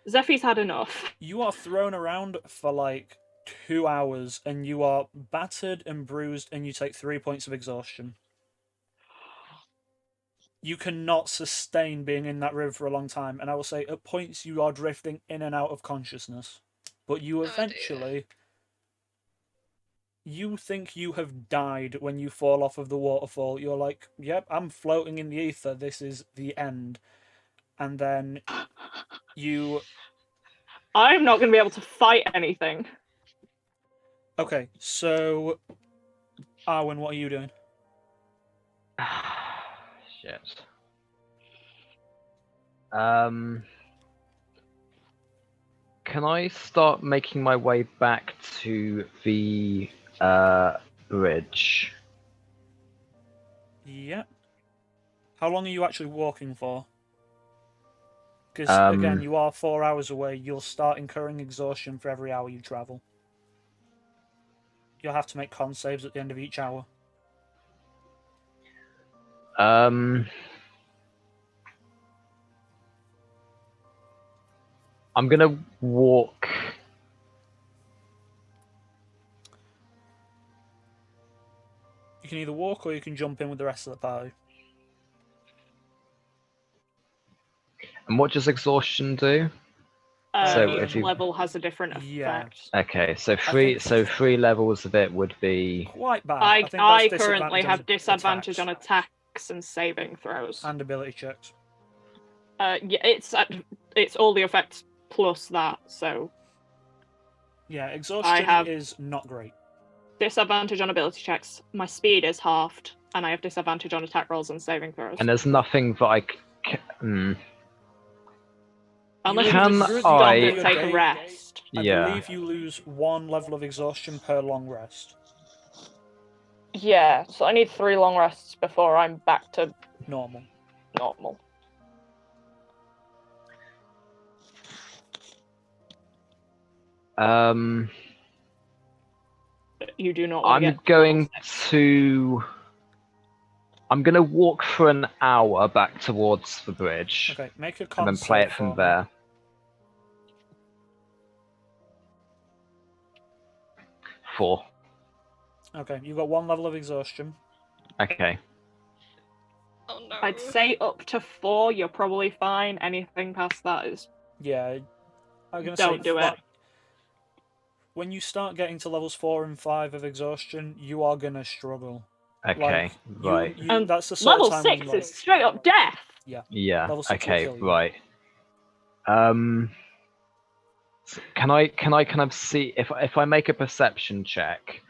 Speaker 4: Zephy's had enough.
Speaker 1: You are thrown around for like 2 hours, and you are battered and bruised, and you take 3 points of exhaustion. You cannot sustain being in that river for a long time, and I will say at points you are drifting in and out of consciousness. But you
Speaker 5: dear.
Speaker 1: eventually... You think you have died when you fall off of the waterfall. You're like, yep, I'm floating in the ether. This is the end. And then you...
Speaker 4: I'm not going to be able to fight anything.
Speaker 1: Okay, so... Arwen, what are you doing?
Speaker 2: Shit. Can I start making my way back to the bridge?
Speaker 1: Yep. How long are you actually walking for? Because,
Speaker 2: Um,
Speaker 1: again, you are 4 hours away. You'll start incurring exhaustion for every hour you travel. You'll have to make con saves at the end of each hour.
Speaker 2: I'm gonna walk.
Speaker 1: You can either walk or you can jump in with the rest of the party.
Speaker 2: And what does exhaustion do?
Speaker 1: So
Speaker 4: Each
Speaker 2: if you-
Speaker 4: level has a different effect.
Speaker 1: Yeah.
Speaker 2: Okay, so
Speaker 1: think-
Speaker 2: three levels of it would be.
Speaker 1: Quite bad.
Speaker 4: I
Speaker 1: think that's
Speaker 4: currently
Speaker 1: disadvantage
Speaker 4: have
Speaker 1: on
Speaker 4: disadvantage on
Speaker 1: attacks
Speaker 4: attacks and saving throws.
Speaker 1: and ability checks.
Speaker 4: Yeah, it's all the effects plus that, so
Speaker 1: Yeah, exhaustion
Speaker 4: have-
Speaker 1: is not great.
Speaker 4: disadvantage on ability checks. My speed is halved, and I have disadvantage on attack rolls and saving throws.
Speaker 2: And there's nothing that I.
Speaker 4: Unless you
Speaker 2: Can
Speaker 4: just
Speaker 2: I-
Speaker 4: stop and take a rest.
Speaker 1: I
Speaker 2: Yeah.
Speaker 1: believe you lose 1 level of exhaustion per long rest.
Speaker 4: Yeah, so I need 3 long rests before I'm back to
Speaker 1: Normal.
Speaker 4: normal. You do not want to
Speaker 2: I'm
Speaker 4: get
Speaker 2: going to. I'm gonna walk for an hour back towards the bridge,
Speaker 1: Okay, make a
Speaker 2: and
Speaker 1: con
Speaker 2: then play
Speaker 1: save
Speaker 2: it
Speaker 1: for
Speaker 2: from
Speaker 1: me.
Speaker 2: there. 4.
Speaker 1: Okay, you've got 1 level of exhaustion.
Speaker 2: Okay.
Speaker 5: Oh no.
Speaker 4: I'd say up to 4, you're probably fine. Anything past that is
Speaker 1: Yeah, I'm gonna
Speaker 4: don't
Speaker 1: say
Speaker 4: do it.
Speaker 1: when you start getting to levels 4 and 5 of exhaustion, you are gonna struggle.
Speaker 2: Okay.
Speaker 1: Like,
Speaker 2: right.
Speaker 4: And
Speaker 1: that's the sort
Speaker 4: Level
Speaker 1: of time when,
Speaker 4: 6
Speaker 1: like,
Speaker 4: is straight up death.
Speaker 2: Yeah.
Speaker 1: level 6 will
Speaker 2: Okay.
Speaker 1: kill you.
Speaker 2: Right. Can I kind of see if I make a perception check?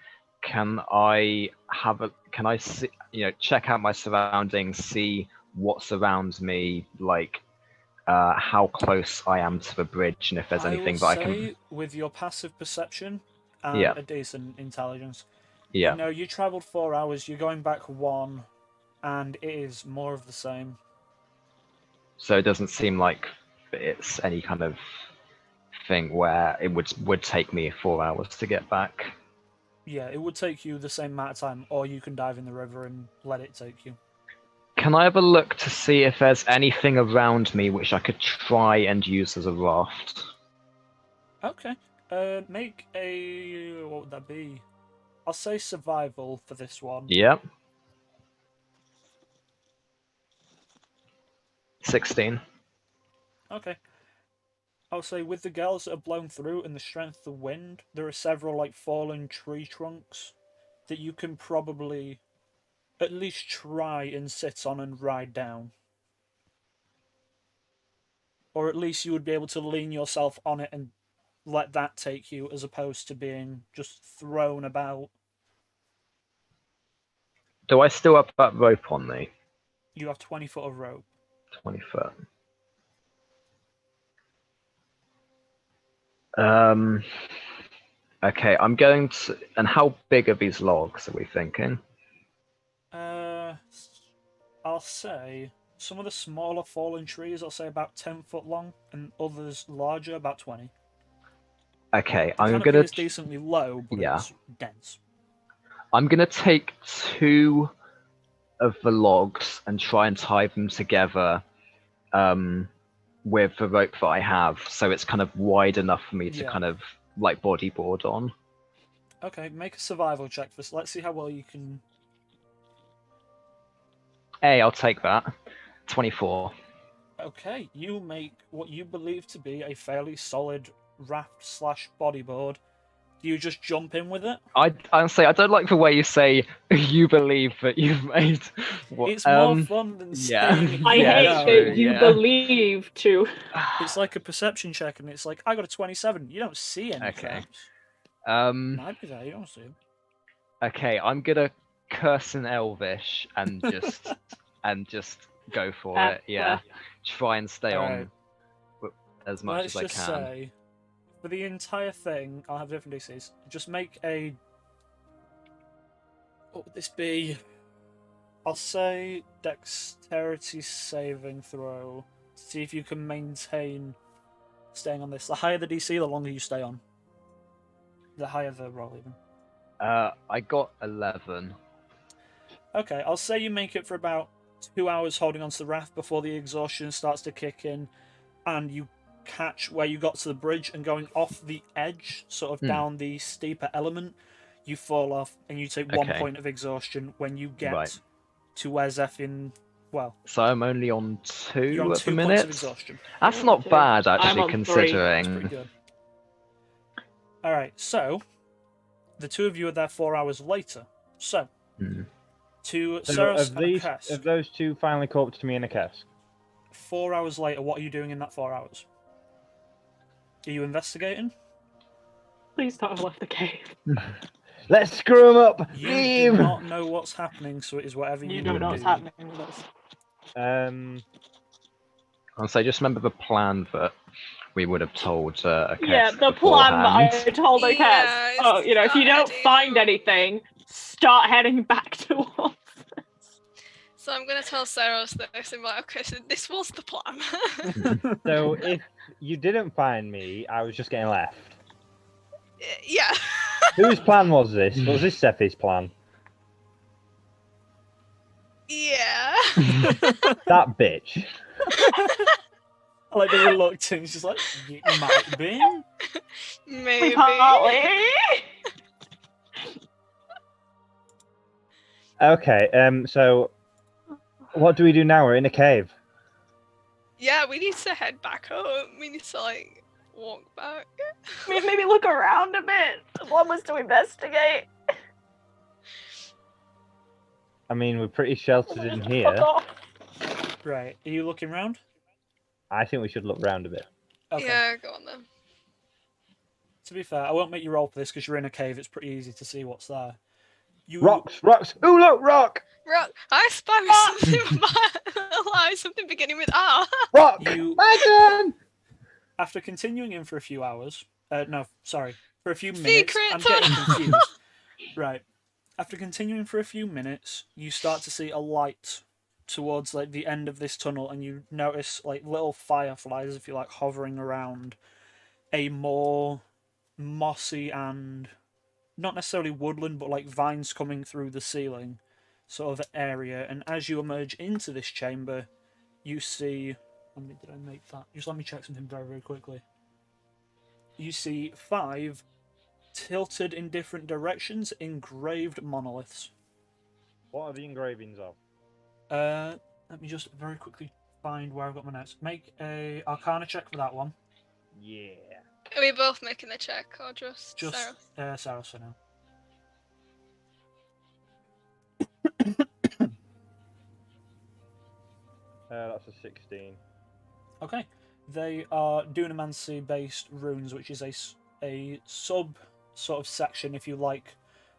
Speaker 2: Can I see, check out my surroundings, see what's around me, like how close I am to the bridge, and if there's anything that I can.
Speaker 1: say with your passive perception and
Speaker 2: Yeah.
Speaker 1: a decent intelligence,
Speaker 2: Yeah.
Speaker 1: you know, you travelled 4 hours, you're going back 1, and it is more of the same.
Speaker 2: So it doesn't seem like it's any kind of thing where it would take me 4 hours to get back.
Speaker 1: Yeah, it would take you the same amount of time, or you can dive in the river and let it take you.
Speaker 2: Can I have a look to see if there's anything around me which I could try and use as a raft?
Speaker 1: Okay. Make a... what would that be? I'll say survival for this one.
Speaker 2: Yep. 16.
Speaker 1: Okay. I'll say with the gales that have blown through and the strength of the wind, there are several like fallen tree trunks that you can probably at least try and sit on and ride down. Or at least you would be able to lean yourself on it and let that take you as opposed to being just thrown about.
Speaker 2: Do I still have that rope on me?
Speaker 1: You have 20 foot of rope.
Speaker 2: 20 foot. Um. Okay, I'm going to. And how big are these logs? Are we thinking?
Speaker 1: I'll say some of the smaller fallen trees, I'll say about 10 foot long, and others larger, about 20.
Speaker 2: Okay,
Speaker 1: The
Speaker 2: I'm
Speaker 1: canopy
Speaker 2: gonna.
Speaker 1: is decently low, but
Speaker 2: Yeah.
Speaker 1: it's dense.
Speaker 2: I'm gonna take 2 of the logs and try and tie them together, with the rope that I have, so it's kind of wide enough for me to
Speaker 1: Yeah.
Speaker 2: kind of like bodyboard on.
Speaker 1: Okay, make a survival check for this. Let's see how well you can.
Speaker 2: Hey, I'll take that. 24.
Speaker 1: Okay, you make what you believe to be a fairly solid raft slash bodyboard. Do you just jump in with it?
Speaker 2: I'll say I don't like the way you say you believe that you've made. What,
Speaker 1: It's more fun than
Speaker 2: yeah.
Speaker 1: saying
Speaker 4: I
Speaker 2: Yeah,
Speaker 4: hate
Speaker 1: no.
Speaker 2: true,
Speaker 4: that you
Speaker 2: yeah.
Speaker 4: believe to.
Speaker 1: It's like a perception check, and it's like, I got a 27. You don't see any
Speaker 2: Okay.
Speaker 1: traps. Might be there, you don't see them.
Speaker 2: Okay, I'm gonna curse in Elvish and just go for it. Yeah, try and stay on
Speaker 1: Alright.
Speaker 2: as much
Speaker 1: Let's
Speaker 2: as I
Speaker 1: just
Speaker 2: can.
Speaker 1: say, for the entire thing, I'll have different DCs. Just make a. What would this be? I'll say dexterity saving throw. See if you can maintain staying on this. The higher the DC, the longer you stay on. The higher the roll, even.
Speaker 2: I got 11.
Speaker 1: Okay, I'll say you make it for about 2 hours holding onto the raft before the exhaustion starts to kick in, and you catch where you got to the bridge and going off the edge, sort of down the steeper element, you fall off and you take 1
Speaker 2: Okay.
Speaker 1: point of exhaustion when you get
Speaker 2: Right.
Speaker 1: to where Zephian. Well,
Speaker 2: So I'm only on 2
Speaker 1: you're on
Speaker 2: at
Speaker 1: 2
Speaker 2: the
Speaker 1: points
Speaker 2: minute.
Speaker 1: of exhaustion.
Speaker 2: That's
Speaker 4: I'm
Speaker 2: not
Speaker 4: on 2.
Speaker 2: bad
Speaker 4: I'm
Speaker 2: actually,
Speaker 4: on 3.
Speaker 1: That's pretty
Speaker 2: considering.
Speaker 1: good. Alright, so the two of you are there 4 hours later. So, to
Speaker 3: So
Speaker 1: Saros
Speaker 3: of
Speaker 1: and
Speaker 3: these,
Speaker 1: Akash,
Speaker 3: of those 2 finally caught up to me in a cask.
Speaker 1: 4 hours later, what are you doing in that 4 hours? Are you investigating?
Speaker 4: Please don't have left the cave.
Speaker 3: Let's screw him up.
Speaker 1: You
Speaker 3: Leave.
Speaker 1: do not know what's happening, so it is whatever you
Speaker 4: You don't
Speaker 1: would
Speaker 4: know
Speaker 1: do.
Speaker 4: what's happening with us.
Speaker 2: I'll say just remember the plan that we would have told Akash
Speaker 4: Yeah, the plan that
Speaker 2: beforehand.
Speaker 4: I told Akash.
Speaker 5: Yeah,
Speaker 4: Oh, you know, if you don't
Speaker 5: start
Speaker 4: find
Speaker 5: heading-
Speaker 4: anything, start heading back towards.
Speaker 5: So I'm gonna tell Saros this and be like, okay, so this was the plan.
Speaker 3: So if you didn't find me, I was just getting left.
Speaker 5: Yeah.
Speaker 3: Whose plan was this? Was this Sephi's plan?
Speaker 5: Yeah.
Speaker 3: That bitch.
Speaker 1: I like the reluctance, just like, it might be.
Speaker 5: Maybe.
Speaker 4: Partly.
Speaker 3: Okay, so what do we do now? We're in a cave.
Speaker 5: Yeah, we need to head back home. We need to like walk back.
Speaker 4: Maybe look around a bit. One was to investigate.
Speaker 3: I mean, we're pretty sheltered in here.
Speaker 4: Fuck off.
Speaker 1: Right, are you looking round?
Speaker 3: I think we should look round a bit.
Speaker 1: Okay.
Speaker 5: Yeah, go on then.
Speaker 1: To be fair, I won't make you roll for this because you're in a cave. It's pretty easy to see what's there. You...
Speaker 3: Rocks! Ooh, look, rock!
Speaker 5: Rock. I spy something. Something beginning with R.
Speaker 3: Rock!
Speaker 1: You-
Speaker 3: My turn!
Speaker 1: After continuing in for a few hours, no, sorry, for a few minutes.
Speaker 5: Secret
Speaker 1: I'm getting
Speaker 5: tunnel.
Speaker 1: confused. Right. After continuing for a few minutes, you start to see a light towards like the end of this tunnel, and you notice like little fireflies, if you like, hovering around a more mossy and not necessarily woodland, but like vines coming through the ceiling sort of area. And as you emerge into this chamber, you see. How many did I make that? Just let me check something very, very quickly. You see 5 tilted in different directions engraved monoliths.
Speaker 3: What are the engravings of?
Speaker 1: Let me just very quickly find where I've got my notes. Make a Arcana check for that one.
Speaker 3: Yeah.
Speaker 5: Are we both making the check, or just
Speaker 1: Just
Speaker 5: Sarah?
Speaker 1: Sarah for now.
Speaker 3: That's a 16.
Speaker 1: Okay. They are Dunamancy-based runes, which is a sub sort of section, if you like,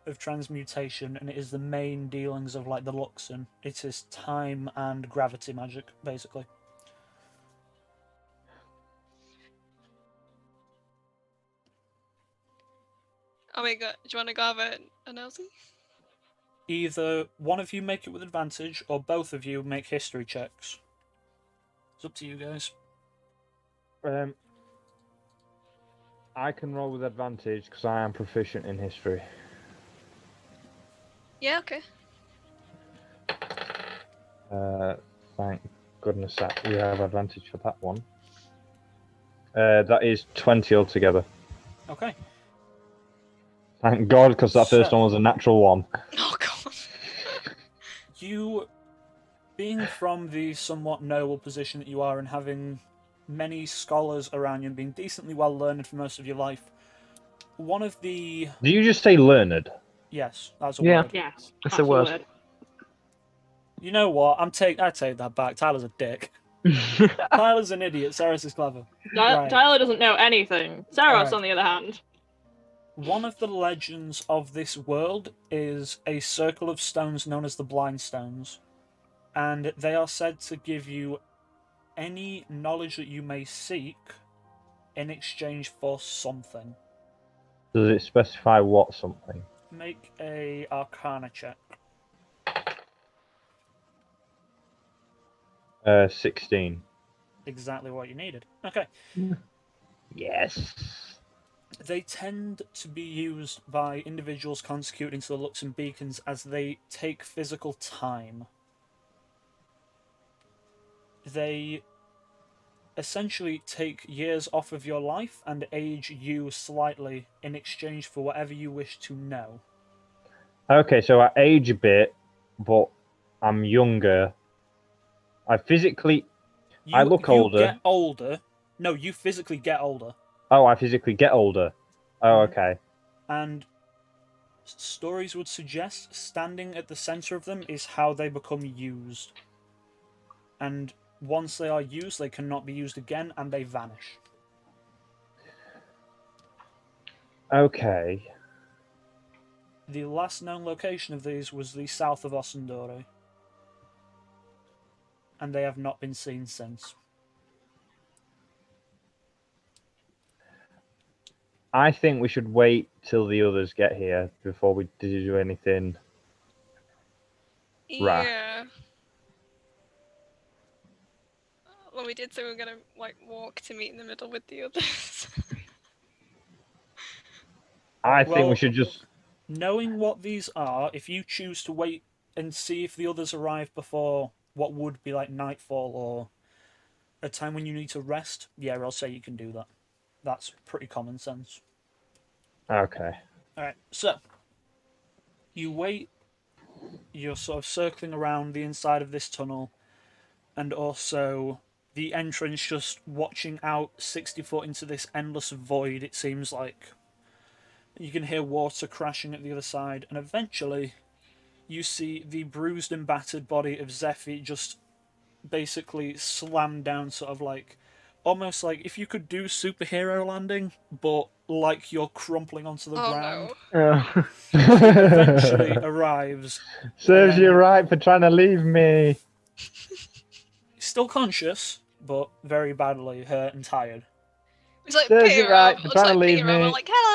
Speaker 1: of transmutation, and it is the main dealings of like the Luxon. It is time and gravity magic, basically.
Speaker 5: Oh my god, do you want to go have a nosy?
Speaker 1: Either one of you make it with advantage, or both of you make history checks. It's up to you guys.
Speaker 3: I can roll with advantage because I am proficient in history.
Speaker 5: Yeah, okay.
Speaker 3: Thank goodness that we have advantage for that one. That is 20 altogether.
Speaker 1: Okay.
Speaker 3: Thank God, because that first
Speaker 1: So-
Speaker 3: one was a natural one.
Speaker 5: Oh god.
Speaker 1: You, being from the somewhat noble position that you are and having many scholars around you and being decently well learned for most of your life, one of the...
Speaker 3: Do you just say learned?
Speaker 1: Yes, that's a
Speaker 2: Yeah.
Speaker 1: word.
Speaker 4: Yes,
Speaker 2: That's
Speaker 4: that's
Speaker 2: a word.
Speaker 4: word.
Speaker 1: You know what? I take that back. Tyler's a dick. Tyler's an idiot. Sarah's is clever. Right.
Speaker 4: Tyler doesn't know anything. Saros,
Speaker 1: Alright.
Speaker 4: on the other hand.
Speaker 1: One of the legends of this world is a circle of stones known as the Blind Stones, and they are said to give you any knowledge that you may seek in exchange for something.
Speaker 3: Does it specify what something?
Speaker 1: Make a Arcana check.
Speaker 3: 16.
Speaker 1: Exactly what you needed. Okay.
Speaker 3: Yes.
Speaker 1: They tend to be used by individuals consecuting to the Luxon beacons as they take physical time. They essentially take years off of your life and age you slightly in exchange for whatever you wish to know.
Speaker 3: Okay, so I age a bit, but I'm younger. I physically... I look
Speaker 1: you
Speaker 3: older.
Speaker 1: Get older. No, you physically get older.
Speaker 3: Oh, I physically get older. Oh, okay.
Speaker 1: And stories would suggest standing at the center of them is how they become used. And once they are used, they cannot be used again, and they vanish.
Speaker 3: Okay.
Speaker 1: The last known location of these was the south of Ossendore. And they have not been seen since.
Speaker 3: I think we should wait till the others get here before we do anything. Right.
Speaker 5: Yeah. Well, we did say we were gonna like walk to meet in the middle with the others.
Speaker 3: I think
Speaker 1: Well-
Speaker 3: we should just...
Speaker 1: Knowing what these are, if you choose to wait and see if the others arrive before what would be like nightfall or a time when you need to rest, yeah, I'll say you can do that. That's pretty common sense.
Speaker 3: Okay.
Speaker 1: Alright, so you wait, you're sort of circling around the inside of this tunnel, and also the entrance, just watching out 60 foot into this endless void, it seems like. You can hear water crashing at the other side, and eventually you see the bruised and battered body of Zephy just basically slammed down, sort of like, almost like if you could do superhero landing, but like you're crumpling onto the
Speaker 5: Oh
Speaker 1: ground.
Speaker 5: no.
Speaker 1: Eventually arrives,
Speaker 3: Serves you right for trying to leave me.
Speaker 1: still conscious, but very badly hurt and tired.
Speaker 5: It's like
Speaker 3: Serves you
Speaker 5: Peter
Speaker 3: right
Speaker 5: around.
Speaker 3: for
Speaker 5: Looks
Speaker 3: trying to
Speaker 5: like
Speaker 3: leave
Speaker 5: Peter around.
Speaker 3: me.
Speaker 5: I'm like, hello.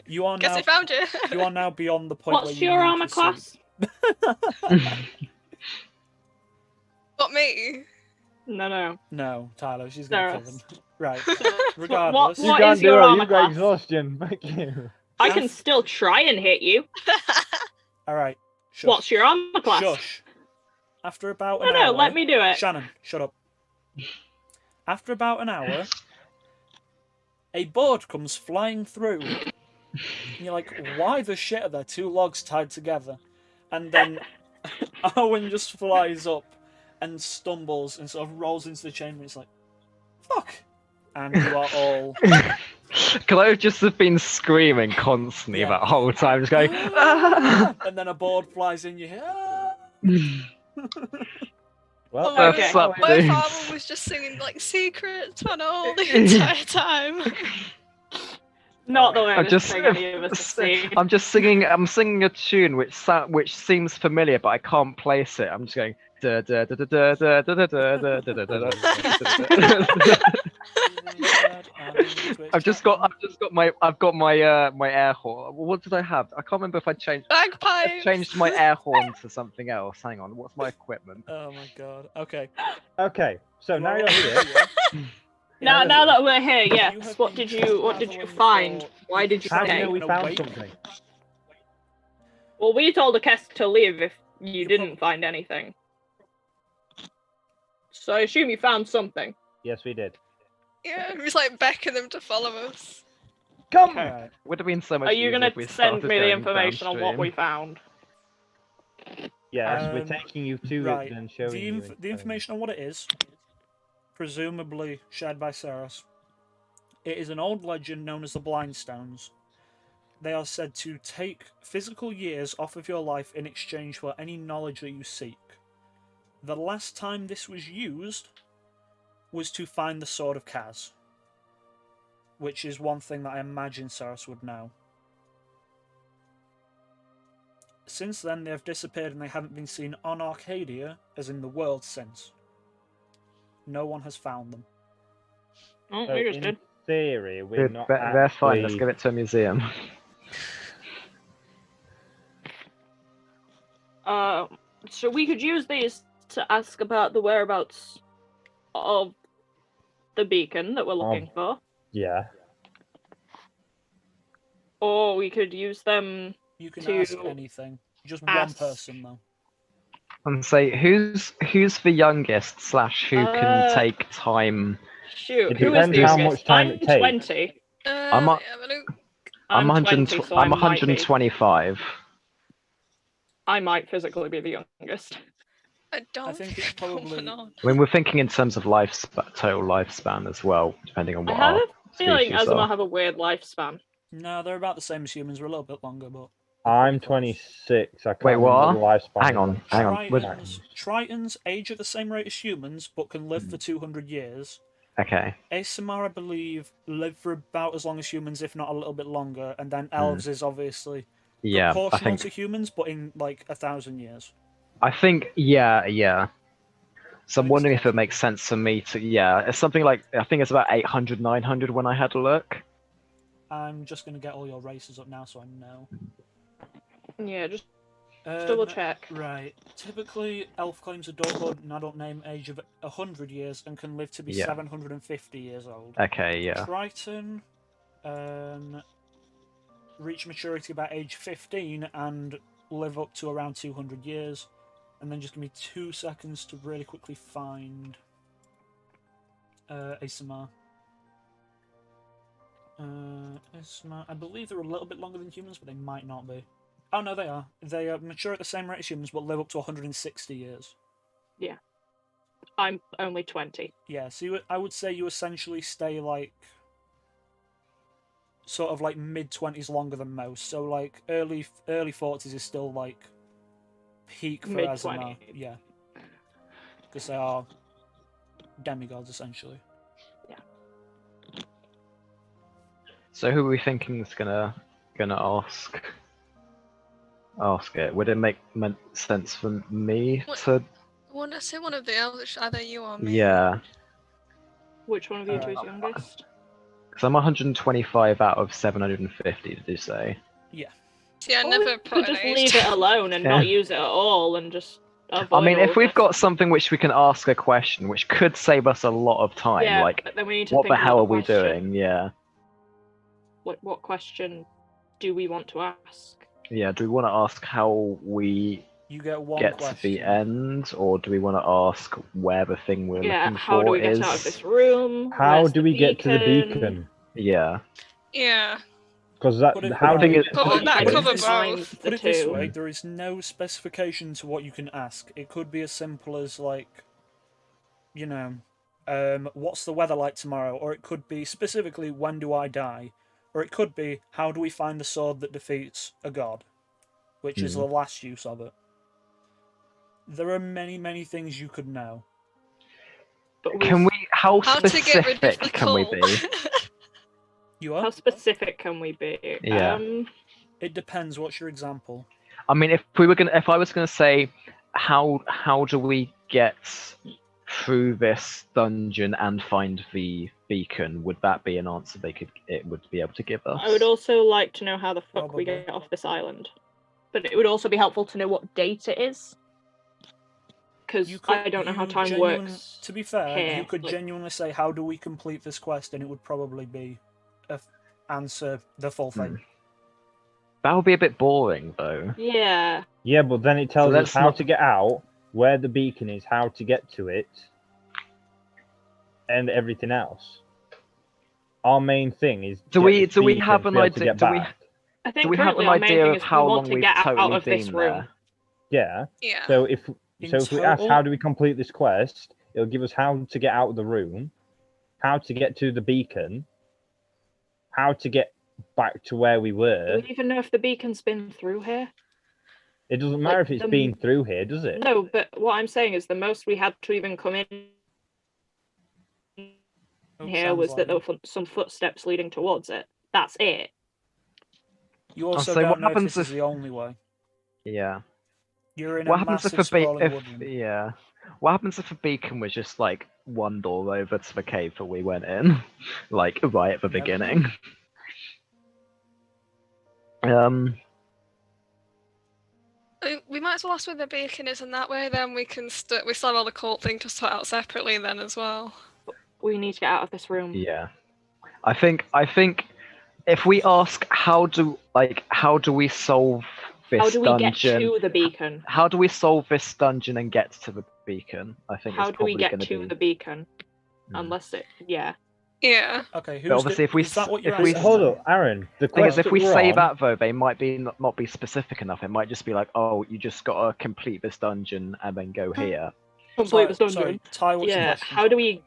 Speaker 1: You are
Speaker 5: Guess
Speaker 1: now
Speaker 5: I found you.
Speaker 1: you are now beyond the point where
Speaker 4: What's
Speaker 1: you
Speaker 4: your
Speaker 1: need
Speaker 4: armor
Speaker 1: to sleep.
Speaker 4: class?
Speaker 5: not me.
Speaker 4: No.
Speaker 1: No, Tyler, she's gonna kill
Speaker 4: Sarah.
Speaker 1: them. Right.
Speaker 4: What
Speaker 1: Regardless.
Speaker 3: You
Speaker 4: What
Speaker 3: can't
Speaker 4: is your
Speaker 3: do it.
Speaker 4: armor
Speaker 3: You've got
Speaker 4: class?
Speaker 3: exhaustion. Thank you.
Speaker 4: I can still try and hit you.
Speaker 1: All right. Shush.
Speaker 4: What's your armor class?
Speaker 1: Shush. After about an
Speaker 4: No,
Speaker 1: hour.
Speaker 4: let me do it.
Speaker 1: Shannon, shut up. After about an hour, a board comes flying through. And you're like, why the shit are there two logs tied together? And then Owen just flies up and stumbles and sort of rolls into the chamber. It's like, fuck. And you are all.
Speaker 2: Could I have just have been screaming constantly
Speaker 1: Yeah.
Speaker 2: that whole time, just going, "Ah!"
Speaker 1: And then a board flies in, you hear. "Ah!"
Speaker 3: Well,
Speaker 5: my,
Speaker 4: Okay.
Speaker 5: my
Speaker 2: dudes.
Speaker 5: father was just singing like secrets and all the entire time.
Speaker 4: Not the way
Speaker 2: I'm just,
Speaker 4: any of us have seen.
Speaker 2: I'm singing a tune which seems familiar, but I can't place it. I'm just going. Da, da, da, da, da, da, da, da, da, da, da, da, da. I've got my air horn. What did I have? I can't remember if I changed. I've
Speaker 5: Bagpipes.
Speaker 2: changed my air horn to something else. Hang on, what's my equipment?
Speaker 1: Oh my god. Okay.
Speaker 3: okay. So now you're here.
Speaker 4: Now that we're here,
Speaker 1: You
Speaker 4: yes.
Speaker 1: have
Speaker 4: What
Speaker 1: been
Speaker 4: did you
Speaker 1: travelling
Speaker 4: find?
Speaker 1: for-
Speaker 4: Why did you
Speaker 3: How do you
Speaker 4: stay?
Speaker 3: know we
Speaker 1: And
Speaker 3: found
Speaker 1: awake.
Speaker 3: something?
Speaker 4: Well, we told Akest to leave if you
Speaker 1: You
Speaker 4: didn't find anything. So I assume you found something.
Speaker 3: Yes, we did.
Speaker 5: Yeah, it was like beckoning them to follow us.
Speaker 3: Come.
Speaker 4: Okay.
Speaker 1: Alright.
Speaker 2: Would have been so much.
Speaker 4: Are you
Speaker 2: easier
Speaker 4: gonna
Speaker 2: if we
Speaker 4: send
Speaker 2: started
Speaker 4: me the
Speaker 2: going
Speaker 4: information on what
Speaker 2: downstream.
Speaker 4: we found?
Speaker 3: Yes, we're
Speaker 1: Um,
Speaker 3: taking you to
Speaker 1: Right.
Speaker 3: it and showing
Speaker 1: The,
Speaker 3: you.
Speaker 1: the information on what it is, presumably shared by Saras. It is an old legend known as the Blindstones. They are said to take physical years off of your life in exchange for any knowledge that you seek. The last time this was used was to find the Sword of Kaz, which is one thing that I imagine Saras would know. Since then, they have disappeared and they haven't been seen on Arcadia, as in the world, since. No one has found them.
Speaker 4: Oh,
Speaker 3: So
Speaker 4: we just
Speaker 3: in
Speaker 4: did.
Speaker 3: theory, we're
Speaker 2: Good,
Speaker 3: not
Speaker 2: they're fine. Let's
Speaker 3: actually-
Speaker 2: give it to a museum.
Speaker 4: So we could use these to ask about the whereabouts of the beacon that we're looking for,
Speaker 3: Yeah.
Speaker 4: or we could use them.
Speaker 1: You can
Speaker 4: To
Speaker 1: ask anything. Just one
Speaker 4: ask-
Speaker 1: person, though.
Speaker 2: And say who's the youngest / who can take time.
Speaker 4: Shoot,
Speaker 3: It
Speaker 4: who is
Speaker 3: depends
Speaker 4: the
Speaker 3: how
Speaker 4: youngest?
Speaker 3: much time
Speaker 4: I'm
Speaker 3: it takes.
Speaker 4: 20.
Speaker 2: I'm a-
Speaker 5: have a look.
Speaker 2: I'm
Speaker 4: 20, so I
Speaker 2: I'm
Speaker 4: might be.
Speaker 2: 125.
Speaker 4: I might physically be the youngest.
Speaker 5: I don't
Speaker 1: think
Speaker 5: think
Speaker 1: it's probably-
Speaker 5: on.
Speaker 2: I mean, we're thinking in terms of total lifespan as well, depending on
Speaker 4: I
Speaker 2: what
Speaker 4: have
Speaker 2: our
Speaker 4: a feeling
Speaker 2: species
Speaker 4: Azuma
Speaker 2: are.
Speaker 4: have a weird lifespan.
Speaker 1: No, they're about the same as humans. We're a little bit longer, but
Speaker 3: I'm 26. I can't
Speaker 2: Wait, what?
Speaker 3: remember the lifespan.
Speaker 2: Hang on, hang on.
Speaker 1: Tritons age at the same rate as humans, but can live for 200 years.
Speaker 2: Okay.
Speaker 1: ASMR, I believe, live for about as long as humans, if not a little bit longer. And then elves is obviously
Speaker 2: Yeah, I
Speaker 1: proportional
Speaker 2: think.
Speaker 1: to humans, but in like 1,000 years.
Speaker 2: Yeah. So I'm
Speaker 1: think
Speaker 2: wondering
Speaker 1: it's
Speaker 2: if it makes sense for me to. Yeah, it's something like I think it's about 800, 900 when I had a look.
Speaker 1: I'm just going to get all your races up now so I know.
Speaker 4: Yeah, just double check.
Speaker 1: Right. Typically, elf claims adulthood and adult name age of 100 years and can live to be
Speaker 2: Yeah.
Speaker 1: 750 years old.
Speaker 2: Okay, yeah.
Speaker 1: Triton reach maturity about age 15 and live up to around 200 years. And then just give me 2 seconds to really quickly find ASMR. ASMR. I believe they're a little bit longer than humans, but they might not be. Oh no, they are. They are mature at the same rate as humans, but live up to 160 years.
Speaker 4: I'm only 20.
Speaker 1: Yeah, so I would say you essentially stay like sort of like mid-20s longer than most. So like early 40s is still like peak for Azuma.
Speaker 4: Mid-20s.
Speaker 1: Yeah, because they are demigods essentially.
Speaker 2: So who are we thinking is gonna ask it? Would it make sense for me
Speaker 5: What?
Speaker 2: to?
Speaker 5: When I say one of the elves, either you or me.
Speaker 2: Yeah,
Speaker 4: Which one of you two is
Speaker 1: Alright.
Speaker 4: youngest?
Speaker 2: because I'm 125 out of 750. Did you say?
Speaker 5: See, I
Speaker 4: Or
Speaker 5: never
Speaker 4: we
Speaker 5: put
Speaker 4: could
Speaker 5: an
Speaker 4: just
Speaker 5: age
Speaker 4: leave it alone and
Speaker 2: Yeah.
Speaker 4: not use it at all and just
Speaker 2: I mean,
Speaker 4: all
Speaker 2: if we've
Speaker 4: this.
Speaker 2: got something which we can ask a question, which could save us a lot of time,
Speaker 4: yeah,
Speaker 2: like,
Speaker 4: but then we need to
Speaker 2: what
Speaker 4: think
Speaker 2: the hell
Speaker 4: about
Speaker 2: are we
Speaker 4: question.
Speaker 2: doing? Yeah.
Speaker 4: What question do we want to ask?
Speaker 2: Yeah, do we want to ask how we
Speaker 1: You get one
Speaker 2: get
Speaker 1: question.
Speaker 2: to the end, or do we want to ask where the thing we're
Speaker 4: Yeah,
Speaker 2: looking
Speaker 4: how do
Speaker 2: for
Speaker 4: we get
Speaker 2: is?
Speaker 4: out of this room?
Speaker 3: How
Speaker 4: Where's
Speaker 3: do
Speaker 4: the
Speaker 3: we get to the
Speaker 4: beacon?
Speaker 3: beacon?
Speaker 2: Yeah.
Speaker 5: Yeah.
Speaker 3: Because that
Speaker 1: Put it-
Speaker 3: how do
Speaker 2: thing
Speaker 3: we
Speaker 2: is-
Speaker 3: get
Speaker 5: But
Speaker 3: to
Speaker 5: wouldn't
Speaker 3: the
Speaker 5: that
Speaker 1: Put it
Speaker 3: beacon?
Speaker 5: cover
Speaker 1: this-
Speaker 5: both?
Speaker 1: Put it this
Speaker 4: two.
Speaker 1: way, there is no specification to what you can ask. It could be as simple as, like, you know, what's the weather like tomorrow? Or it could be specifically, when do I die? Or it could be, how do we find the sword that defeats a god? Which is the last use of it. There are many, many things you could know.
Speaker 4: But
Speaker 2: Can we? How
Speaker 5: How to get rid of
Speaker 2: specific
Speaker 5: the
Speaker 2: can we
Speaker 5: cult?
Speaker 2: be?
Speaker 1: You
Speaker 4: How
Speaker 1: are?
Speaker 4: specific can we be?
Speaker 2: Yeah.
Speaker 1: It depends. What's your example?
Speaker 2: I mean, if I was gonna say, how do we get through this dungeon and find the beacon? Would that be an answer it would be able to give us?
Speaker 4: I would also like to know how the fuck we
Speaker 1: Probably.
Speaker 4: get off this island. But it would also be helpful to know what date it is. Because I don't know how time works.
Speaker 1: To be fair,
Speaker 4: here,
Speaker 1: you could
Speaker 4: like-
Speaker 1: genuinely say, how do we complete this quest? And it would probably be answer the full thing.
Speaker 2: That would be a bit boring, though.
Speaker 4: Yeah.
Speaker 3: Yeah, but then it tells us
Speaker 2: let's
Speaker 3: how
Speaker 2: not-
Speaker 3: to get out, where the beacon is, how to get to it, and everything else. Our main thing is
Speaker 2: Do
Speaker 3: get
Speaker 2: we
Speaker 3: this beacon
Speaker 2: have
Speaker 3: to
Speaker 2: an
Speaker 3: be able to
Speaker 2: idea?
Speaker 3: get back.
Speaker 4: I think
Speaker 2: Do we have
Speaker 4: currently
Speaker 2: an
Speaker 4: our main
Speaker 2: idea
Speaker 4: thing
Speaker 2: of
Speaker 4: is
Speaker 2: how
Speaker 4: we
Speaker 2: long
Speaker 4: want to
Speaker 2: we've
Speaker 4: get out
Speaker 2: totally
Speaker 4: of this
Speaker 2: been
Speaker 4: room.
Speaker 2: there?
Speaker 3: Yeah.
Speaker 5: Yeah.
Speaker 3: So if
Speaker 1: In
Speaker 3: we ask
Speaker 1: total-
Speaker 3: how do we complete this quest, it'll give us how to get out of the room, how to get to the beacon, how to get back to where we
Speaker 4: Do
Speaker 3: were.
Speaker 4: we even know if the beacon's been through here?
Speaker 3: It doesn't matter
Speaker 4: like,
Speaker 3: if it's
Speaker 4: the-
Speaker 3: been through here, does it?
Speaker 4: No, but what I'm saying is the most we had to even come in here
Speaker 1: sounds
Speaker 4: was
Speaker 1: like
Speaker 4: that there
Speaker 1: it.
Speaker 4: were some footsteps leading towards it. That's it.
Speaker 1: You also
Speaker 2: so what
Speaker 1: don't know if
Speaker 2: happens
Speaker 1: this is
Speaker 2: if-
Speaker 1: the only way.
Speaker 2: Yeah.
Speaker 1: You're in
Speaker 2: What
Speaker 1: a
Speaker 2: happens if
Speaker 1: massive
Speaker 2: a
Speaker 1: sprawling woodland.
Speaker 2: yeah? What happens if a beacon was just like one door over to the cave that we went in, like right at the
Speaker 1: Never know.
Speaker 2: beginning?
Speaker 5: We might as well ask where the beacon is, and that way then we can we still have all the cult thing to sort out separately then as well.
Speaker 4: We need to get out of this room.
Speaker 2: Yeah. I think if we ask how do we solve this
Speaker 4: How do we get
Speaker 2: dungeon?
Speaker 4: to the beacon?
Speaker 2: How do we solve this dungeon and get to the beacon? I think
Speaker 4: How
Speaker 2: it's
Speaker 4: do we
Speaker 2: probably
Speaker 4: get
Speaker 2: gonna
Speaker 4: to
Speaker 2: be.
Speaker 4: the beacon?
Speaker 2: Mm.
Speaker 4: Unless it, yeah.
Speaker 5: Yeah.
Speaker 1: Okay, who's
Speaker 2: But obviously, if we
Speaker 1: is that what you're
Speaker 2: if we
Speaker 1: asking?
Speaker 3: Hold up, Aaron. The
Speaker 2: thing is,
Speaker 3: quest
Speaker 2: if
Speaker 3: that
Speaker 2: we
Speaker 3: we're
Speaker 2: say
Speaker 3: on,
Speaker 2: that though, they might not be specific enough. It might just be like, oh, you just gotta complete this dungeon and then go here.
Speaker 4: Complete this dungeon.
Speaker 1: Sorry, Ty, what's your
Speaker 4: Yeah.
Speaker 1: question?
Speaker 4: How do we?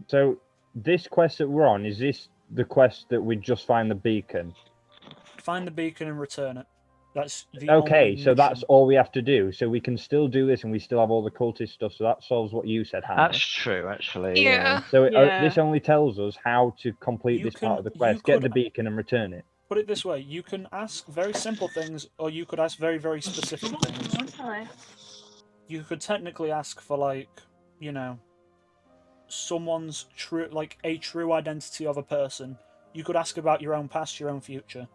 Speaker 3: So this quest that we're on, is this the quest that we just find the beacon?
Speaker 1: Find the beacon and return it. That's the
Speaker 3: Okay,
Speaker 1: only
Speaker 3: so that's
Speaker 1: mission.
Speaker 3: all we have to do. So we can still do this, and we still have all the cultist stuff. So that solves what you said, Hannah.
Speaker 2: That's true, actually.
Speaker 5: Yeah.
Speaker 3: So
Speaker 4: Yeah.
Speaker 3: this only tells us how to complete
Speaker 1: You
Speaker 3: this part of the
Speaker 1: can-
Speaker 3: quest:
Speaker 1: you
Speaker 3: get the
Speaker 1: could-
Speaker 3: beacon and return it.
Speaker 1: Put it this way: you can ask very simple things, or you could ask very, very specific things. You could technically ask for, like, you know, someone's true, like a true identity of a person. You could ask about your own past, your own future.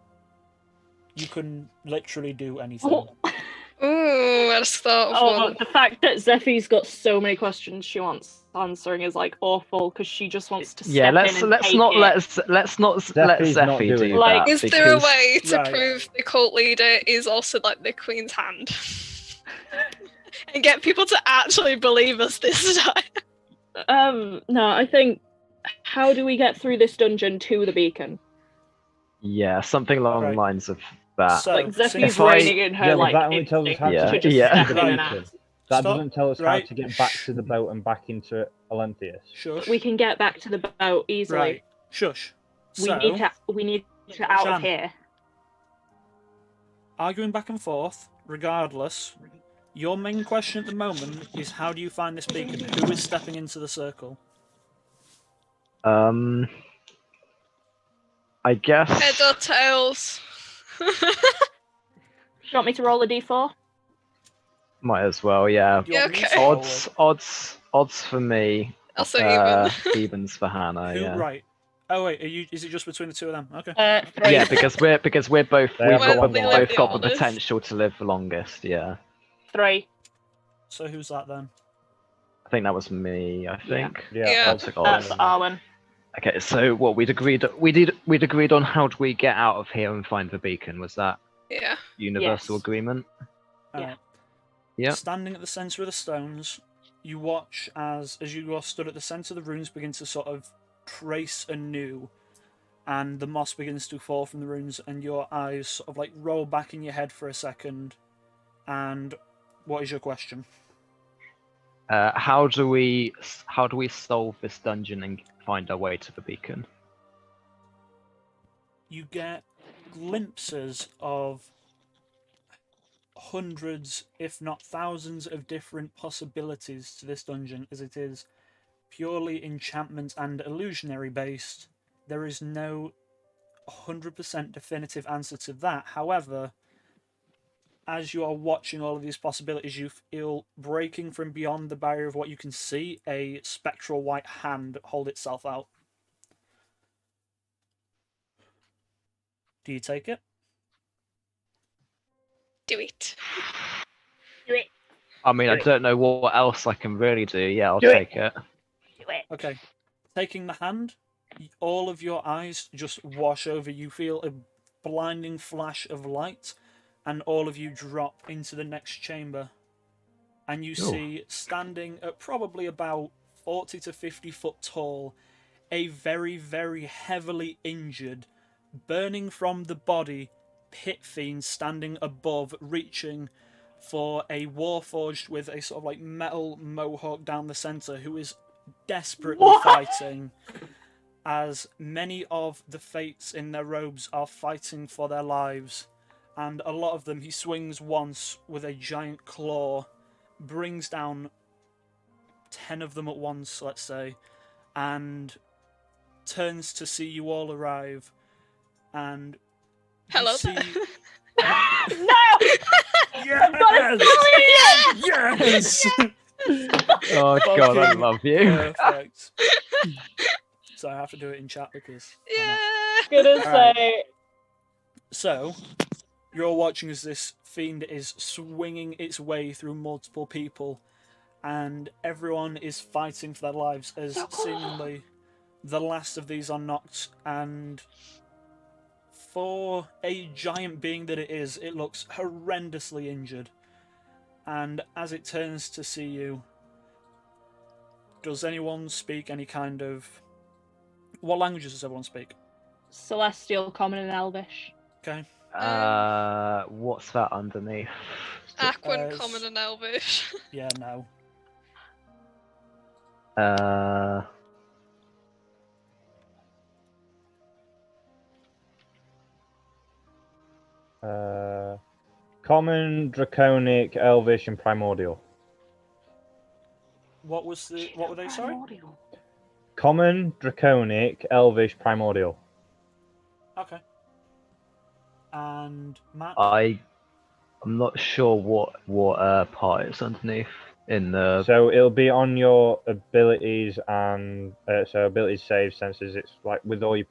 Speaker 1: You can literally do anything.
Speaker 5: Ooh, I just thought of
Speaker 4: Oh,
Speaker 5: one.
Speaker 4: the fact that Zeffie's got so many questions she wants answering is like awful because she just wants to step
Speaker 2: Yeah,
Speaker 4: in
Speaker 2: let's
Speaker 4: and
Speaker 2: let
Speaker 4: take
Speaker 2: not
Speaker 4: it.
Speaker 2: let
Speaker 3: Zeffie's not
Speaker 2: Zeffie
Speaker 3: doing
Speaker 2: do
Speaker 3: it.
Speaker 4: Like,
Speaker 2: that.
Speaker 5: Is there a
Speaker 2: because-
Speaker 5: way to
Speaker 1: Right.
Speaker 5: prove the cult leader is also like the Queen's hand? And get people to actually believe us this time?
Speaker 4: No, I think. How do we get through this dungeon to the beacon?
Speaker 2: Yeah, something along
Speaker 1: Right.
Speaker 2: the lines of that.
Speaker 1: So,
Speaker 4: Like Zeffie's
Speaker 1: since
Speaker 2: if I-
Speaker 4: reining in her
Speaker 3: Yeah, but
Speaker 4: like
Speaker 3: that only tells us how
Speaker 2: Yeah,
Speaker 3: to get
Speaker 4: just
Speaker 2: yeah.
Speaker 3: to
Speaker 4: step
Speaker 3: the
Speaker 4: in and
Speaker 3: beacon.
Speaker 4: ask.
Speaker 3: That
Speaker 1: Stop,
Speaker 3: doesn't tell us
Speaker 1: right.
Speaker 3: how to get back to the boat and back into Olympias.
Speaker 1: Shush.
Speaker 4: We can get back to the boat easily.
Speaker 1: Right. Shush.
Speaker 4: We
Speaker 1: So,
Speaker 4: need to out
Speaker 1: Shan.
Speaker 4: of here.
Speaker 1: arguing back and forth, regardless, your main question at the moment is how do you find this beacon? Who is stepping into the circle?
Speaker 2: I guess.
Speaker 5: Heads or tails?
Speaker 4: Do you want me to roll a d4?
Speaker 2: Might as well, yeah.
Speaker 1: Do you want me to
Speaker 5: okay.
Speaker 1: roll
Speaker 2: Odds for me.
Speaker 5: Also even.
Speaker 2: Evens for Hannah.
Speaker 1: Who,
Speaker 2: Yeah.
Speaker 1: right. Oh wait, is it just between the two of them? Okay.
Speaker 4: 3.
Speaker 2: Yeah, because we're both
Speaker 3: They
Speaker 2: we've
Speaker 3: have
Speaker 2: got,
Speaker 3: got
Speaker 2: we've
Speaker 3: one
Speaker 2: both got the
Speaker 5: oldest.
Speaker 2: potential to live the longest. Yeah.
Speaker 4: 3.
Speaker 1: So who's that then?
Speaker 2: I think that was me. I think.
Speaker 3: Yeah.
Speaker 2: I also got-
Speaker 4: That's Arwen.
Speaker 2: Okay, so what we'd agreed on how do we get out of here and find the beacon? Was that
Speaker 5: Yeah.
Speaker 2: universal
Speaker 4: Yes.
Speaker 2: agreement?
Speaker 4: Yeah.
Speaker 1: Alright.
Speaker 2: Yeah.
Speaker 1: Standing at the centre of the stones, you watch as you are stood at the centre, the runes begin to sort of trace anew, and the moss begins to fall from the runes, and your eyes sort of like roll back in your head for a second. And what is your question?
Speaker 2: How do we solve this dungeon and find our way to the beacon?
Speaker 1: You get glimpses of hundreds, if not thousands, of different possibilities to this dungeon, as it is purely enchantment and illusionary based. There is no 100% definitive answer to that. However, as you are watching all of these possibilities, you feel breaking from beyond the barrier of what you can see a spectral white hand hold itself out. Do you take it?
Speaker 5: Do it.
Speaker 2: I mean,
Speaker 3: Do
Speaker 2: I
Speaker 3: it.
Speaker 2: don't know what else I can really do. Yeah, I'll
Speaker 3: Do it.
Speaker 2: take it.
Speaker 1: Okay. Taking the hand, all of your eyes just wash over. You feel a blinding flash of light, and all of you drop into the next chamber. And you see, standing at probably about 40 to 50 foot tall, a very, very heavily injured, burning from the body pit fiend standing above, reaching for a warforged with a sort of like metal mohawk down the centre, who is desperately
Speaker 4: What?
Speaker 1: fighting, as many of the fates in their robes are fighting for their lives. And a lot of them, he swings once with a giant claw, brings down 10 of them at once, let's say, and turns to see you all arrive. And you
Speaker 5: Hello
Speaker 1: see...
Speaker 5: there.
Speaker 4: No!
Speaker 1: Yes! Yes!
Speaker 2: Oh god, I
Speaker 1: Fucking
Speaker 2: love you.
Speaker 1: Perfect. So I have to do it in chat because why not?
Speaker 5: Yeah.
Speaker 4: Gonna
Speaker 1: Alright.
Speaker 4: say,
Speaker 1: So, you're all watching as this fiend is swinging its way through multiple people, and everyone is fighting for their lives as seemingly the last of these are knocked, and for a giant being that it is, it looks horrendously injured. And as it turns to see you, does anyone speak any kind of... What languages does everyone speak?
Speaker 4: Celestial, Common, and Elvish.
Speaker 1: Okay.
Speaker 2: What's that underneath?
Speaker 5: Aquan, Common, and Elvish.
Speaker 1: Yeah, no.
Speaker 3: Common, Draconic, Elvish, and Primordial.
Speaker 1: What were they, sorry?
Speaker 3: Common, Draconic, Elvish, Primordial.
Speaker 1: Okay. And Matt?
Speaker 2: I'm not sure what part it's underneath in the.
Speaker 3: So it'll be on your abilities and so abilities, save, senses. It's like with all your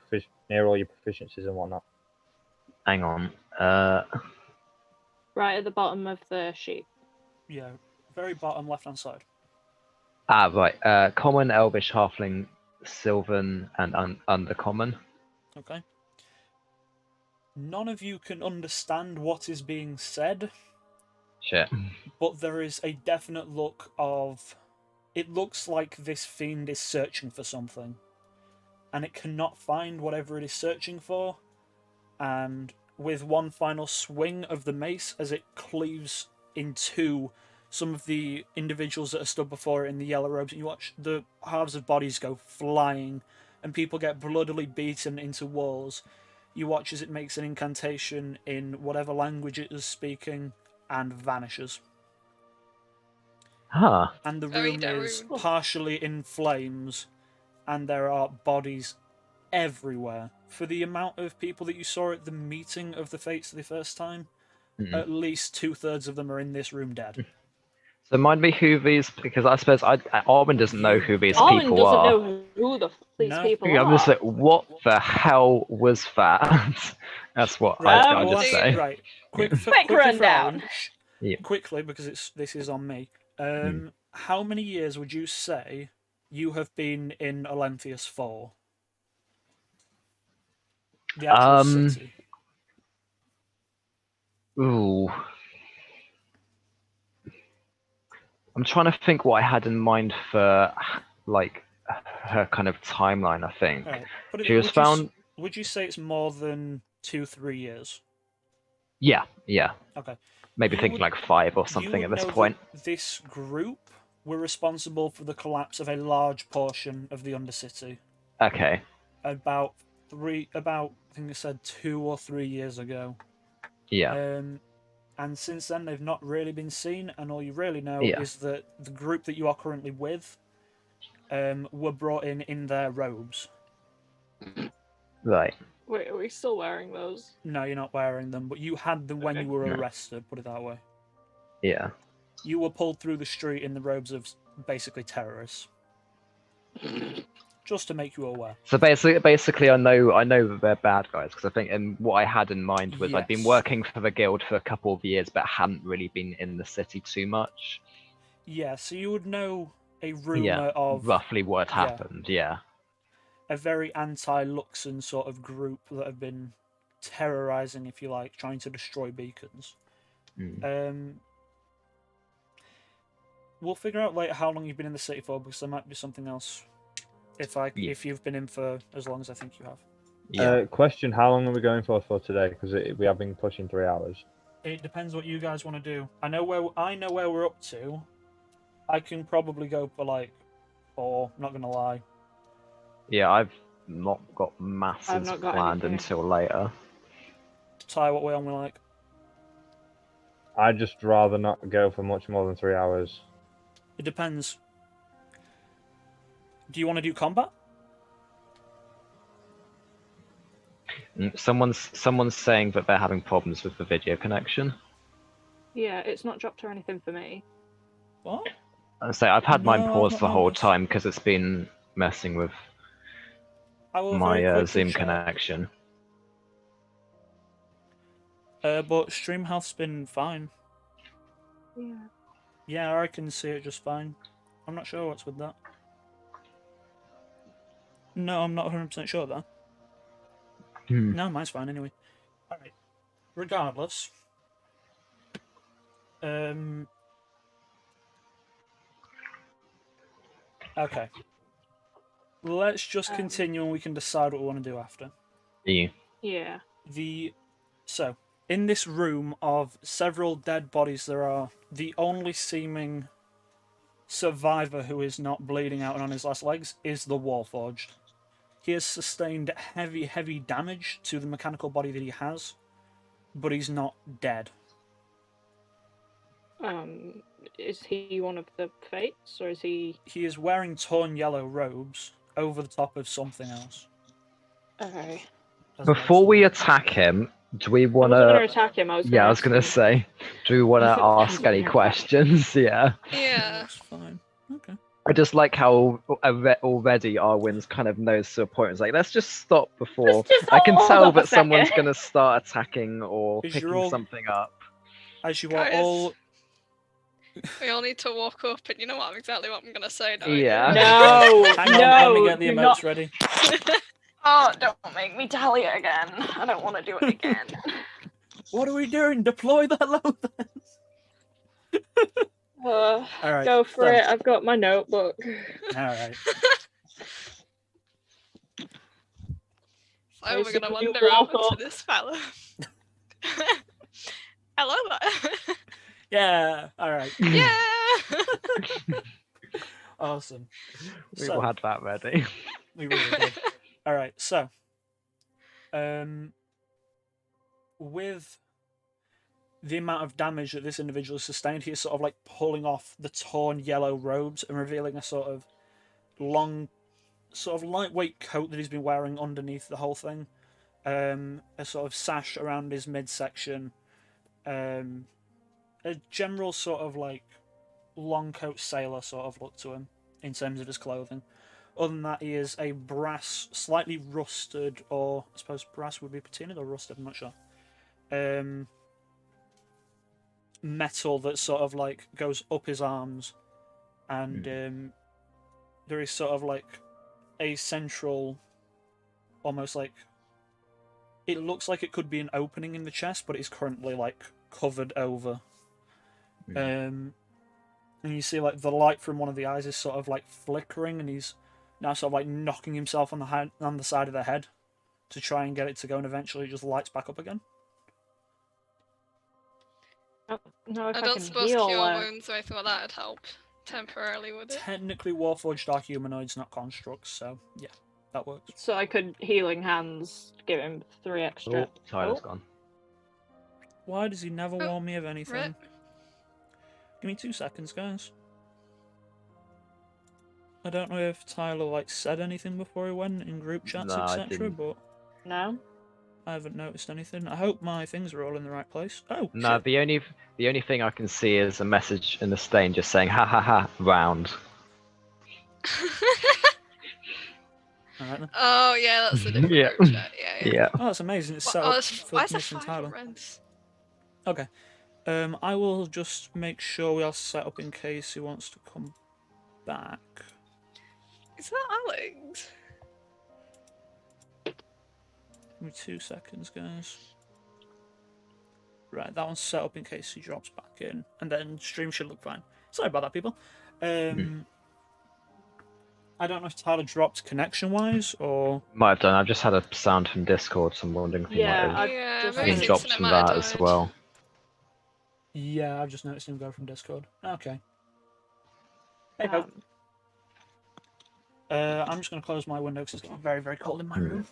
Speaker 3: near all your proficiencies and whatnot.
Speaker 2: Hang on.
Speaker 4: Right at the bottom of the sheet.
Speaker 1: Yeah, very bottom left-hand side.
Speaker 2: Right. Common, Elvish, Halfling, Sylvan, and Undercommon.
Speaker 1: Okay. None of you can understand what is being said,
Speaker 2: Shit.
Speaker 1: but there is a definite look of... It looks like this fiend is searching for something, and it cannot find whatever it is searching for, and with one final swing of the mace as it cleaves in two some of the individuals that are stood before it in the yellow robes, and you watch the halves of bodies go flying and people get bloodily beaten into walls. You watch as it makes an incantation in whatever language it is speaking and vanishes.
Speaker 2: Huh.
Speaker 1: And the
Speaker 5: Very
Speaker 1: room is
Speaker 5: Darun.
Speaker 1: partially in flames, and there are bodies everywhere. For the amount of people that you saw at the meeting of the Fates the first time, at least 2/3 of them are in this room dead.
Speaker 2: So remind me who these, because I suppose Armin doesn't know who these
Speaker 4: Arwen
Speaker 2: people
Speaker 4: doesn't
Speaker 2: are.
Speaker 4: know who these
Speaker 1: No.
Speaker 4: people
Speaker 2: I'm
Speaker 4: are.
Speaker 2: just like, what the hell was that? That's what
Speaker 1: Right,
Speaker 2: I'll
Speaker 1: well,
Speaker 2: just
Speaker 1: that's-
Speaker 2: say.
Speaker 1: Right.
Speaker 4: Quick
Speaker 1: Quickly for
Speaker 4: rundown.
Speaker 1: Arwen,
Speaker 2: Yeah.
Speaker 1: quickly, because this is on me. How many years would you say you have been in Olenthius for? The actual city.
Speaker 2: Ooh. I'm trying to think what I had in mind for like her kind of timeline. I think
Speaker 1: All right.
Speaker 2: she was found.
Speaker 1: Would you say it's more than 2-3 years?
Speaker 2: Yeah, yeah.
Speaker 1: Okay.
Speaker 2: Maybe
Speaker 1: You
Speaker 2: thinking
Speaker 1: would-
Speaker 2: like 5 or
Speaker 1: You
Speaker 2: something
Speaker 1: would
Speaker 2: at this
Speaker 1: know
Speaker 2: point.
Speaker 1: that this group were responsible for the collapse of a large portion of the Undercity.
Speaker 2: Okay.
Speaker 1: About I think it said 2 or 3 years ago.
Speaker 2: Yeah.
Speaker 1: And since then they've not really been seen, and all you really know
Speaker 2: Yeah.
Speaker 1: is that the group that you are currently with were brought in their robes.
Speaker 2: Right.
Speaker 4: Wait, are we still wearing those?
Speaker 1: No, you're not wearing them, but you had them when
Speaker 4: Okay.
Speaker 1: you were
Speaker 2: No.
Speaker 1: arrested, put it that way.
Speaker 2: Yeah.
Speaker 1: You were pulled through the street in the robes of basically terrorists. Just to make you aware.
Speaker 2: So basically, I know that they're bad guys because I think, and what I had in mind was I'd been
Speaker 1: Yes.
Speaker 2: working for the guild for a couple of years, but hadn't really been in the city too much.
Speaker 1: Yeah, so you would know a
Speaker 2: Yeah.
Speaker 1: rumour of
Speaker 2: Roughly what
Speaker 1: yeah.
Speaker 2: happened. Yeah.
Speaker 1: a very anti-Luxon sort of group that have been terrorising, if you like, trying to destroy beacons. We'll figure out later how long you've been in the city for, because there might be something else. If you've been in for as long as I think you have.
Speaker 2: Yeah.
Speaker 3: Question: how long are we going for today? Because we have been pushing 3 hours.
Speaker 1: It depends what you guys want to do. I know where we're up to. I can probably go for like 4. Not gonna lie.
Speaker 2: Yeah. I've not got masses
Speaker 4: not got
Speaker 2: planned
Speaker 4: anything.
Speaker 2: until later.
Speaker 1: Ty, what way on we like?
Speaker 3: I'd just rather not go for much more than 3 hours.
Speaker 1: It depends. Do you want to do combat?
Speaker 2: Someone's saying that they're having problems with the video connection.
Speaker 4: Yeah, it's not dropped or anything for me.
Speaker 1: What?
Speaker 2: I say I've had mine
Speaker 1: No, I've
Speaker 2: paused
Speaker 1: not
Speaker 2: the whole
Speaker 1: noticed.
Speaker 2: time because it's been messing with
Speaker 1: I will very
Speaker 2: my
Speaker 1: quickly
Speaker 2: Zoom
Speaker 1: check.
Speaker 2: connection.
Speaker 1: But stream health's been fine.
Speaker 4: Yeah.
Speaker 1: Yeah, I can see it just fine. I'm not sure what's with that. No, I'm not 100% sure though. No, mine's fine anyway. Alright. Regardless. Okay. Let's just continue and we can decide what we want to do after.
Speaker 2: Yeah.
Speaker 4: Yeah.
Speaker 1: So, in this room of several dead bodies, there are the only seeming survivor who is not bleeding out and on his last legs is the Warforged. He has sustained heavy damage to the mechanical body that he has, but he's not dead.
Speaker 4: Is he one of the fates, or is he?
Speaker 1: He is wearing torn yellow robes over the top of something else.
Speaker 4: Okay.
Speaker 2: Before we attack him, do we want
Speaker 4: I wasn't going
Speaker 2: to?
Speaker 4: to attack him. I was.
Speaker 2: Yeah, I was gonna say, do we want to ask any questions? Yeah.
Speaker 5: Yeah.
Speaker 1: That's fine. Okay.
Speaker 2: I just like how already Arwen's kind of knows to a point. It's like, let's just stop before
Speaker 4: Let's just
Speaker 2: I can
Speaker 4: hold
Speaker 2: tell
Speaker 4: up a
Speaker 2: that someone's
Speaker 4: second.
Speaker 2: gonna start attacking or
Speaker 1: Because you're
Speaker 2: picking
Speaker 1: all-
Speaker 2: something up.
Speaker 1: As you are
Speaker 5: Guys.
Speaker 1: all...
Speaker 5: We all need to walk up, and you know what? Exactly what I'm gonna say. Don't
Speaker 2: Yeah.
Speaker 4: No.
Speaker 1: Hang
Speaker 4: no.
Speaker 1: on, let me get the
Speaker 4: do
Speaker 1: emotes
Speaker 4: not.
Speaker 1: ready.
Speaker 4: Oh, don't make me tally it again. I don't want to do it again.
Speaker 1: What are we doing? Deploy that Lothans! Alright,
Speaker 4: Go for
Speaker 1: so-
Speaker 4: it. I've got my notebook.
Speaker 1: Alright.
Speaker 5: So we're gonna
Speaker 4: Basically,
Speaker 5: wander
Speaker 4: walk
Speaker 5: over to
Speaker 4: up.
Speaker 5: this fella. Hello there.
Speaker 1: Yeah, alright.
Speaker 5: Yeah.
Speaker 1: Awesome.
Speaker 2: We all had that ready.
Speaker 1: We really did. Alright, so... with the amount of damage that this individual has sustained, he is sort of like pulling off the torn yellow robes and revealing a sort of long, sort of lightweight coat that he's been wearing underneath the whole thing. A sort of sash around his midsection. A general sort of like long coat sailor sort of look to him in terms of his clothing. Other than that, he is a brass, slightly rusted, or I suppose brass would be patinaed or rusted, I'm not sure. metal that sort of like goes up his arms, and there is sort of like a central, almost like it looks like it could be an opening in the chest, but it's currently like covered over. And you see like the light from one of the eyes is sort of like flickering, and he's now sort of like knocking himself on the side of the head to try and get it to go, and eventually it just lights back up again.
Speaker 4: No, if
Speaker 5: I
Speaker 4: I
Speaker 5: don't
Speaker 4: can
Speaker 5: suppose
Speaker 4: heal.
Speaker 5: cure wounds or anything like that would help temporarily, would it?
Speaker 1: Technically, Warforged are humanoids, not constructs, so yeah, that works.
Speaker 4: So I could healing hands give him 3 extra.
Speaker 2: Oh, Tyler's gone.
Speaker 1: Why does he never
Speaker 5: Oh,
Speaker 1: warn me of anything?
Speaker 5: Right.
Speaker 1: Give me 2 seconds, guys. I don't know if Tyler like said anything before he went in group chats,
Speaker 2: No, I
Speaker 1: etc.,
Speaker 2: didn't.
Speaker 1: but
Speaker 4: No.
Speaker 1: I haven't noticed anything. I hope my things are all in the right place. Oh,
Speaker 2: No,
Speaker 1: shit.
Speaker 2: the only thing I can see is a message in the stain just saying "ha ha ha" round.
Speaker 1: Alright then.
Speaker 5: Oh yeah, that's a different
Speaker 2: Yeah.
Speaker 5: group chat. Yeah.
Speaker 2: Yeah.
Speaker 1: Oh, that's amazing. It's set
Speaker 5: Oh,
Speaker 1: up
Speaker 5: it's,
Speaker 1: for
Speaker 5: why is there
Speaker 1: missing
Speaker 5: 5
Speaker 1: Tyler.
Speaker 5: rents?
Speaker 1: Okay. I will just make sure we are set up in case he wants to come back.
Speaker 5: Is that Alex?
Speaker 1: Give me 2 seconds, guys. Right, that one's set up in case he drops back in, and then stream should look fine. Sorry about that, people. I don't know if Tyler dropped connection-wise, or...
Speaker 2: Might have done. I've just had a sound from Discord, so I'm wondering if he
Speaker 4: Yeah,
Speaker 2: might have
Speaker 4: I've
Speaker 5: Yeah,
Speaker 4: just
Speaker 5: maybe
Speaker 2: been
Speaker 5: his
Speaker 2: dropped
Speaker 5: internet
Speaker 2: from
Speaker 5: might have
Speaker 2: that as
Speaker 5: died.
Speaker 2: well.
Speaker 1: Yeah, I've just noticed him go from Discord. Okay. Hey, ho. I'm just going to close my window because it's getting very, very cold in my room.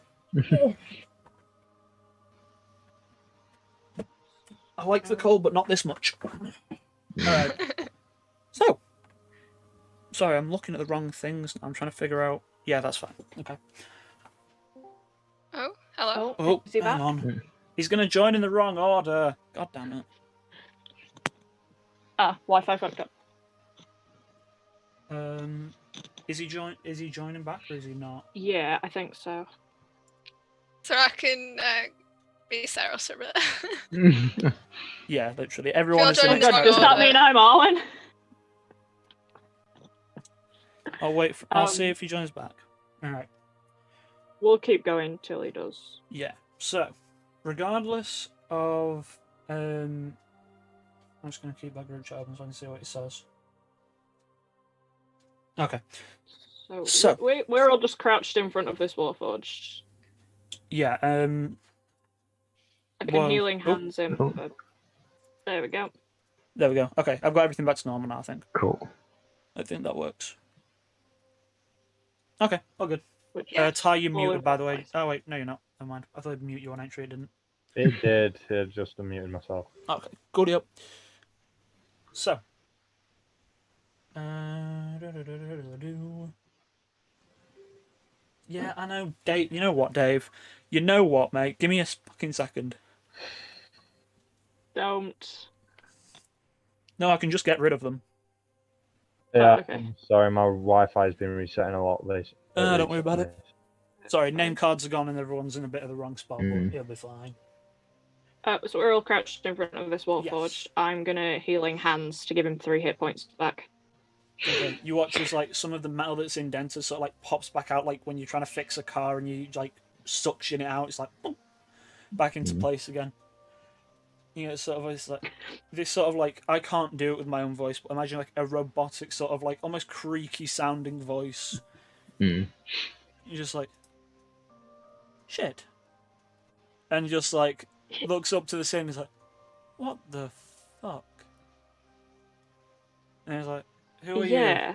Speaker 1: I like the cold, but not this much. Alright. So. Sorry, I'm looking at the wrong things. I'm trying to figure out... Yeah, that's fine. Okay.
Speaker 5: Oh, hello.
Speaker 1: Oh,
Speaker 4: is he
Speaker 1: hang
Speaker 4: back?
Speaker 1: on. He's going to join in the wrong order. God damn it.
Speaker 4: Wi-Fi fucked up.
Speaker 1: Is he joining back or is he not?
Speaker 4: Yeah, I think so.
Speaker 5: So I can be Sarah for a bit.
Speaker 1: Yeah, literally. Everyone is
Speaker 5: If you're
Speaker 1: in
Speaker 5: joining
Speaker 1: its
Speaker 5: the
Speaker 4: Does
Speaker 5: wrong
Speaker 4: that
Speaker 5: order.
Speaker 4: mean I'm Arwen?
Speaker 1: I'll wait. I'll see if he joins back. All right.
Speaker 4: We'll keep going till he does.
Speaker 1: Yeah. So, regardless of, I'm just gonna keep that group chat open so I can see what it says. Okay. So-
Speaker 4: we're all just crouched in front of this Warforged.
Speaker 1: Yeah.
Speaker 4: I can
Speaker 1: Well-
Speaker 4: healing hands him.
Speaker 2: Oh.
Speaker 4: There we go.
Speaker 1: There we go. Okay, I've got everything back to normal now.
Speaker 2: Cool.
Speaker 1: I think that works. Okay, all good.
Speaker 4: Which,
Speaker 1: Ty, you're
Speaker 4: All
Speaker 1: muted,
Speaker 4: over
Speaker 1: by
Speaker 4: the
Speaker 1: the way.
Speaker 4: place.
Speaker 1: Oh wait, no, you're not. Never mind. I thought I'd mute you on entry. It didn't.
Speaker 3: It did. It just unmuted myself.
Speaker 1: Okay, good up. So. Yeah, I know, Dave. You know what, Dave? You know what, mate? Give me a fucking second.
Speaker 4: Don't.
Speaker 1: No, I can just get rid of them.
Speaker 3: Yeah.
Speaker 4: okay.
Speaker 3: Sorry, my Wi-Fi's been resetting a lot.
Speaker 1: Don't worry about it. Sorry, name cards are gone and everyone's in a bit of the wrong spot, but it'll be fine.
Speaker 4: So we're all crouched in front of this Warforged.
Speaker 1: Yes.
Speaker 4: I'm gonna healing hands to give him 3 hit points back.
Speaker 1: Okay. You watch as like some of the metal that's indented sort of like pops back out, like when you're trying to fix a car and you like suction it out. It's like boom, back into place again. You know, it's like this sort of like I can't do it with my own voice, but imagine like a robotic sort of like almost creaky sounding voice. You're just like shit, and just like looks up to the ceiling. He's like, "What the fuck?" And he's like, "Who are you?"
Speaker 4: Yeah.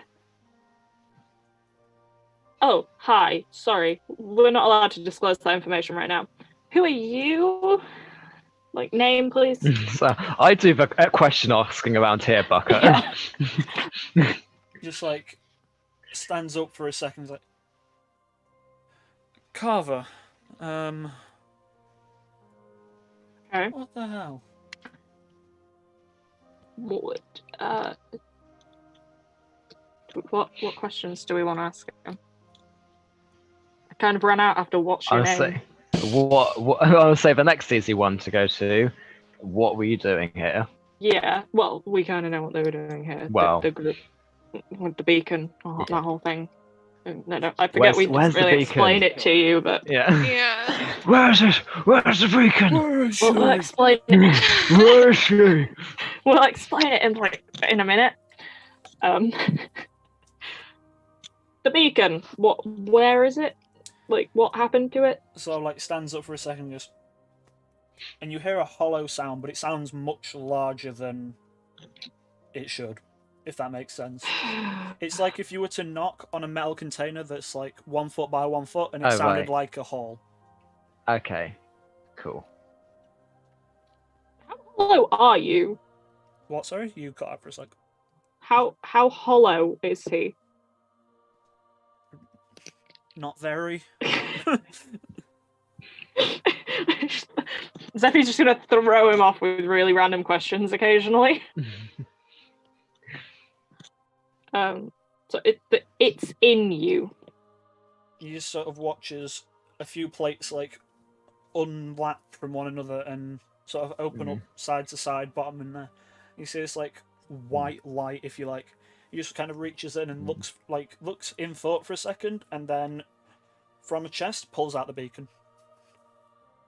Speaker 4: Oh, hi. Sorry. We're not allowed to disclose that information right now. Who are you? Like, name, please?
Speaker 2: So I do the question asking around here, Bucket.
Speaker 4: Yeah.
Speaker 1: Just like stands up for a second. He's like, Carver.
Speaker 4: Okay.
Speaker 1: What the hell?
Speaker 4: What questions do we want to ask him? I kind of ran out after what's your
Speaker 2: I'll
Speaker 4: name.
Speaker 2: say, what I would say the next easy one to go to. What were you doing here?
Speaker 4: Yeah, well, we kind of know what they were doing here.
Speaker 2: Well.
Speaker 4: The group with the beacon,
Speaker 2: Yeah.
Speaker 4: that whole thing. No, I forget we
Speaker 2: Where's
Speaker 4: didn't
Speaker 2: the
Speaker 4: really
Speaker 2: beacon?
Speaker 4: explain it to you, but
Speaker 2: Yeah.
Speaker 5: Yeah.
Speaker 2: Where's it? Where's the beacon?
Speaker 1: Where is
Speaker 4: we'll
Speaker 1: she?
Speaker 4: explain it.
Speaker 2: Where is she?
Speaker 4: We'll explain it in a minute. The beacon. Where is it? Like, what happened to it?
Speaker 1: So like stands up for a second, just, and you hear a hollow sound, but it sounds much larger than it should, if that makes sense. It's like if you were to knock on a metal container that's like 1 foot by 1 foot, and it
Speaker 2: Oh,
Speaker 1: sounded
Speaker 2: right.
Speaker 1: like a hall.
Speaker 2: Okay. Cool.
Speaker 4: How hollow are you?
Speaker 1: What? Sorry, you cut out for a sec.
Speaker 4: How hollow is he?
Speaker 1: Not very.
Speaker 4: Zeffy's just gonna throw him off with really random questions occasionally. So it's in you.
Speaker 1: You just sort of watch as a few plates like unlap from one another and sort of open up side to side, bottom in there. You see this like white light, if you like. He just kind of reaches in and looks in thought for a second, and then from a chest pulls out the beacon.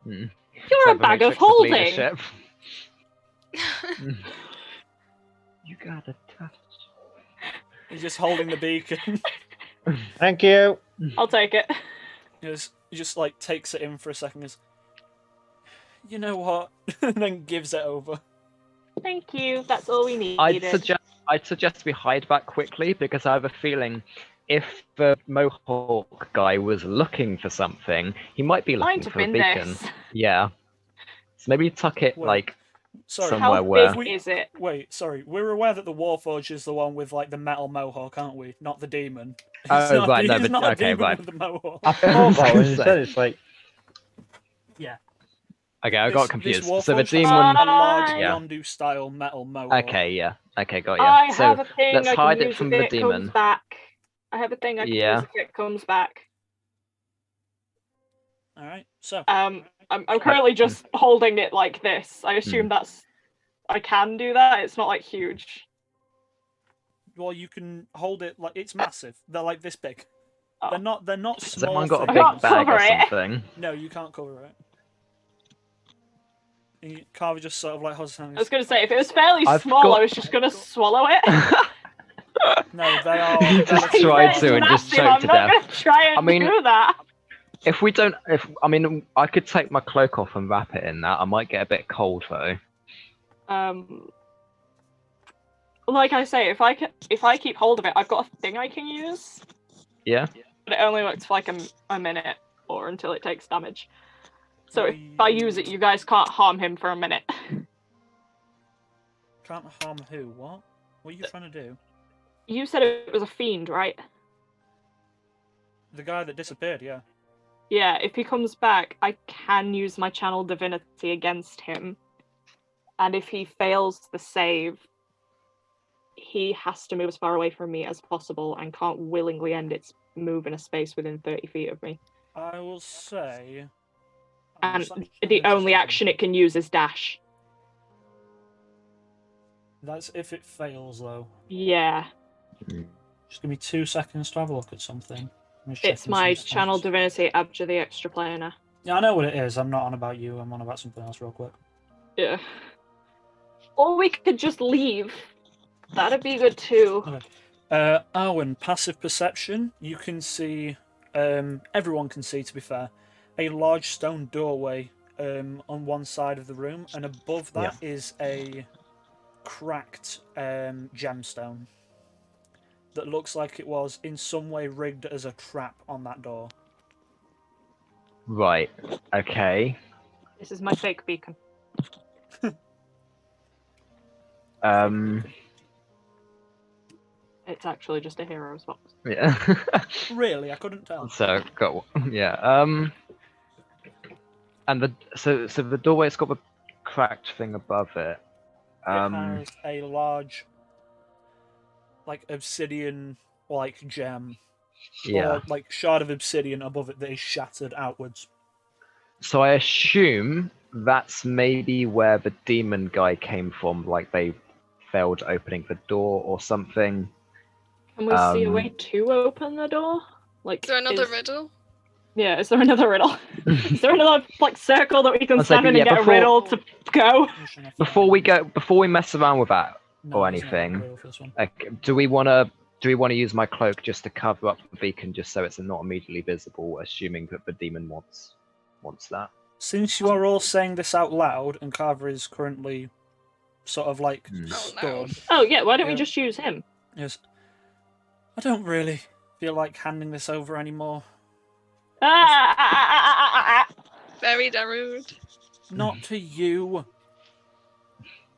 Speaker 2: Mm.
Speaker 4: You're a bag of holding.
Speaker 2: Leadership. You got a touch.
Speaker 1: He's just holding the beacon.
Speaker 3: Thank you.
Speaker 4: I'll take it.
Speaker 1: He just like takes it in for a second. Goes, you know what? And then gives it over.
Speaker 4: Thank you. That's all we needed.
Speaker 2: I'd suggest we hide back quickly, because I have a feeling if the Mohawk guy was looking for something, he might be
Speaker 4: Mine
Speaker 2: looking
Speaker 4: to
Speaker 2: for a
Speaker 4: bin
Speaker 2: beacon.
Speaker 4: this.
Speaker 2: Yeah. So maybe tuck it
Speaker 1: Wait.
Speaker 2: like
Speaker 1: Sorry.
Speaker 2: somewhere
Speaker 4: How
Speaker 2: where.
Speaker 4: big is it?
Speaker 1: Wait, sorry. We're aware that the Warforged is the one with like the metal mohawk, aren't we? Not the demon.
Speaker 2: Oh,
Speaker 1: not,
Speaker 2: right, no,
Speaker 1: he's
Speaker 2: but-
Speaker 1: not a
Speaker 2: okay,
Speaker 1: demon
Speaker 2: right.
Speaker 1: with the mohawk.
Speaker 3: I thought about it instead. It's like
Speaker 1: Yeah.
Speaker 2: Okay, I got confused.
Speaker 1: This
Speaker 2: So the
Speaker 1: Warforged
Speaker 2: demon.
Speaker 1: has a large
Speaker 2: Yeah.
Speaker 1: Yondu style metal mohawk.
Speaker 2: Okay, yeah. Okay, got you.
Speaker 4: I
Speaker 2: So
Speaker 4: have a thing
Speaker 2: let's
Speaker 4: I can
Speaker 2: hide it
Speaker 4: use
Speaker 2: from
Speaker 4: if
Speaker 2: the
Speaker 4: it
Speaker 2: demon.
Speaker 4: comes back. I have a thing I can
Speaker 2: Yeah.
Speaker 4: use if it comes back.
Speaker 1: All right. So
Speaker 4: I'm currently just holding it like this. I assume I can do that. It's not like huge.
Speaker 1: well, you can hold it like it's massive. They're like this big.
Speaker 4: Oh.
Speaker 1: They're not
Speaker 2: Has
Speaker 1: small.
Speaker 2: someone got a
Speaker 1: things.
Speaker 2: big
Speaker 4: can't
Speaker 2: bag or
Speaker 4: cover it.
Speaker 2: something?
Speaker 1: No, you can't cover it. And Carver just sort of like holds his hand.
Speaker 4: I was gonna say if it was fairly
Speaker 2: I've
Speaker 4: small,
Speaker 2: got-
Speaker 4: I was just gonna swallow it.
Speaker 1: No, they are.
Speaker 2: You just
Speaker 1: they're
Speaker 2: tried
Speaker 1: huge.
Speaker 2: to and just
Speaker 4: Massive,
Speaker 2: choked
Speaker 4: I'm
Speaker 2: to
Speaker 4: not
Speaker 2: death.
Speaker 4: gonna try and
Speaker 2: I mean-
Speaker 4: do that.
Speaker 2: If I could take my cloak off and wrap it in that, I might get a bit cold though.
Speaker 4: Like I say, if I keep hold of it, I've got a thing I can use,
Speaker 2: Yeah.
Speaker 4: but it only works for like a minute or until it takes damage. So if I use it, you guys can't harm him for a minute.
Speaker 1: Can't harm who? What? What are you trying to do?
Speaker 4: You said it was a fiend, right?
Speaker 1: The guy that disappeared, yeah.
Speaker 4: Yeah, if he comes back, I can use my channel divinity against him. And if he fails the save, he has to move as far away from me as possible and can't willingly end its move in a space within 30 feet of me.
Speaker 1: I will say.
Speaker 4: And the only action it can use is dash.
Speaker 1: That's if it fails, though.
Speaker 4: Yeah,
Speaker 1: Just give me 2 seconds to have a look at something. I'm just checking
Speaker 4: it's my
Speaker 1: some
Speaker 4: channel
Speaker 1: stats.
Speaker 4: divinity Abjure the Extra Planar.
Speaker 1: Yeah, I know what it is. I'm not on about you. I'm on about something else, real quick.
Speaker 4: Yeah. Or we could just leave. That'd be good too.
Speaker 1: Arwen, passive perception. You can see. Everyone can see, to be fair, a large stone doorway on one side of the room, and above that is a cracked gemstone that looks like it was in some way rigged as a trap on that door.
Speaker 2: Right. Okay.
Speaker 4: This is my fake beacon. It's actually just a hero's box.
Speaker 2: Yeah.
Speaker 1: Really, I couldn't tell.
Speaker 2: So got yeah. And the doorway's got the cracked thing above it.
Speaker 1: It has a large, like obsidian, like gem,
Speaker 2: Yeah.
Speaker 1: or like shard of obsidian above it that is shattered outwards.
Speaker 2: So I assume that's maybe where the demon guy came from. Like they failed opening the door or something.
Speaker 4: Can we see a way to open the door? Like,
Speaker 5: Is there another riddle?
Speaker 4: Yeah, is there another riddle? Is there another like circle that we can
Speaker 2: I'll say,
Speaker 4: stand in and get a riddle to go?
Speaker 2: Before we mess around with that
Speaker 1: No,
Speaker 2: or
Speaker 1: there's not a
Speaker 2: anything,
Speaker 1: riddle for this one.
Speaker 2: like, do we want to use my cloak just to cover up the beacon, just so it's not immediately visible, assuming that the demon wants that?
Speaker 1: Since you are all saying this out loud, and Carver is currently sort of like
Speaker 2: Hmm.
Speaker 5: Oh,
Speaker 1: stood.
Speaker 4: Oh yeah, why don't we
Speaker 1: Yeah.
Speaker 4: just use him?
Speaker 1: Yes. I don't really feel like handing this over anymore.
Speaker 5: very rude.
Speaker 1: Not to you.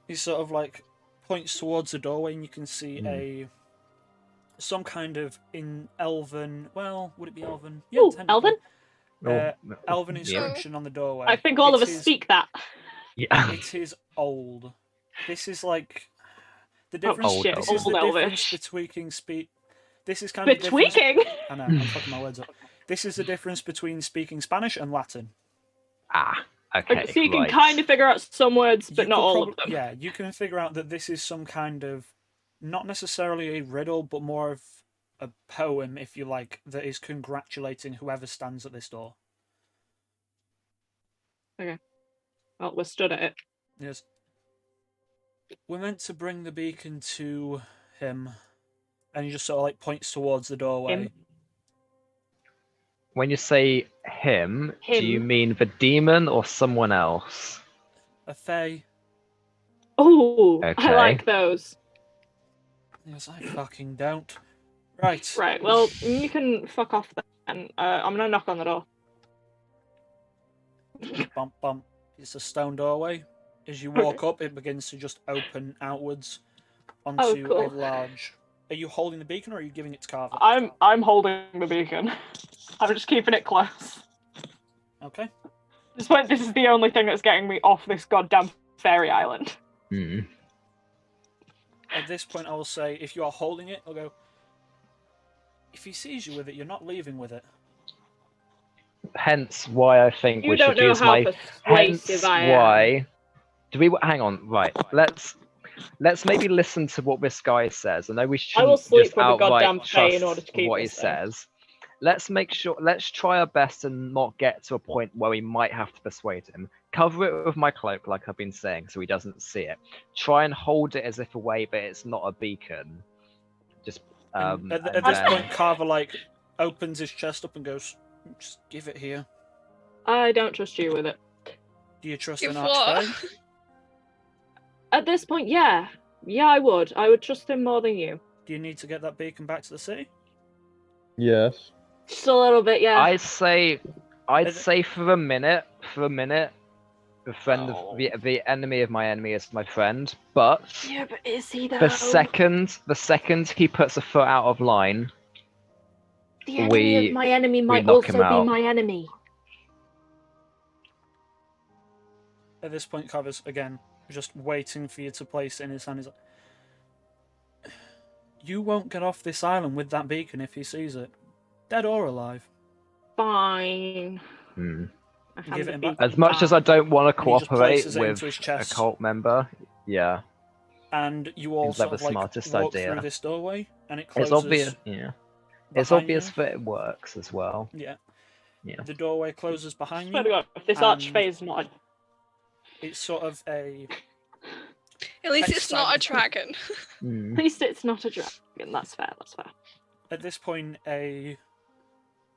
Speaker 1: He sort of like points towards the doorway, and you can see some kind of in Elven. Well, would it be Elven? Yeah,
Speaker 4: Ooh,
Speaker 1: technically.
Speaker 4: Elven?
Speaker 1: Elven
Speaker 2: Yeah.
Speaker 1: inscription on the doorway.
Speaker 4: I think all of
Speaker 1: It
Speaker 4: us
Speaker 1: is-
Speaker 4: speak that.
Speaker 2: Yeah.
Speaker 1: It is old. This is like the
Speaker 4: Oh,
Speaker 1: difference.
Speaker 2: Old
Speaker 4: shit,
Speaker 1: This is the
Speaker 4: old
Speaker 1: difference
Speaker 4: Elvish.
Speaker 1: between speak. This is kind of
Speaker 4: But
Speaker 1: the difference.
Speaker 4: tweaking!
Speaker 1: I know. I'm fucking my words up. This is the difference between speaking Spanish and Latin.
Speaker 2: Okay.
Speaker 4: So you can
Speaker 2: right.
Speaker 4: kind of figure out some words, but
Speaker 1: You
Speaker 4: not
Speaker 1: could
Speaker 4: all of
Speaker 1: prob-
Speaker 4: them.
Speaker 1: Yeah, you can figure out that this is some kind of, not necessarily a riddle, but more of a poem, if you like, that is congratulating whoever stands at this door.
Speaker 4: Well, we're stood at it.
Speaker 1: Yes. We're meant to bring the beacon to him, and he just sort of like points towards the doorway.
Speaker 4: Him?
Speaker 2: When you say him, do you
Speaker 4: Him?
Speaker 2: mean the demon or someone else?
Speaker 1: A fae.
Speaker 4: Oh, I
Speaker 2: Okay.
Speaker 4: like those.
Speaker 1: Yes, I fucking don't. Right.
Speaker 4: Right, well, you can fuck off then. I'm gonna knock on the door.
Speaker 1: Bump, bump. It's a stone doorway. As you walk up, it begins to just open outwards onto
Speaker 4: cool.
Speaker 1: a large. Are you holding the beacon, or are you giving it to Carver?
Speaker 4: I'm holding the beacon. I'm just keeping it close.
Speaker 1: Okay.
Speaker 4: At this point, this is the only thing that's getting me off this goddamn fairy island.
Speaker 2: Hmm.
Speaker 1: At this point, I will say, if you are holding it, I'll go. If he sees you with it, you're not leaving with it.
Speaker 2: Hence why I think
Speaker 4: You
Speaker 2: we
Speaker 4: don't
Speaker 2: should
Speaker 4: know
Speaker 2: use
Speaker 4: how
Speaker 2: my.
Speaker 4: persuasive
Speaker 2: Hence
Speaker 4: I am.
Speaker 2: why. Do we hang on? Right. Let's maybe listen to what this guy says. I know we
Speaker 4: I will
Speaker 2: shouldn't
Speaker 4: sleep
Speaker 2: just
Speaker 4: with the
Speaker 2: outright
Speaker 4: goddamn fae in
Speaker 2: trust
Speaker 4: order to keep
Speaker 2: what he
Speaker 4: this thing.
Speaker 2: says. Let's make sure. Let's try our best and not get to a point where we might have to persuade him. Cover it with my cloak, like I've been saying, so he doesn't see it. Try and hold it as if away, but it's not a beacon. Just
Speaker 1: And at
Speaker 2: and
Speaker 1: this
Speaker 2: then-
Speaker 1: point, Carver like opens his chest up and goes, "Just give it here."
Speaker 4: I don't trust you with it.
Speaker 1: Do you trust
Speaker 5: Give
Speaker 1: an
Speaker 5: what?
Speaker 1: archfey?
Speaker 4: At this point, yeah. Yeah, I would. I would trust him more than you.
Speaker 1: Do you need to get that beacon back to the city?
Speaker 3: Yes.
Speaker 4: Just a little bit, yeah.
Speaker 2: I'd say
Speaker 1: Is it-
Speaker 2: for a minute, the friend
Speaker 4: Oh.
Speaker 2: of the enemy of my enemy is my friend. But
Speaker 4: Yeah, but is he though?
Speaker 2: the second he puts a foot out of line,
Speaker 4: The enemy of my enemy might
Speaker 2: knock him
Speaker 4: also be
Speaker 2: out.
Speaker 4: my enemy.
Speaker 1: At this point, Carver's again just waiting for you to place it in his hand. He's like, "You won't get off this island with that beacon if he sees it, dead or alive."
Speaker 4: Fine.
Speaker 2: Hmm.
Speaker 4: I
Speaker 1: Give
Speaker 4: hand
Speaker 1: it
Speaker 4: the
Speaker 1: him back.
Speaker 4: beacon
Speaker 2: As much as I don't want to
Speaker 1: And he just
Speaker 2: cooperate
Speaker 1: places it
Speaker 2: with
Speaker 1: into his
Speaker 2: a
Speaker 1: chest.
Speaker 2: cult member, yeah,
Speaker 1: And you all
Speaker 2: Seems like
Speaker 1: sort of
Speaker 2: the
Speaker 1: like
Speaker 2: smartest
Speaker 1: walk
Speaker 2: idea.
Speaker 1: through this doorway, and it closes.
Speaker 2: it's obvious. Yeah, it's
Speaker 1: behind
Speaker 2: obvious
Speaker 1: you.
Speaker 2: that it works as well.
Speaker 1: Yeah.
Speaker 2: Yeah.
Speaker 1: The doorway closes behind
Speaker 4: Swear to
Speaker 1: you.
Speaker 4: God, if this
Speaker 1: and-
Speaker 4: archfey is not.
Speaker 1: It's sort of a
Speaker 5: At least it's not a
Speaker 1: Hexagon.
Speaker 5: dragon.
Speaker 2: Hmm.
Speaker 4: At least it's not a dragon. That's fair. That's fair.
Speaker 1: at this point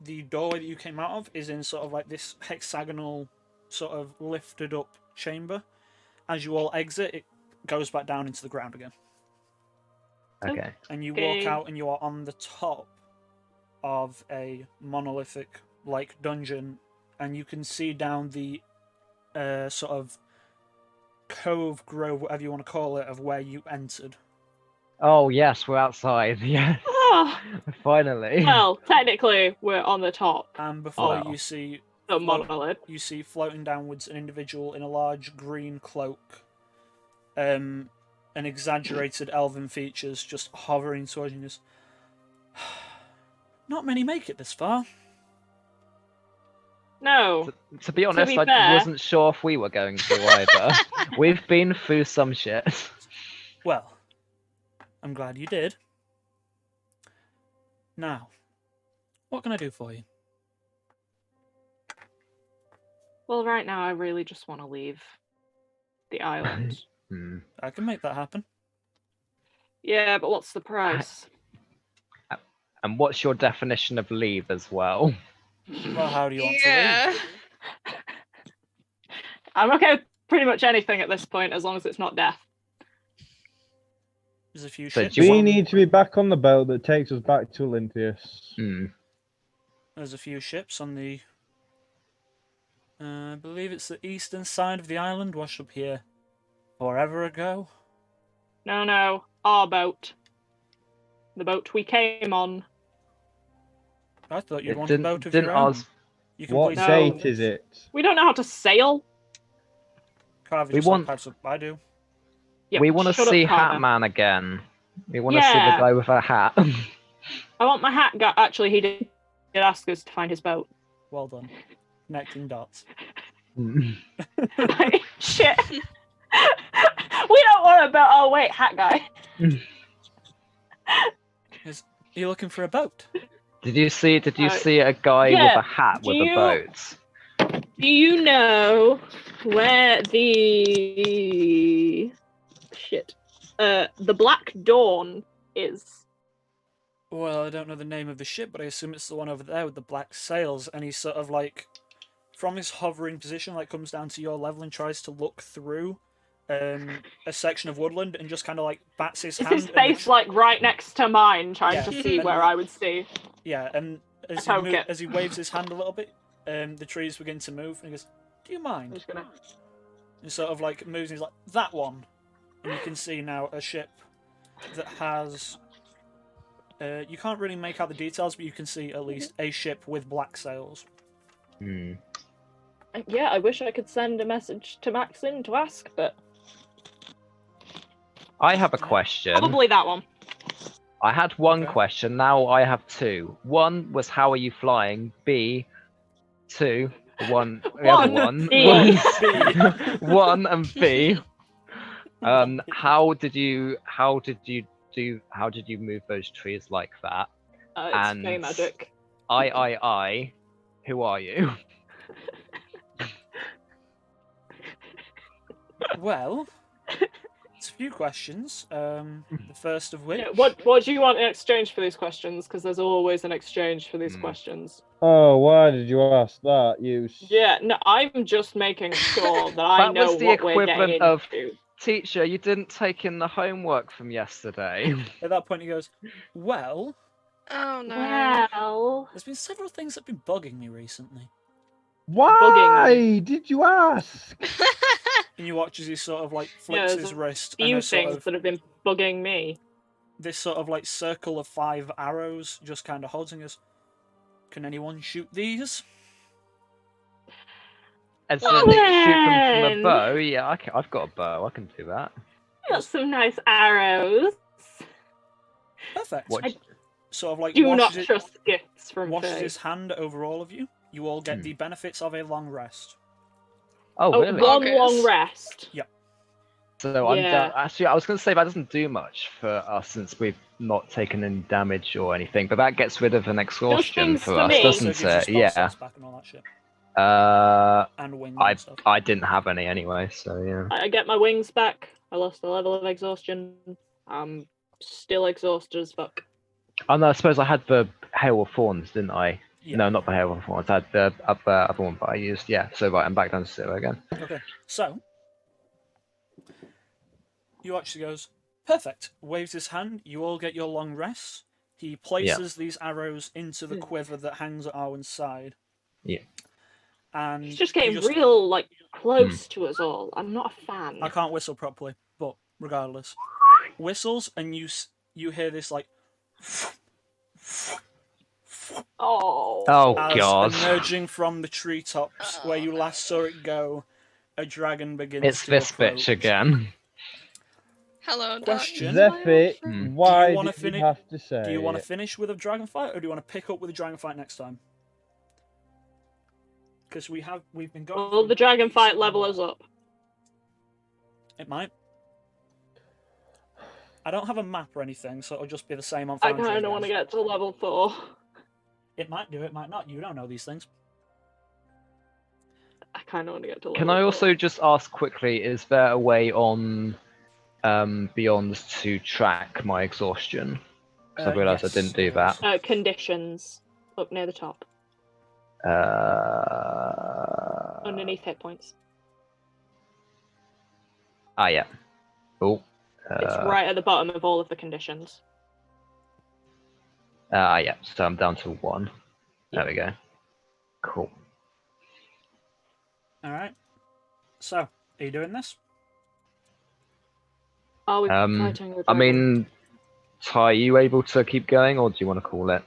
Speaker 1: the doorway that you came out of is in sort of like this hexagonal sort of lifted up chamber. As you all exit, it goes back down into the ground again,
Speaker 2: Okay.
Speaker 1: and you
Speaker 4: Okay.
Speaker 1: walk out and you are on the top of a monolithic like dungeon, and you can see down the sort of cove, grove, whatever you want to call it, of where you entered.
Speaker 2: Oh yes, we're outside. Yeah,
Speaker 4: Ah,
Speaker 2: finally.
Speaker 4: well, technically, we're on the top.
Speaker 1: And before
Speaker 2: wow.
Speaker 1: you see
Speaker 4: The monolith.
Speaker 1: you see floating downwards an individual in a large green cloak, and exaggerated elven features just hovering towards you. Just, not many make it this far.
Speaker 4: No.
Speaker 2: To be honest,
Speaker 4: be
Speaker 2: I
Speaker 4: fair-
Speaker 2: wasn't sure if we were going to either. We've been through some shit.
Speaker 1: Well, I'm glad you did. Now, what can I do for you?
Speaker 4: Well, right now I really just want to leave the island.
Speaker 2: Hmm.
Speaker 1: I can make that happen.
Speaker 4: Yeah, but what's the price?
Speaker 2: And what's your definition of leave as well?
Speaker 1: Well, how do you want to
Speaker 5: Yeah.
Speaker 1: leave?
Speaker 4: I'm okay with pretty much anything at this point, as long as it's not death.
Speaker 1: There's a few
Speaker 2: So
Speaker 1: ships.
Speaker 2: do you
Speaker 3: We
Speaker 2: want-
Speaker 3: need to be back on the boat that takes us back to Olympias.
Speaker 2: Hmm.
Speaker 1: There's a few ships on the. I believe it's the eastern side of the island, washed up here forever ago.
Speaker 4: No, our boat. The boat we came on.
Speaker 1: I thought you'd
Speaker 2: It
Speaker 1: want a boat of
Speaker 2: didn't
Speaker 1: your own.
Speaker 2: ours-
Speaker 1: You can
Speaker 3: What
Speaker 1: please
Speaker 4: No.
Speaker 3: date is it?
Speaker 4: We don't know how to sail.
Speaker 1: Carver
Speaker 2: We
Speaker 1: just
Speaker 2: want-
Speaker 1: pipes up. I do.
Speaker 4: Yeah,
Speaker 2: we want to
Speaker 4: shut up,
Speaker 2: see
Speaker 4: Carver.
Speaker 2: Hatman again. We want to see the
Speaker 4: Yeah.
Speaker 2: guy with a hat.
Speaker 4: I want my hat guy. Actually, he did ask us to find his boat.
Speaker 1: Well done. Connecting dots.
Speaker 4: Shit. We don't want a boat. Oh, wait, hat guy.
Speaker 1: Are you looking for a boat?
Speaker 2: Did you see
Speaker 4: Uh,
Speaker 2: a guy
Speaker 4: yeah,
Speaker 2: with a hat
Speaker 4: do
Speaker 2: with a
Speaker 4: you-
Speaker 2: boat?
Speaker 4: Do you know where the Black Dawn is?
Speaker 1: Well, I don't know the name of the ship, but I assume it's the one over there with the black sails. And he's sort of like, from his hovering position, like comes down to your level and tries to look through a section of woodland and just kind of like bats his
Speaker 4: Is
Speaker 1: hand.
Speaker 4: his
Speaker 1: and the
Speaker 4: face like right next to mine, trying
Speaker 1: Yeah.
Speaker 4: to see
Speaker 1: And-
Speaker 4: where I would see?
Speaker 1: Yeah, and as
Speaker 4: Poke it.
Speaker 1: as he waves his hand a little bit, the trees begin to move, and he goes, "Do you
Speaker 4: I'm
Speaker 1: mind?"
Speaker 4: just gonna.
Speaker 1: He sort of like moves, and he's like, "That one," and you can see now a ship that has. You can't really make out the details, but you can see at least a ship with black sails.
Speaker 2: Hmm.
Speaker 4: Yeah, I wish I could send a message to Maxine to ask, but
Speaker 2: I have a question.
Speaker 4: probably that one.
Speaker 2: I had one
Speaker 1: Okay.
Speaker 2: question. Now I have two. One was how are you flying? B. Two. The other one
Speaker 4: B.
Speaker 2: was one and B. How did you move those trees like that?
Speaker 4: It's
Speaker 2: And-
Speaker 4: fey magic.
Speaker 2: I. Who are you?
Speaker 1: Well, it's a few questions. The first of which.
Speaker 4: Yeah, what do you want in exchange for these questions? Because there's always an exchange for these questions.
Speaker 3: Oh, why did you ask that?
Speaker 4: Yeah, no, I'm just making sure that I
Speaker 2: That
Speaker 4: know
Speaker 2: was the
Speaker 4: what we're
Speaker 2: equivalent
Speaker 4: getting
Speaker 2: of-
Speaker 4: into.
Speaker 2: Teacher, you didn't take in the homework from yesterday.
Speaker 1: At that point, he goes, "Well,
Speaker 5: Oh no.
Speaker 4: Well,
Speaker 1: there's been several things that have been bugging me recently."
Speaker 3: Why did you ask?
Speaker 1: And you watch as he sort of like
Speaker 4: Yeah,
Speaker 1: flicks
Speaker 4: there's
Speaker 1: his wrist, and
Speaker 4: few
Speaker 1: there's sort
Speaker 4: things
Speaker 1: of
Speaker 4: that have been bugging me.
Speaker 1: this sort of like circle of 5 arrows just kind of holding us. Can anyone shoot these?
Speaker 2: As
Speaker 4: Well
Speaker 2: in, shoot them from
Speaker 4: then.
Speaker 2: a bow. Yeah, I've got a bow. I can do that.
Speaker 4: Got some nice arrows.
Speaker 1: Perfect.
Speaker 2: What?
Speaker 1: Sort of like
Speaker 4: Do not
Speaker 1: washes,
Speaker 4: trust gifts from
Speaker 1: washes
Speaker 4: Faye.
Speaker 1: his hand over all of you. You all get
Speaker 2: Hmm.
Speaker 1: the benefits of a long rest.
Speaker 2: Oh,
Speaker 4: Oh,
Speaker 2: really?
Speaker 4: one
Speaker 5: Bonkers.
Speaker 4: long rest.
Speaker 2: So
Speaker 4: Yeah.
Speaker 2: actually, I was going to say that doesn't do much for us since we've not taken any damage or anything, but that gets rid of an exhaustion
Speaker 4: things
Speaker 2: for
Speaker 4: for
Speaker 2: us,
Speaker 4: me.
Speaker 1: Also
Speaker 2: doesn't
Speaker 1: gives you
Speaker 2: it?
Speaker 1: spell
Speaker 2: Yeah.
Speaker 1: slots back and all that shit. And wings
Speaker 2: I
Speaker 1: and stuff.
Speaker 2: I didn't have any anyway, so yeah.
Speaker 4: I get my wings back. I lost a level of exhaustion. I'm still exhausted as fuck.
Speaker 2: Oh no, I suppose I had the Hail of Thorns, didn't I?
Speaker 1: Yeah.
Speaker 2: No, not the Hail of Thorns. I had the other one, but I used so right. I'm back down to 0 again.
Speaker 1: Okay, so you actually goes, perfect. Waves his hand. You all get your long rests. He places these arrows into the quiver that hangs at Arwen's side.
Speaker 2: Yeah.
Speaker 1: And
Speaker 4: He's just
Speaker 1: you
Speaker 4: getting real, like, close to us all. I'm not a fan.
Speaker 1: I can't whistle properly, but regardless, whistles and you hear this like
Speaker 4: Oh.
Speaker 2: Oh
Speaker 1: as
Speaker 2: god.
Speaker 1: emerging from the treetops where you last saw it go. A dragon begins
Speaker 2: It's
Speaker 1: to
Speaker 2: this
Speaker 1: approach.
Speaker 2: bitch again.
Speaker 5: Hello,
Speaker 1: Question.
Speaker 3: Zephyr,
Speaker 2: Hmm.
Speaker 3: why
Speaker 1: wanna
Speaker 3: did you
Speaker 1: fini-
Speaker 3: have to say
Speaker 1: Do you want to
Speaker 3: it?
Speaker 1: finish with a dragon fight, or do you want to pick up with a dragon fight next time? Because we've been going.
Speaker 4: Will the dragon fight level us up?
Speaker 1: It might. I don't have a map or anything, so it'll just be the same on
Speaker 4: I
Speaker 1: Foundry.
Speaker 4: kind of want to get to level 4.
Speaker 1: It might do, it might not. You don't know these things.
Speaker 4: I kind of want to get to level
Speaker 2: Can I
Speaker 4: 4.
Speaker 2: also just ask quickly, is there a way on Beyond to track my exhaustion? Because I realised
Speaker 1: Yes,
Speaker 2: I didn't do
Speaker 1: there is.
Speaker 2: that.
Speaker 4: Conditions up near the top,
Speaker 2: Uh...
Speaker 4: underneath hit points.
Speaker 2: Yeah. Oh.
Speaker 4: It's right at the bottom of all of the conditions.
Speaker 2: Yeah. So I'm down to 1. There we go. Cool.
Speaker 1: All right. So, are you doing this?
Speaker 4: Are we fighting the dragon?
Speaker 2: I mean, Ty, are you able to keep going, or do you want to call it?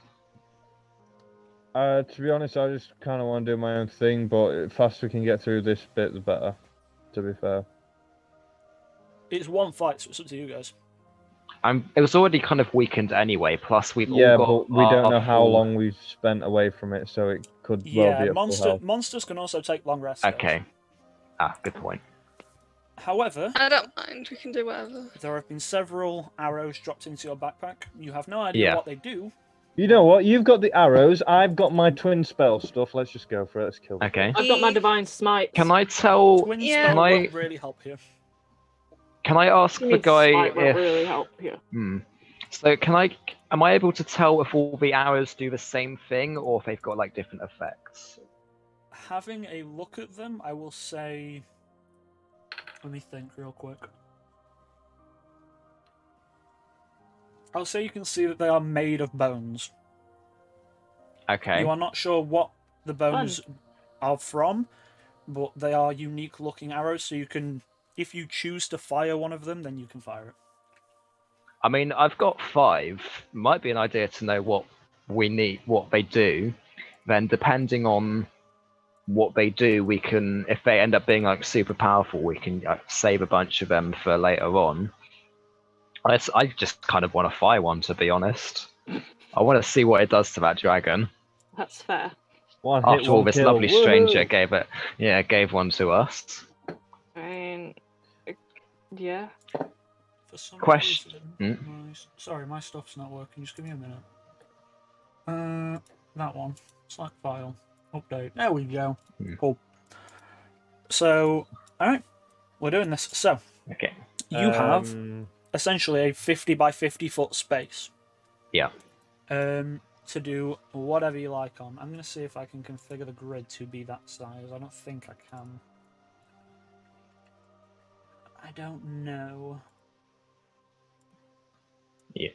Speaker 3: To be honest, I just kind of want to do my own thing, but the faster we can get through this bit, the better. To be fair.
Speaker 1: It's one fight, so it's up to you guys.
Speaker 2: It was already kind of weakened anyway. Plus, we've
Speaker 3: Yeah,
Speaker 2: all got.
Speaker 3: but we don't
Speaker 2: our
Speaker 3: know how
Speaker 2: full-
Speaker 3: long we've spent away from it, so it could well
Speaker 1: Yeah,
Speaker 3: be at full health.
Speaker 1: monsters can also take long rests. guys.
Speaker 2: Okay. Good point.
Speaker 1: However,
Speaker 5: I don't mind. We can do whatever.
Speaker 1: there have been several arrows dropped into your backpack. You have no idea
Speaker 2: Yeah.
Speaker 1: what they do.
Speaker 3: You know what? You've got the arrows. I've got my twin spell stuff. Let's just go for it. Let's kill them.
Speaker 2: Okay.
Speaker 4: I've got my divine smite.
Speaker 2: Can I tell?
Speaker 1: Twin
Speaker 5: Yeah.
Speaker 1: spell
Speaker 2: Can I-
Speaker 1: won't really help you.
Speaker 2: Can I ask the guy
Speaker 4: Smite won't
Speaker 2: if?
Speaker 4: really help here.
Speaker 2: So am I able to tell if all the arrows do the same thing, or if they've got like different effects?
Speaker 1: Having a look at them, I will say. Let me think real quick. I'll say you can see that they are made of bones.
Speaker 2: Okay.
Speaker 1: You are not sure what the bones are from, but they are unique looking arrows, so you can, if you choose to fire one of them, then you can fire it.
Speaker 2: I mean, I've got 5. Might be an idea to know what we need, what they do. Then, depending on what they do, we can, if they end up being like super powerful, we can save a bunch of them for later on. I just kind of want to fire one, to be honest. I want to see what it does to that dragon.
Speaker 4: That's fair.
Speaker 3: One hit,
Speaker 2: After all,
Speaker 3: one
Speaker 2: this
Speaker 3: kill.
Speaker 2: lovely stranger
Speaker 3: Woohoo!
Speaker 2: gave one to us.
Speaker 4: I mean, yeah.
Speaker 1: For some
Speaker 2: Question-
Speaker 1: reason, sorry, my stuff's not working. Just give me a minute. That one. Slack file. Update. There we go. Cool. So, alright. We're doing this. So,
Speaker 2: Okay.
Speaker 1: you have essentially a 50 by 50 foot space.
Speaker 2: Yeah.
Speaker 1: To do whatever you like on. I'm going to see if I can configure the grid to be that size. I don't think I can. I don't know.
Speaker 2: Yeah.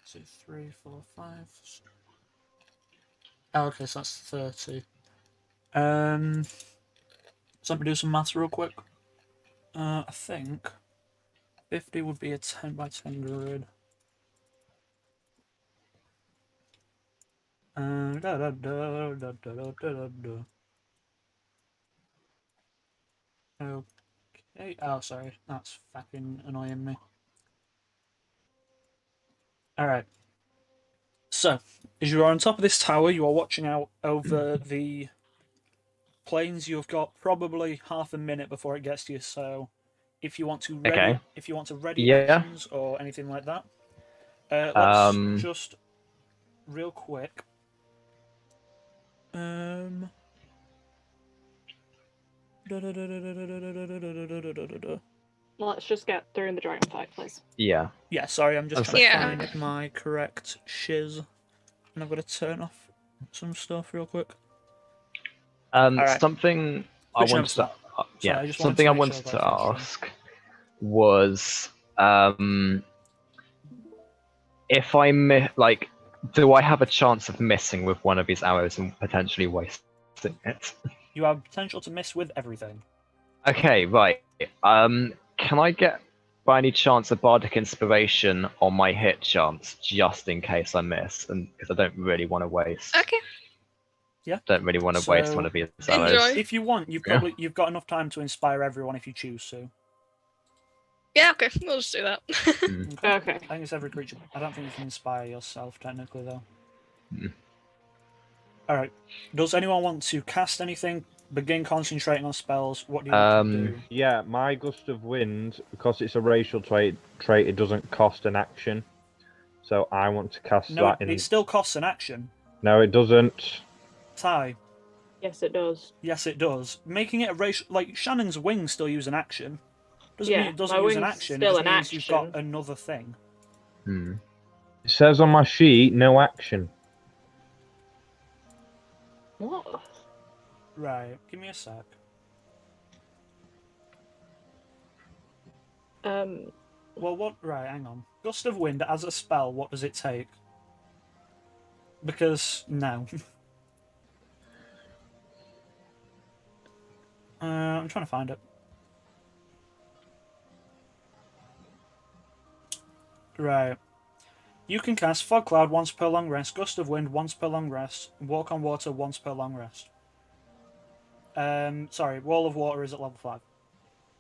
Speaker 1: So 3, 4, 5. Oh, okay, so that's 30. So let me do some maths real quick. I think 50 would be a 10 by 10 grid. Okay. Oh, sorry. That's fucking annoying me. Alright. So, as you are on top of this tower, you are watching out over the plains. You've got probably half a minute before it gets to you, so if you want to ready
Speaker 2: Yeah.
Speaker 1: actions or anything like that, let's just real quick.
Speaker 4: Let's just get through the dragon fight, please.
Speaker 2: Yeah.
Speaker 1: Yeah, sorry, I'm just trying
Speaker 5: Yeah.
Speaker 1: to find my correct shiz, and I've got to turn off some stuff real quick. Alright.
Speaker 2: Something I
Speaker 1: Which
Speaker 2: wanted
Speaker 1: number?
Speaker 2: to,
Speaker 1: Sorry, I just wanted
Speaker 2: something
Speaker 1: to
Speaker 2: I
Speaker 1: make
Speaker 2: wanted
Speaker 1: sure
Speaker 2: to
Speaker 1: about that.
Speaker 2: ask was, if I like, do I have a chance of missing with one of these arrows and potentially wasting it?
Speaker 1: You have potential to miss with everything.
Speaker 2: Okay, right. Can I get, by any chance, a bardic inspiration on my hit chance, just in case I miss, and because I don't really want to waste.
Speaker 5: Okay.
Speaker 2: Don't really want to waste
Speaker 1: So,
Speaker 2: one of these arrows.
Speaker 5: Enjoy.
Speaker 1: If you want, you've got enough time to inspire everyone if you choose to.
Speaker 5: Yeah, okay. We'll just do that.
Speaker 4: Okay.
Speaker 1: I think it's every creature. I don't think you can inspire yourself technically though. Alright. Does anyone want to cast anything? Begin concentrating on spells? What do you want to do?
Speaker 3: Yeah, my gust of wind, because it's a racial trait, it doesn't cost an action. So I want to cast
Speaker 1: No,
Speaker 3: that in.
Speaker 1: it still costs an action.
Speaker 3: No, it doesn't.
Speaker 1: Ty.
Speaker 4: Yes, it does.
Speaker 1: Yes, it does. Making it a racial, like Shannon's wings still use an action. Doesn't mean
Speaker 4: Yeah,
Speaker 1: it doesn't
Speaker 4: my
Speaker 1: use an
Speaker 4: wings
Speaker 1: action.
Speaker 4: still
Speaker 1: It just
Speaker 4: an
Speaker 1: means you've got
Speaker 4: action.
Speaker 1: another thing.
Speaker 2: Hmm.
Speaker 3: It says on my sheet, no action.
Speaker 4: What?
Speaker 1: Right. Give me a sec. Well, what? Right. Hang on. Gust of wind as a spell. What does it take? Because no. I'm trying to find it. Right. You can cast Fog Cloud once per long rest, Gust of Wind once per long rest, Walk on Water once per long rest. Sorry, Wall of Water is at level 5.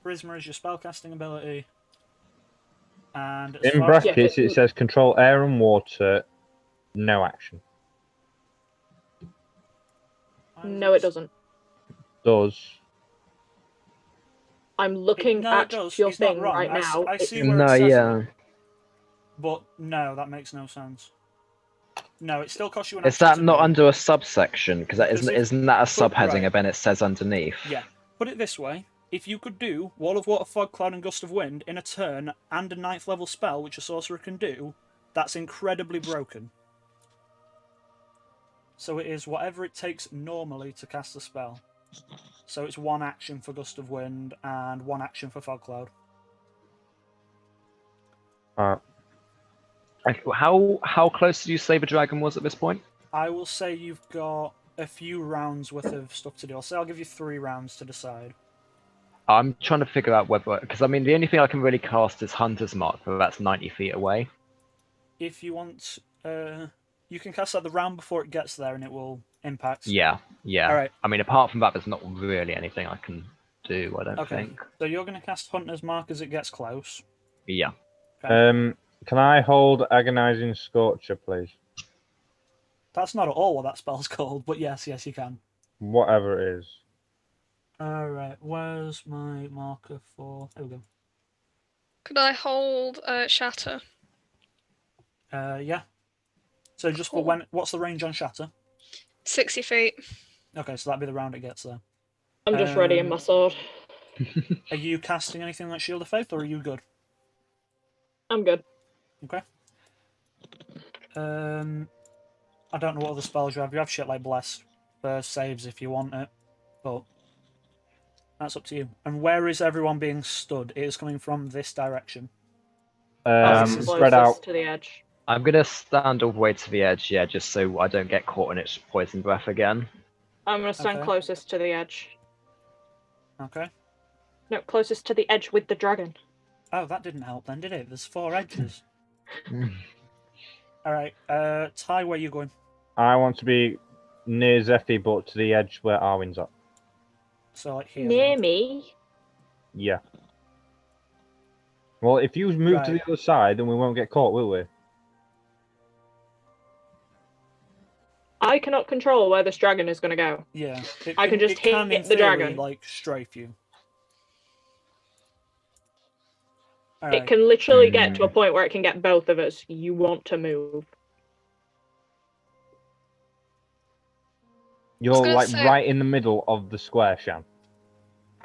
Speaker 1: Charisma is your spellcasting ability. And as
Speaker 3: In
Speaker 1: far as
Speaker 3: brackets, it says control air and water, no action.
Speaker 4: No, it doesn't.
Speaker 3: Does.
Speaker 4: I'm looking
Speaker 1: No, it
Speaker 4: at
Speaker 1: does.
Speaker 4: your
Speaker 1: He's not
Speaker 4: thing
Speaker 1: wrong.
Speaker 4: right now.
Speaker 1: I
Speaker 4: It's-
Speaker 1: see where
Speaker 2: No,
Speaker 1: it says
Speaker 2: yeah.
Speaker 1: it, but no, that makes no sense. No, it still costs you an
Speaker 2: Is
Speaker 1: action
Speaker 2: that
Speaker 1: to
Speaker 2: not
Speaker 1: do.
Speaker 2: under a subsection? Because that
Speaker 1: Because
Speaker 2: isn't that a subheading
Speaker 1: right.
Speaker 2: and then it says underneath?
Speaker 1: Yeah. Put it this way. If you could do Wall of Water, Fog Cloud, and Gust of Wind in a turn and a 9th level spell, which a sorcerer can do, that's incredibly broken. So it is whatever it takes normally to cast a spell. So it's 1 action for Gust of Wind and 1 action for Fog Cloud.
Speaker 2: How close did you say the dragon was at this point?
Speaker 1: I will say you've got a few rounds worth of stuff to do. I'll say I'll give you 3 rounds to decide.
Speaker 2: I'm trying to figure out whether, because I mean the only thing I can really cast is Hunter's Mark, but that's 90 feet away.
Speaker 1: If you want, you can cast that the round before it gets there, and it will impact.
Speaker 2: Yeah.
Speaker 1: All right.
Speaker 2: I mean, apart from that, there's not really anything I can do. I don't
Speaker 1: Okay.
Speaker 2: think.
Speaker 1: So you're going to cast Hunter's Mark as it gets close.
Speaker 2: Yeah.
Speaker 1: Okay.
Speaker 3: Can I hold Agonizing Scorcher, please?
Speaker 1: That's not at all what that spell's called, but yes, you can.
Speaker 3: Whatever it is.
Speaker 1: Alright, where's my marker for... There we go.
Speaker 5: Could I hold Shatter?
Speaker 1: Yeah. So just
Speaker 5: Cool.
Speaker 1: for when... What's the range on Shatter?
Speaker 5: 60 feet.
Speaker 1: Okay, so that'd be the round it gets there.
Speaker 4: I'm just readying my sword.
Speaker 1: Are you casting anything like Shield of Faith, or are you good?
Speaker 4: I'm good.
Speaker 1: Okay. I don't know what other spells you have. You have shit like Bless for saves if you want it, but that's up to you. And where is everyone being stood? It is coming from this direction.
Speaker 4: Closest
Speaker 3: Spread out.
Speaker 4: to the edge.
Speaker 2: I'm gonna stand all the way to the edge, yeah, just so I don't get caught in its poison breath again.
Speaker 4: I'm gonna stand
Speaker 1: Okay.
Speaker 4: closest to the edge.
Speaker 1: Okay.
Speaker 4: No, closest to the edge with the dragon.
Speaker 1: Oh, that didn't help then, did it? There's 4 edges. Alright, Ty, where are you going?
Speaker 3: I want to be near Zephy, but to the edge where Arwen's at.
Speaker 1: So, like here.
Speaker 4: Near
Speaker 1: then.
Speaker 4: me.
Speaker 3: Yeah. Well, if you move to
Speaker 1: Right.
Speaker 3: the other side, then we won't get caught, will we?
Speaker 4: I cannot control where this dragon is gonna go.
Speaker 1: Yeah.
Speaker 4: I can just
Speaker 1: it can,
Speaker 4: hit
Speaker 1: in
Speaker 4: the
Speaker 1: theory,
Speaker 4: dragon.
Speaker 1: like, strafe you.
Speaker 4: It
Speaker 1: Alright.
Speaker 4: can literally get to a point where it can get both of us. You want to move.
Speaker 5: was
Speaker 3: You're
Speaker 5: gonna
Speaker 3: like
Speaker 5: say-
Speaker 3: right in the middle of the square, Shan.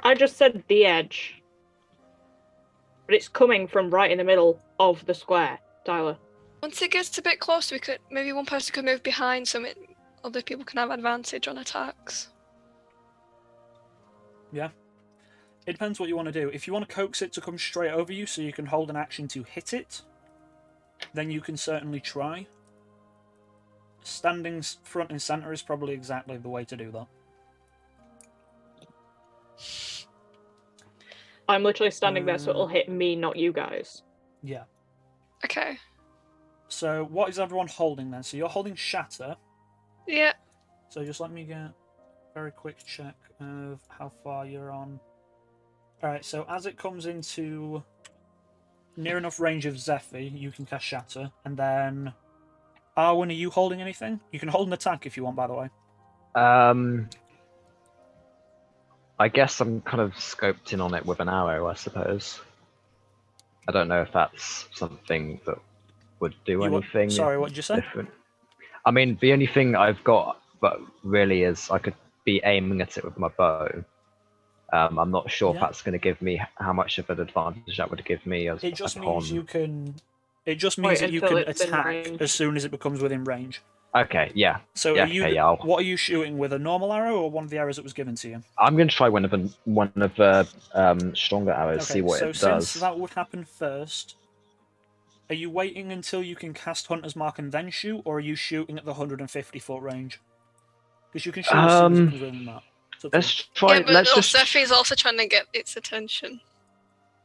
Speaker 4: I just said the edge. But it's coming from right in the middle of the square, Tyler.
Speaker 5: Once it gets a bit closer, we could maybe one person could move behind so other people can have advantage on attacks.
Speaker 1: Yeah. It depends what you want to do. If you want to coax it to come straight over you so you can hold an action to hit it, then you can certainly try. Standing front and center is probably exactly the way to do that.
Speaker 4: I'm literally standing there so it'll hit me, not you guys.
Speaker 1: Yeah.
Speaker 5: Okay.
Speaker 1: So what is everyone holding then? So you're holding Shatter.
Speaker 5: Yeah.
Speaker 1: So just let me get a very quick check of how far you're on. Alright, so as it comes into near enough range of Zephy, you can cast Shatter. And then, Arwen, are you holding anything? You can hold an attack if you want, by the way.
Speaker 2: I guess I'm kind of scoped in on it with an arrow, I suppose. I don't know if that's something that would do anything
Speaker 1: Sorry, what did you say?
Speaker 2: different. I mean, the only thing I've got, but really, is I could be aiming at it with my bow. I'm not sure if
Speaker 1: Yeah.
Speaker 2: that's going to give me how much of an advantage that would give me as
Speaker 1: It just
Speaker 2: upon...
Speaker 1: means you can. It just
Speaker 4: Wait
Speaker 1: means that you
Speaker 4: until
Speaker 1: can
Speaker 4: it's in
Speaker 1: attack
Speaker 4: range.
Speaker 1: as soon as it becomes within range.
Speaker 2: Okay, yeah.
Speaker 1: So
Speaker 2: Yeah,
Speaker 1: are you?
Speaker 2: okay, yeah,
Speaker 1: What are you shooting with? A normal arrow or one of the arrows that was given to you?
Speaker 2: I'm going to try one of the stronger arrows,
Speaker 1: Okay,
Speaker 2: see what
Speaker 1: so
Speaker 2: it does.
Speaker 1: since that would happen first, are you waiting until you can cast Hunter's Mark and then shoot, or are you shooting at the 150-foot range? Because you can shoot as soon as it comes within that. It's up to you.
Speaker 2: Let's try.
Speaker 5: Yeah, but
Speaker 2: let's just.
Speaker 5: Zephy's also trying to get its attention.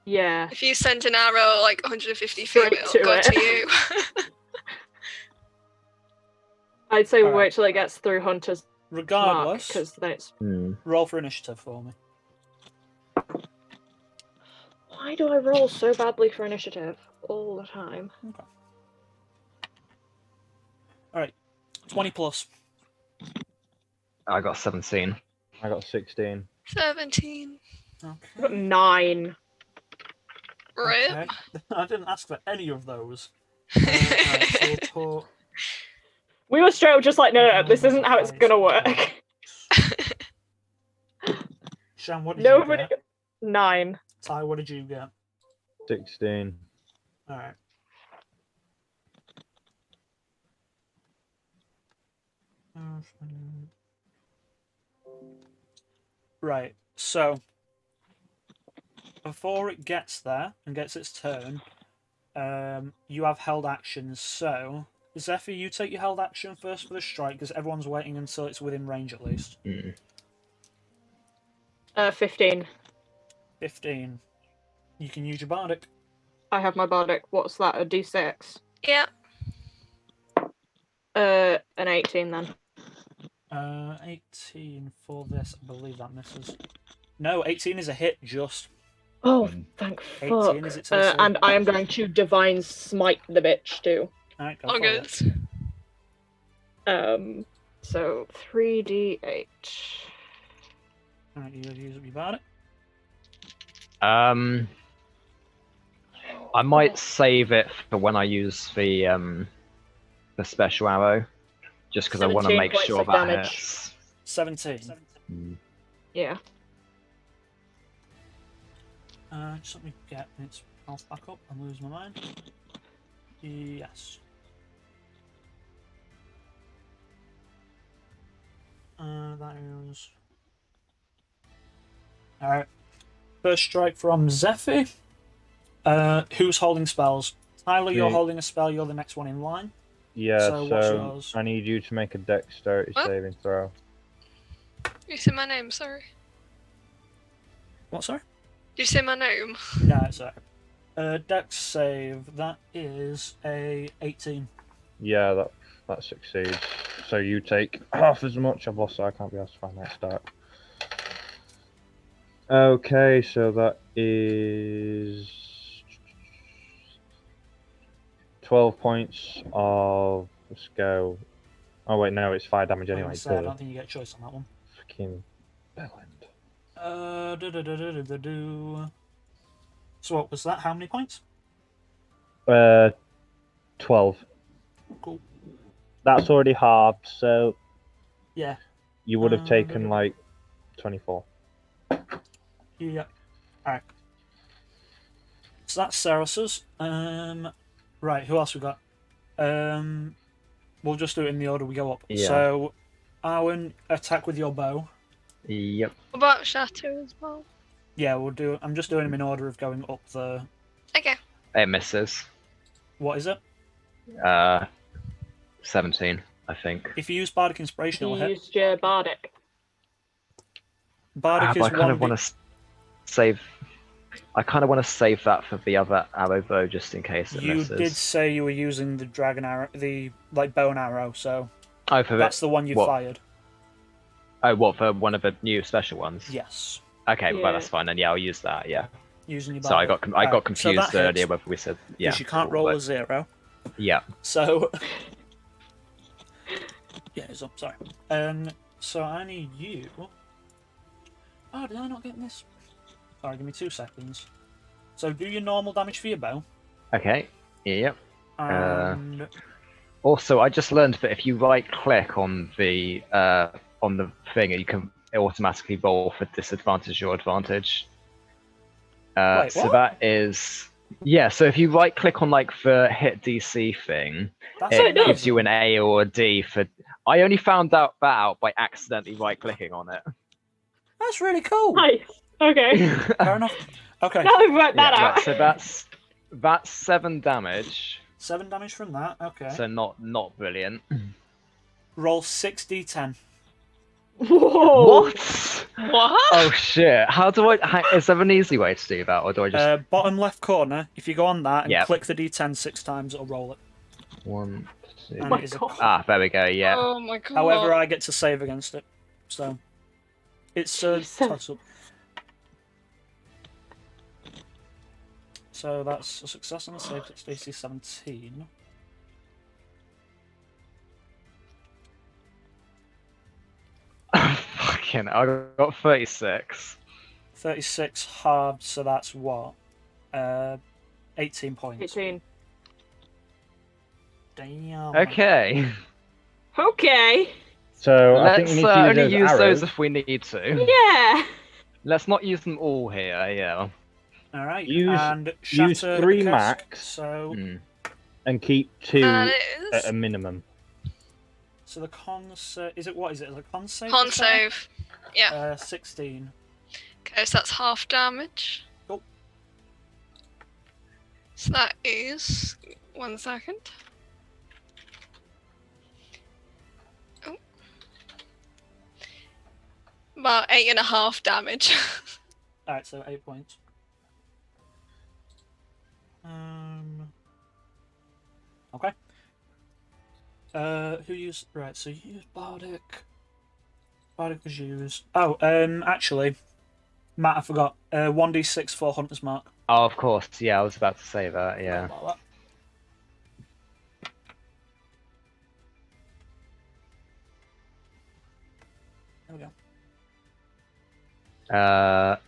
Speaker 4: Yeah.
Speaker 5: If you send an arrow like 150 feet,
Speaker 4: Straight
Speaker 5: it'll
Speaker 4: to
Speaker 5: go
Speaker 4: it.
Speaker 5: to you.
Speaker 4: I'd say
Speaker 1: Alright.
Speaker 4: wait till it gets through Hunter's Mark,
Speaker 1: Regardless,
Speaker 4: because then it's...
Speaker 1: roll for initiative for me.
Speaker 4: Why do I roll so badly for initiative all the time?
Speaker 1: Okay. Alright. 20 plus.
Speaker 2: I got 17.
Speaker 3: I got 16.
Speaker 5: 17.
Speaker 4: I got
Speaker 1: Okay.
Speaker 4: 9.
Speaker 5: Rip.
Speaker 1: Okay. I didn't ask for any of those. Alright, so we'll put...
Speaker 4: We were straight up just like, no, this isn't how it's gonna work.
Speaker 1: Shan, what did you
Speaker 4: Nobody.
Speaker 1: get?
Speaker 4: 9.
Speaker 1: Ty, what did you get?
Speaker 3: 16.
Speaker 1: Alright. Right, so before it gets there and gets its turn, you have held actions. So, Zephyr, you take your held action first for the strike because everyone's waiting until it's within range at least.
Speaker 4: 15.
Speaker 1: 15. You can use your bardic.
Speaker 4: I have my bardic. What's that? A d6?
Speaker 5: Yeah.
Speaker 4: An 18 then.
Speaker 1: 18 for this. I believe that misses. No, 18 is a hit. Just
Speaker 4: Oh, thank
Speaker 1: 18
Speaker 4: fuck.
Speaker 1: is its AC.
Speaker 4: And I am going to divine smite the bitch too.
Speaker 1: Alright, go
Speaker 5: Oh,
Speaker 1: for
Speaker 5: good.
Speaker 1: it.
Speaker 4: So 3d8.
Speaker 1: Alright, you use up your bardic.
Speaker 2: I might save it for when I use the special arrow, just because I want to
Speaker 4: 17
Speaker 2: make
Speaker 4: points
Speaker 2: sure
Speaker 4: of
Speaker 2: that
Speaker 4: damage.
Speaker 2: hits.
Speaker 1: 17.
Speaker 4: Yeah.
Speaker 1: Just let me get its health back up and lose my mind. Yes. That is... Alright. First strike from Zephyr. Who's holding spells? Tyler, you're
Speaker 3: Me.
Speaker 1: holding a spell, you're the next one in line.
Speaker 3: Yeah,
Speaker 1: So what's
Speaker 3: so
Speaker 1: yours?
Speaker 3: I need you to make a dexterity
Speaker 5: What?
Speaker 3: saving throw.
Speaker 5: You said my name, sorry.
Speaker 1: What, sorry?
Speaker 5: Did you say my name?
Speaker 1: No, it's alright. Dex save, that is a 18.
Speaker 3: Yeah, that succeeds. So you take half as much. I've lost, so I can't be asked to find that stat. Okay, so that is 12 points of scale. Oh wait, no, it's 5 damage
Speaker 1: I
Speaker 3: anyway.
Speaker 1: I don't think you get a choice on that one.
Speaker 3: Fucking bellend.
Speaker 1: So what was that? How many points?
Speaker 3: 12.
Speaker 1: Cool.
Speaker 3: That's already halved, so
Speaker 1: Yeah.
Speaker 3: you would have taken like 24.
Speaker 1: Yeah. Alright. So that's Ceras's. Right, who else we got? We'll just do it in the order we go up.
Speaker 2: Yeah.
Speaker 1: So, Arwen, attack with your bow.
Speaker 2: Yep.
Speaker 5: What about Shatter as well?
Speaker 1: Yeah, we'll do. I'm just doing them in order of going up the.
Speaker 5: Okay.
Speaker 2: It misses.
Speaker 1: What is it?
Speaker 2: 17, I think.
Speaker 1: If you use Bardic Inspiration, it'll
Speaker 4: You
Speaker 1: hit.
Speaker 4: used your bardic.
Speaker 1: Bardic
Speaker 2: But
Speaker 1: is
Speaker 2: I kind of
Speaker 1: one.
Speaker 2: want to save. I kind of want to save that for the other arrow bow, just in case it
Speaker 1: You
Speaker 2: misses.
Speaker 1: did say you were using the dragon arrow, the bow and arrow, so
Speaker 2: Oh, for
Speaker 1: that's the one you
Speaker 2: what?
Speaker 1: fired.
Speaker 2: Oh, what, for one of the new special ones?
Speaker 1: Yes,
Speaker 2: Okay,
Speaker 4: Yeah.
Speaker 2: well that's fine then. Yeah, I'll use that. Yeah.
Speaker 1: using your.
Speaker 2: So I
Speaker 1: Bardic.
Speaker 2: got I got
Speaker 1: Right, so
Speaker 2: confused
Speaker 1: that hits,
Speaker 2: earlier whether we said yeah.
Speaker 1: because you can't
Speaker 2: cool,
Speaker 1: roll
Speaker 2: but-
Speaker 1: a 0.
Speaker 2: Yeah.
Speaker 1: So yeah, it's up. Sorry. so I need you. Oh, did I not get this? Sorry, give me 2 seconds. So do your normal damage for your bow.
Speaker 2: Okay. Yep.
Speaker 1: And
Speaker 2: Also, I just learned that if you right-click on the thing, you can automatically roll for disadvantage or advantage.
Speaker 1: Wait,
Speaker 2: so
Speaker 1: what?
Speaker 2: that is So if you right-click on like the hit DC thing,
Speaker 1: that's
Speaker 2: it gives you
Speaker 1: amazing.
Speaker 2: an A or a D for. I only found out that out by accidentally right-clicking on it.
Speaker 1: That's really cool.
Speaker 4: Nice. Okay.
Speaker 1: Fair enough. Okay,
Speaker 4: Now we've worked that out.
Speaker 2: Right, so that's 7 damage.
Speaker 1: 7 damage from that. Okay.
Speaker 2: So not brilliant.
Speaker 1: Roll 6d10.
Speaker 4: Whoa.
Speaker 2: What?
Speaker 5: What?
Speaker 2: Oh shit! How do I? Is there an easy way to do that, or do I just
Speaker 1: Bottom left corner. If you go on that and
Speaker 2: Yep.
Speaker 1: click the d10 6 times, it'll roll it.
Speaker 2: 1, 2?
Speaker 1: And
Speaker 4: my
Speaker 1: it is a
Speaker 4: God.
Speaker 2: There we go. Yeah.
Speaker 5: Oh my god.
Speaker 1: However, I get to save against it. So it's a
Speaker 4: Jesus.
Speaker 1: toss up. So that's a success on the save. It's DC 17.
Speaker 2: Fucking, I got 36.
Speaker 1: 36 halved, so that's what? 18 points.
Speaker 4: 18.
Speaker 1: Damn.
Speaker 2: Okay.
Speaker 4: Okay.
Speaker 3: So I think
Speaker 2: Let's
Speaker 3: we need to use
Speaker 2: only
Speaker 3: those
Speaker 2: use
Speaker 3: arrows.
Speaker 2: those if we need to.
Speaker 4: Yeah.
Speaker 2: Let's not use them all here. Yeah.
Speaker 1: Alright,
Speaker 3: Use-
Speaker 1: and
Speaker 3: use
Speaker 1: shatter
Speaker 3: 3
Speaker 1: the cask,
Speaker 3: max.
Speaker 1: So,
Speaker 2: Hmm.
Speaker 3: And keep 2
Speaker 5: That
Speaker 3: at
Speaker 5: is
Speaker 3: a minimum.
Speaker 1: so the con is it what is it? Is it a con save?
Speaker 5: con
Speaker 1: to shatter?
Speaker 5: save. Yeah.
Speaker 1: 16.
Speaker 5: Okay, so that's half damage.
Speaker 1: Cool.
Speaker 5: So that is 1 second. Oh. About 8.5 damage.
Speaker 1: Alright, so 8 points. Okay. Who used right? So you used Bardic. Bardic was used. Oh, actually, Matt, I forgot. 1d6 for Hunter's Mark.
Speaker 2: Oh, of course. Yeah, I was about to say that.
Speaker 1: Sorry
Speaker 2: Yeah.
Speaker 1: about that. There we go.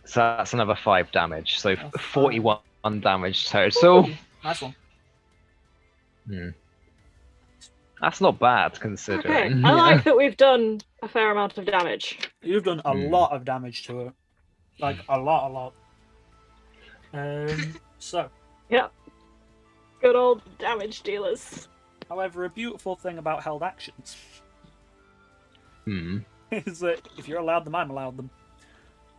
Speaker 2: So that's another 5 damage. So
Speaker 1: Oh,
Speaker 2: 41 damage total.
Speaker 1: Nice one.
Speaker 2: Hmm. That's not bad
Speaker 4: Okay.
Speaker 2: considering.
Speaker 4: I like that we've done a fair amount of damage.
Speaker 1: You've done a
Speaker 2: Hmm.
Speaker 1: lot of damage to it. Like a lot. So,
Speaker 4: Good old damage dealers.
Speaker 1: however, a beautiful thing about held actions
Speaker 2: Hmm.
Speaker 1: is that if you're allowed them, I'm allowed them.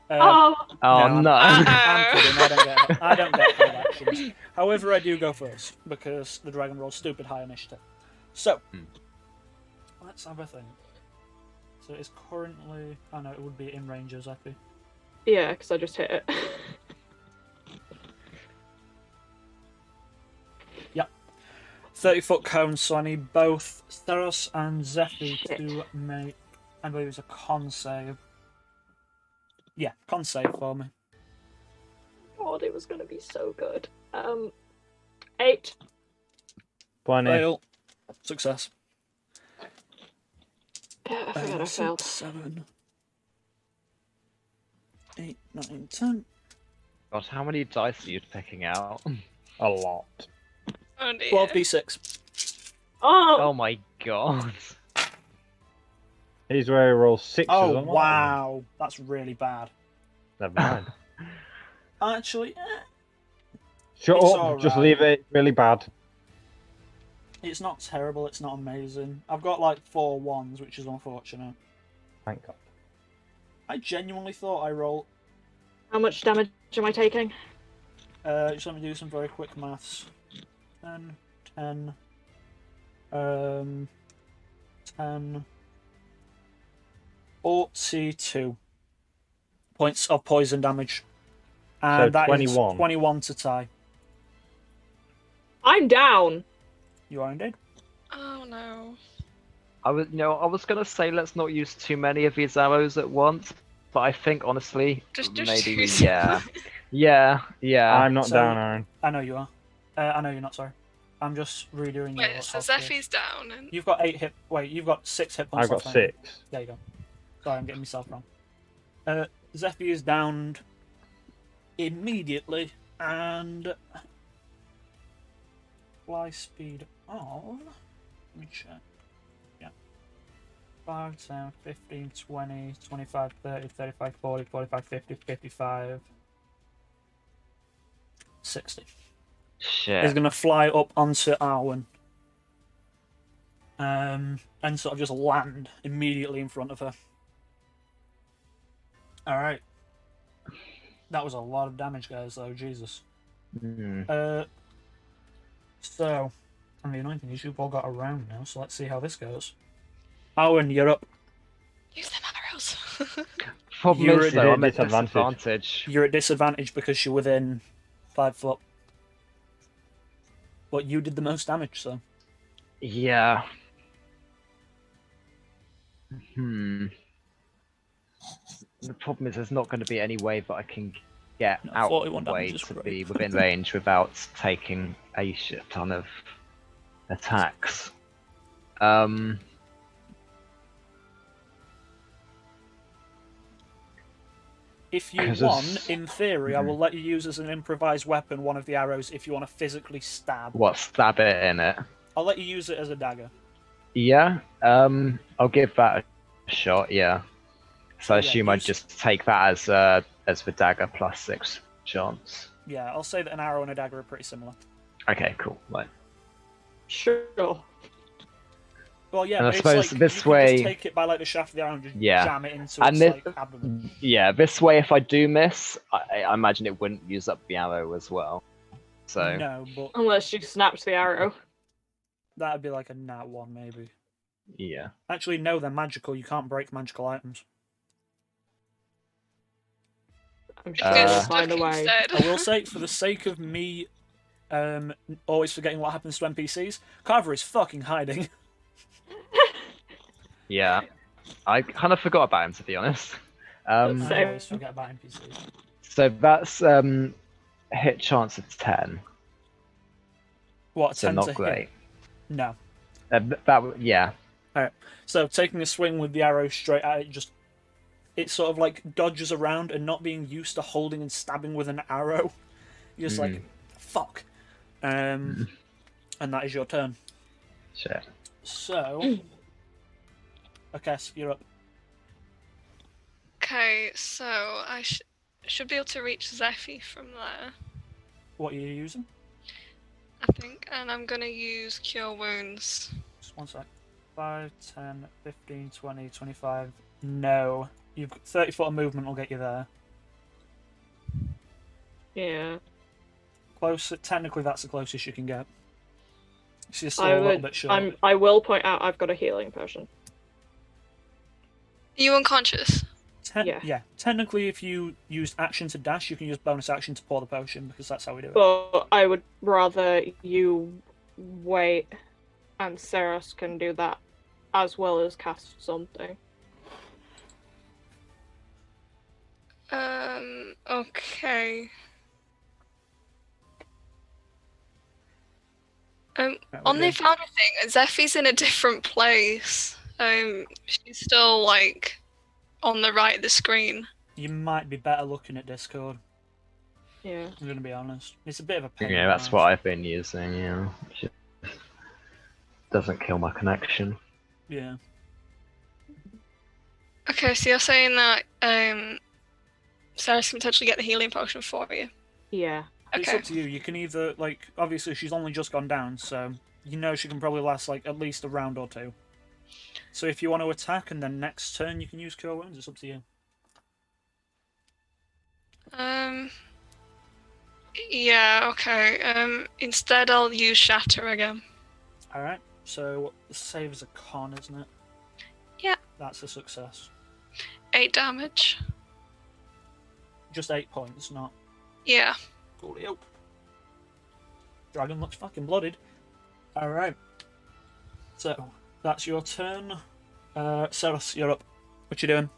Speaker 4: Oh,
Speaker 2: Oh
Speaker 1: No,
Speaker 2: no.
Speaker 1: I'm kidding. I don't get held actions. However, I do go first because the dragon rolls stupid high initiative. So, let's have a think. So it's currently. Oh no, it would be in range of Zephy.
Speaker 4: yeah, because I just hit it.
Speaker 1: 30-foot cone, so I need both Theros and Zephy
Speaker 4: Shit.
Speaker 1: to make. I believe it's a con save. Yeah, con save for me.
Speaker 4: God, it was going to be so good. 8.
Speaker 3: Plenty.
Speaker 1: Fail. Success.
Speaker 4: Yeah, I forgot I failed.
Speaker 1: 7, 8, 9, 10.
Speaker 2: God, how many dice are you picking out?
Speaker 3: A lot.
Speaker 5: Oh dear.
Speaker 1: 12d6.
Speaker 4: Oh,
Speaker 2: Oh my god.
Speaker 3: Here's where I roll 6.
Speaker 1: Oh wow, that's really bad.
Speaker 3: Never mind.
Speaker 1: Actually,
Speaker 3: Shut
Speaker 1: It's
Speaker 3: up. Just
Speaker 1: alright.
Speaker 3: leave it. Really bad.
Speaker 1: it's not terrible. It's not amazing. I've got like 4 ones, which is unfortunate.
Speaker 3: Thank God.
Speaker 1: I genuinely thought I rolled.
Speaker 4: how much damage am I taking?
Speaker 1: Just let me do some very quick maths. 10, 10, 10, 42 points of poison damage. And
Speaker 3: So
Speaker 1: that is
Speaker 3: 21.
Speaker 1: 21 to tie.
Speaker 4: I'm down.
Speaker 1: You are indeed.
Speaker 5: Oh no.
Speaker 2: I was gonna say let's not use too many of these arrows at once, but I think honestly,
Speaker 5: Just
Speaker 2: maybe
Speaker 5: use-
Speaker 2: yeah.
Speaker 3: I'm not
Speaker 1: So-
Speaker 3: down, Aaron.
Speaker 1: I know you are. I know you're not, sorry. I'm just redoing your
Speaker 5: Wait, so
Speaker 1: health here.
Speaker 5: Zephy's down and
Speaker 1: You've got 8 hit. Wait, you've got 6 hit points.
Speaker 3: I've got
Speaker 1: left, haven't you?
Speaker 3: 6.
Speaker 1: There you go. Sorry, I'm getting myself wrong. Zephy is downed immediately, and fly speed of. Let me check. Yeah. 5, 10, 15, 20, 25, 30, 35, 40, 45, 50, 55, 60.
Speaker 2: Shit.
Speaker 1: Is going to fly up onto Arwen. And sort of just land immediately in front of her. Alright. That was a lot of damage, guys, though. Jesus. So, and the annoying thing is you've all got a round now, so let's see how this goes. Owen, you're up.
Speaker 5: Use them arrows.
Speaker 2: Problem
Speaker 1: You're
Speaker 2: is,
Speaker 1: at
Speaker 2: though, I'm at
Speaker 3: disadvantage.
Speaker 2: disadvantage.
Speaker 1: You're at disadvantage because you're within 5 foot. But you did the most damage, so.
Speaker 2: Yeah. The problem is there's not going to be any way that I can get
Speaker 1: No,
Speaker 2: out
Speaker 1: 41
Speaker 2: of the way
Speaker 1: damage is
Speaker 2: to
Speaker 1: great.
Speaker 2: be within range without taking a shit ton of attacks.
Speaker 1: If you
Speaker 2: 'Cause
Speaker 1: want,
Speaker 2: it's-
Speaker 1: in theory, I will let you use as an improvised weapon one of the arrows if you want to physically stab.
Speaker 2: What, stab it in it?
Speaker 1: I'll let you use it as a dagger.
Speaker 2: Yeah, I'll give that a shot, yeah. So I
Speaker 1: yeah,
Speaker 2: assume I'd
Speaker 1: use-
Speaker 2: just take that as the dagger plus 6 chance.
Speaker 1: Yeah, I'll say that an arrow and a dagger are pretty similar.
Speaker 2: Okay, cool. Right.
Speaker 4: Sure.
Speaker 1: Well, yeah,
Speaker 2: And I
Speaker 1: but it's
Speaker 2: suppose
Speaker 1: like
Speaker 2: this
Speaker 1: you can
Speaker 2: way-
Speaker 1: just take it by like the shaft of the arrow and just
Speaker 2: Yeah.
Speaker 1: jam it into
Speaker 2: And
Speaker 1: its
Speaker 2: this-
Speaker 1: like abdomen.
Speaker 2: Yeah, this way if I do miss, I imagine it wouldn't use up the arrow as well. So
Speaker 1: No, but
Speaker 4: Unless you snapped the arrow.
Speaker 1: that'd be like a nat 1 maybe.
Speaker 2: yeah.
Speaker 1: Actually, no, they're magical. You can't break magical items.
Speaker 4: I'm
Speaker 5: If
Speaker 4: sure
Speaker 5: you're
Speaker 4: we'll
Speaker 2: Uh,
Speaker 4: find a
Speaker 5: stuck
Speaker 4: way.
Speaker 5: instead.
Speaker 1: I will say, for the sake of me always forgetting what happens to NPCs, Carver is fucking hiding.
Speaker 2: Yeah. I kind of forgot about him, to be honest.
Speaker 1: I
Speaker 4: Same.
Speaker 1: always forget about NPCs.
Speaker 2: So that's hit chance of 10.
Speaker 1: What,
Speaker 2: So
Speaker 1: 10
Speaker 2: not
Speaker 1: to
Speaker 2: great.
Speaker 1: hit? No.
Speaker 2: Yeah.
Speaker 1: So taking a swing with the arrow straight at it, it sort of like dodges around, and not being used to holding and stabbing with an arrow, you're just like, fuck. And that is your turn.
Speaker 2: Shit.
Speaker 1: So, okay, so you're up.
Speaker 5: Okay, so I should be able to reach Zephy from there,
Speaker 1: What are you using?
Speaker 5: I think, and I'm gonna use Cure Wounds.
Speaker 1: Just one sec. 5, 10, 15, 20, 25. No. You've got 30 foot of movement will get you there.
Speaker 4: Yeah.
Speaker 1: Close. Technically, that's the closest you can get. So you're still
Speaker 4: I
Speaker 1: a little
Speaker 4: would.
Speaker 1: bit short.
Speaker 4: I will point out I've got a healing potion.
Speaker 5: Are you unconscious?
Speaker 4: Yeah.
Speaker 1: Technically, if you used action to dash, you can use bonus action to pour the potion, because that's how we do it.
Speaker 4: But I would rather you wait and Seros can do that as well as cast something.
Speaker 5: Okay.
Speaker 1: Right,
Speaker 5: On
Speaker 1: we're
Speaker 5: the Foundry thing, Zephy's in a different place. She's still like on the right of the screen.
Speaker 1: You might be better looking at Discord.
Speaker 4: Yeah.
Speaker 1: I'm gonna be honest. It's a bit of a pain.
Speaker 2: Yeah,
Speaker 1: in the
Speaker 2: that's
Speaker 1: arse.
Speaker 2: what I've been using, yeah. Just doesn't kill my connection.
Speaker 1: Yeah.
Speaker 5: Okay, so you're saying that Sarah can potentially get the healing potion for you.
Speaker 4: Yeah.
Speaker 1: It's
Speaker 5: Okay.
Speaker 1: up to you. You can either obviously she's only just gone down, so you know she can probably last like at least a round or two. So if you want to attack and then next turn you can use Cure Wounds, it's up to you.
Speaker 5: Yeah, okay. Instead I'll use Shatter again.
Speaker 1: Alright, so the save is a con, isn't it?
Speaker 5: Yeah.
Speaker 1: That's a success.
Speaker 5: 8 damage.
Speaker 1: Just 8 points, not
Speaker 5: Yeah.
Speaker 1: coolio. Dragon looks fucking blooded. Alright. So, that's your turn. Ceros, you're up. What you doing?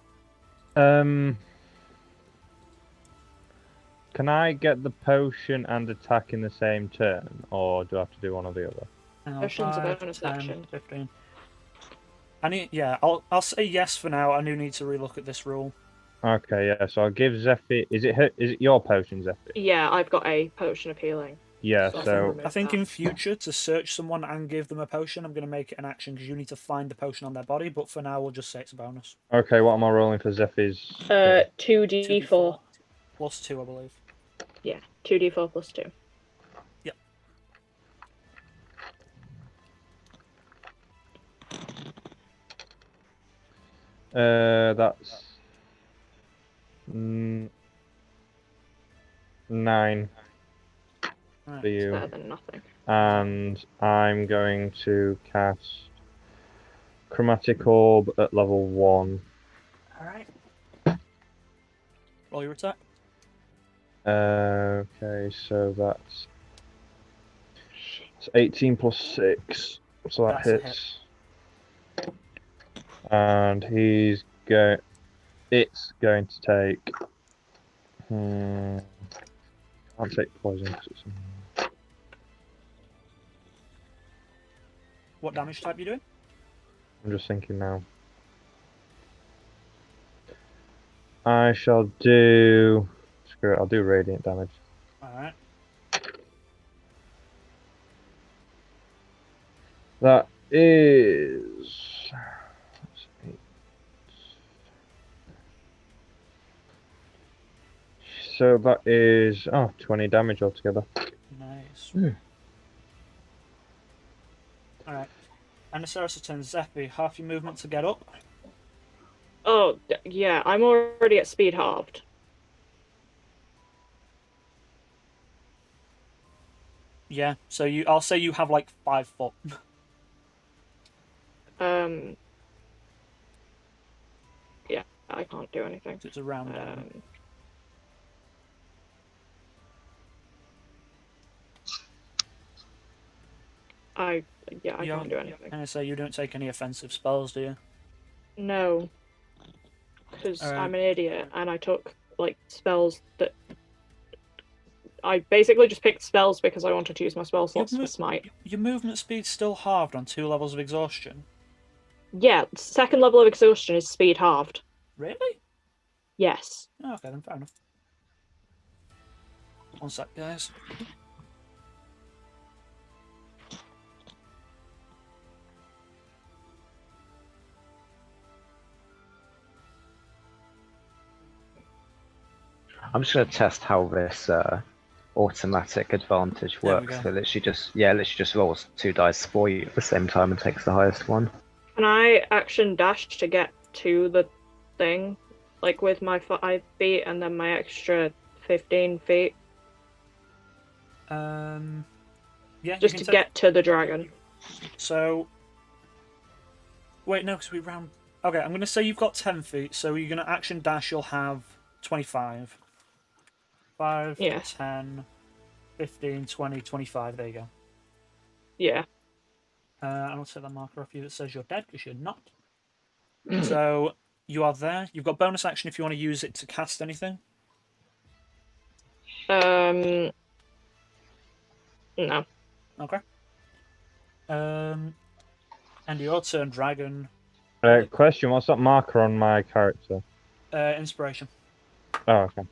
Speaker 3: Can I get the potion and attack in the same turn, or do I have to do one or the other?
Speaker 1: Hang on,
Speaker 4: Potion's a
Speaker 1: 5,
Speaker 4: bonus
Speaker 1: 10,
Speaker 4: action.
Speaker 1: 15. I'll say yes for now. I do need to relook at this rule.
Speaker 3: Okay, yeah. So I'll give Zephy. Is it your potion, Zephy?
Speaker 4: Yeah, I've got a potion of healing.
Speaker 3: Yeah.
Speaker 4: So-
Speaker 3: So
Speaker 1: I think in future to search someone and give them a potion, I'm going to make it an action because you need to find the potion on their body. But for now, we'll just say it's a bonus.
Speaker 3: okay, what am I rolling for Zephy's?
Speaker 4: 2d4.
Speaker 1: Plus 2, I believe.
Speaker 4: Yeah, 2d4 plus 2.
Speaker 1: Yep.
Speaker 3: That's 9
Speaker 1: Right.
Speaker 3: for you.
Speaker 4: Better than nothing.
Speaker 3: And I'm going to cast Chromatic Orb at level 1.
Speaker 1: Alright. Roll your attack.
Speaker 3: Okay, so it's 18 plus 6, so that
Speaker 1: That's a hit.
Speaker 3: hits. And it's going to take. Can't take poison 'cause it's.
Speaker 1: What damage type you doing?
Speaker 3: I'm just thinking now. I shall do. Screw it, I'll do radiant damage.
Speaker 1: Alright.
Speaker 3: That is. So that is 20 damage altogether.
Speaker 1: Nice.
Speaker 3: Hmm.
Speaker 1: Alright. Anasaris turns Zephy. Half your movement to get up.
Speaker 4: Oh, yeah, I'm already at speed halved.
Speaker 1: Yeah, so I'll say you have like 5 foot.
Speaker 4: Yeah, I can't do anything.
Speaker 1: It's a round down.
Speaker 4: I can't do anything.
Speaker 1: And I say you don't take any offensive spells, do you?
Speaker 4: No, because
Speaker 1: Alright.
Speaker 4: I'm an idiot and I took like spells that I basically just picked spells because I wanted to use my spell slots for smite.
Speaker 1: Your movement speed's still halved on 2 levels of exhaustion.
Speaker 4: Yeah, second level of exhaustion is speed halved.
Speaker 1: Really?
Speaker 4: Yes.
Speaker 1: Oh, okay, then fair enough. One sec, guys.
Speaker 2: I'm just going to test how this automatic advantage
Speaker 1: There we
Speaker 2: works.
Speaker 1: go.
Speaker 2: So literally just rolls 2 dice for you at the same time and takes the highest one.
Speaker 4: Can I action dash to get to the thing, like with my 5 feet and then my extra 15 feet,
Speaker 1: Yeah.
Speaker 4: just to get to the dragon?
Speaker 1: So. Wait, no, because we round. Okay, I'm going to say you've got 10 feet, so you're going to action dash, you'll have 25. 5,
Speaker 4: Yeah.
Speaker 1: 10, 15, 20, 25. There you go.
Speaker 4: Yeah.
Speaker 1: I'll take that marker off you that says you're dead, because you're not. So, you are there. You've got bonus action if you want to use it to cast anything.
Speaker 4: No.
Speaker 1: Okay. And your turn, dragon.
Speaker 3: Question: what's that marker on my character?
Speaker 1: Inspiration.
Speaker 3: Oh, okay.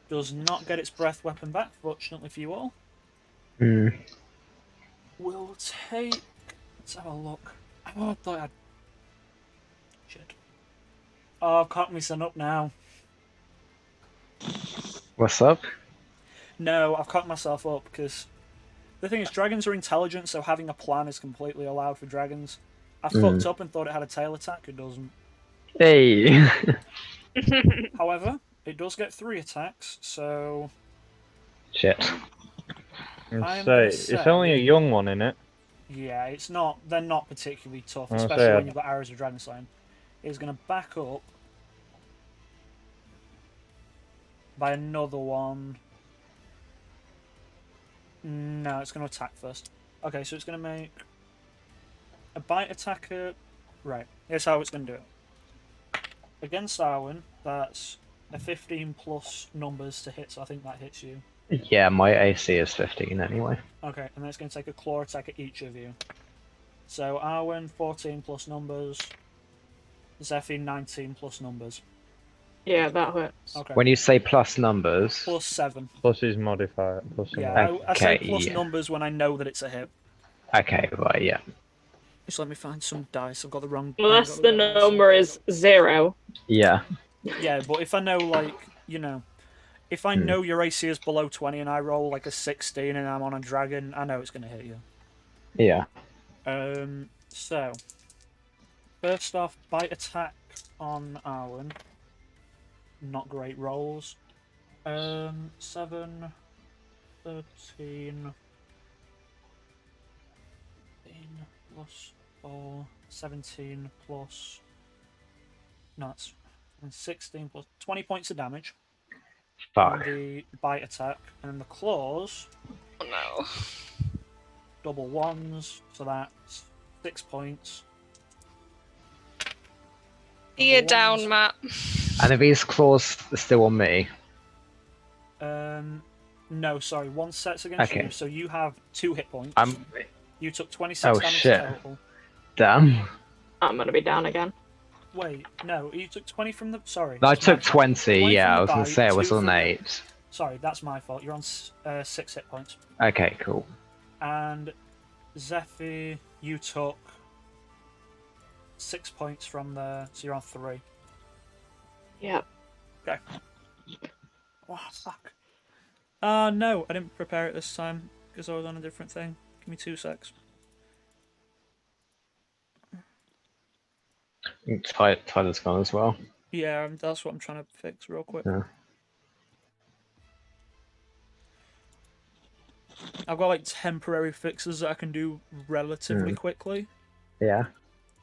Speaker 1: Does not get its breath weapon back, fortunately for you all.
Speaker 2: Hmm.
Speaker 1: We'll take. Let's have a look. Oh, I thought I'd. Shit. Oh, I've cocked my son up now.
Speaker 2: What's up?
Speaker 1: No, I've cocked myself up because the thing is, dragons are intelligent, so having a plan is completely allowed for dragons. I fucked up and thought it had a tail attack. It doesn't.
Speaker 2: Hey!
Speaker 1: However, it does get 3 attacks, so.
Speaker 2: Shit.
Speaker 1: I'm
Speaker 3: Say,
Speaker 1: gonna
Speaker 3: it's
Speaker 1: say-
Speaker 3: only a young one in it.
Speaker 1: Yeah, it's not. They're not particularly tough,
Speaker 3: I'll
Speaker 1: especially
Speaker 3: say
Speaker 1: when
Speaker 3: I-
Speaker 1: you've got arrows of dragon sign. It's going to back up by another one. No, it's going to attack first. Okay, so it's going to make a bite attacker. Right, here's how it's going to do it. Against Arwen, that's a 15 plus numbers to hit, so I think that hits you.
Speaker 2: Yeah, my AC is 15 anyway.
Speaker 1: Okay, and then it's going to take a claw attack at each of you. So Arwen, 14 plus numbers. Zephy 19 plus numbers.
Speaker 4: Yeah, that hurts.
Speaker 1: Okay.
Speaker 2: When you say plus numbers,
Speaker 1: Plus 7.
Speaker 3: Plus his modifier. Plus the
Speaker 1: Yeah,
Speaker 3: modifier.
Speaker 1: I say
Speaker 2: Okay,
Speaker 1: plus
Speaker 2: yeah.
Speaker 1: numbers when I know that it's a hit.
Speaker 2: okay, right, yeah.
Speaker 1: Just let me find some dice. I've got the wrong.
Speaker 4: Unless the number is 0.
Speaker 2: Yeah.
Speaker 1: Yeah, but if I know, like, if I
Speaker 2: Hmm.
Speaker 1: know your AC is below 20 and I roll like a 16 and I'm on a dragon, I know it's going to hit you.
Speaker 2: Yeah.
Speaker 1: So, first off, bite attack on Arwen. Not great rolls. 7, 13, 15 plus 4, 17 plus. No, it's 16 plus 20 points of damage on
Speaker 2: Fuck.
Speaker 1: the bite attack, and then the claws.
Speaker 5: Oh no.
Speaker 1: Double ones, so that's 6 points.
Speaker 5: Ear
Speaker 1: Double
Speaker 5: down,
Speaker 1: ones.
Speaker 5: Matt.
Speaker 2: And are these claws still on me?
Speaker 1: No, sorry, one set's against
Speaker 2: Okay.
Speaker 1: you, so you have 2 hit points. You took 26
Speaker 2: Oh,
Speaker 1: damage
Speaker 2: shit.
Speaker 1: total.
Speaker 2: Damn.
Speaker 4: I'm gonna be down again.
Speaker 1: Wait, no, you took 20 from the. Sorry.
Speaker 2: No, I
Speaker 1: that's my
Speaker 2: took
Speaker 1: fault.
Speaker 2: 20,
Speaker 1: 20
Speaker 2: yeah,
Speaker 1: from the
Speaker 2: I was gonna
Speaker 1: bite,
Speaker 2: say I was
Speaker 1: 2
Speaker 2: on
Speaker 1: from the-
Speaker 2: 8.
Speaker 1: Sorry, that's my fault. You're on 6 hit points.
Speaker 2: Okay, cool.
Speaker 1: And Zephy, you took 6 points from the. So you're on 3.
Speaker 4: Yeah.
Speaker 1: Okay. Oh, fuck. No, I didn't prepare it this time because I was on a different thing. Give me 2 secs.
Speaker 2: Tyler's gone as well.
Speaker 1: Yeah, that's what I'm trying to fix real quick.
Speaker 2: Yeah.
Speaker 1: I've got like temporary fixes that I can do relatively quickly,
Speaker 2: Yeah.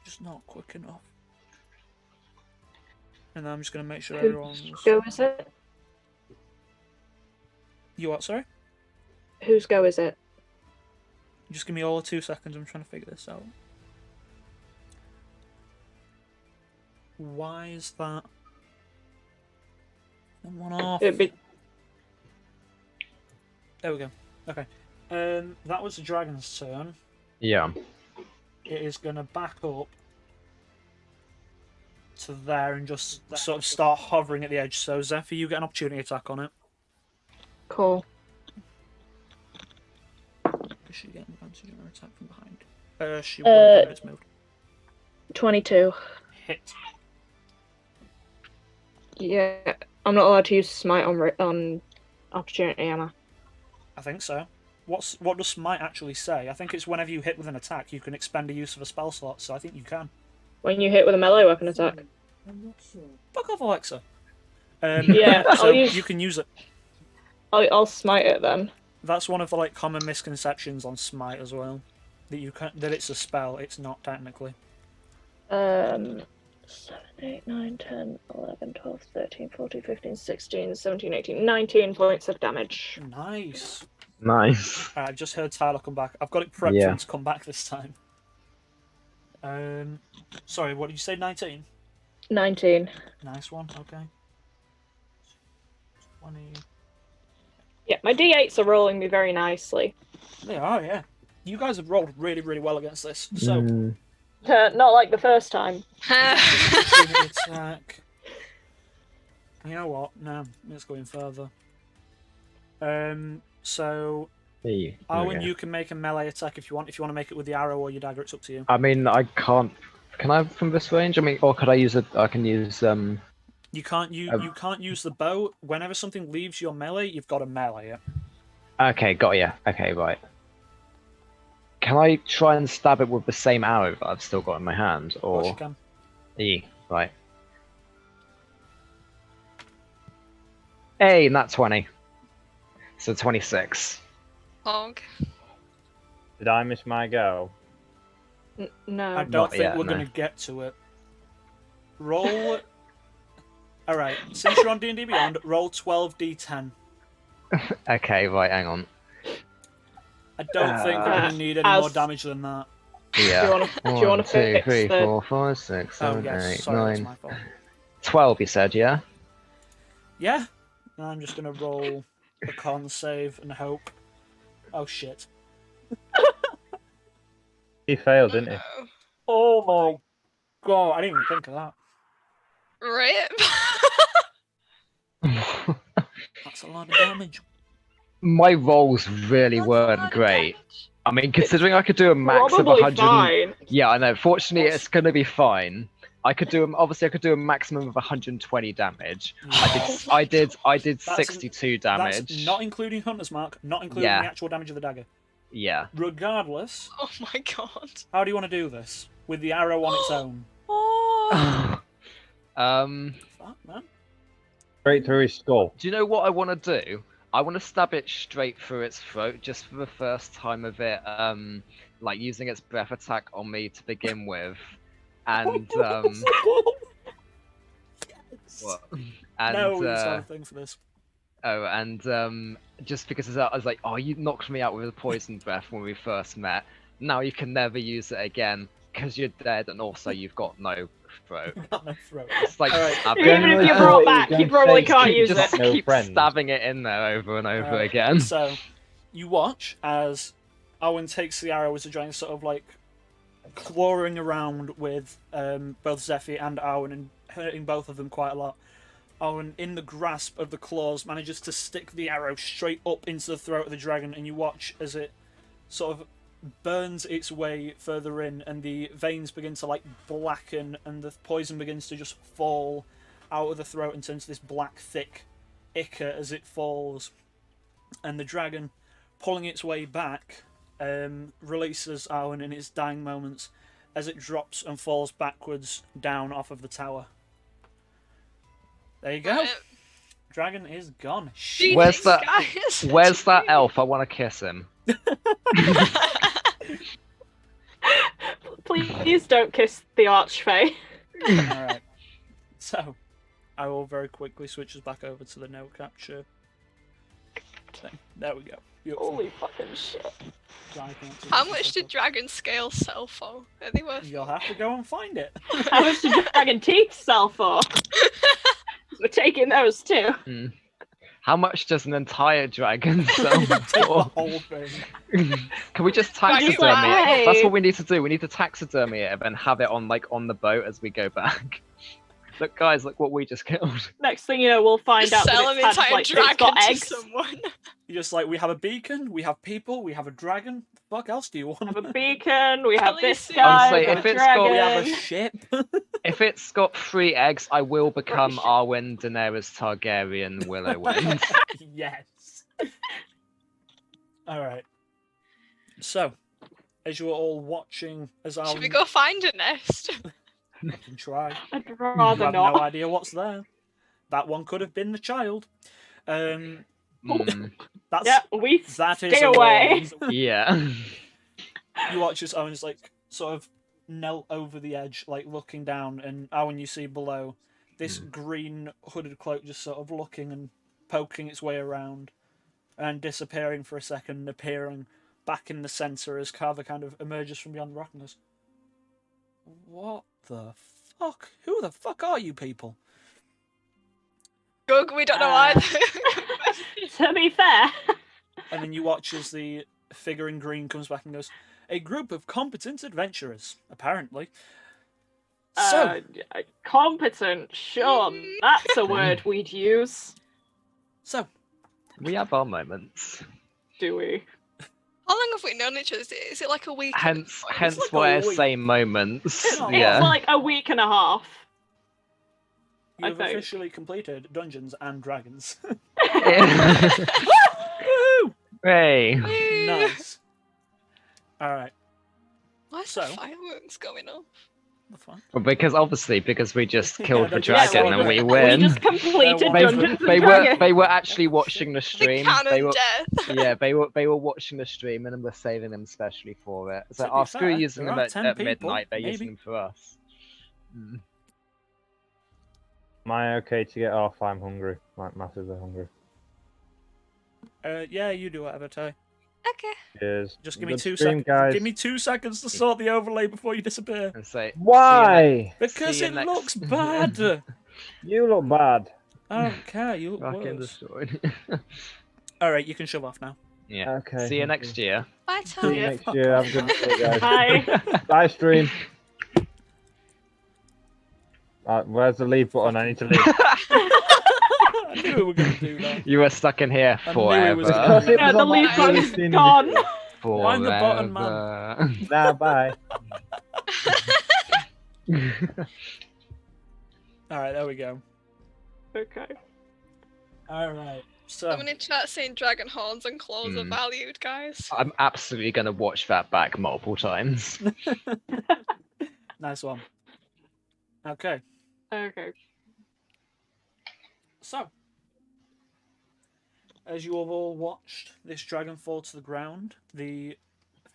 Speaker 1: just not quick enough. And then I'm just gonna make sure
Speaker 4: Whose
Speaker 1: everyone's.
Speaker 4: go is it?
Speaker 1: You what? Sorry.
Speaker 4: Whose go is it?
Speaker 1: Just give me all of 2 seconds. I'm trying to figure this out. Why is that? One off.
Speaker 4: It'd be
Speaker 1: There we go. Okay. That was the dragon's turn.
Speaker 2: Yeah.
Speaker 1: It is gonna back up to there and just sort of start hovering at the edge. So Zephyr, you get an opportunity attack on it.
Speaker 4: cool.
Speaker 1: Does she get an advantage on her attack from behind? She will if it's moved.
Speaker 4: 22.
Speaker 1: Hit.
Speaker 4: Yeah, I'm not allowed to use smite on opportunity, am I?
Speaker 1: I think so. What does smite actually say? I think it's whenever you hit with an attack, you can expend a use of a spell slot. So I think you can.
Speaker 4: When you hit with a melee weapon attack.
Speaker 1: Fuck off, Alexa.
Speaker 4: Yeah,
Speaker 1: so
Speaker 4: I'll use-
Speaker 1: you can use it.
Speaker 4: I'll smite it then.
Speaker 1: That's one of the like common misconceptions on smite as well. That it's a spell. It's not technically.
Speaker 4: 7, 8, 9, 10, 11, 12, 13, 14, 15, 16, 17, 18, 19 points of damage.
Speaker 1: Nice.
Speaker 2: Nice.
Speaker 1: I've just heard Tyler come back. I've got it prepped for
Speaker 2: Yeah.
Speaker 1: him to come back this time. Sorry, what did you say? 19.
Speaker 4: 19.
Speaker 1: Nice one. Okay. 20.
Speaker 4: Yeah, my d8s are rolling me very nicely.
Speaker 1: They are, yeah. You guys have rolled really, really well against this. So,
Speaker 4: Not like the first time.
Speaker 1: opportunity attack. You know what? No, let's go in further. So
Speaker 2: Hey,
Speaker 1: Arwen,
Speaker 2: okay.
Speaker 1: you can make a melee attack if you want. If you want to make it with the arrow or your dagger, it's up to you.
Speaker 2: I mean, I can't. Can I from this range? I mean, or could I use it? I can use
Speaker 1: You can't use the bow. Whenever something leaves your melee, you've got to melee it.
Speaker 2: Okay, got ya. Okay, right. Can I try and stab it with the same arrow that I've still got in my hand,
Speaker 1: Of course you
Speaker 2: or?
Speaker 1: can.
Speaker 2: Right. Hey, not 20. So 26.
Speaker 5: Hog.
Speaker 3: Did I miss my go?
Speaker 4: No.
Speaker 1: I don't
Speaker 2: Not
Speaker 1: think
Speaker 2: yet,
Speaker 1: we're
Speaker 2: no.
Speaker 1: going to get to it. Roll. All right. Since you're on D&D Beyond, roll 12d10.
Speaker 2: Okay, right. Hang on.
Speaker 1: I don't think we're going to need any
Speaker 4: as-
Speaker 1: more damage than that.
Speaker 2: Yeah.
Speaker 4: Do you wanna
Speaker 2: 1, 2,
Speaker 4: fix
Speaker 2: 3,
Speaker 4: the-
Speaker 2: 4, 5, 6,
Speaker 1: Oh
Speaker 2: 7,
Speaker 1: yes,
Speaker 2: 8,
Speaker 1: sorry, that's
Speaker 2: 9,
Speaker 1: my fault.
Speaker 2: 12. You said, yeah.
Speaker 1: Yeah. I'm just going to roll a con save and hope. Oh shit.
Speaker 3: He failed, didn't he?
Speaker 1: Oh my god! I didn't even think of that.
Speaker 5: Rip.
Speaker 1: That's a lot of damage.
Speaker 2: My rolls really weren't great. I mean, considering I could do a max of
Speaker 4: Probably
Speaker 2: 100.
Speaker 4: fine.
Speaker 2: Yeah, I know. Fortunately, it's gonna be fine. I could do obviously I could do a maximum of 120 damage. I did
Speaker 1: That's-
Speaker 2: 62 damage.
Speaker 1: That's not including Hunter's Mark, not including
Speaker 2: Yeah.
Speaker 1: the actual damage of the dagger.
Speaker 2: Yeah.
Speaker 1: Regardless,
Speaker 5: Oh my god.
Speaker 1: how do you want to do this? With the arrow on its own?
Speaker 5: Oh.
Speaker 1: Fuck, man.
Speaker 3: Straight through his skull.
Speaker 2: Do you know what I want to do? I want to stab it straight through its throat, just for the first time of it, like using its breath attack on me to begin with, and what? And
Speaker 1: No, we just have a thing for this.
Speaker 2: oh, and just because I was like, oh, you knocked me out with a poison breath when we first met. Now you can never use it again because you're dead, and also you've got no throat.
Speaker 1: Got no throat.
Speaker 2: It's like
Speaker 1: Alright.
Speaker 2: stabbing
Speaker 4: Even if
Speaker 2: it.
Speaker 4: you're
Speaker 3: Generally,
Speaker 4: brought
Speaker 3: what
Speaker 4: back,
Speaker 3: you're
Speaker 4: you
Speaker 3: gonna
Speaker 4: probably
Speaker 3: say
Speaker 4: can't
Speaker 3: is
Speaker 4: use
Speaker 2: just
Speaker 4: it.
Speaker 3: No
Speaker 2: keep
Speaker 3: friends.
Speaker 2: stabbing it in there over and over
Speaker 1: Alright,
Speaker 2: again.
Speaker 1: So, you watch as Owen takes the arrow as the giant sort of like clawing around with both Zephyr and Owen and hurting both of them quite a lot. Owen, in the grasp of the claws, manages to stick the arrow straight up into the throat of the dragon, and you watch as it sort of burns its way further in, and the veins begin to like blacken, and the poison begins to just fall out of the throat and turn to this black, thick ichor as it falls. And the dragon, pulling its way back, releases Owen in its dying moments as it drops and falls backwards down off of the tower. There you go.
Speaker 5: Right.
Speaker 1: Dragon is gone.
Speaker 5: Jesus,
Speaker 2: Where's that-
Speaker 5: guys.
Speaker 2: Where's that elf? I want to kiss him.
Speaker 4: Please don't kiss the archfey.
Speaker 1: Alright. So, I will very quickly switch us back over to the note capture thing. There we go. Beautiful.
Speaker 4: Holy fucking shit.
Speaker 5: How much did dragon scale sell for? Are they worth?
Speaker 1: You'll have to go and find it.
Speaker 4: How much did dragon teeth sell for? We're taking those too.
Speaker 2: How much does an entire dragon sell
Speaker 1: Take the
Speaker 2: for?
Speaker 1: whole thing.
Speaker 2: Can we just
Speaker 5: Dragon
Speaker 2: taxidermy
Speaker 4: fly.
Speaker 2: it? That's what we need to do. We need to taxidermy it and then have it on on the boat as we go back. Look, guys, look what we just killed.
Speaker 4: Next thing you know, we'll find
Speaker 5: Just
Speaker 4: out
Speaker 5: sell
Speaker 4: that
Speaker 5: an
Speaker 4: it's, had,
Speaker 5: entire
Speaker 4: like, it's
Speaker 5: dragon
Speaker 4: got
Speaker 5: to
Speaker 4: eggs.
Speaker 5: someone.
Speaker 1: You're just like, we have a beacon, we have people, we have a dragon. The fuck else do you
Speaker 4: We
Speaker 1: want?
Speaker 4: have a beacon, we have this
Speaker 5: Khaleesi.
Speaker 4: guy,
Speaker 2: I'll
Speaker 4: we
Speaker 2: say,
Speaker 4: have
Speaker 2: if
Speaker 4: a
Speaker 2: it's got-
Speaker 1: We have a
Speaker 4: dragon.
Speaker 1: ship.
Speaker 2: If it's got 3 eggs, I will become Arwen Daenerys Targaryen Willowwind.
Speaker 1: Yes. Alright. So, as you are all watching, as
Speaker 5: Should we
Speaker 1: Alan
Speaker 5: go find a nest?
Speaker 1: can try.
Speaker 4: I'd
Speaker 1: You
Speaker 4: rather
Speaker 1: have
Speaker 4: not.
Speaker 1: no idea what's there. That one could have been the child.
Speaker 2: Mm,
Speaker 1: That's
Speaker 4: Yeah, we
Speaker 1: that is
Speaker 4: stay
Speaker 1: a
Speaker 4: away.
Speaker 1: warning.
Speaker 2: yeah.
Speaker 1: You watch as Owen's like sort of knelt over the edge, like looking down, and Owen, you see below this green hooded cloak just sort of looking and poking its way around and disappearing for a second and appearing back in the centre as Carver kind of emerges from beyond the rock and goes, "What the fuck? Who the fuck are you people?"
Speaker 5: Gug, we don't know
Speaker 4: Uh,
Speaker 5: either.
Speaker 4: To be fair,
Speaker 1: And then you watch as the figure in green comes back and goes, "A group of competent adventurers, apparently." So,
Speaker 4: competent, sure, that's a word we'd use.
Speaker 1: so
Speaker 2: We have our moments.
Speaker 4: Do we?
Speaker 5: How long have we known each other? Is it like a week?
Speaker 2: Hence
Speaker 1: like
Speaker 2: why
Speaker 1: a
Speaker 2: I
Speaker 1: week.
Speaker 2: say moments.
Speaker 1: Oh,
Speaker 2: Yeah.
Speaker 4: It's like a week and a half. I
Speaker 1: you've
Speaker 4: think.
Speaker 1: officially completed Dungeons and Dragons.
Speaker 2: Yeah.
Speaker 1: Woo!
Speaker 2: Hey.
Speaker 5: Whee!
Speaker 1: Nice. All right.
Speaker 5: Why is
Speaker 1: So-
Speaker 5: there fireworks going off?
Speaker 1: That's fine.
Speaker 2: Well, because we just
Speaker 1: Yeah,
Speaker 2: killed the
Speaker 1: they just
Speaker 2: dragon and
Speaker 1: celebrate.
Speaker 2: we win.
Speaker 4: We just completed
Speaker 1: They-
Speaker 4: Dungeons
Speaker 2: They
Speaker 4: and
Speaker 2: were
Speaker 4: Dragons.
Speaker 2: actually watching the
Speaker 5: The
Speaker 2: stream.
Speaker 5: canon
Speaker 2: They were
Speaker 5: death.
Speaker 2: they were watching the stream and we're saving them specially for it. So
Speaker 1: To be
Speaker 2: after
Speaker 1: fair,
Speaker 2: using
Speaker 1: there
Speaker 2: them
Speaker 1: are 10
Speaker 2: at
Speaker 1: people,
Speaker 2: midnight, they're
Speaker 1: maybe.
Speaker 2: using them for us. Mm.
Speaker 3: Am I okay to get off? I'm hungry. Like, massively hungry.
Speaker 1: Yeah, you do whatever, Ty.
Speaker 5: Okay.
Speaker 3: Cheers.
Speaker 1: Just give me
Speaker 3: Good
Speaker 1: 2
Speaker 3: stream,
Speaker 1: seconds.
Speaker 3: guys.
Speaker 1: Give me 2 seconds to sort the overlay before you disappear.
Speaker 2: And say
Speaker 3: Why?
Speaker 1: Because
Speaker 2: See you
Speaker 1: it
Speaker 2: next-
Speaker 1: looks bad.
Speaker 3: You look bad.
Speaker 1: I don't care. You look
Speaker 2: fucking
Speaker 1: worse.
Speaker 2: destroyed.
Speaker 1: All right, you can shove off now.
Speaker 2: Yeah.
Speaker 3: Okay.
Speaker 2: See you
Speaker 3: thank
Speaker 2: next year.
Speaker 5: Bye,
Speaker 3: See
Speaker 5: Tom.
Speaker 3: you
Speaker 1: Yeah,
Speaker 3: next
Speaker 1: fuck
Speaker 3: year.
Speaker 1: off.
Speaker 3: Have a good day, guys.
Speaker 4: Bye.
Speaker 3: Bye, stream. Where's the leave button? I need to leave.
Speaker 1: I knew we were going to do that.
Speaker 2: You were stuck in here
Speaker 1: I knew he was
Speaker 2: forever.
Speaker 1: gonna
Speaker 3: Because it
Speaker 4: Yeah,
Speaker 3: was
Speaker 4: the
Speaker 3: on my
Speaker 4: leave button's
Speaker 3: listing.
Speaker 4: gone.
Speaker 1: Find the button, man.
Speaker 3: Nah, bye.
Speaker 1: Alright, there we go.
Speaker 4: Okay.
Speaker 1: Alright, so.
Speaker 5: Someone in chat saying dragon horns and claws are
Speaker 2: Hmm.
Speaker 5: valued, guys.
Speaker 2: I'm absolutely gonna watch that back multiple times.
Speaker 1: Nice one. Okay,
Speaker 4: Okay.
Speaker 1: so. As you have all watched this dragon fall to the ground, the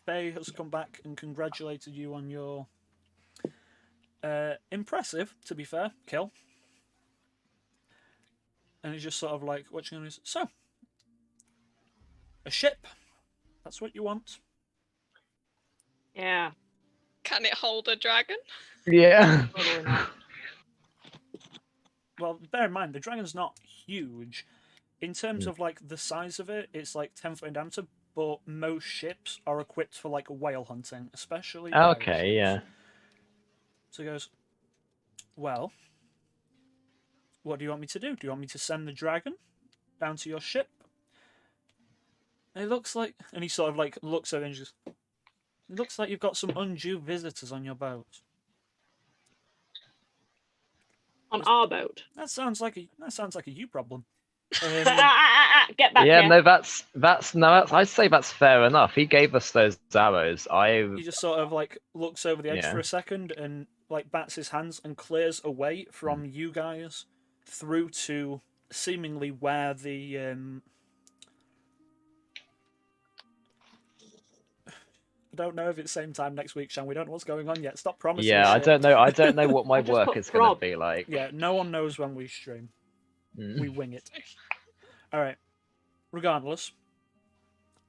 Speaker 1: Fae has come back and congratulated you on your impressive, to be fair, kill. And he's just sort of like watching on his. So, a ship. That's what you want.
Speaker 4: Yeah.
Speaker 5: Can it hold a dragon?
Speaker 2: Yeah.
Speaker 4: Probably not.
Speaker 1: Well, bear in mind, the dragon's not huge. In terms of like the size of it, it's like 10 foot in diameter, but most ships are equipped for like whale hunting, especially. pirate
Speaker 2: Okay,
Speaker 1: ships.
Speaker 2: yeah.
Speaker 1: So he goes, well, what do you want me to do? Do you want me to send the dragon down to your ship? And it looks like, and he sort of like looks over and just, it looks like you've got some undue visitors on your boat.
Speaker 4: On our boat.
Speaker 1: That sounds like a you problem.
Speaker 4: Get back
Speaker 2: Yeah,
Speaker 4: here.
Speaker 2: no, I'd say that's fair enough. He gave us those arrows.
Speaker 1: He just sort of like looks over the edge
Speaker 2: Yeah.
Speaker 1: for a second and like bats his hands and clears away from you guys through to seemingly where the I don't know if it's same time next week, Shan. We don't know what's going on yet. Stop promising.
Speaker 2: Yeah, I
Speaker 1: shit.
Speaker 2: don't know. I don't know what my
Speaker 4: I just
Speaker 2: work
Speaker 4: put
Speaker 2: is gonna
Speaker 4: Rob.
Speaker 2: be like.
Speaker 1: Yeah, no one knows when we stream.
Speaker 2: Mm.
Speaker 1: We wing it. All right. Regardless,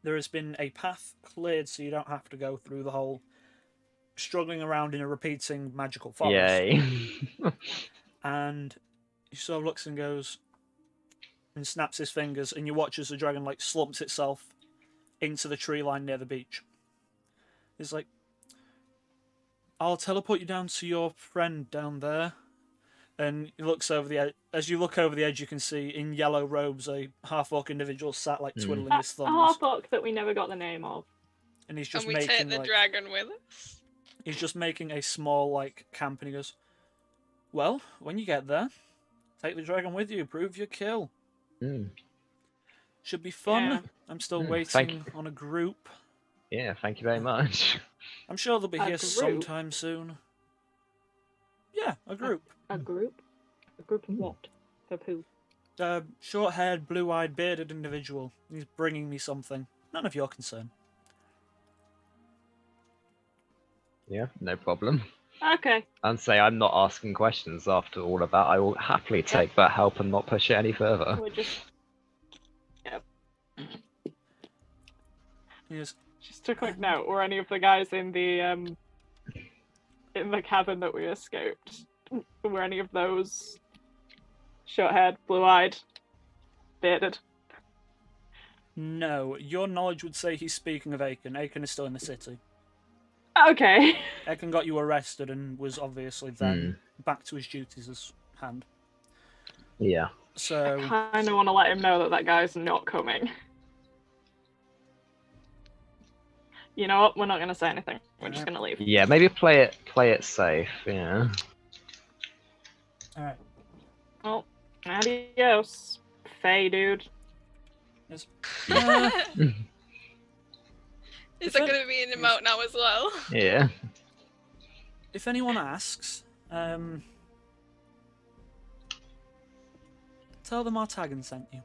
Speaker 1: there has been a path cleared, so you don't have to go through the whole struggling around in a repeating magical forest.
Speaker 2: Yay.
Speaker 1: And he sort of looks and goes and snaps his fingers, and you watch as the dragon like slumps itself into the tree line near the beach. He's like, I'll teleport you down to your friend down there. And he looks over the edge. As you look over the edge, you can see in yellow robes a half-orc individual sat like twiddling his
Speaker 4: A
Speaker 1: thumbs.
Speaker 4: half-orc that we never got the name of.
Speaker 1: And he's just
Speaker 5: And we take
Speaker 1: making
Speaker 5: the
Speaker 1: like,
Speaker 5: dragon with us.
Speaker 1: he's just making a small like camp, and he goes, well, when you get there, take the dragon with you, prove your kill.
Speaker 2: Mm.
Speaker 1: Should be fun.
Speaker 4: Yeah.
Speaker 1: I'm still
Speaker 2: Thank
Speaker 1: waiting
Speaker 2: you.
Speaker 1: on a group.
Speaker 2: Yeah, thank you very much.
Speaker 1: I'm sure they'll be
Speaker 4: A
Speaker 1: here
Speaker 4: group?
Speaker 1: sometime soon. Yeah, a group.
Speaker 4: A group? A group of what? Of who?
Speaker 1: Short-haired, blue-eyed, bearded individual. He's bringing me something. None of your concern.
Speaker 2: Yeah, no problem.
Speaker 4: Okay.
Speaker 2: And say I'm not asking questions after all of that. I will happily take that help and not push it any further.
Speaker 4: We're just... Yep.
Speaker 1: He goes,
Speaker 4: Just a quick note, were any of the guys in the cabin that we escaped, were any of those short-haired, blue-eyed, bearded?
Speaker 1: no, your knowledge would say he's speaking of Aiken. Aiken is still in the city.
Speaker 4: Okay.
Speaker 1: Aiken got you arrested and was obviously then back to his duties as hand.
Speaker 2: Yeah.
Speaker 1: So,
Speaker 4: Kind of want to let him know that that guy's not coming. You know what? We're not going to say anything. We're just going to leave.
Speaker 2: Yeah, maybe play it safe, yeah.
Speaker 1: alright.
Speaker 4: Well, adios, Faye dude.
Speaker 1: Yes.
Speaker 5: Is there going to be an emote now as well?
Speaker 2: Yeah.
Speaker 1: If anyone asks, tell them Artagan sent you.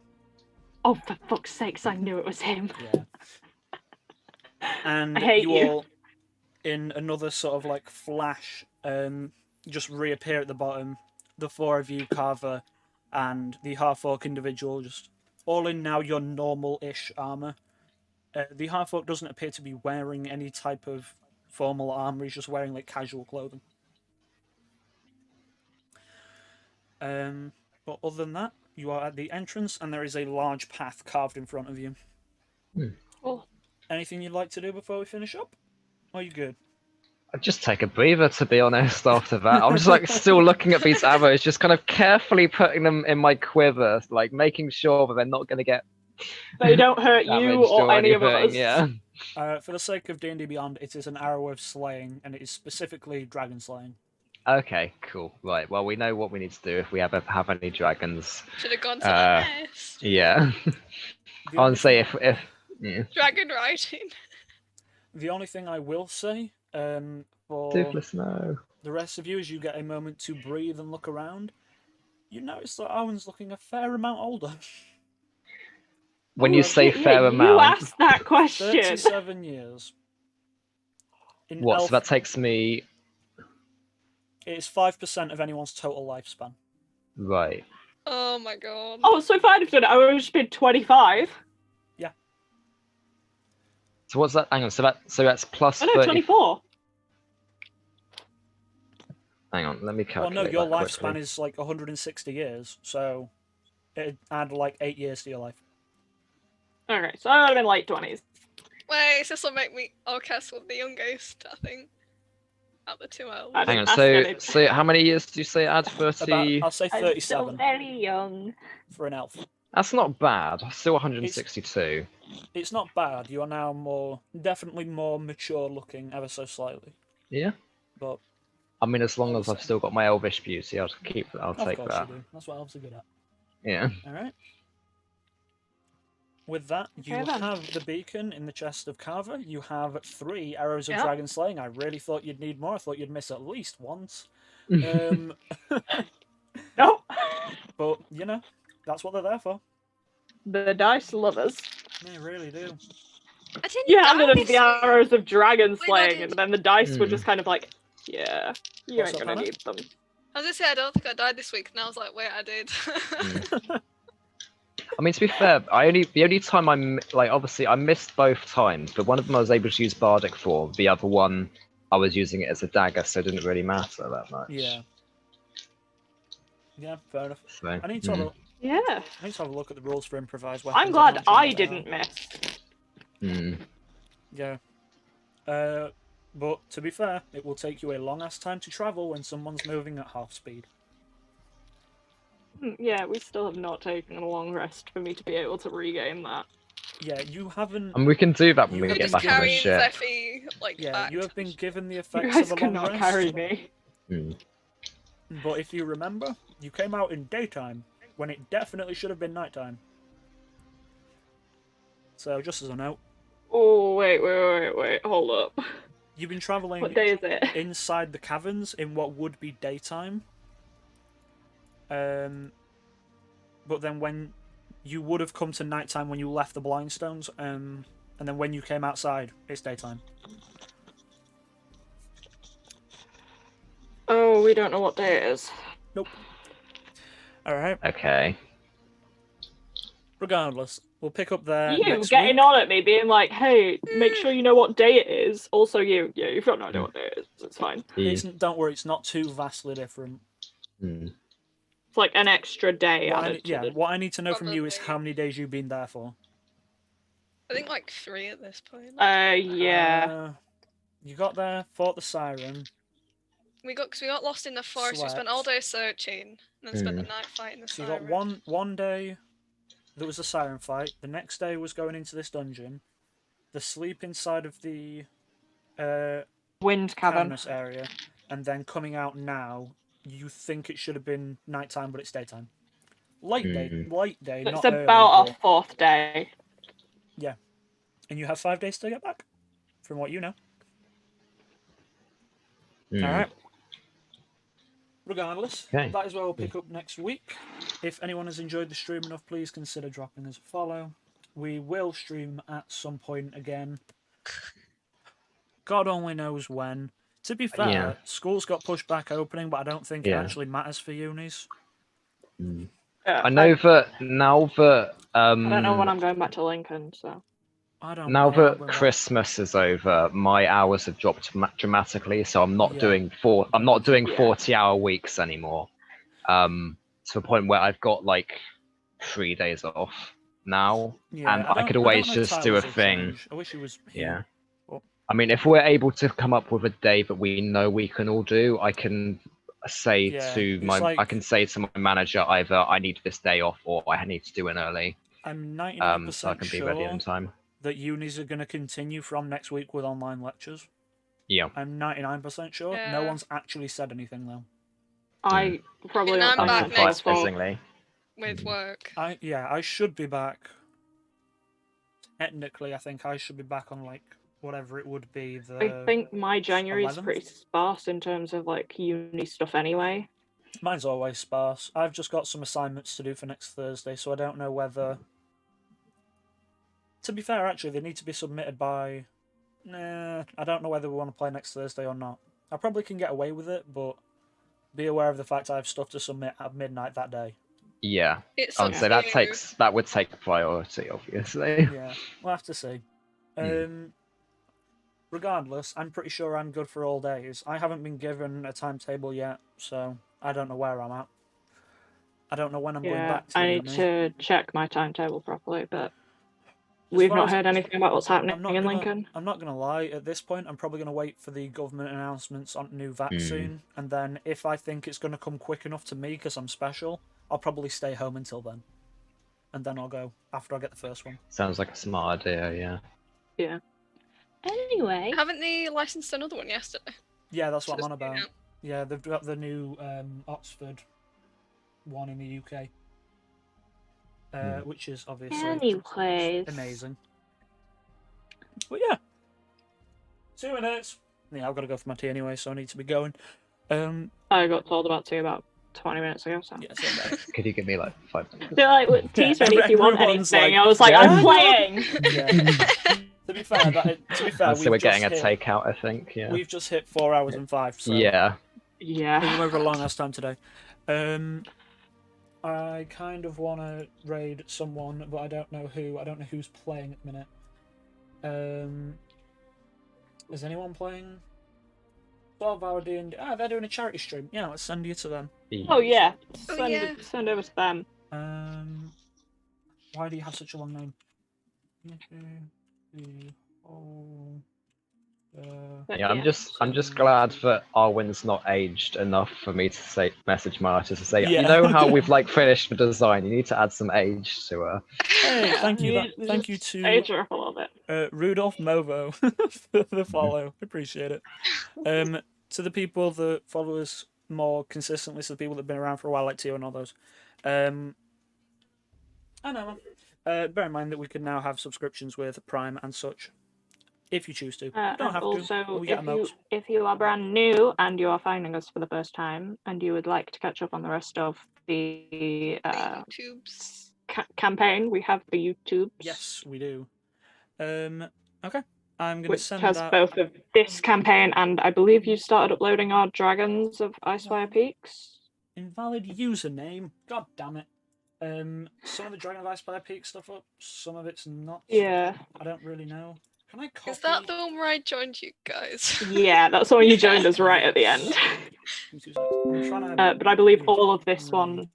Speaker 4: Oh, for fuck's sakes, I knew it was him.
Speaker 1: Yeah. And
Speaker 4: I hate
Speaker 1: you
Speaker 4: you.
Speaker 1: all, in another sort of like flash, just reappear at the bottom. The four of you, Carver, and the half-orc individual, just all in now your normal-ish armor. The half-orc doesn't appear to be wearing any type of formal armor. He's just wearing like casual clothing. But other than that, you are at the entrance, and there is a large path carved in front of you.
Speaker 4: Oh,
Speaker 1: Anything you'd like to do before we finish up? Or are you good?
Speaker 2: I'd just take a breather, to be honest, after that. I'm just like still looking at these arrows, just kind of carefully putting them in my quiver, like making sure that they're not going to get
Speaker 4: They don't hurt you
Speaker 2: damaged
Speaker 4: or any of
Speaker 2: anything.
Speaker 4: us.
Speaker 2: Yeah.
Speaker 1: For the sake of D&D Beyond, it is an arrow of slaying, and it is specifically dragon slaying.
Speaker 2: Okay, cool. Right. Well, we know what we need to do if we ever have any dragons.
Speaker 5: Should have gone to the nest.
Speaker 2: Yeah.
Speaker 1: The
Speaker 2: I'll
Speaker 1: only
Speaker 2: say
Speaker 1: thing-
Speaker 2: if yeah.
Speaker 5: Dragon riding.
Speaker 1: The only thing I will say, for
Speaker 2: Toothless, no.
Speaker 1: the rest of you, as you get a moment to breathe and look around, you notice that Owen's looking a fair amount older.
Speaker 2: When you say fair
Speaker 4: You
Speaker 2: amount,
Speaker 4: asked that question.
Speaker 1: 37 years. In
Speaker 2: what?
Speaker 1: elf,
Speaker 2: So that takes me
Speaker 1: it is 5% of anyone's total lifespan.
Speaker 2: right.
Speaker 5: Oh my god.
Speaker 4: Oh, so if I'd have done it, I would have just been 25.
Speaker 2: So what's that? Hang on. So that's plus
Speaker 4: I know,
Speaker 2: 30.
Speaker 4: 24.
Speaker 2: Hang on. Let me
Speaker 1: Well,
Speaker 2: calculate.
Speaker 1: no, your
Speaker 2: that
Speaker 1: lifespan
Speaker 2: quickly.
Speaker 1: is like 160 years, so it'd add like 8 years to your life.
Speaker 4: Okay, so I would have been late 20s.
Speaker 5: Wait, this will make me Orcas with the youngest, I think. Out the two elves.
Speaker 4: I
Speaker 2: Hang on.
Speaker 4: Ask
Speaker 2: So
Speaker 4: any-
Speaker 2: so how many years do you say add? 30.
Speaker 1: About, I'll say
Speaker 4: I'm still
Speaker 1: 37
Speaker 4: very young.
Speaker 1: for an elf.
Speaker 2: That's not bad. Still 162.
Speaker 1: It's not bad. You are now definitely more mature looking, ever so slightly.
Speaker 2: Yeah.
Speaker 1: But
Speaker 2: I mean, as long as I've
Speaker 1: Awesome.
Speaker 2: still got my elvish beauty, I'll take
Speaker 1: of course
Speaker 2: that.
Speaker 1: you do. That's what elves are good at.
Speaker 2: Yeah.
Speaker 1: All right. With that, you
Speaker 4: Okay, then.
Speaker 1: have the beacon in the chest of Carver. You have 3 arrows of
Speaker 4: Yeah.
Speaker 1: dragon slaying. I really thought you'd need more. I thought you'd miss at least once. Um,
Speaker 4: Nope.
Speaker 1: but you know, that's what they're there for.
Speaker 4: The dice lovers.
Speaker 1: They really do.
Speaker 5: I didn't
Speaker 4: You
Speaker 5: die
Speaker 4: handed them
Speaker 5: this
Speaker 4: the
Speaker 5: week.
Speaker 4: arrows of dragon
Speaker 5: Wait, no, I
Speaker 4: slaying,
Speaker 5: did.
Speaker 4: and then the dice were
Speaker 2: Hmm.
Speaker 4: just kind of like, yeah, you
Speaker 1: What's
Speaker 4: ain't
Speaker 1: up,
Speaker 4: gonna
Speaker 1: Hannah?
Speaker 4: need them.
Speaker 5: I was gonna say I don't think I died this week, and I was like, wait, I did.
Speaker 2: I mean, to be fair, the only time obviously I missed both times, but one of them I was able to use bardic for. The other one I was using it as a dagger, so it didn't really matter that much.
Speaker 1: Yeah. Yeah, fair enough.
Speaker 2: So,
Speaker 1: I need to have a,
Speaker 4: Yeah.
Speaker 1: I need to have a look at the rules for improvised weapons.
Speaker 4: I'm glad
Speaker 1: don't know
Speaker 4: I
Speaker 1: what they are.
Speaker 4: didn't miss.
Speaker 1: Yeah. But to be fair, it will take you a long ass time to travel when someone's moving at half speed.
Speaker 4: Yeah, we still have not taken a long rest for me to be able to regain that.
Speaker 1: Yeah, you haven't.
Speaker 2: And we can do that when
Speaker 1: You
Speaker 2: we
Speaker 1: have
Speaker 2: get
Speaker 1: been
Speaker 2: back on the
Speaker 5: carrying
Speaker 2: ship.
Speaker 5: Zephy like
Speaker 1: Yeah,
Speaker 5: back
Speaker 1: you
Speaker 5: to
Speaker 1: have been
Speaker 5: the
Speaker 1: given the
Speaker 4: You
Speaker 1: effects
Speaker 4: guys
Speaker 1: of a long
Speaker 4: cannot
Speaker 1: rest.
Speaker 4: carry me.
Speaker 1: But if you remember, you came out in daytime when it definitely should have been nighttime. So just as a note,
Speaker 4: Oh, wait, hold up.
Speaker 1: you've been traveling
Speaker 4: What day is it?
Speaker 1: inside the caverns in what would be daytime. But then when you would have come to nighttime when you left the Blindstones, and then when you came outside, it's daytime.
Speaker 4: Oh, we don't know what day it is.
Speaker 1: Nope. Alright,
Speaker 2: Okay.
Speaker 1: regardless, we'll pick up there
Speaker 4: You
Speaker 1: next
Speaker 4: getting
Speaker 1: week.
Speaker 4: on at me, being like, hey, make sure you know what day it is. Also, you've got no idea what day it is. It's fine.
Speaker 1: Don't worry, it's not too vastly different.
Speaker 4: It's like an extra day
Speaker 1: What
Speaker 4: added to the...
Speaker 1: what I need to know from you is
Speaker 5: Probably.
Speaker 1: how many days you've been there for.
Speaker 5: I think like 3 at this point.
Speaker 4: Yeah.
Speaker 1: You got there, fought the siren.
Speaker 5: We got lost in the forest. We spent all day searching, and then spent the night fighting the
Speaker 1: So you
Speaker 5: siren.
Speaker 1: got one day there was a siren fight. The next day was going into this dungeon. The sleep inside of the
Speaker 4: Wind cavern.
Speaker 1: cavernous area, and then coming out now. You think it should have been nighttime, but it's daytime. Late day,
Speaker 4: It's
Speaker 1: not
Speaker 4: about
Speaker 1: early,
Speaker 4: our
Speaker 1: but-
Speaker 4: 4th day.
Speaker 1: And you have 5 days to get back, from what you know.
Speaker 2: Hmm.
Speaker 1: All right. Regardless,
Speaker 2: Okay.
Speaker 1: that is where we'll pick up next week. If anyone has enjoyed the stream enough, please consider dropping us a follow. We will stream at some point again. God only knows when. To be fair,
Speaker 2: Yeah.
Speaker 1: school's got pushed back opening, but I don't think it
Speaker 2: Yeah.
Speaker 1: actually matters for unis.
Speaker 4: Yeah,
Speaker 2: I know that now that
Speaker 4: I don't know when I'm going back to Lincoln, so...
Speaker 1: I don't
Speaker 2: now
Speaker 1: know. I'm
Speaker 2: that
Speaker 1: going back.
Speaker 2: Christmas is over, my hours have dropped dramatically, so I'm not
Speaker 1: Yeah.
Speaker 2: doing I'm not doing
Speaker 4: Yeah.
Speaker 2: 40-hour weeks anymore. To the point where I've got like 3 days off now,
Speaker 1: Yeah,
Speaker 2: and I
Speaker 1: don't-
Speaker 2: could
Speaker 1: don't
Speaker 2: always
Speaker 1: know if
Speaker 2: just do a
Speaker 1: Tyler's will
Speaker 2: thing.
Speaker 1: change. I wish he was here.
Speaker 2: Yeah.
Speaker 1: But
Speaker 2: I mean, if we're able to come up with a day that we know we can all do, I can say
Speaker 1: Yeah,
Speaker 2: to
Speaker 1: it's
Speaker 2: my
Speaker 1: like-
Speaker 2: I can say to my manager either I need this day off or I need to do it early.
Speaker 1: I'm
Speaker 2: So I
Speaker 1: 99%
Speaker 2: can be ready in
Speaker 1: sure
Speaker 2: time.
Speaker 1: that unis are going to continue from next week with online lectures.
Speaker 2: Yeah.
Speaker 1: I'm 99% sure. No
Speaker 5: Yeah.
Speaker 1: one's actually said anything though.
Speaker 4: I probably
Speaker 5: And I'm
Speaker 4: won't
Speaker 5: back
Speaker 4: have
Speaker 5: next
Speaker 4: class
Speaker 5: week.
Speaker 4: for.
Speaker 5: with work.
Speaker 1: I should be back. Technically, I think I should be back on like whatever it would be.
Speaker 4: I think my January is
Speaker 1: 11th?
Speaker 4: pretty sparse in terms of like uni stuff anyway.
Speaker 1: Mine's always sparse. I've just got some assignments to do for next Thursday, so I don't know whether. To be fair, actually, they need to be submitted by. Nah, I don't know whether we want to play next Thursday or not. I probably can get away with it, but be aware of the fact I have stuff to submit at midnight that day.
Speaker 2: Yeah.
Speaker 5: It's
Speaker 2: I
Speaker 5: up
Speaker 2: would
Speaker 5: to
Speaker 2: say
Speaker 5: you.
Speaker 2: that would take priority, obviously.
Speaker 1: Yeah, we'll have to see.
Speaker 2: Hmm.
Speaker 1: Regardless, I'm pretty sure I'm good for all days. I haven't been given a timetable yet, so I don't know where I'm at. I don't know when I'm going
Speaker 4: Yeah,
Speaker 1: back to
Speaker 4: I
Speaker 1: the
Speaker 4: need
Speaker 1: uni.
Speaker 4: to check my timetable properly, but
Speaker 1: As
Speaker 4: we've
Speaker 1: far
Speaker 4: not
Speaker 1: as-
Speaker 4: heard anything about what's happening
Speaker 1: I'm not
Speaker 4: in
Speaker 1: gonna,
Speaker 4: Lincoln.
Speaker 1: I'm not gonna lie. At this point, I'm probably gonna wait for the government announcements on new vaccine, and then if I think it's gonna come quick enough to me because I'm special, I'll probably stay home until then, and then I'll go after I get the first one.
Speaker 2: Sounds like a smart idea, yeah.
Speaker 4: Yeah. Anyway,
Speaker 5: Haven't they licensed another one yesterday?
Speaker 1: Yeah, that's what I'm
Speaker 5: Just,
Speaker 1: on
Speaker 5: you
Speaker 1: about.
Speaker 5: know.
Speaker 1: Yeah, they've got the new Oxford one in the UK, which is obviously
Speaker 4: anyways,
Speaker 1: amazing. But yeah, 2 minutes. Yeah, I've got to go for my tea anyway, so I need to be going.
Speaker 4: I got told about tea about 20 minutes ago, so.
Speaker 1: Yeah, so bad.
Speaker 2: Could you give me like 5 minutes?
Speaker 4: They're like, "Well, tea's ready if you want
Speaker 1: Everyone's
Speaker 4: anything."
Speaker 1: like,
Speaker 4: I was like,
Speaker 3: "Yeah,
Speaker 4: I'm
Speaker 3: yeah."
Speaker 4: playing.
Speaker 1: Yeah. To be fair,
Speaker 2: So we're
Speaker 1: we've
Speaker 2: getting a
Speaker 1: just hit,
Speaker 2: takeout, I think. Yeah.
Speaker 1: we've just hit 4 hours and 5. So
Speaker 2: Yeah.
Speaker 1: we
Speaker 4: Yeah.
Speaker 1: went over a long ass time today. I kind of want to raid someone, but I don't know who. I don't know who's playing at the minute. Is anyone playing? 12-hour D&D. Ah, they're doing a charity stream. Yeah, let's send you to them.
Speaker 4: Oh yeah.
Speaker 5: Oh,
Speaker 4: Send
Speaker 5: yeah.
Speaker 4: send over to them.
Speaker 1: Why do you have such a long name?
Speaker 4: But
Speaker 2: Yeah, I'm just glad that Arwen's not aged enough for me to message my artist to say,
Speaker 1: Yeah.
Speaker 2: you know how we've like finished the design, you need to add some age to her.
Speaker 1: Hey, thank you.
Speaker 4: You
Speaker 1: Thank you
Speaker 4: just
Speaker 1: to
Speaker 4: age her up a little bit.
Speaker 1: Rudolph Movo for the follow. Appreciate it. To the people that follow us more consistently, so the people that have been around for a while, like Tio and all those. I know. Bear in mind that we can now have subscriptions with Prime and such, if you choose to. You don't
Speaker 4: And
Speaker 1: have
Speaker 4: also,
Speaker 1: to. We get emotes.
Speaker 4: if you are brand new and you are finding us for the first time and you would like to catch up on the rest of the
Speaker 5: YouTubes.
Speaker 4: campaign, we have the YouTubes.
Speaker 1: Yes, we do. Okay. I'm gonna
Speaker 4: Which
Speaker 1: send
Speaker 4: has
Speaker 1: that.
Speaker 4: both of this campaign and I believe you started uploading our Dragons of Icefire Peaks.
Speaker 1: Invalid username. God damn it. Some of the Dragon of Icefire Peak stuff up. Some of it's not.
Speaker 4: Yeah.
Speaker 1: I don't really know. Can I copy?
Speaker 5: Is that the one where I joined you guys?
Speaker 4: Yeah, that's the one you joined us right at the end.
Speaker 1: Give me 2 seconds. I'm trying to.
Speaker 4: But I believe all of this one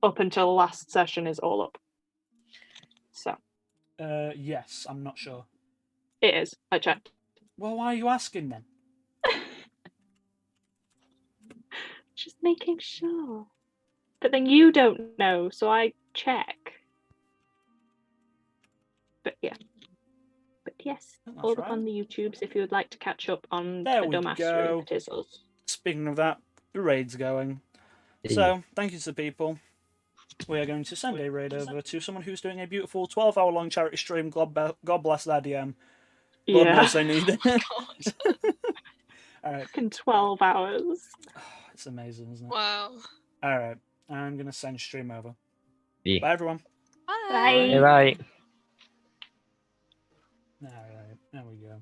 Speaker 4: up until last session is all up. So
Speaker 1: Yes, I'm not sure.
Speaker 4: it is. I checked.
Speaker 1: Well, why are you asking then?
Speaker 4: Just making sure. But then you don't know, so I check. But yeah. But yes,
Speaker 1: I think
Speaker 4: all
Speaker 1: that's
Speaker 4: up on the YouTubes if you would like to catch up on
Speaker 1: There
Speaker 4: the
Speaker 1: we
Speaker 4: dumbass
Speaker 1: go.
Speaker 4: it is us.
Speaker 1: Speaking of that, the raid's going. So, thank you to the people. We are going to send a raid over to someone who's doing a beautiful 12-hour long charity stream. God bless their DM. Lord
Speaker 4: Yeah.
Speaker 1: knows they need it.
Speaker 5: God.
Speaker 1: Alright,
Speaker 4: In 12 hours.
Speaker 1: it's amazing, isn't it?
Speaker 5: Wow.
Speaker 1: Alright, I'm going to send stream over.
Speaker 2: Yeah.
Speaker 1: Bye, everyone.
Speaker 4: Bye.
Speaker 2: You're right.
Speaker 1: Alright, there we go.